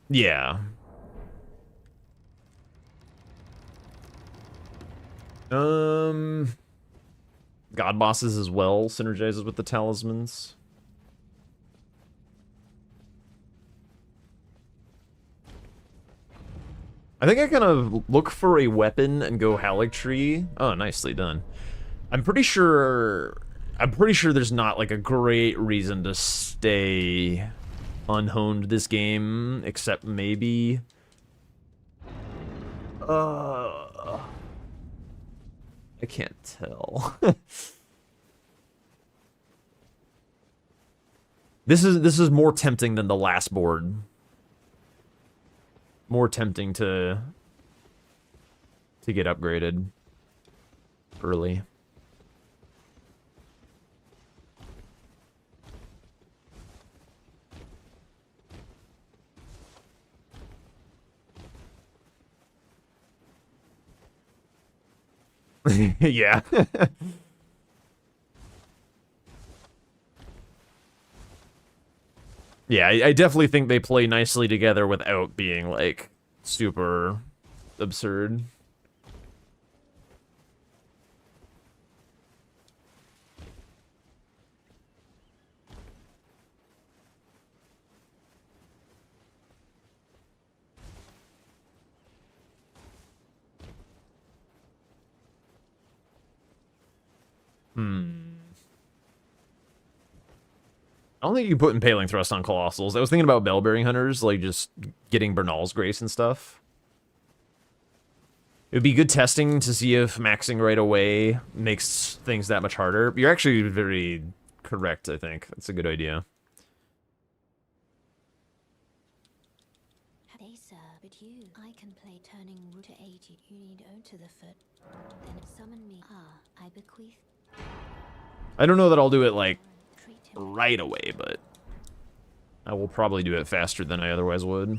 Yeah. God Bosses as well synergizes with the Talismans. I think I kind of look for a weapon and go Halic Tree. Oh, nicely done. I'm pretty sure there's not like a great reason to stay unhoned this game, except maybe I can't tell. This is more tempting than the last board. More tempting to get upgraded early. Yeah. Yeah, I definitely think they play nicely together without being, like, super absurd. I don't think you can put Impaling Thrust on Colossals. I was thinking about Bellbearing Hunters, like just getting Bernal's Grace and stuff. It would be good testing to see if maxing right away makes things that much harder. You're actually very correct, I think. That's a good idea. Hey sir, but I can play turning root to 80. You need O to the foot. Then summon me. I bequeath. I don't know that I'll do it, like, Treat him. right away, but I will probably do it faster than I otherwise would.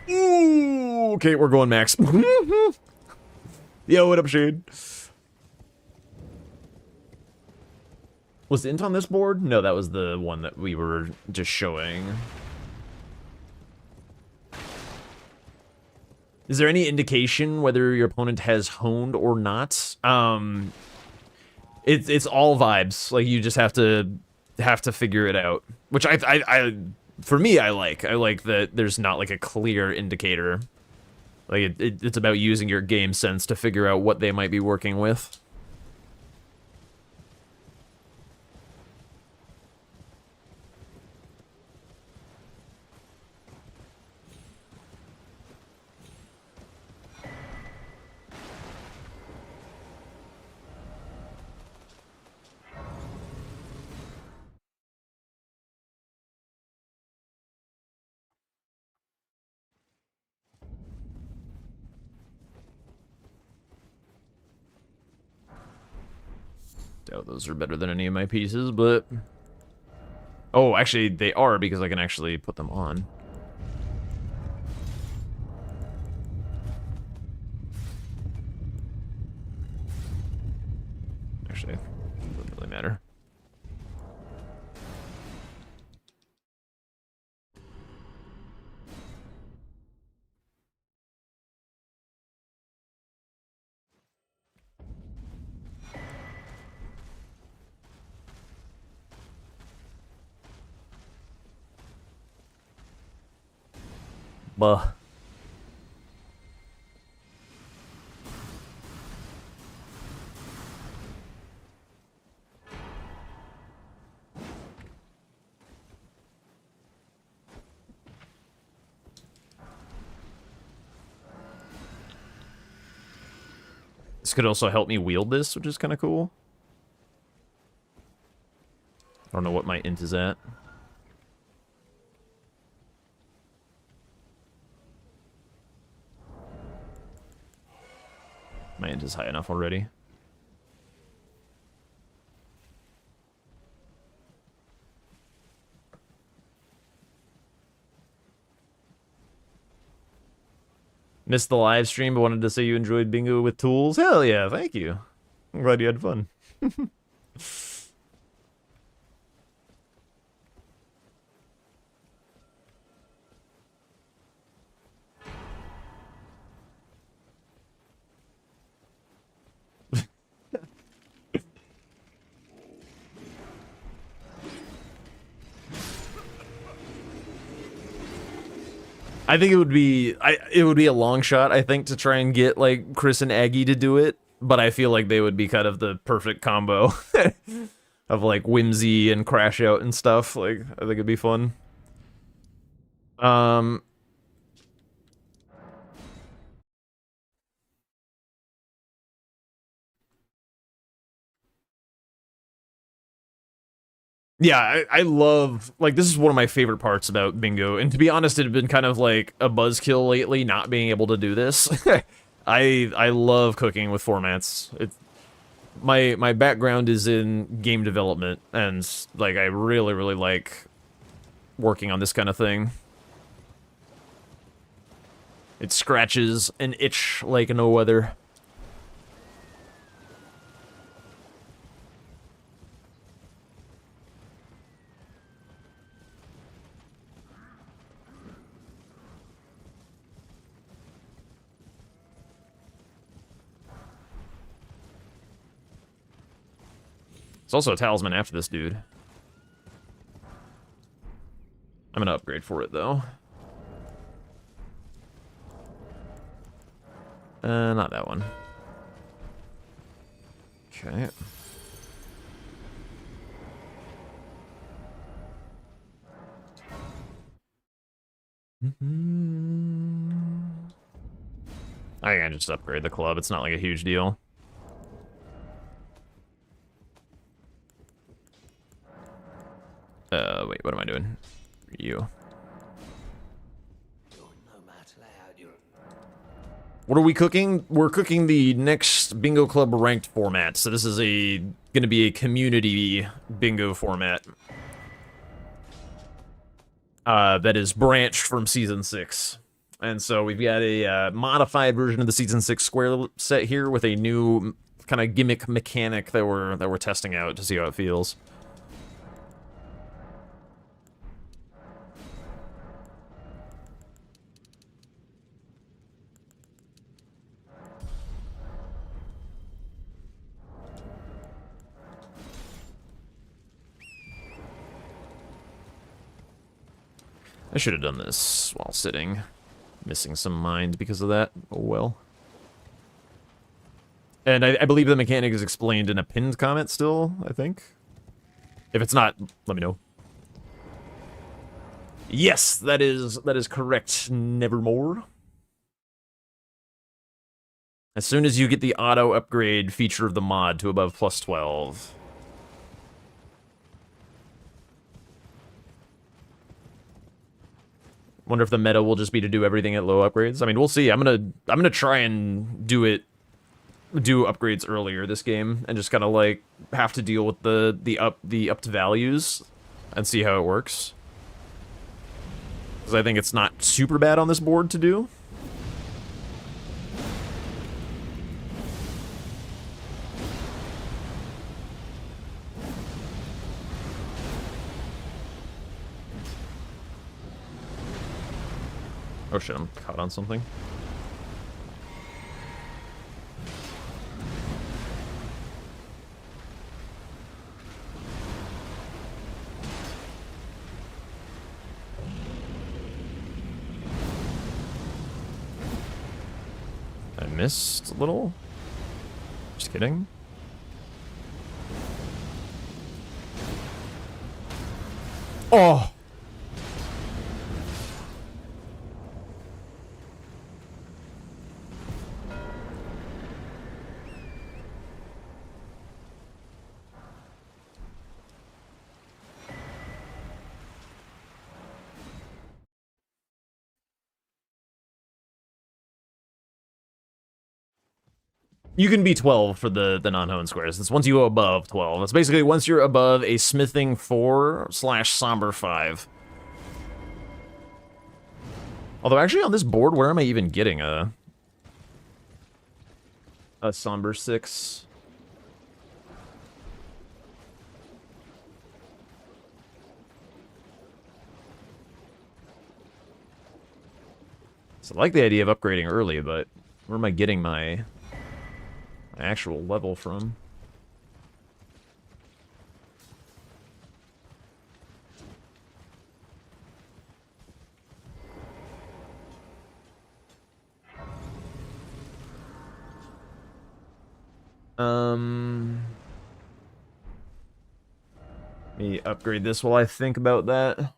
Ooh, okay, we're going max. Yo, what up, Shade? Was Int on this board? No, that was the one that we were just showing. Is there any indication whether your opponent has honed or not? It's all vibes. Like, you just have to figure it out. Which for me, I like that there's not like a clear indicator. Like, it's about using your game sense to figure out what they might be working with. Doubt those are better than any of my pieces, but... Oh, actually, they are, because I can actually put them on. Actually, it doesn't really matter. Buh. This could also help me wield this, which is kind of cool. I don't know what my int is at. My int is high enough already. Missed the live stream, but wanted to say you enjoyed bingo with tools. Hell yeah, thank you. I'm glad you had fun. I think it would be a long shot, I think, to try and get like Chris and Aggie to do it, but I feel like they would be kind of the perfect combo of like whimsy and crash out and stuff. Like I think it'd be fun. Yeah, I love, like, this is one of my favorite parts about bingo, and to be honest, it had been kind of like a buzzkill lately, not being able to do this. I love cooking with formats. My background is in game development, and like I really like working on this kind of thing. It scratches an itch like no other. It's also a talisman after this dude. I'm gonna upgrade for it, though. Not that one. Okay. I can just upgrade the club. It's not like a huge deal. Wait, what am I doing? You. What are we cooking? We're cooking the next Bingo Club ranked format. So this is gonna be a community bingo format. That is branched from Season 6. And so we've got a modified version of the Season 6 square set here with a new kind of gimmick mechanic that we're testing out to see how it feels. I should have done this while sitting. Missing some mind because of that. Oh well. And I believe the mechanic is explained in a pinned comment still, I think. If it's not, let me know. Yes, that is correct. Nevermore. As soon as you get the auto upgrade feature of the mod to above +12. Wonder if the meta will just be to do everything at low upgrades. I mean, we'll see. I'm gonna try and do upgrades earlier this game and just kind of like have to deal with the upped values and see how it works. Because I think it's not super bad on this board to do. Oh shit, I'm caught on something. I missed a little. Just kidding. Oh! You can be 12 for the non-honed squares. It's once you go above 12. It's basically once you're above a smithing 4/somber 5. Although actually on this board, where am I even getting a somber 6? So I like the idea of upgrading early, but where am I getting my actual level from? Let me upgrade this while I think about that.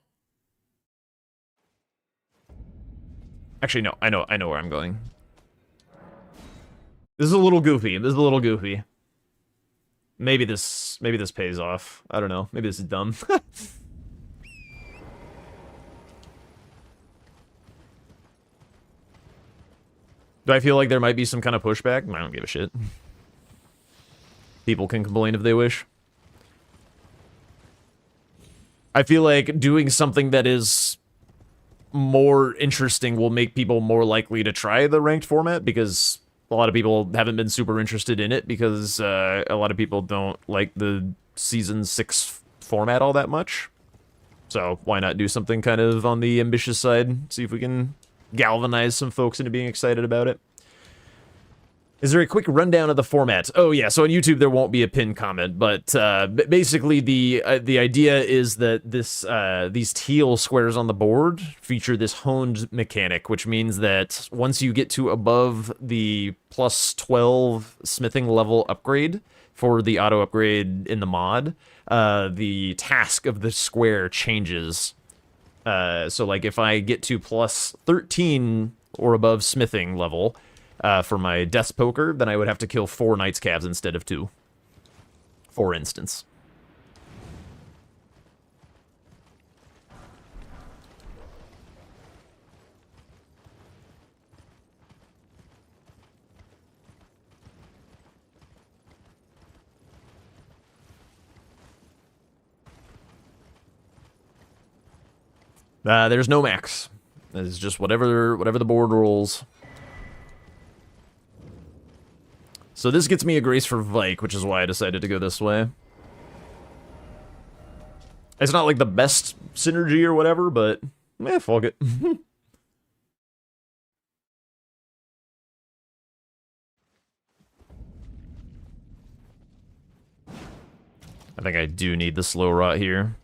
Actually, no, I know where I'm going. This is a little goofy. This is a little goofy. Maybe this pays off. I don't know. Maybe this is dumb. Do I feel like there might be some kind of pushback? I don't give a shit. People can complain if they wish. I feel like doing something that is more interesting will make people more likely to try the ranked format, because a lot of people haven't been super interested in it because a lot of people don't like the Season 6 format all that much. So why not do something kind of on the ambitious side? See if we can galvanize some folks into being excited about it. Is there a quick rundown of the format? Oh yeah, so on YouTube there won't be a pinned comment, but basically the idea is that these teal squares on the board feature this honed mechanic, which means that once you get to above the plus 12 smithing level upgrade for the auto upgrade in the mod, the task of the square changes. So like if I get to plus 13 or above smithing level, for my death poker, then I would have to kill 4 Knight's Calves instead of 2. For instance. There's no max. It's just whatever the board rolls. So this gets me a grace for Vike, which is why I decided to go this way. It's not like the best synergy or whatever, but fuck it. I think I do need the slow rot here.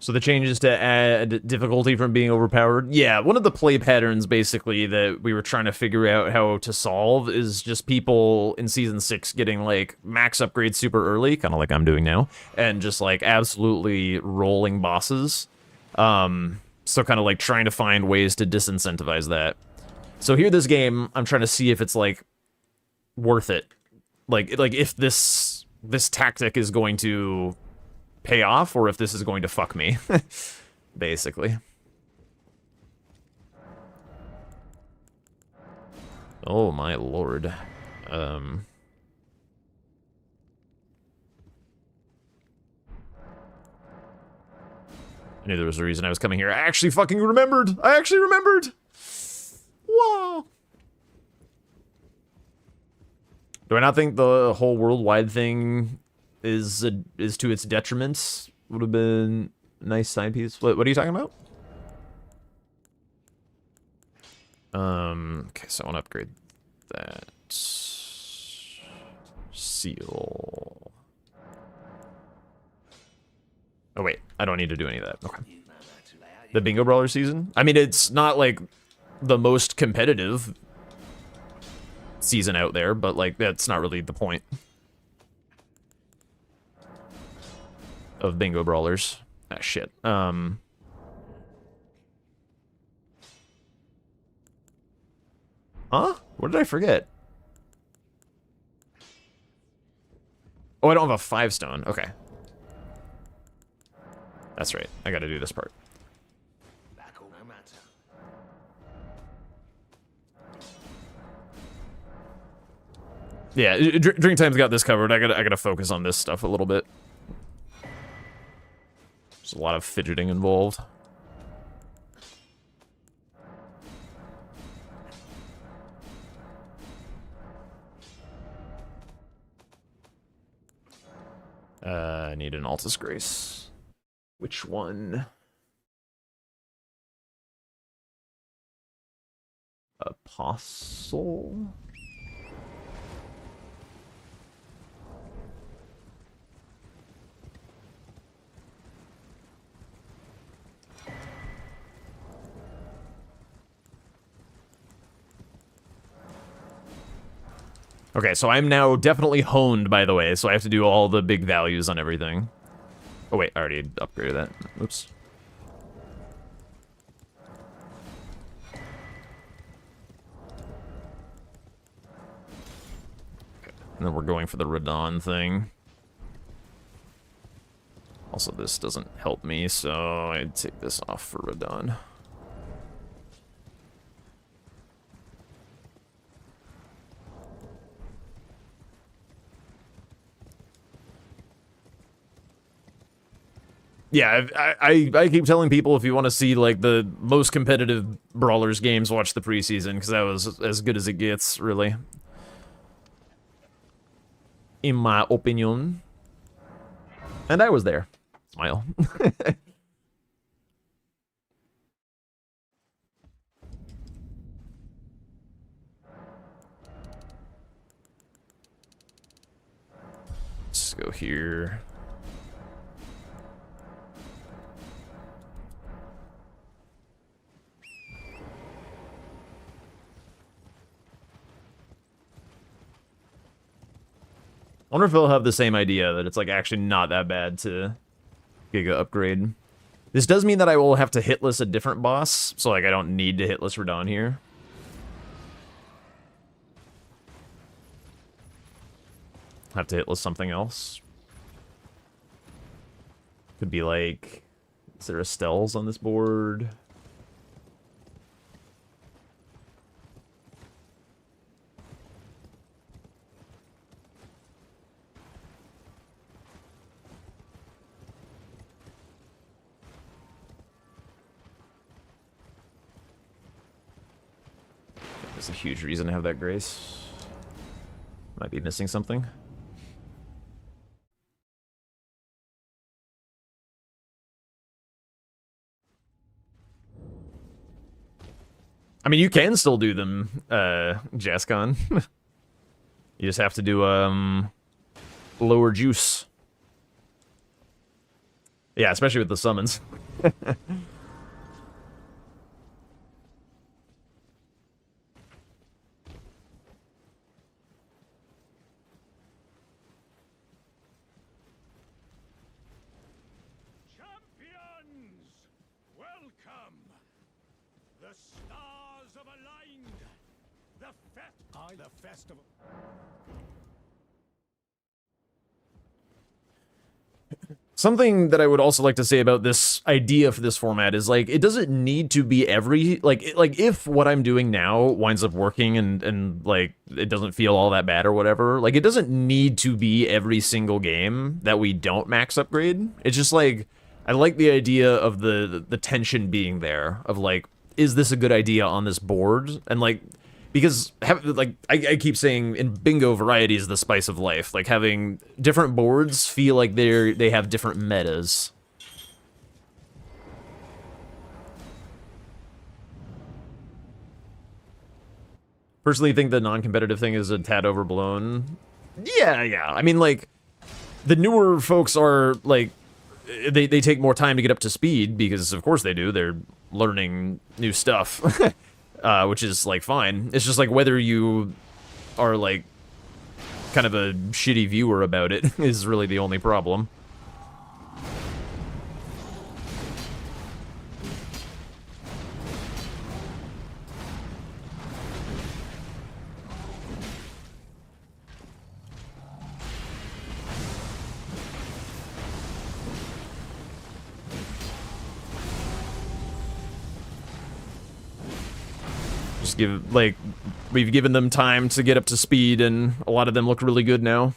So the change is to add difficulty from being overpowered. Yeah, one of the play patterns, basically, that we were trying to figure out how to solve is just people in Season 6 getting, like, max upgrades super early, kind of like I'm doing now, and just, like, absolutely rolling bosses. So kind of, like, trying to find ways to disincentivize that. So here, this game, I'm trying to see if it's, like, worth it. Like if this tactic is going to pay off, or if this is going to fuck me, basically. Oh my lord. I knew there was a reason I was coming here. I actually fucking remembered! I actually remembered! Wow! Do I not think the whole worldwide thing is to its detriment? Would have been a nice side piece. What are you talking about? Okay, so I want to upgrade that. Seal. Oh wait, I don't need to do any of that. Okay. The Bingo Brawler season? I mean, it's not like the most competitive season out there, but like that's not really the point of Bingo Brawlers. Ah, shit. Huh? What did I forget? Oh, I don't have a 5-stone. Okay. That's right. I gotta do this part. Yeah, Drink Time's got this covered. I gotta focus on this stuff a little bit. There's a lot of fidgeting involved. I need an Altus Grace. Which one? Apostle? Okay, so I'm now definitely honed, by the way, so I have to do all the big values on everything. Oh wait, I already upgraded that. Oops. And then we're going for the Radon thing. Also, this doesn't help me, so I'd take this off for Radon. Yeah, I keep telling people if you want to see like the most competitive Brawlers games, watch the preseason, because that was as good as it gets, really. In my opinion. And I was there. Smile. Let's go here. I wonder if they'll have the same idea, that it's like actually not that bad to Giga upgrade. This does mean that I will have to hitless a different boss, so like I don't need to hitless Radon here. Have to hitless something else. Could be like, is there a Stells on this board? There's a huge reason to have that Grace. Might be missing something. I mean, you can still do them, Jascon. You just have to do, lower juice. Yeah, especially with the summons. The festival. Something that I would also like to say about this idea for this format is, like, it doesn't need to be every, like if what I'm doing now winds up working and like, it doesn't feel all that bad or whatever, like, it doesn't need to be every single game that we don't max upgrade. It's just, like, I like the idea of the tension being there, of, like, is this a good idea on this board? And, like, because, I keep saying, in bingo, variety is the spice of life. Like, having different boards feel like they have different metas. Personally, think the non-competitive thing is a tad overblown. Yeah. I mean, like, the newer folks are, like, they take more time to get up to speed, because, of course they do. They're learning new stuff. Which is, like, fine. It's just, like, whether you are, like, kind of a shitty viewer about it is really the only problem. We've given them time to get up to speed, and a lot of them look really good now.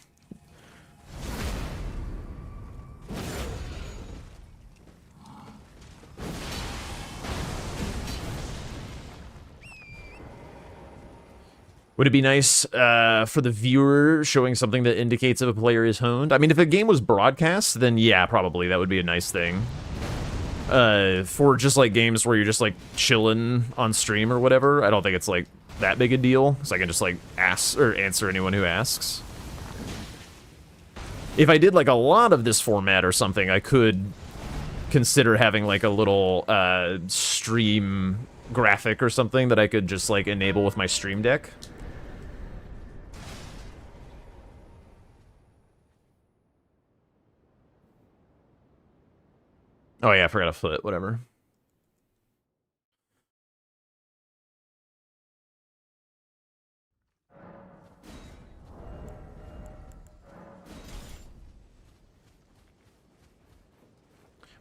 Would it be nice for the viewer showing something that indicates if a player is honed? I mean, if a game was broadcast, then yeah, probably that would be a nice thing. For just, like, games where you're just, like, chilling on stream or whatever, I don't think it's, like, that big a deal, because I can just, like, ask or answer anyone who asks. If I did, like, a lot of this format or something, I could consider having, like, a little stream graphic or something that I could just, like, enable with my stream deck. Oh yeah, I forgot a foot. Whatever.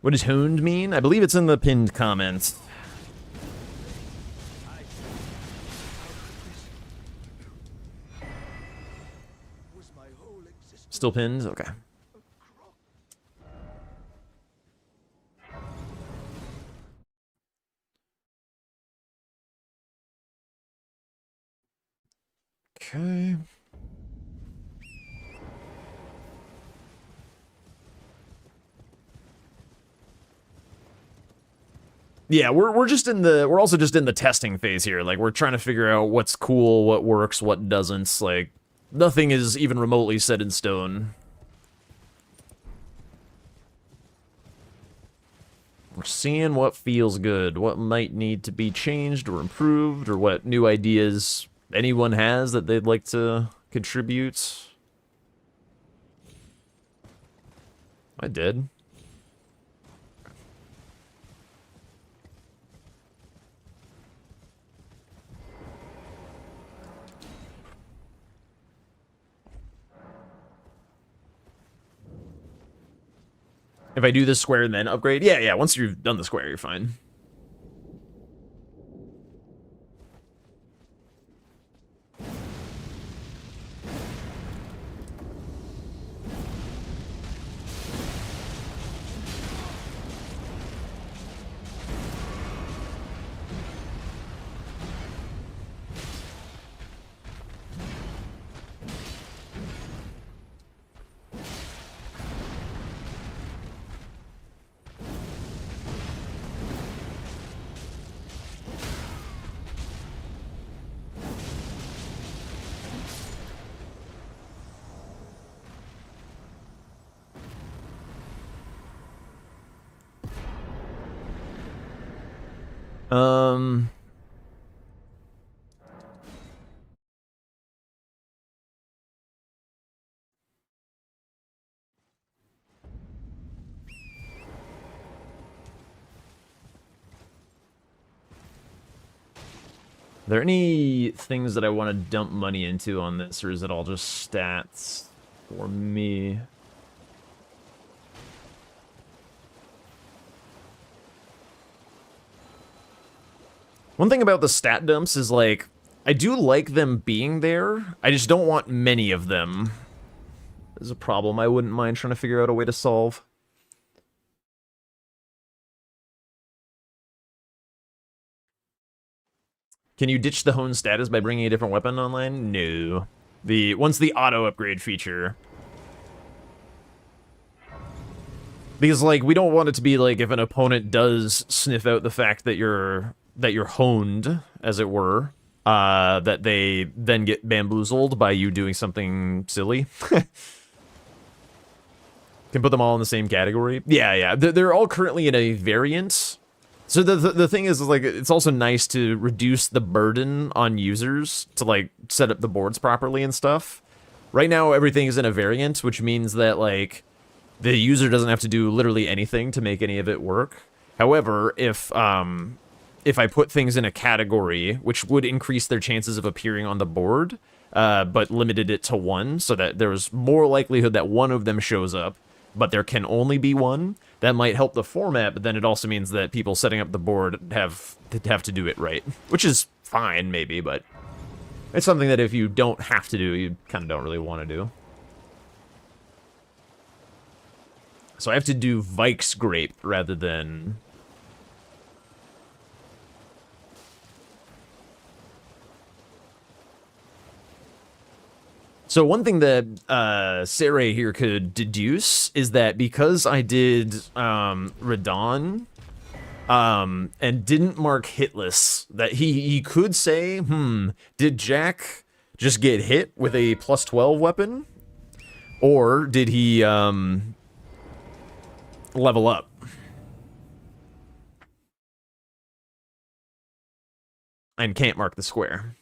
What does honed mean? I believe it's in the pinned comments. Still pinned? Okay. Okay. Yeah, we're just in the we're also just in the testing phase here. Like we're trying to figure out what's cool, what works, what doesn't. Like nothing is even remotely set in stone. We're seeing what feels good, what might need to be changed or improved, or what new ideas anyone has that they'd like to contribute. I did. If I do this square and then upgrade, yeah, once you've done the square, you're fine. Um, are there any things that I want to dump money into on this, or is it all just stats for me? One thing about the stat dumps is, like, I do like them being there, I just don't want many of them. There's a problem I wouldn't mind trying to figure out a way to solve. Can you ditch the hone status by bringing a different weapon online? No. Once the auto upgrade feature. Because, like, we don't want it to be like if an opponent does sniff out the fact that you're honed, as it were, that they then get bamboozled by you doing something silly. Can put them all in the same category. Yeah. They're all currently in a variant. So the thing is, like, it's also nice to reduce the burden on users to, like, set up the boards properly and stuff. Right now, everything is in a variant, which means that, like, the user doesn't have to do literally anything to make any of it work. However, if I put things in a category, which would increase their chances of appearing on the board, but limited it to one, so that there's more likelihood that one of them shows up, but there can only be one, that might help the format, but then it also means that people setting up the board have to do it right. Which is fine, maybe, but it's something that if you don't have to do, you kind of don't really want to do. So I have to do Vike's Grape rather than... So one thing that Saray here could deduce is that because I did Radon and didn't mark hitless, that he could say, did Jack just get hit with a plus 12 weapon? Or did he level up? And can't mark the square.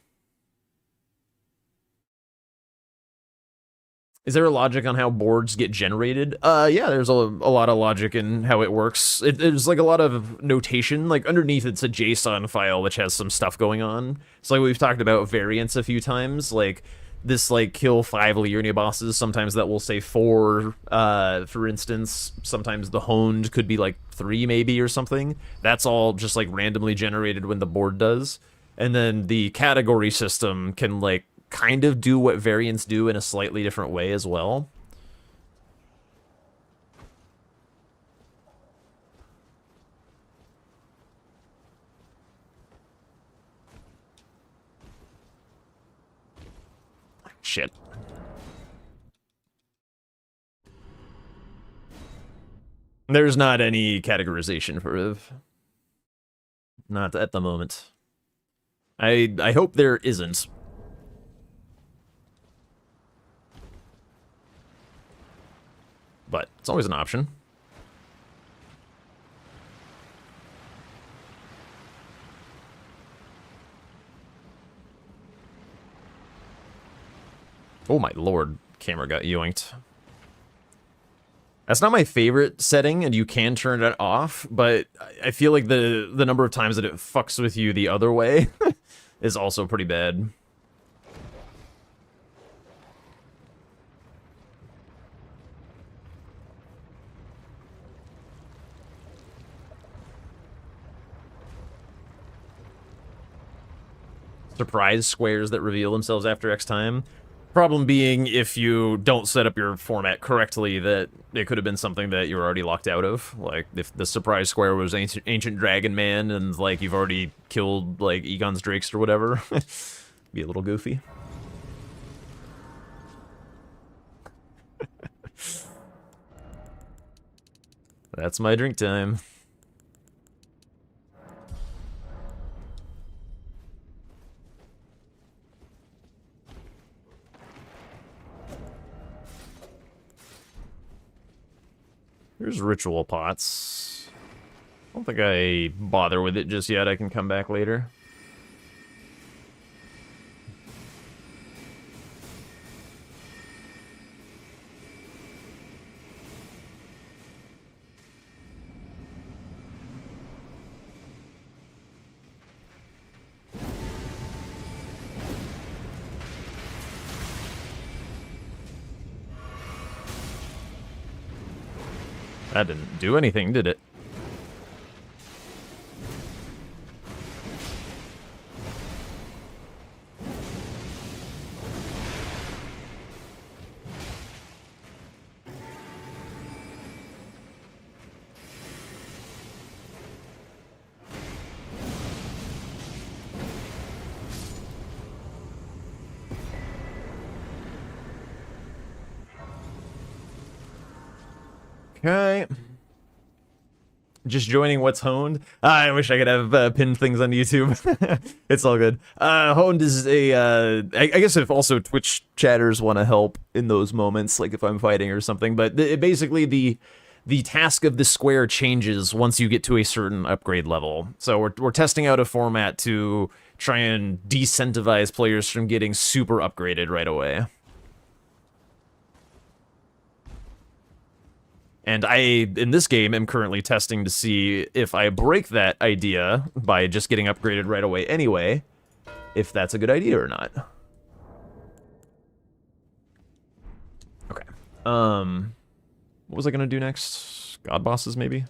Is there a logic on how boards get generated? Yeah, there's a lot of logic in how it works. There's like a lot of notation. Like underneath it's a JSON file which has some stuff going on. So like we've talked about variants a few times. Like this like kill 5 Liurnia bosses. Sometimes that will say 4, for instance. Sometimes the honed could be like 3 maybe or something. That's all just like randomly generated when the board does. And then the category system can like kind of do what variants do in a slightly different way as well. Shit. There's not any categorization for Riv. Not at the moment. I hope there isn't. But it's always an option. Oh my lord, camera got yoinked. That's not my favorite setting, and you can turn it off, but I feel like the number of times that it fucks with you the other way is also pretty bad. Surprise squares that reveal themselves after X time. Problem being, if you don't set up your format correctly, that it could have been something that you're already locked out of. Like, if the surprise square was Ancient Dragon Man, and, like, you've already killed, like, Egon's Drakes or whatever. Be a little goofy. That's my drink time. Here's ritual pots. I don't think I bother with it just yet. I can come back later. That didn't do anything, did it? Okay. Just joining what's honed. I wish I could have pinned things on YouTube. It's all good. Honed is a, I guess if also Twitch chatters want to help in those moments, like if I'm fighting or something, but basically the task of the square changes once you get to a certain upgrade level. So we're testing out a format to try and decentivize players from getting super upgraded right away. And I, in this game, am currently testing to see if I break that idea by just getting upgraded right away anyway, if that's a good idea or not. Okay. What was I gonna do next? God bosses, maybe?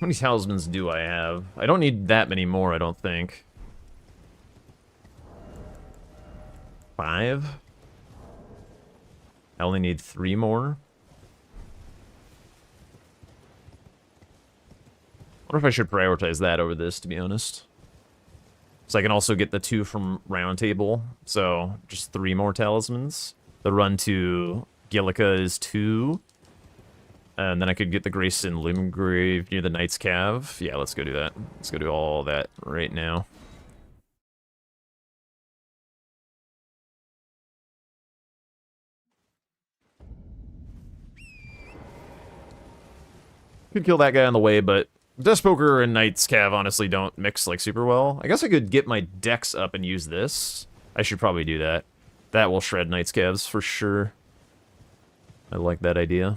How many talismans do I have? I don't need that many more, I don't think. 5? I only need 3 more. I wonder if I should prioritize that over this, to be honest. So I can also get the 2 from Round Table. So just 3 more talismans. The run to Gillica is 2. And then I could get the Grayson Limgrave near the Knight's Cav. Yeah, let's go do that. Let's go do all that right now. Could kill that guy on the way, but Despoker and Knight's Cav honestly don't mix like super well. I guess I could get my Dex up and use this. I should probably do that. That will shred Knight's Cavs for sure. I like that idea.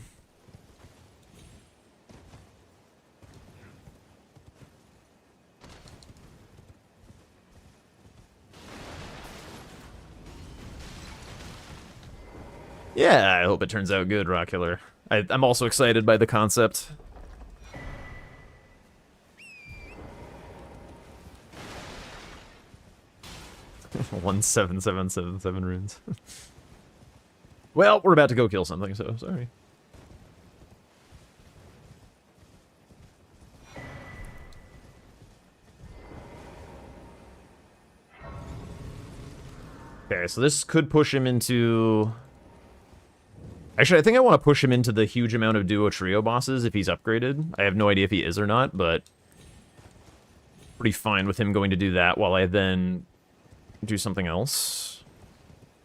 Yeah, I hope it turns out good, Rock Killer. I'm also excited by the concept. One 7777 runes. Well, we're about to go kill something, so sorry. Okay, so this could push him into... Actually, I think I want to push him into the huge amount of duo trio bosses if he's upgraded. I have no idea if he is or not, but pretty fine with him going to do that while I then do something else.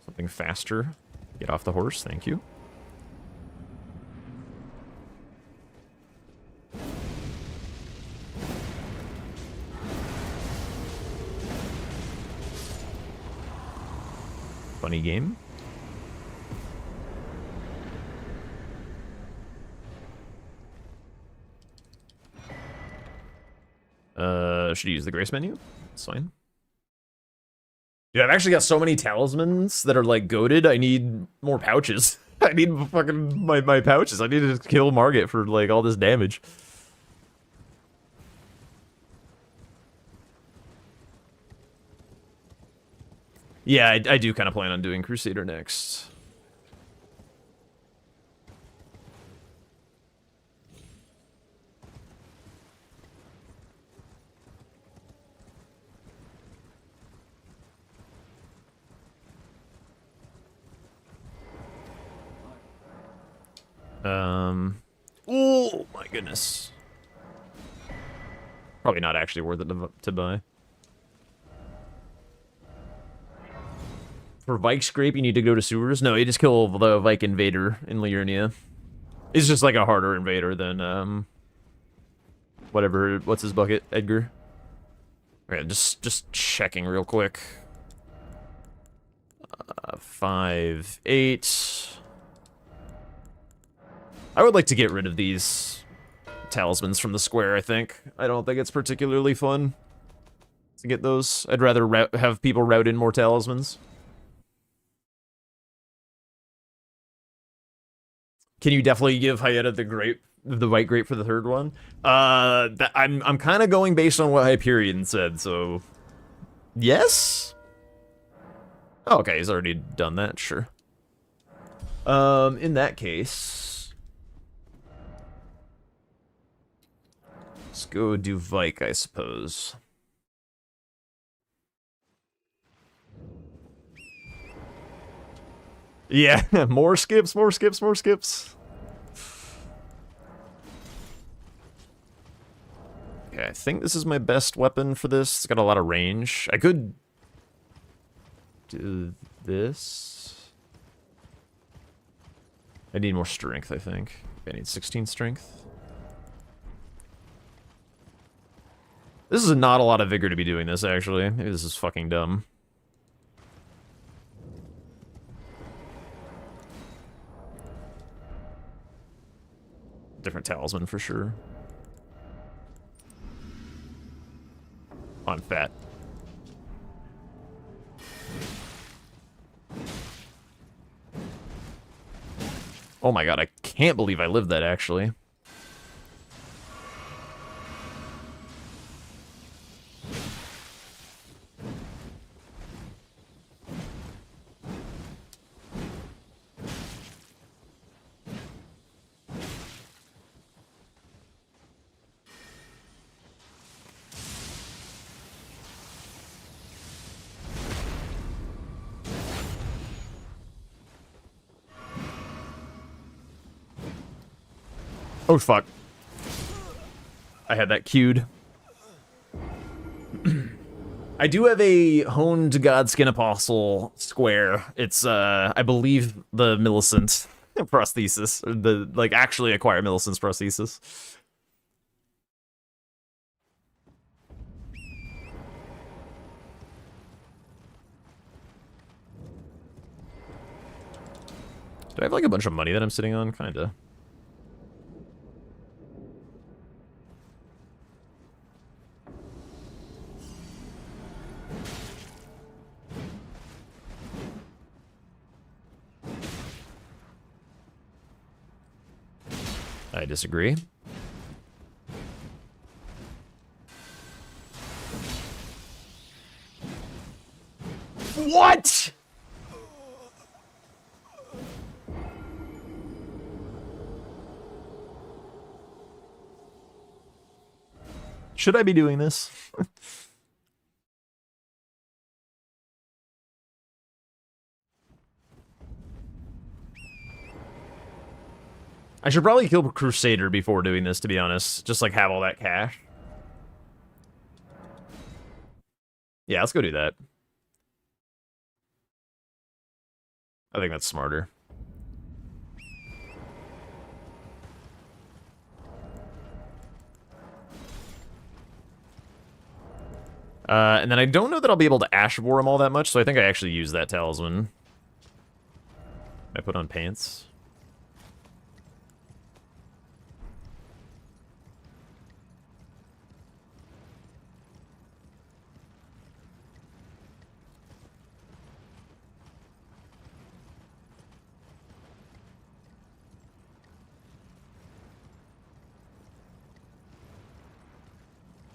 Something faster. Get off the horse, thank you. Funny game. Should use the grace menu. It's fine. Yeah, I've actually got so many talismans that are like goated. I need more pouches. I need fucking my pouches. I need to kill Margit for like all this damage. Yeah, I do kind of plan on doing Crusader next. Oh my goodness. Probably not actually worth it to buy. For Vike Scrape, you need to go to sewers? No, you just kill the Vike Invader in Liurnia. It's just like a harder invader than, whatever, what's his bucket? Edgar? Okay, just checking real quick. 5, 8... I would like to get rid of these talismans from the square, I think. I don't think it's particularly fun to get those. I'd rather have people route in more talismans. Can you definitely give Hyena the white grape for the third one? I'm kind of going based on what Hyperion said, so yes. Oh, okay, he's already done that. Sure. In that case. Let's go do Vike, I suppose. Yeah, more skips, more skips, more skips. Okay, I think this is my best weapon for this. It's got a lot of range. I could do this. I need more strength, I think. I need 16 strength. This is not a lot of vigor to be doing this, actually. Maybe this is fucking dumb. Different talisman for sure. On fat. Oh my god, I can't believe I lived that, actually. Oh, fuck. I had that queued. I do have a honed Godskin Apostle square. It's, I believe, the Millicent prosthesis. Or the, like, actually acquire Millicent's prosthesis. Do I have like a bunch of money that I'm sitting on? Kinda. I disagree. What? Should I be doing this? I should probably kill Crusader before doing this, to be honest. Just, like, have all that cash. Yeah, let's go do that. I think that's smarter. And then I don't know that I'll be able to Ashvore him all that much, so I think I actually use that talisman. I put on pants.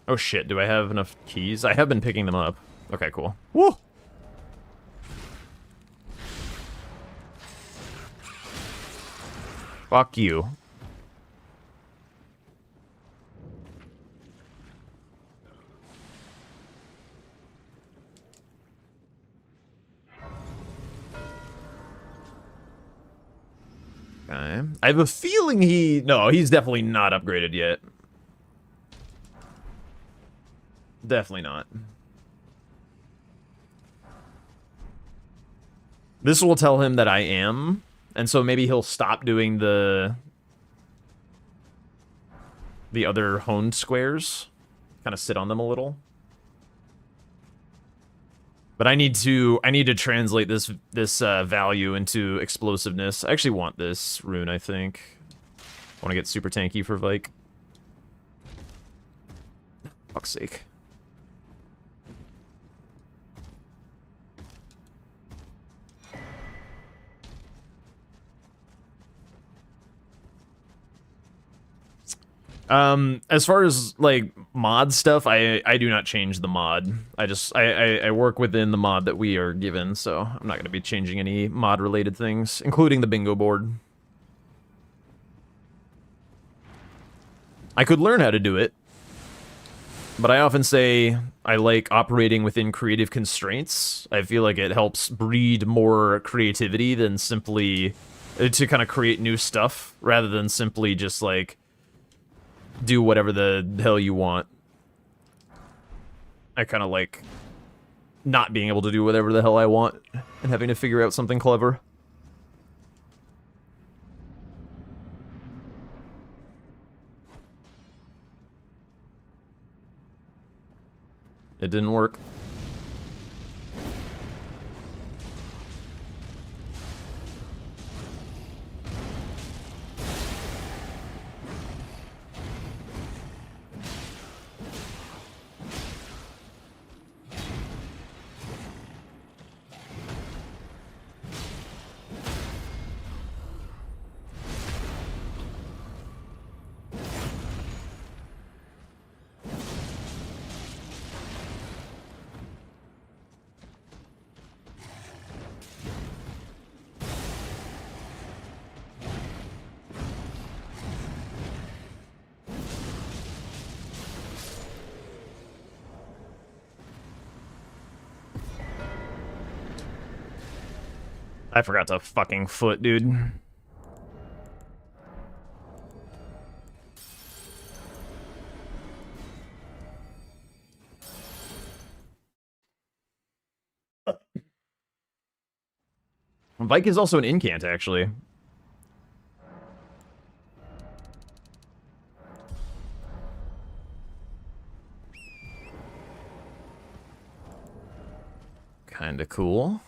Oh shit, do I have enough keys? I have been picking them up. Okay, cool. Woo! Fuck you. Okay. I have a feeling no, he's definitely not upgraded yet. Definitely not. This will tell him that I am, and so maybe he'll stop doing the other honed squares. Kind of sit on them a little. But I need to translate this value into explosiveness. I actually want this rune, I think. I want to get super tanky for Vike. Fuck's sake. As far as, like, mod stuff, I do not change the mod. I work within the mod that we are given, so I'm not going to be changing any mod-related things, including the bingo board. I could learn how to do it, but I often say I like operating within creative constraints. I feel like it helps breed more creativity than simply to kind of create new stuff, rather than simply just, like, do whatever the hell you want. I kind of like not being able to do whatever the hell I want and having to figure out something clever. It didn't work. I forgot to fucking foot, dude. Vike is also an incant, actually. Kinda cool.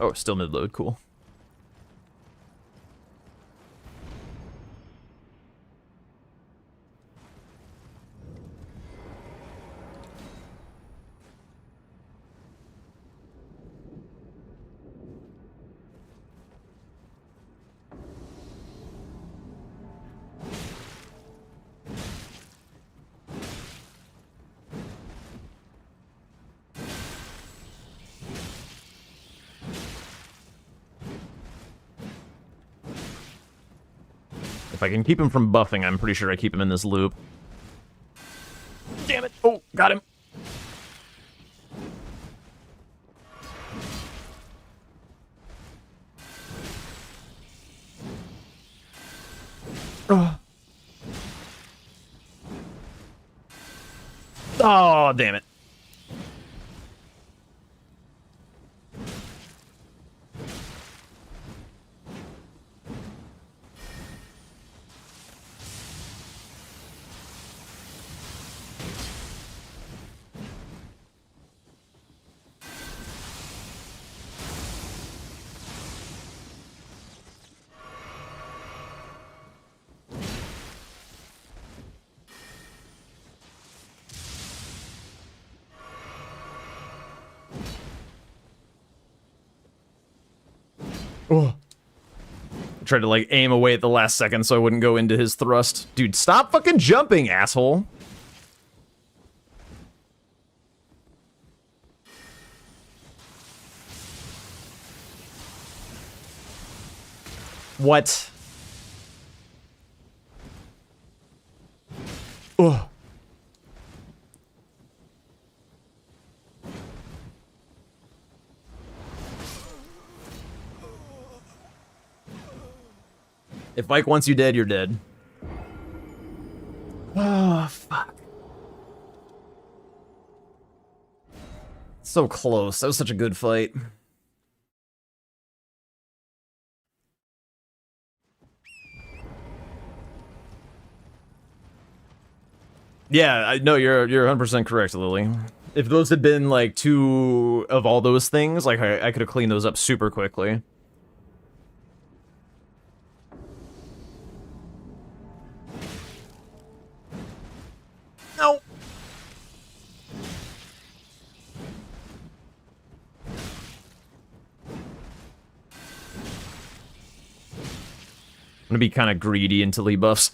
Oh, still mid-load, cool. If I can keep him from buffing, I'm pretty sure I keep him in this loop. Damn it! Oh, got him! Oh, damn it. Oh. I tried to, like, aim away at the last second so I wouldn't go into his thrust. Dude, stop fucking jumping, asshole! What? Ugh. If Mike wants you dead, you're dead. Oh, fuck. So close. That was such a good fight. Yeah, I know you're 100% correct, Lily. If those had been like 2 of all those things, like I could have cleaned those up super quickly. No. I'm gonna be kind of greedy until he buffs.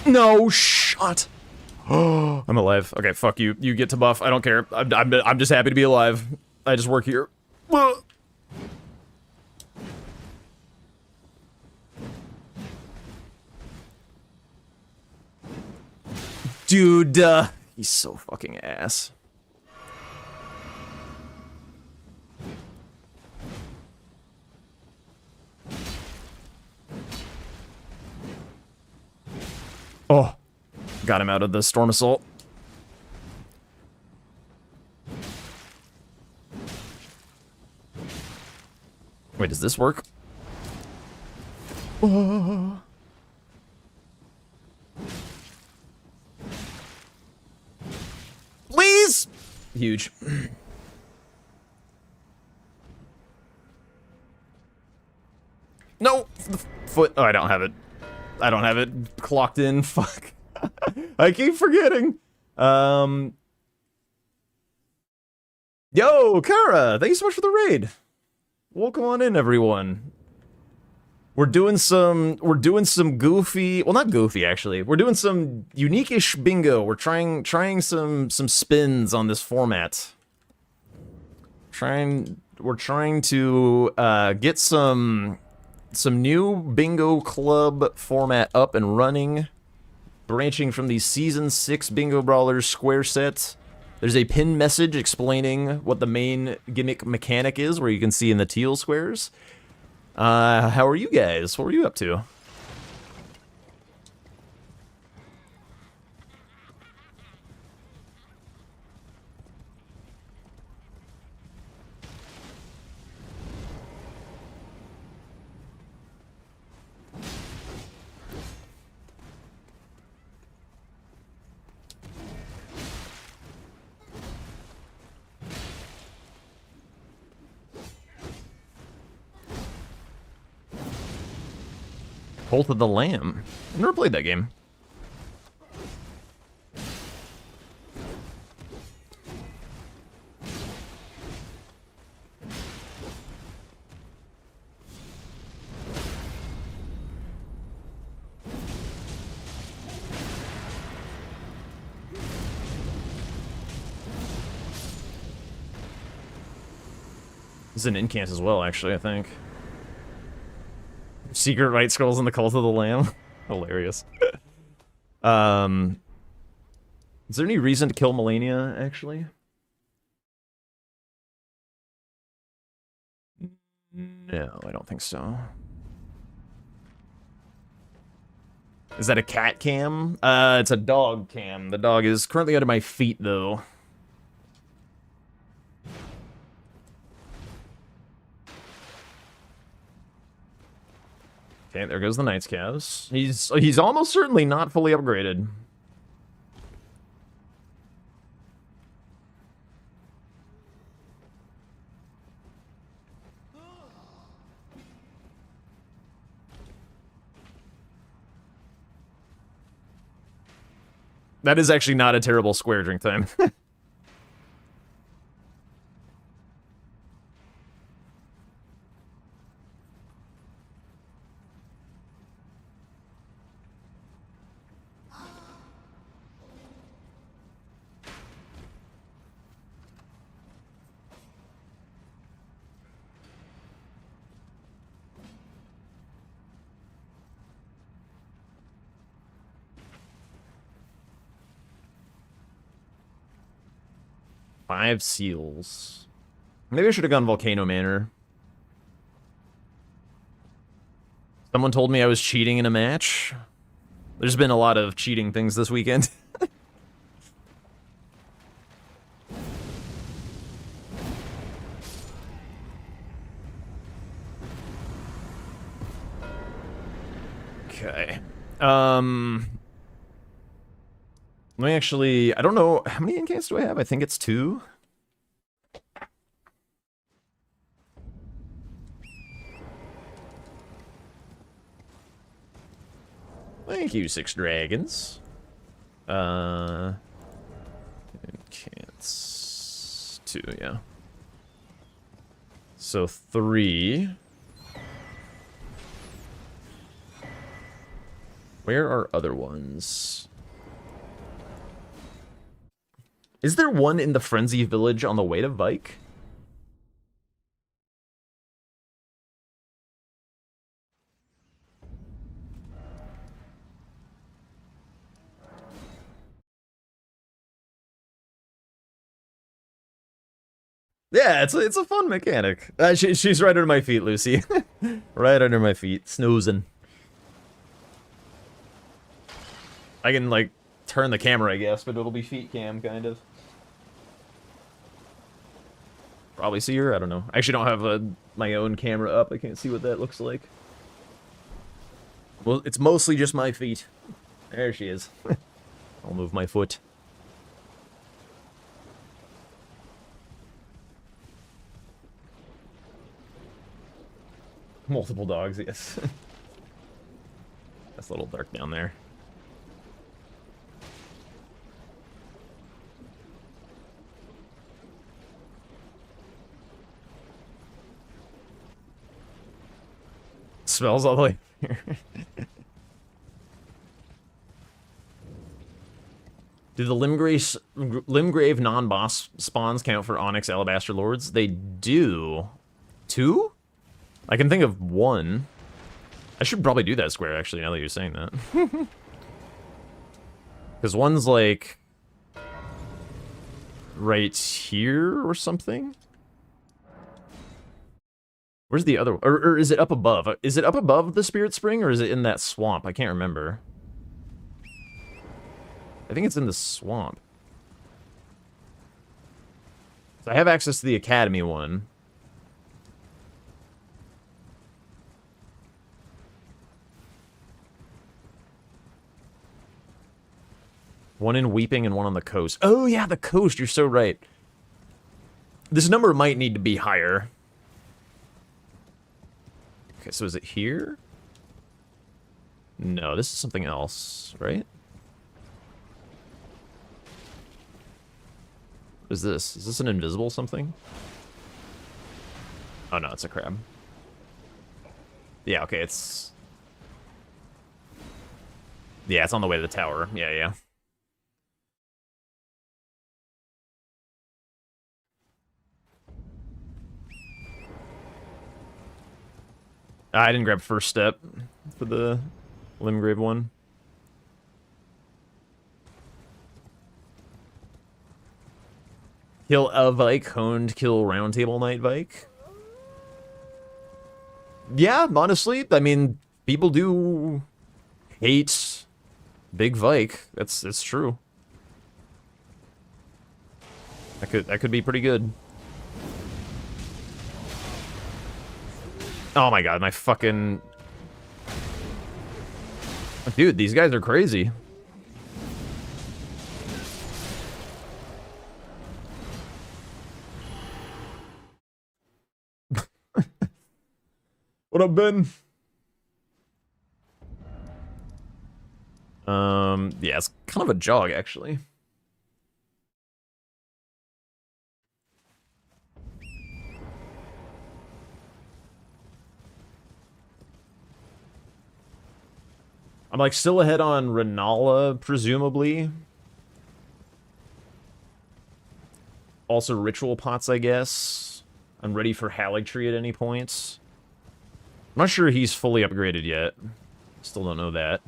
No shot. Oh, I'm alive. Okay, fuck you. You get to buff. I don't care. I'm just happy to be alive. I just work here. Dude, he's so fucking ass. Oh, got him out of the Storm Assault. Wait, does this work? Oh. Please! Huge. No! The foot. Oh, I don't have it. I don't have it clocked in. Fuck. I keep forgetting. Yo, Kara, thank you so much for the raid. Welcome on in, everyone. We're doing some goofy, well, not goofy actually. We're doing some unique-ish bingo. We're trying some spins on this format. We're trying to get some new bingo club format up and running, branching from the Season 6 Bingo Brawlers square set. There's a pinned message explaining what the main gimmick mechanic is, where you can see in the teal squares. How are you guys? What were you up to? Cult of the Lamb. I've never played that game. This is an incant as well, actually, I think. Secret right scrolls in the Cult of the Lamb. Hilarious. Is there any reason to kill Melania, actually? No, I don't think so. Is that a cat cam? It's a dog cam. The dog is currently under my feet, though. Okay, there goes the Knight's Calves. He's almost certainly not fully upgraded. That is actually not a terrible square drink time. Five seals. Maybe I should have gone Volcano Manor. Someone told me I was cheating in a match. There's been a lot of cheating things this weekend. Okay. Let me actually, I don't know, how many incants do I have? I think it's 2. Thank you, 6 dragons. Incants. 2, yeah. So 3. Where are other ones? Is there one in the Frenzy Village on the way to Vike? Yeah, it's a fun mechanic. She's right under my feet, Lucy. Right under my feet, snoozing. I can, like, turn the camera, I guess, but it'll be feet cam, kind of. Probably see her? I don't know. I actually don't have my own camera up. I can't see what that looks like. Well, it's mostly just my feet. There she is. I'll move my foot. Multiple dogs, yes. That's a little dark down there. Smells all the way here. Do the Limgrave non-boss spawns count for Onyx Alabaster Lords? They do. 2? I can think of 1. I should probably do that square, actually, now that you're saying that. Because one's, like, right here or something? Where's the other one? Or is it up above? Is it up above the Spirit Spring, or is it in that swamp? I can't remember. I think it's in the swamp. So I have access to the Academy one. One in Weeping and one on the coast. Oh, yeah, the coast. You're so right. This number might need to be higher. Okay, so is it here? No, this is something else, right? What is this? Is this an invisible something? Oh, no, it's a crab. Yeah, okay, it's... Yeah, it's on the way to the tower. Yeah, yeah. I didn't grab first step for the Limgrave one. Kill a Vike, honed, kill Roundtable Knight Vike. Yeah, honestly, I mean, people do hate Big Vike. That's true. That could be pretty good. Oh my god, my fucking... Dude, these guys are crazy. What up, Ben? Yeah, it's kind of a jog, actually. I'm like still ahead on Renala, presumably. Also ritual pots, I guess. I'm ready for Haligtree at any point. I'm not sure he's fully upgraded yet. Still don't know that.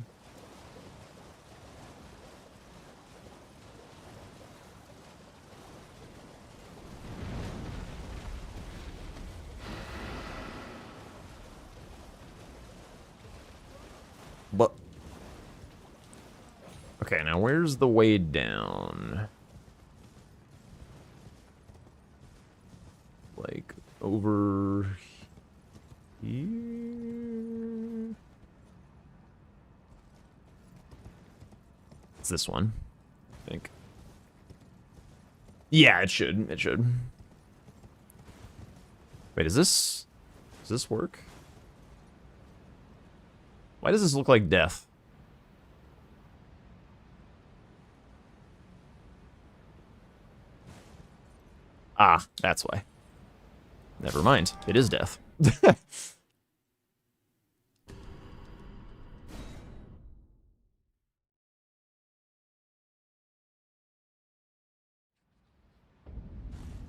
But... Okay, now where's the way down? Like, over here? It's this one, I think. Yeah, it should. It should. Wait, does this work? Why does this look like death? Ah, that's why. Never mind. It is death.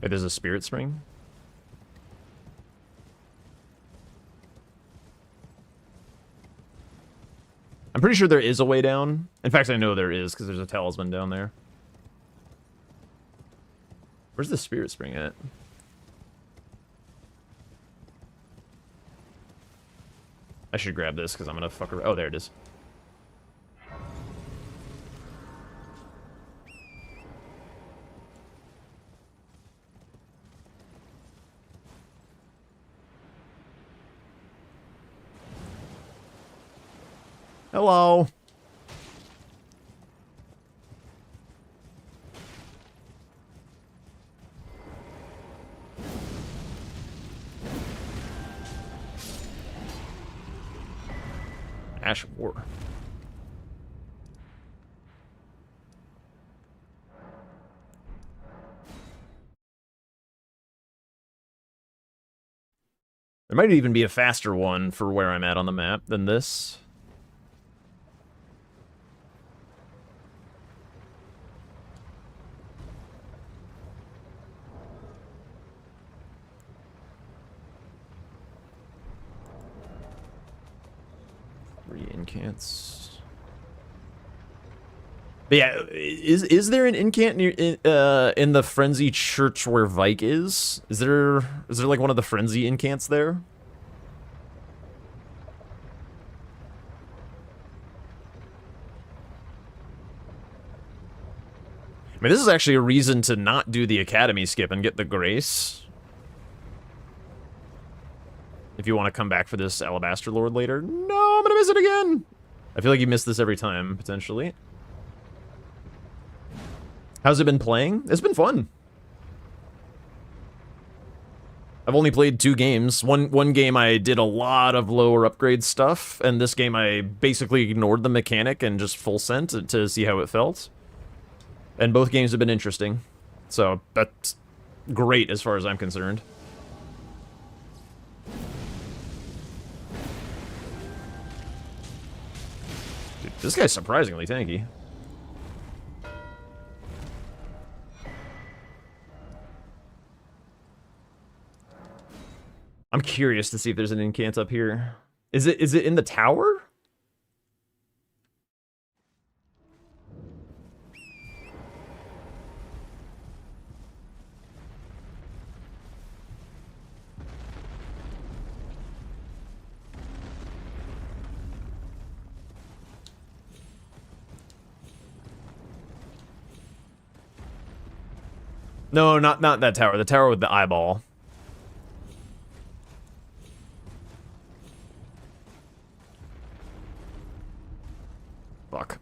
It is a spirit spring. I'm pretty sure there is a way down. In fact, I know there is, because there's a talisman down there. Where's the spirit spring at? I should grab this, because I'm gonna fuck around. Oh, there it is. Hello. Ash of War. There might even be a faster one for where I'm at on the map than this. Incants. But yeah, is there an incant near in the Frenzy Church where Vike is? Is there like one of the Frenzy incants there? I mean, this is actually a reason to not do the Academy skip and get the Grace. If you want to come back for this Alabaster Lord later. No, I'm gonna miss it again! I feel like you miss this every time, potentially. How's it been playing? It's been fun. I've only played 2 games. One game I did a lot of lower upgrade stuff, and this game I basically ignored the mechanic and just full sent to see how it felt. And both games have been interesting. So, that's great as far as I'm concerned. Dude, this guy's surprisingly tanky. I'm curious to see if there's an incant up here. Is it in the tower? No, not that tower. The tower with the eyeball. Fuck.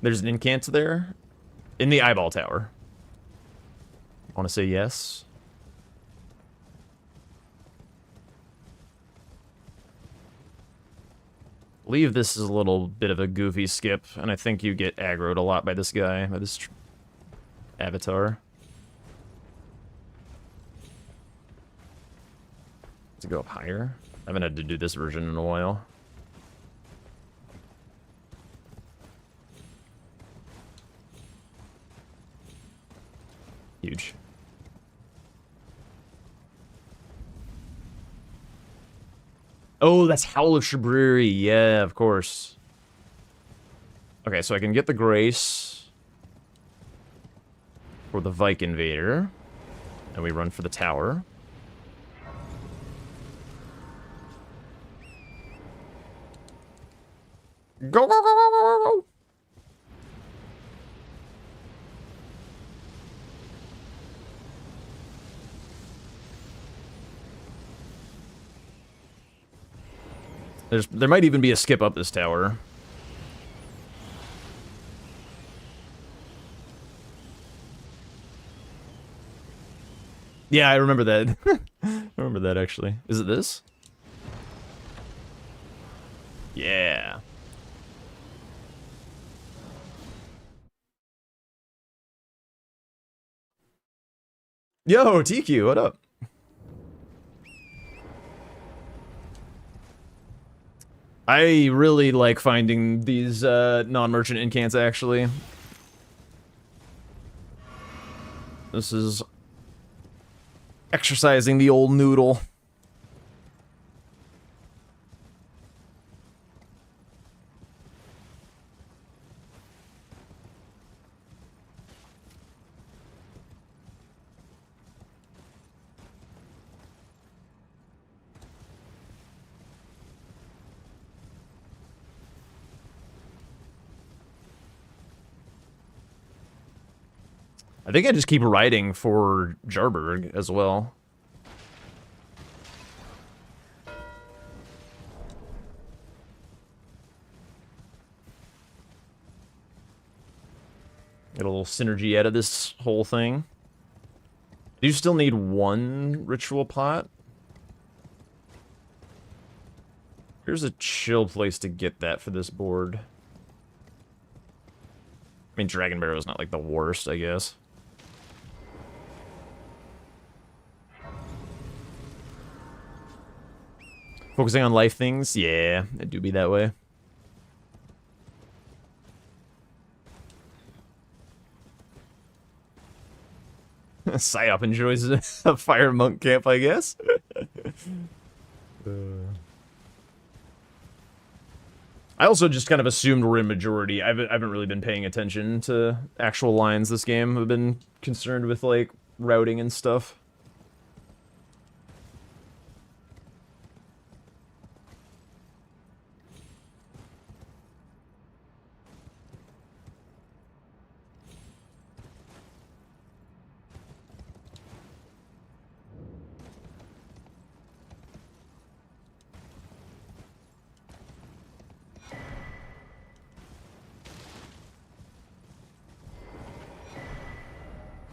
There's an incant there? In the eyeball tower. I want to say yes. I believe this is a little bit of a goofy skip, and I think you get aggroed a lot by this guy, by this avatar. To go up higher? I haven't had to do this version in a while. Huge. Oh, that's Howl of Shabriri. Yeah, of course. Okay, so I can get the Grace for the Vike Invader. And we run for the tower. Go, go, go, go, go, go! There might even be a skip up this tower. Yeah, I remember that. I remember that, actually. Is it this? Yeah. Yo, TQ, what up? I really like finding these non-merchant incants, actually. This is exercising the old noodle. I think I just keep writing for Jarberg as well. Get a little synergy out of this whole thing. Do you still need 1 ritual pot? Here's a chill place to get that for this board. I mean, Dragon Barrow is not like the worst, I guess. Focusing on life things? Yeah, it do be that way. Psyop enjoys a fire monk camp, I guess. I also just kind of assumed we're in majority. I haven't really been paying attention to actual lines this game. I've been concerned with, like, routing and stuff.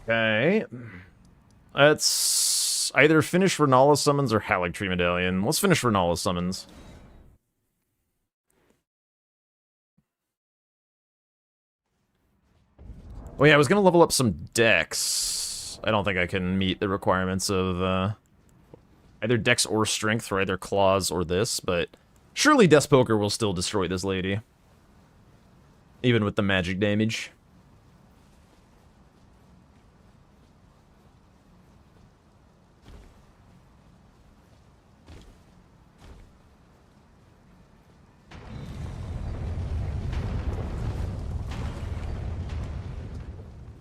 Okay. Let's either finish Renala summons or Halleck Tree Medallion. Let's finish Renala summons. Oh yeah, I was gonna level up some Dex. I don't think I can meet the requirements of either Dex or Strength for either Claws or this, but surely Despoker will still destroy this lady. Even with the magic damage.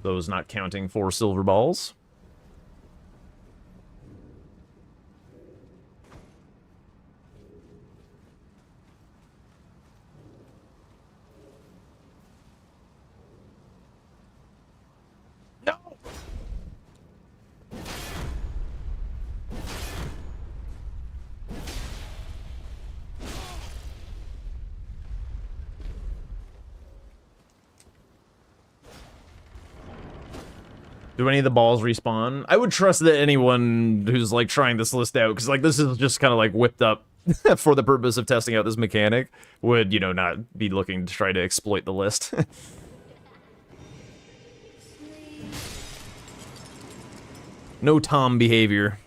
Those not counting 4 silver balls. No! Do any of the balls respawn? I would trust that anyone who's, like, trying this list out, because, like, this is just kind of, like, whipped up for the purpose of testing out this mechanic, would, you know, not be looking to try to exploit the list. No Tom behavior.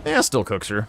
Yeah, still cooks her.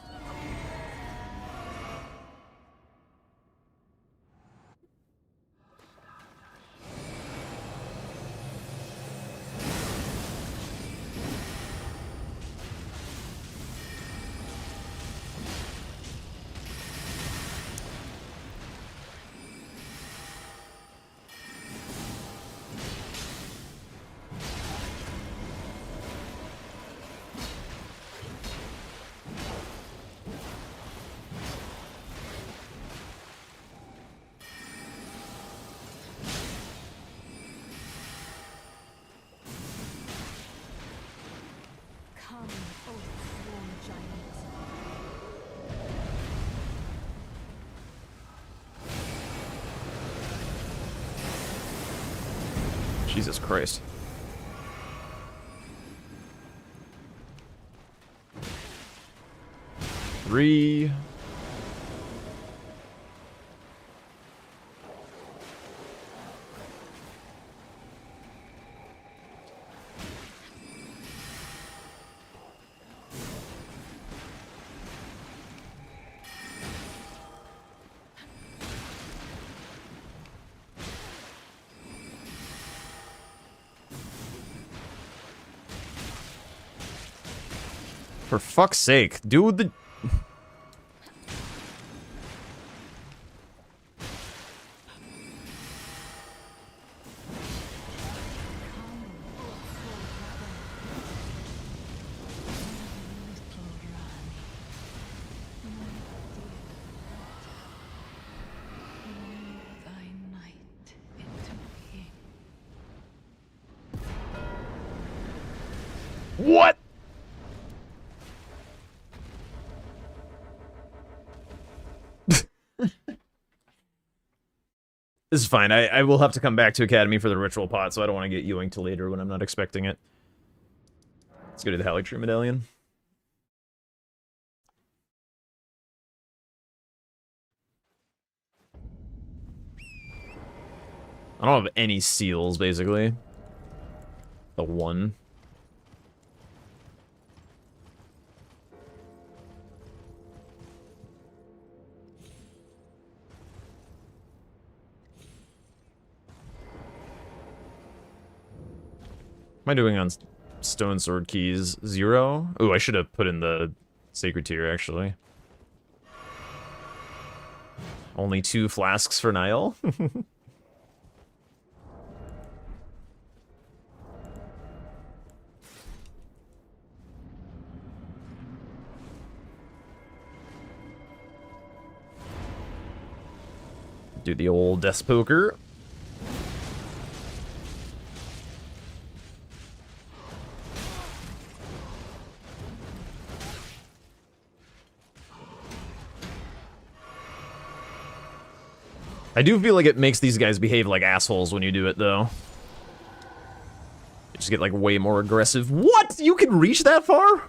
Come, O sworn giants. Jesus Christ. Three. For fuck's sake, do the... What? This is fine. I will have to come back to Academy for the ritual pot, so I don't want to get Ewing till later when I'm not expecting it. Let's go to the Halleck Tree Medallion. I don't have any seals, basically. The one. am I doing on Stone Sword keys? 0? Ooh, I should have put in the Sacred Tier, actually. Only 2 flasks for Nile? Do the old death poker. I do feel like it makes these guys behave like assholes when you do it, though. You just get, like, way more aggressive. What? You can reach that far?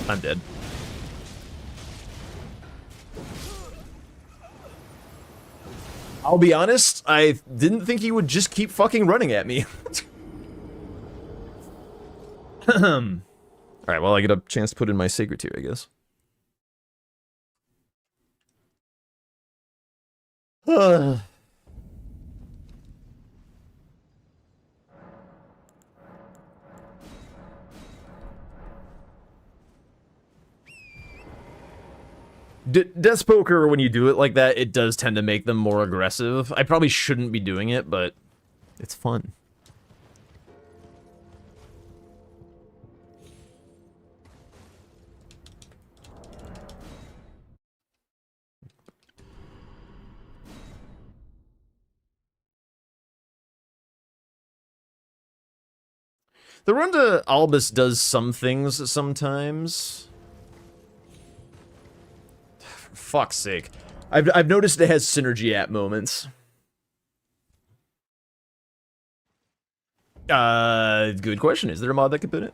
I'm dead. I'll be honest, I didn't think he would just keep fucking running at me. Alright, well, I get a chance to put in my Sacred Tier, I guess. Death Poker, when you do it like that, it does tend to make them more aggressive. I probably shouldn't be doing it, but it's fun. The run to Albus does some things sometimes. For fuck's sake. I've noticed it has synergy at moments. Good question. Is there a mod that could put it?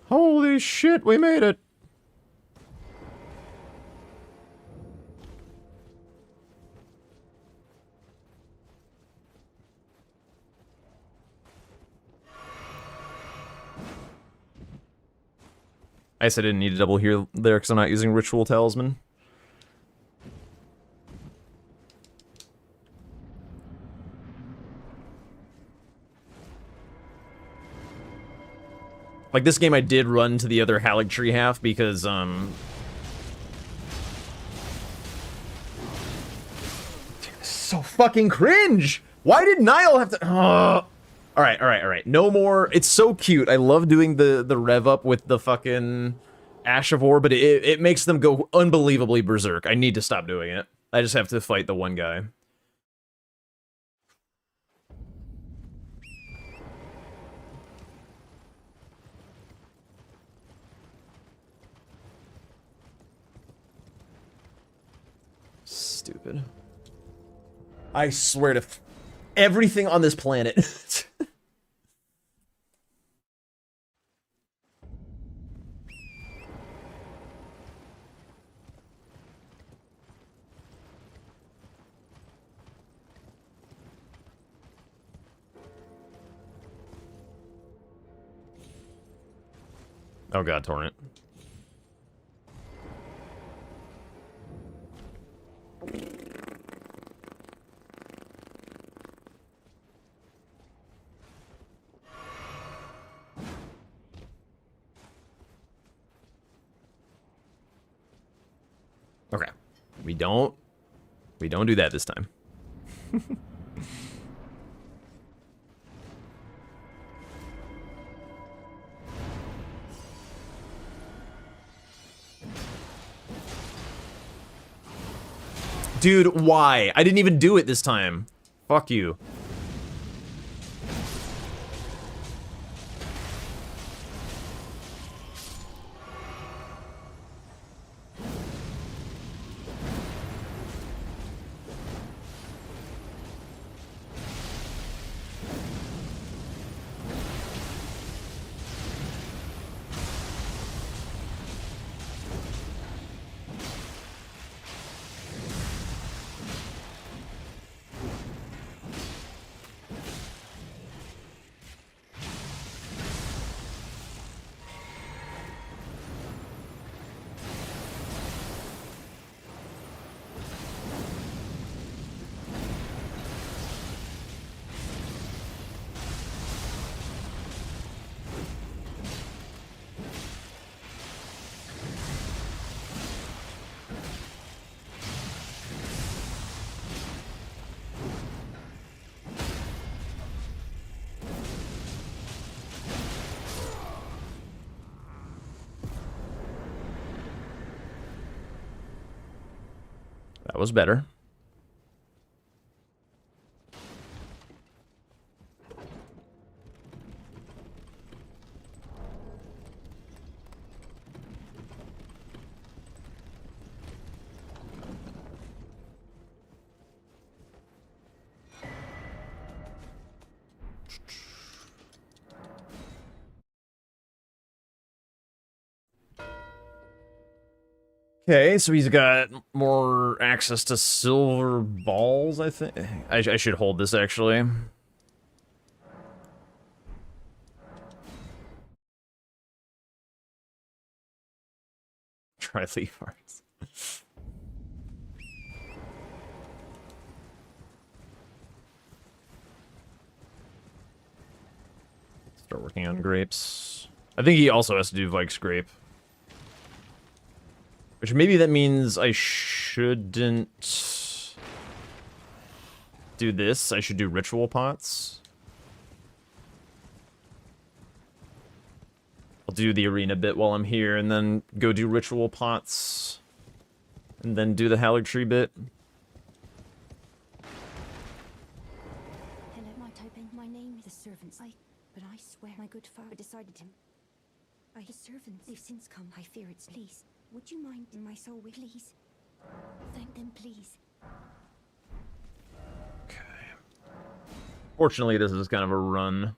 Holy shit, we made it! I guess I didn't need a double heal there because I'm not using Ritual Talisman. Like, this game I did run to the other Haligtree half because, Dude, this is so fucking cringe! Why did Nile have to... Alright. No more... It's so cute. I love doing the rev up with the fucking Ash of War, but it makes them go unbelievably berserk. I need to stop doing it. I just have to fight the one guy. Stupid. I swear to everything on this planet. Oh god, Torrent. Okay. We don't do that this time. Dude, why? I didn't even do it this time. Fuck you. That was better. Okay, so he's got more access to silver balls, I think. I should hold this, actually. Try leaf arts. Start working on grapes. I think he also has to do Vike's grape. Which maybe that means I shouldn't do this. I should do ritual pots. I'll do the arena bit while I'm here and then go do ritual pots. And then do the Hallowed Tree bit. Hello, my Topin. My name is the servants. But I swear my good father decided him. The servants, they've since come. I fear it's please. Would you mind in my soul, please? Thank them, please. Okay. Fortunately, this is kind of a run.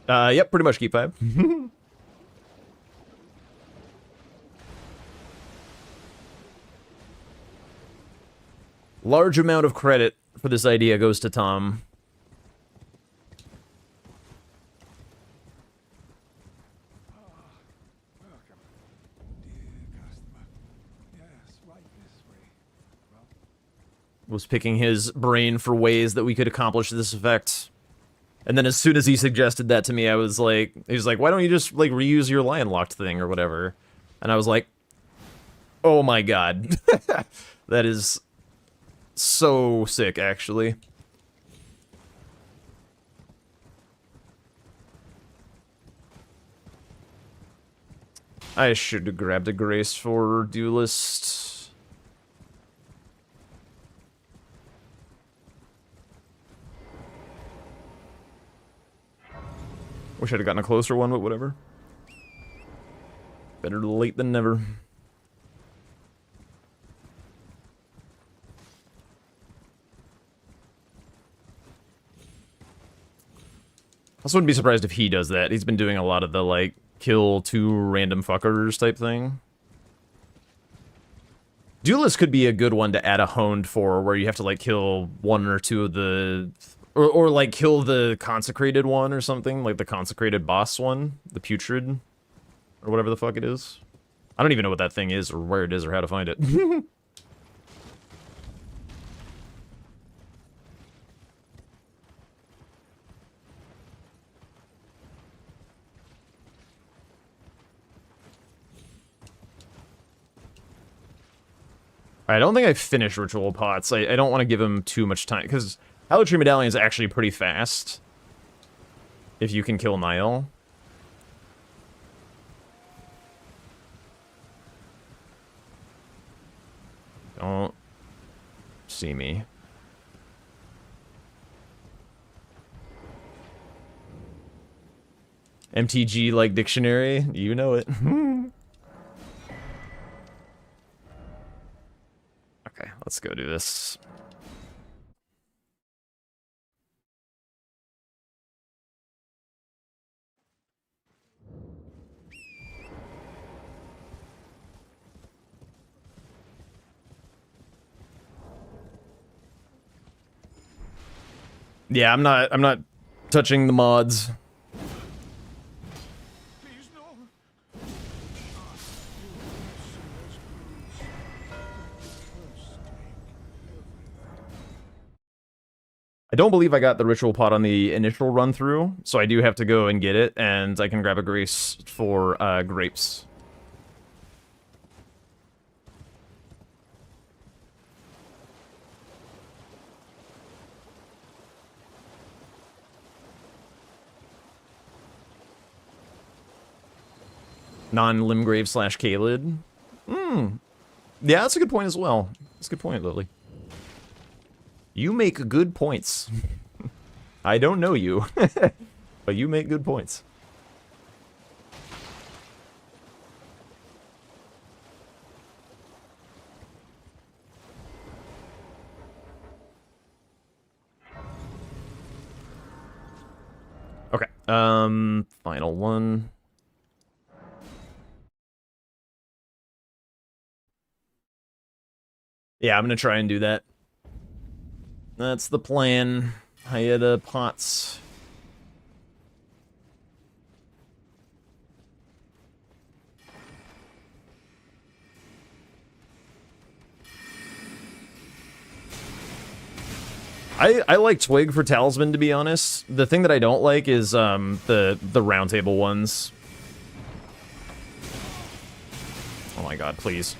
Yep, pretty much keep 5. Large amount of credit for this idea goes to Tom. Welcome, dear customer. Yes, right this way. Well, Was picking his brain for ways that we could accomplish this effect. And then as soon as he suggested that to me, I was like, he was like, why don't you just, like, reuse your lion locked thing or whatever? And I was like, oh my god. That is so sick, actually. I should have grabbed a grace for duelist. Wish I'd have gotten a closer one, but whatever. Better late than never. I also wouldn't be surprised if he does that. He's been doing a lot of the, like, kill 2 random fuckers type thing. Duelist could be a good one to add a honed for, where you have to, like, kill 1 or 2 of the... Or like, kill the consecrated one or something, like the consecrated boss one, the putrid, or whatever the fuck it is. I don't even know what that thing is, or where it is, or how to find it. I don't think I finished Ritual Pots. I don't want to give him too much time, because Hallowed Tree Medallion is actually pretty fast. If you can kill Nile. Don't see me. MTG like dictionary, you know it. Okay, let's go do this. Yeah, I'm not touching the mods. please no. I don't believe I got the ritual pot on the initial run through, so I do have to go and get it, and I can grab a grace for grapes. Non-Limgrave / Kaled. Yeah, that's a good point as well. That's a good point, Lily. You make good points. I don't know you, but you make good points. Okay, final one. Yeah, I'm gonna try and do that. That's the plan. Hayata Pots. I like Twig for Talisman, to be honest. The thing that I don't like is the round table ones. Oh my god, please.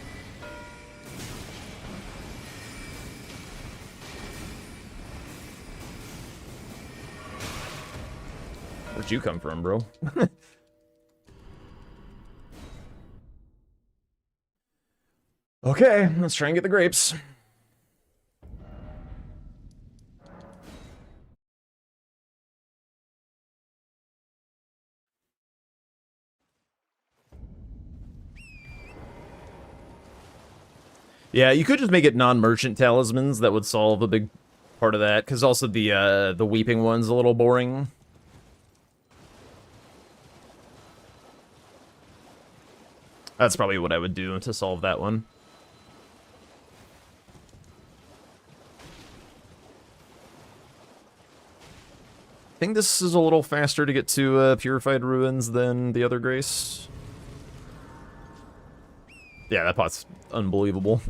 Where'd you come from, bro? Okay, let's try and get the grapes. Yeah, you could just make it non-merchant talismans. That would solve a big part of that. Because also the weeping one's a little boring. That's probably what I would do to solve that one. I think this is a little faster to get to Purified Ruins than the other Grace. Yeah, that pot's unbelievable.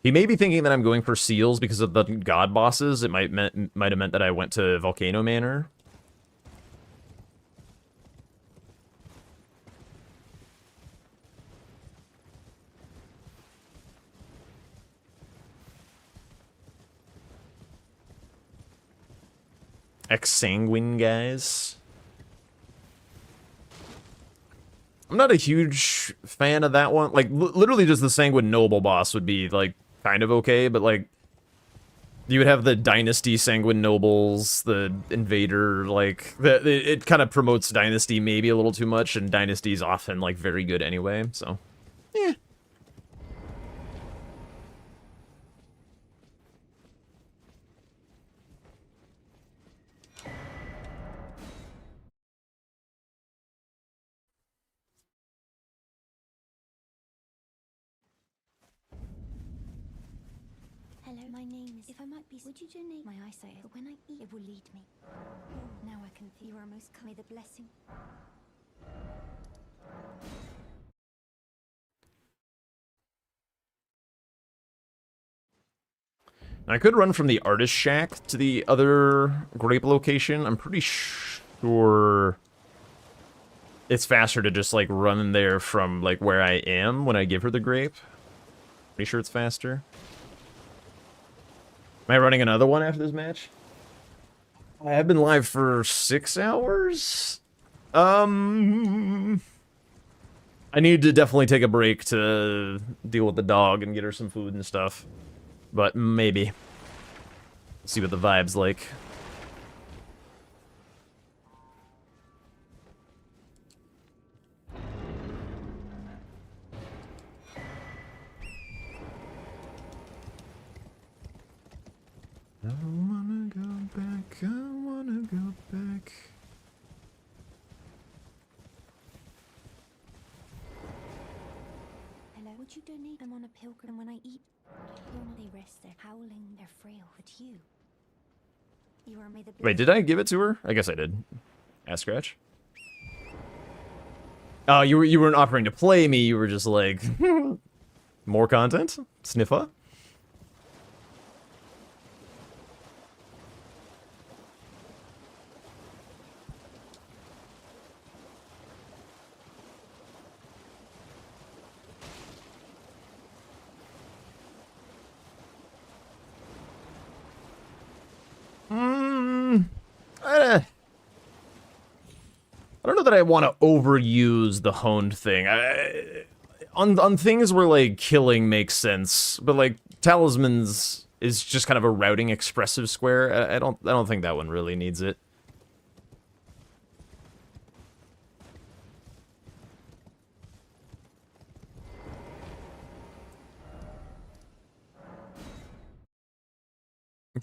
He may be thinking that I'm going for seals because of the god bosses. It might have meant that I went to Volcano Manor. Ex-sanguine guys. I'm not a huge fan of that one. Like, literally just the Sanguine Noble boss would be, like, kind of okay, but, like, you would have the Dynasty Sanguine Nobles, the Invader, like, it kind of promotes Dynasty maybe a little too much, and Dynasty's often, like, very good anyway, so, yeah. Hello, my name is... If I might be... Would you donate my eyesight? But when I eat, it will lead me. Oh, now I can... You are most kind. May the blessing... I could run from the Artist Shack to the other grape location. I'm pretty sure it's faster to just, like, run in there from, like, where I am when I give her the grape. Pretty sure it's faster. Am I running another one after this match? I have been live for 6 hours? I need to definitely take a break to deal with the dog and get her some food and stuff. But maybe. See what the vibe's like. I wanna go back, I wanna go back. Hello, would you donate? I'm on a pilgrim when I eat. They rest there, howling, they're frail. But you are made the... Wait, did I give it to her? I guess I did. Ass scratch. Oh, you weren't offering to play me. You were just like, more content, sniffa. I don't know that I want to overuse the honed thing. On things where like killing makes sense, but like talismans is just kind of a routing expressive square. I don't think that one really needs it.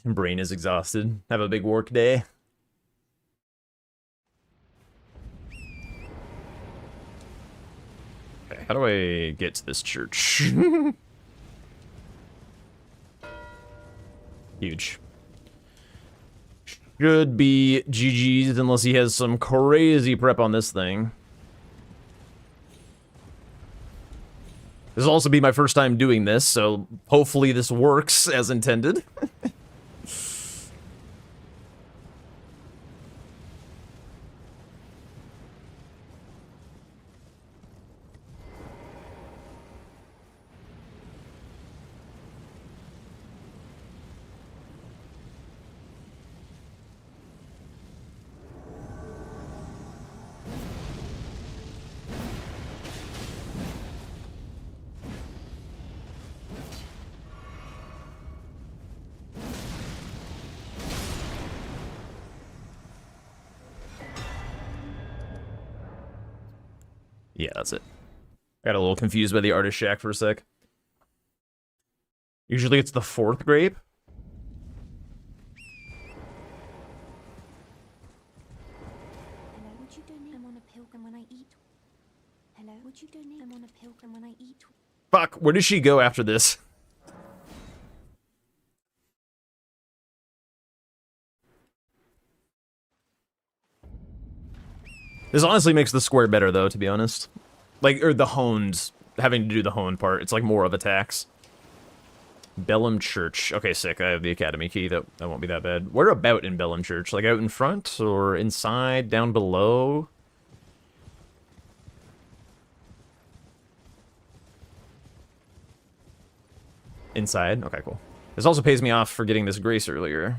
Brain is exhausted. Have a big work day. Okay, how do I get to this church? Huge. Should be GG's unless he has some crazy prep on this thing. This will also be my first time doing this, so hopefully this works as intended. Yeah, that's it. Got a little confused by the artist shack for a sec. Usually it's the 4th grape. Hello, would you donate? I'm on a pilgrim when I eat. Hello, would you donate? I'm on a pilgrim when I eat. Fuck, where does she go after this? This honestly makes the square better, though, to be honest. Like, or the honed, having to do the honed part. It's like more of attacks. Bellum Church. Okay, sick. I have the academy key. That won't be that bad. Where about in Bellum Church? Like out in front or inside, down below? Inside? Okay, cool. This also pays me off for getting this grace earlier.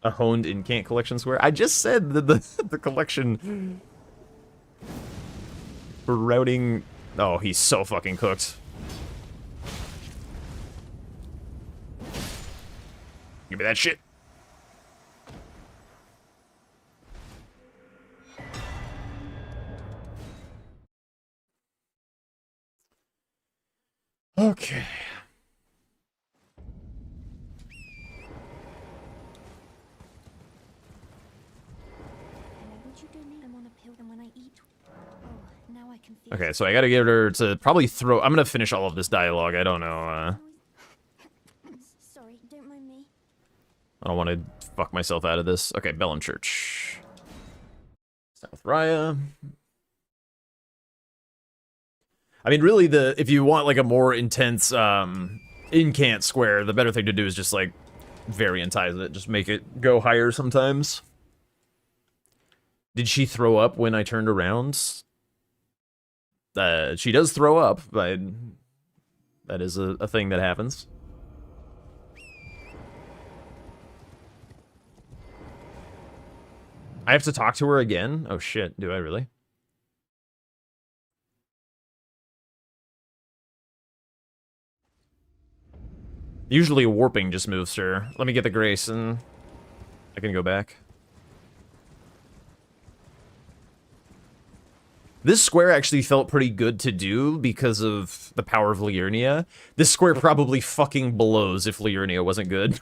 A honed incant collection square? I just said that the collection for routing... Oh, he's so fucking cooked. Give me that shit. Okay. Okay, so I gotta get her to probably throw... I'm gonna finish all of this dialogue. I don't know, Sorry, don't mind me. I don't want to fuck myself out of this. Okay, Bellum Church. South Raya. I mean, really, if you want, like, a more intense, incant square, the better thing to do is just, like, variantize it. Just make it go higher sometimes. Did she throw up when I turned around? She does throw up, but that is a thing that happens. I have to talk to her again? Oh shit, do I really? Usually warping just moves her. Let me get the grace and I can go back. This square actually felt pretty good to do because of the power of Liurnia. This square probably fucking blows if Liurnia wasn't good.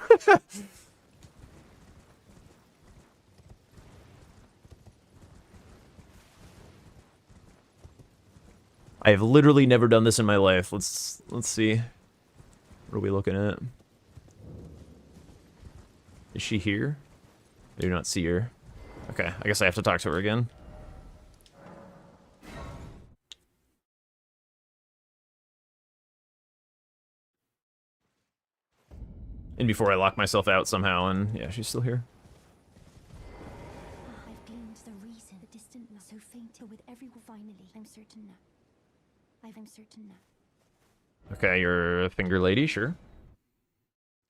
I have literally never done this in my life. Let's see. What are we looking at? Is she here? I do not see her. Okay, I guess I have to talk to her again. And before I lock myself out somehow, and yeah, she's still here. I've gleaned the reason, the distant not so faint with every finally. I'm certain now. I'm certain now. Okay, you're a finger lady, sure.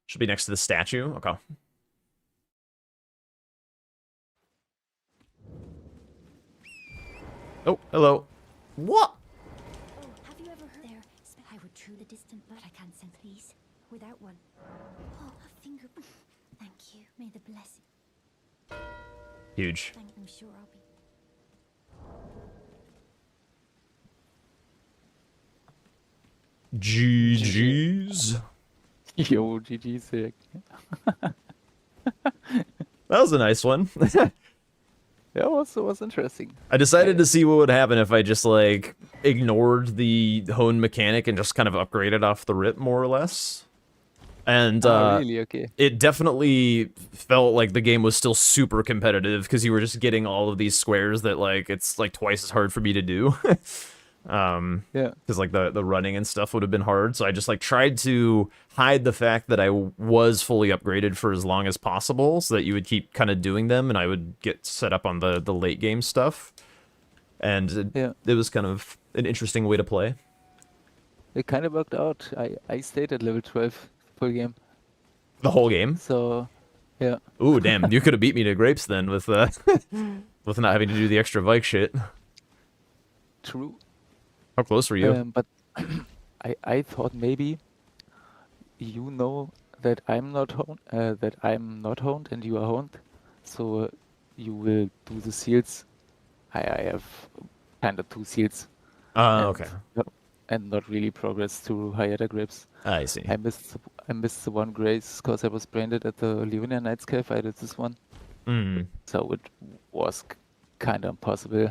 Should be next to the statue. Okay. Oh, hello. What? Oh, have you ever heard there? I would true the distant, but I can't send please. Without one. Oh, a finger. Thank you. May the blessing. Huge. I'm sure I'll be. GG's. Yo, GG, sick. That was a nice one. Yeah, it was interesting. I decided to see what would happen if I just, like, ignored the hone mechanic and just kind of upgraded off the rip, more or less. And, Really? Okay. it definitely felt like the game was still super competitive, because you were just getting all of these squares that, like, it's, like, twice as hard for me to do. Yeah. Because, like, the running and stuff would have been hard, so I just, like, tried to hide the fact that I was fully upgraded for as long as possible, so that you would keep kind of doing them, and I would get set up on the late game stuff. And it was kind of an interesting way to play. It kind of worked out. I stayed at level 12 full game. The whole game? So, yeah. Ooh, damn, you could have beat me to grapes then with with not having to do the extra Vike shit. True. How close were you? But I thought maybe you know that I'm not honed and you are honed, so you will do the seals. I have kind of 2 seals. Okay. And not really progress to higher grapes. I see. I missed the one grace because I was branded at the Leonia Knights Cave. I did this one, so it was kind of impossible.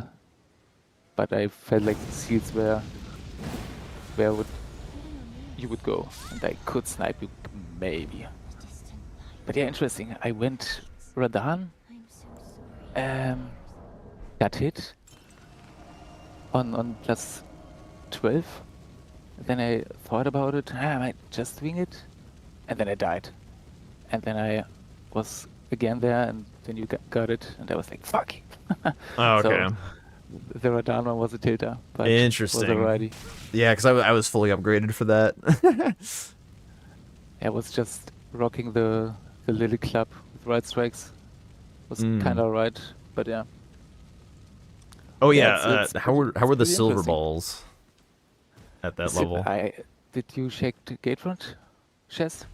But I felt like the seals were where you would go, and I could snipe you maybe. But yeah, interesting. I went Radan, I'm so sorry. got hit on plus 12. Then I thought about it. I might just wing it, and then I died. And then I was again there, and then you got it, and I was like, "Fuck!" Oh, okay. So, the Radan one was a tilter, but Interesting. was alrighty. Yeah, because I was fully upgraded for that. I was just rocking the little club with right strikes. Was kind of right, but yeah. Oh Yeah, yeah, it's how were the pretty silver interesting. balls at that level? Did you check the gatefront chest?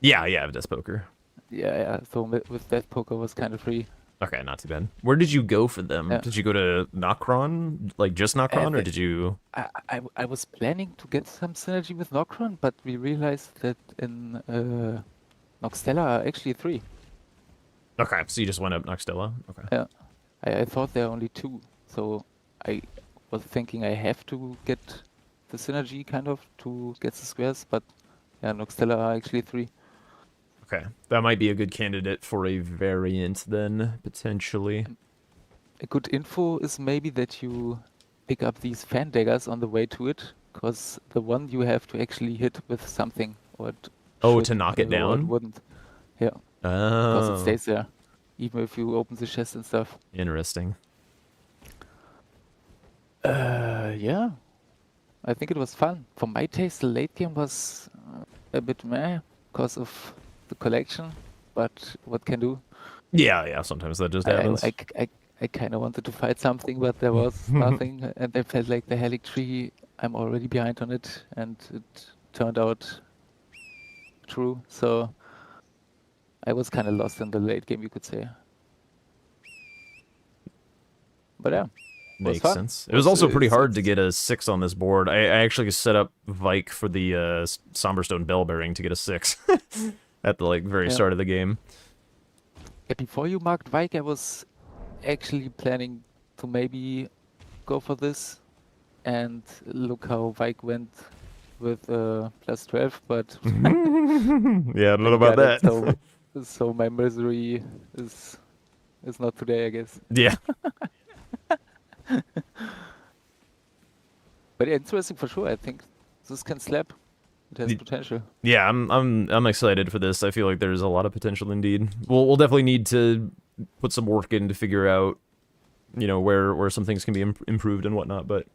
Yeah, Death Poker. Yeah. So with Death Poker was kind of free. Okay, not too bad. Where did you go for them? Yeah. Did you go to Nokron, like just Nokron, or did you? I was planning to get some synergy with Nokron, but we realized that in Noxtella are actually 3. Okay, so you just went up Noxtella. Okay. Yeah. I thought there are only 2, so I was thinking I have to get the synergy kind of to get the squares, but yeah, Noxtella are actually 3. Okay, that might be a good candidate for a variant then, potentially. A good info is maybe that you pick up these fan daggers on the way to it, because the one you have to actually hit with something, or it Oh, should, to knock it or down? it wouldn't. Yeah, because it Oh, stays there, even if you open the chest and stuff. interesting. Yeah, I think it was fun. For my taste, the late game was a bit meh because of the collection, but what can do? Yeah, sometimes that just happens. I kind of wanted to fight something, but there was nothing, and I felt like the Helic tree, I'm already behind on it, and it turned out true, so I was kind of lost in the late game, you could say. But yeah, Makes fun. sense. It was also pretty hard to get a 6 on this board. I actually set up Vike for the Somberstone Bell Bearing to get a 6 at the very start of the game. Yeah, before you marked Vike, I was actually planning to maybe go for this, and look how Vike went with plus 12, but Yeah, I don't know about got that. it, so my misery is not today, I guess. Yeah. But yeah, interesting for sure. I think this can slap. It has Y- potential. Yeah, I'm excited for this. I feel like there's a lot of potential indeed. We'll definitely need to put some work in to figure out, where some things can be improved and whatnot. But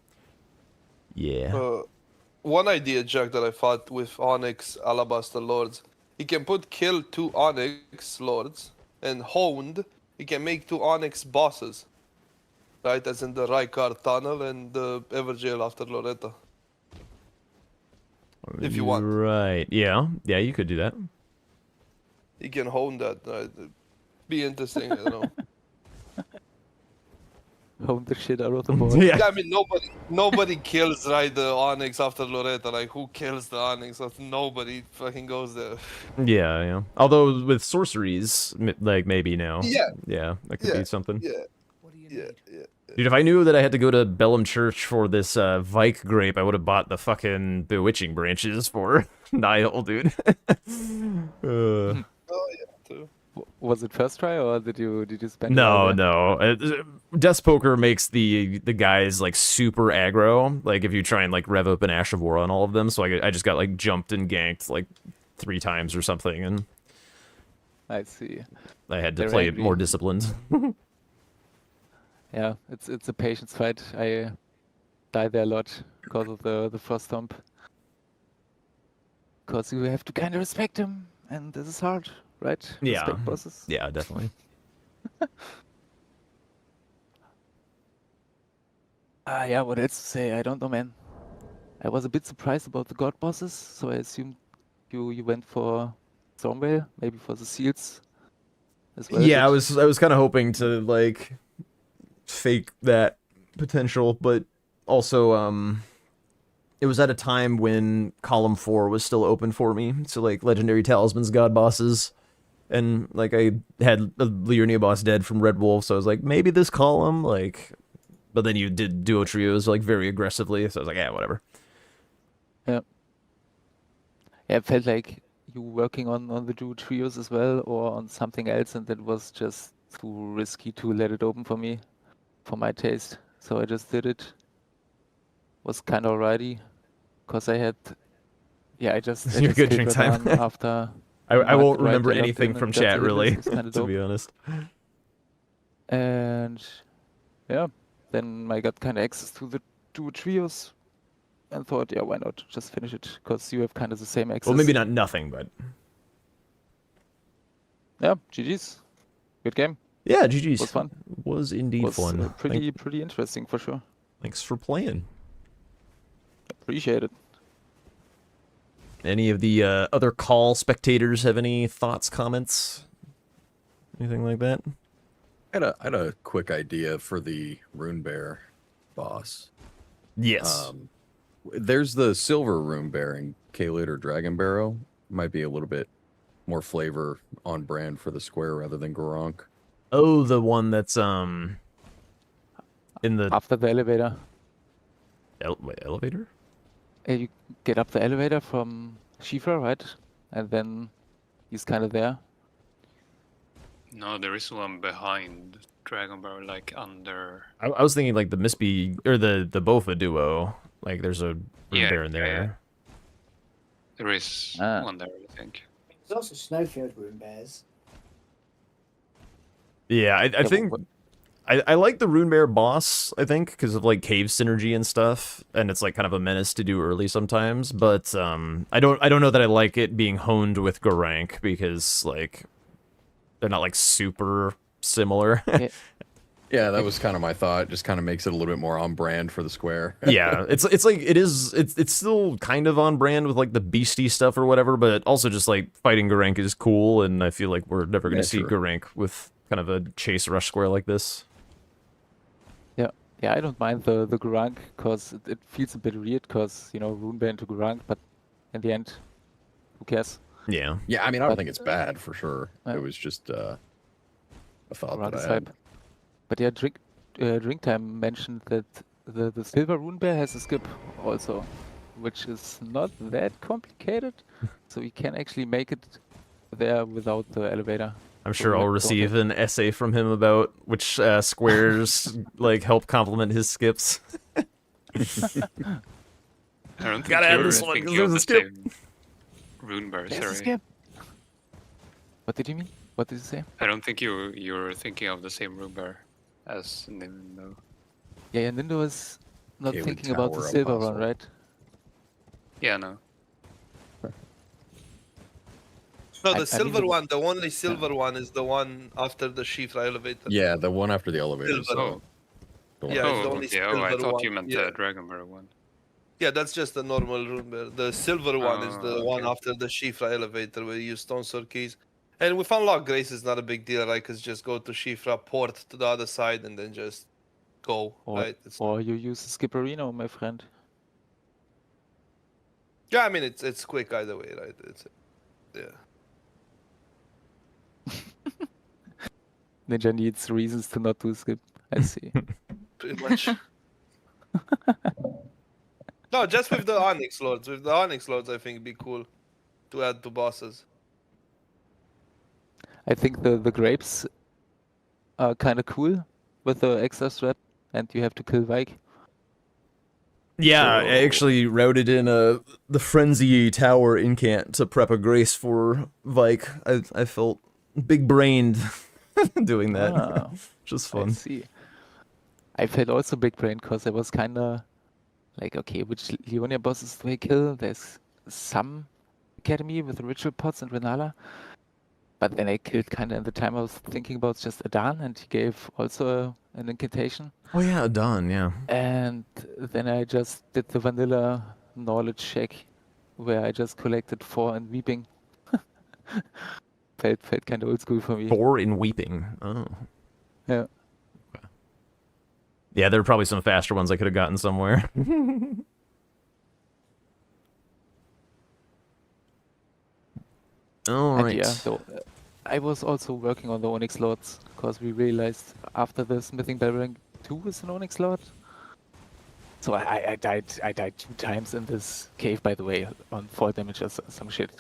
yeah, One idea, Jack, that I thought with Onyx, Alabaster Lords, he can put kill 2 Onyx lords, and honed, he can make 2 Onyx bosses. Right, as in the Rykard tunnel and the Everjail after Loretta. If you want. Right. Yeah. Yeah, you could do that. He can hone that. Be interesting, you know. Hone the shit out of the board. Yeah. Yeah, I mean, nobody kills, right, the Onyx after Loretta. Like, who kills the Onyx? Nobody fucking goes there. Yeah, yeah. Although with sorceries, like maybe now. Yeah. Yeah, that could be something. Yeah, What do you yeah, need? yeah. Dude, if I knew that I had to go to Bellum Church for this Vike grape, I would have bought the fucking bewitching branches for Niall, dude. Oh, yeah, too. Was it first try or did you spend? it No, all there? no. Death Poker makes the guys like super aggro. Like if you try and like rev up an Ash of War on all of them, so I just got like jumped and ganked like 3 times or something, and I see. I had to They're play angry. more disciplined. Yeah, it's a patience fight. I die there a lot because of the frost stomp. Because you have to kind of respect him, and this is hard, right? Yeah. Respect bosses. Yeah, definitely. Yeah, what else to say? I don't know, man. I was a bit surprised about the god bosses, so I assumed you went for Stormvale, maybe for the seals as well. Yeah, I but was kind of hoping to like fake that potential, but also it was at a time when column 4 was still open for me, so like legendary talismans, god bosses, and like I had a Liurnia boss dead from Red Wolf, so I was like maybe this column, like, but then you did duo trios like very aggressively, so I was like, yeah, whatever. yeah, it felt like you working on the duo trios as well, or on something else, and that was just too risky to let it open for me, for my taste. So I just did it. Was kind of alrighty, because I had, yeah, I just You're good killed during time. Radan after. I Mark won't right remember I logged anything in from and got the chat hit really, list. It was kind of to dope. be honest. And yeah, then I got kind of access to the duo trios, and thought, yeah, why not just finish it? Because you have kind of the same access. Well, maybe not nothing, but Yeah, GG's. Good game. yeah, GG's. Was fun. Was indeed Was fun. pretty interesting for sure. Thanks for playing. Appreciate it. Any of the other call spectators have any thoughts, comments, anything like that? I had a quick idea for the Rune Bear boss. Yes. There's the silver Rune Bear in Kalid or Dragon Barrow. Might be a little bit more flavor on brand for the square rather than Goronk. Oh, the one that's in the After the elevator, elevator? you get up the elevator from Shiva, right? And then he's kind of there. No, there is one behind Dragon Barrel, like under. I was thinking like the Mispy or the Bofa duo. Like there's a Rune Bear in there. Yeah. There is Ah. one there, I think. There's also Snowfield Rune Bears. Yeah, I Yeah, think I like the Rune Bear boss, I think, because of like cave synergy and stuff, and it's like kind of a menace to do early sometimes. But I don't know that I like it being honed with Gorank because like they're not like super similar. Yeah, that was kind of my thought. Just kind of makes it a little bit more on brand for the square. Yeah, it's like it's still kind of on brand with like the beastie stuff or whatever, but also just like fighting Gorank is cool, and I feel like we're never gonna Yeah, see sure. Gorank with kind of a chase rush square like this. Yeah, I don't mind the Gorank because it feels a bit weird because, you know, Rune Bear into Gorank, but in the end, who cares? Yeah. Yeah, I mean, I don't But- think it's bad for sure. Yeah. It was just a thought Gorank that is I had. hype. But yeah, Drink Time mentioned that the silver Rune Bear has a skip also, which is not that complicated, so you can actually make it there without the elevator. I'm So sure I'll don't receive have- an essay from him about which squares like help complement his skips. I don't think Gotta add you're this one, 'cause thinking there's of a the skip. same Rune Bear, There's a sorry. skip. What did you mean? What did you say? I don't think you're thinking of the same Rune Bear as Nintendo. Yeah, Nindo is not It would thinking about the tower up silver one, Apostle. right? Yeah, no. No, I the mean, silver one, the only silver one is the one after the Shifra elevator. Yeah, the one after the elevator. Silver. Oh, The one Yeah, it's the oh, only okay. Oh, I silver thought one. you meant Yeah. the Dragonborn one. Yeah, that's just a normal room bear. The silver one is the Oh, one okay. after the Shifra elevator where you use stone sword keys. And with unlock grace is not a big deal, right? Because just go to Shifra, port to the other side, and then just go, right? or you use Skipperino, my friend. Yeah, I mean it's quick either way, right? It's yeah. Ninja needs reasons to not do skip. I see. Pretty much. No, just with the Onyx Lords. With the Onyx Lords, I think it'd be cool to add to bosses. I think the grapes are kind of cool with the extra strat, and you have to kill Vike. Yeah, I So- actually routed in the Frenzy Tower incant to prep a Grace for Vike. I felt big-brained doing that. Ah, Just I fun. see. I felt also big brain because I was kind of like, okay, which Leonia bosses do I kill? There's some academy with ritual pots and Renala. But then I killed kind of in the time I was thinking about just Adan, and he gave also an incantation. Oh yeah, done, yeah. And then I just did the vanilla knowledge check where I just collected 4 and weeping. felt kind of old school for me. 4 in Weeping. Oh. Yeah. Yeah, there are probably some faster ones I could have gotten somewhere. All And right. yeah, so I was also working on the Onyx Lords because we realized after the Smithing Bell Rank 2 is an Onyx Lord. So I died 2 times in this cave, by the way, on 4 damage or some shit.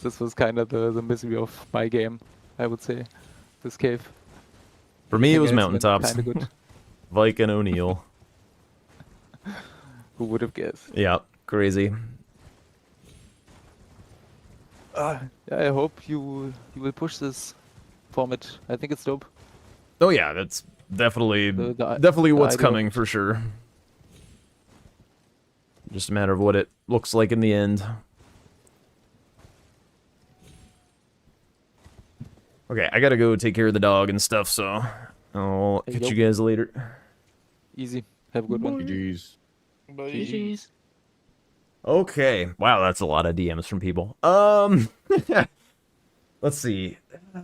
This was kind of the misery of my game, I would say. This cave. For me, it Everything was else went mountaintops. kinda good. Vike and O'Neill. Who would have guessed? Yeah, crazy. Yeah, I hope you will push this format. I think it's dope. Oh yeah, that's definitely The definitely what's idea of coming it. for sure. Just a matter of what it looks like in the end. Okay, I gotta go take care of the dog and stuff, so I'll catch you guys later. Easy. Have a good one. GG's. Bye. Okay. Wow, that's a lot of DMs from people. Let's see.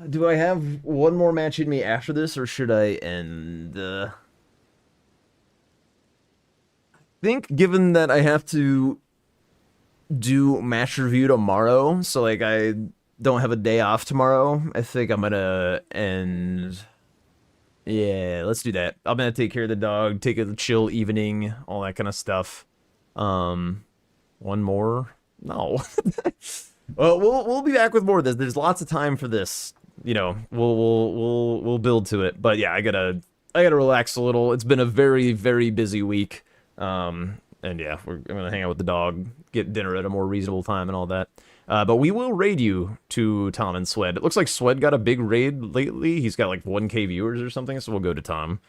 Do I have one more match in me after this, or should I end? I think, given that I have to do match review tomorrow, so like I don't have a day off tomorrow, I think I'm gonna end. Yeah, let's do that. I'm gonna take care of the dog, take a chill evening, all that kind of stuff. One more? No. Well, we'll be back with more of this. There's lots of time for this. You know, we'll build to it. But yeah, I gotta relax a little. It's been a very, very busy week. And yeah, I'm gonna hang out with the dog, get dinner at a more reasonable time and all that. But we will raid you to Tom and Swed. It looks like Swed got a big raid lately. He's got like 1K viewers or something, so we'll go to Tom.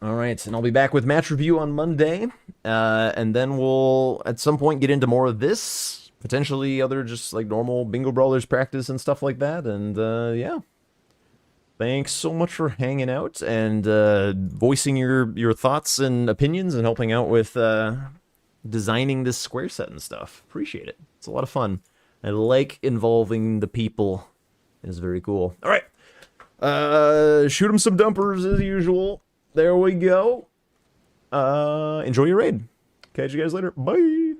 All right, and I'll be back with match review on Monday, and then we'll at some point get into more of this, potentially other just like normal Bingo Brawlers practice and stuff like that, and yeah. Thanks so much for hanging out and voicing your thoughts and opinions and helping out with designing this square set and stuff. Appreciate it. It's a lot of fun. I like involving the people. It's very cool. All right. Shoot them some dumpers as usual. There we go. Enjoy your raid. Catch you guys later. Bye.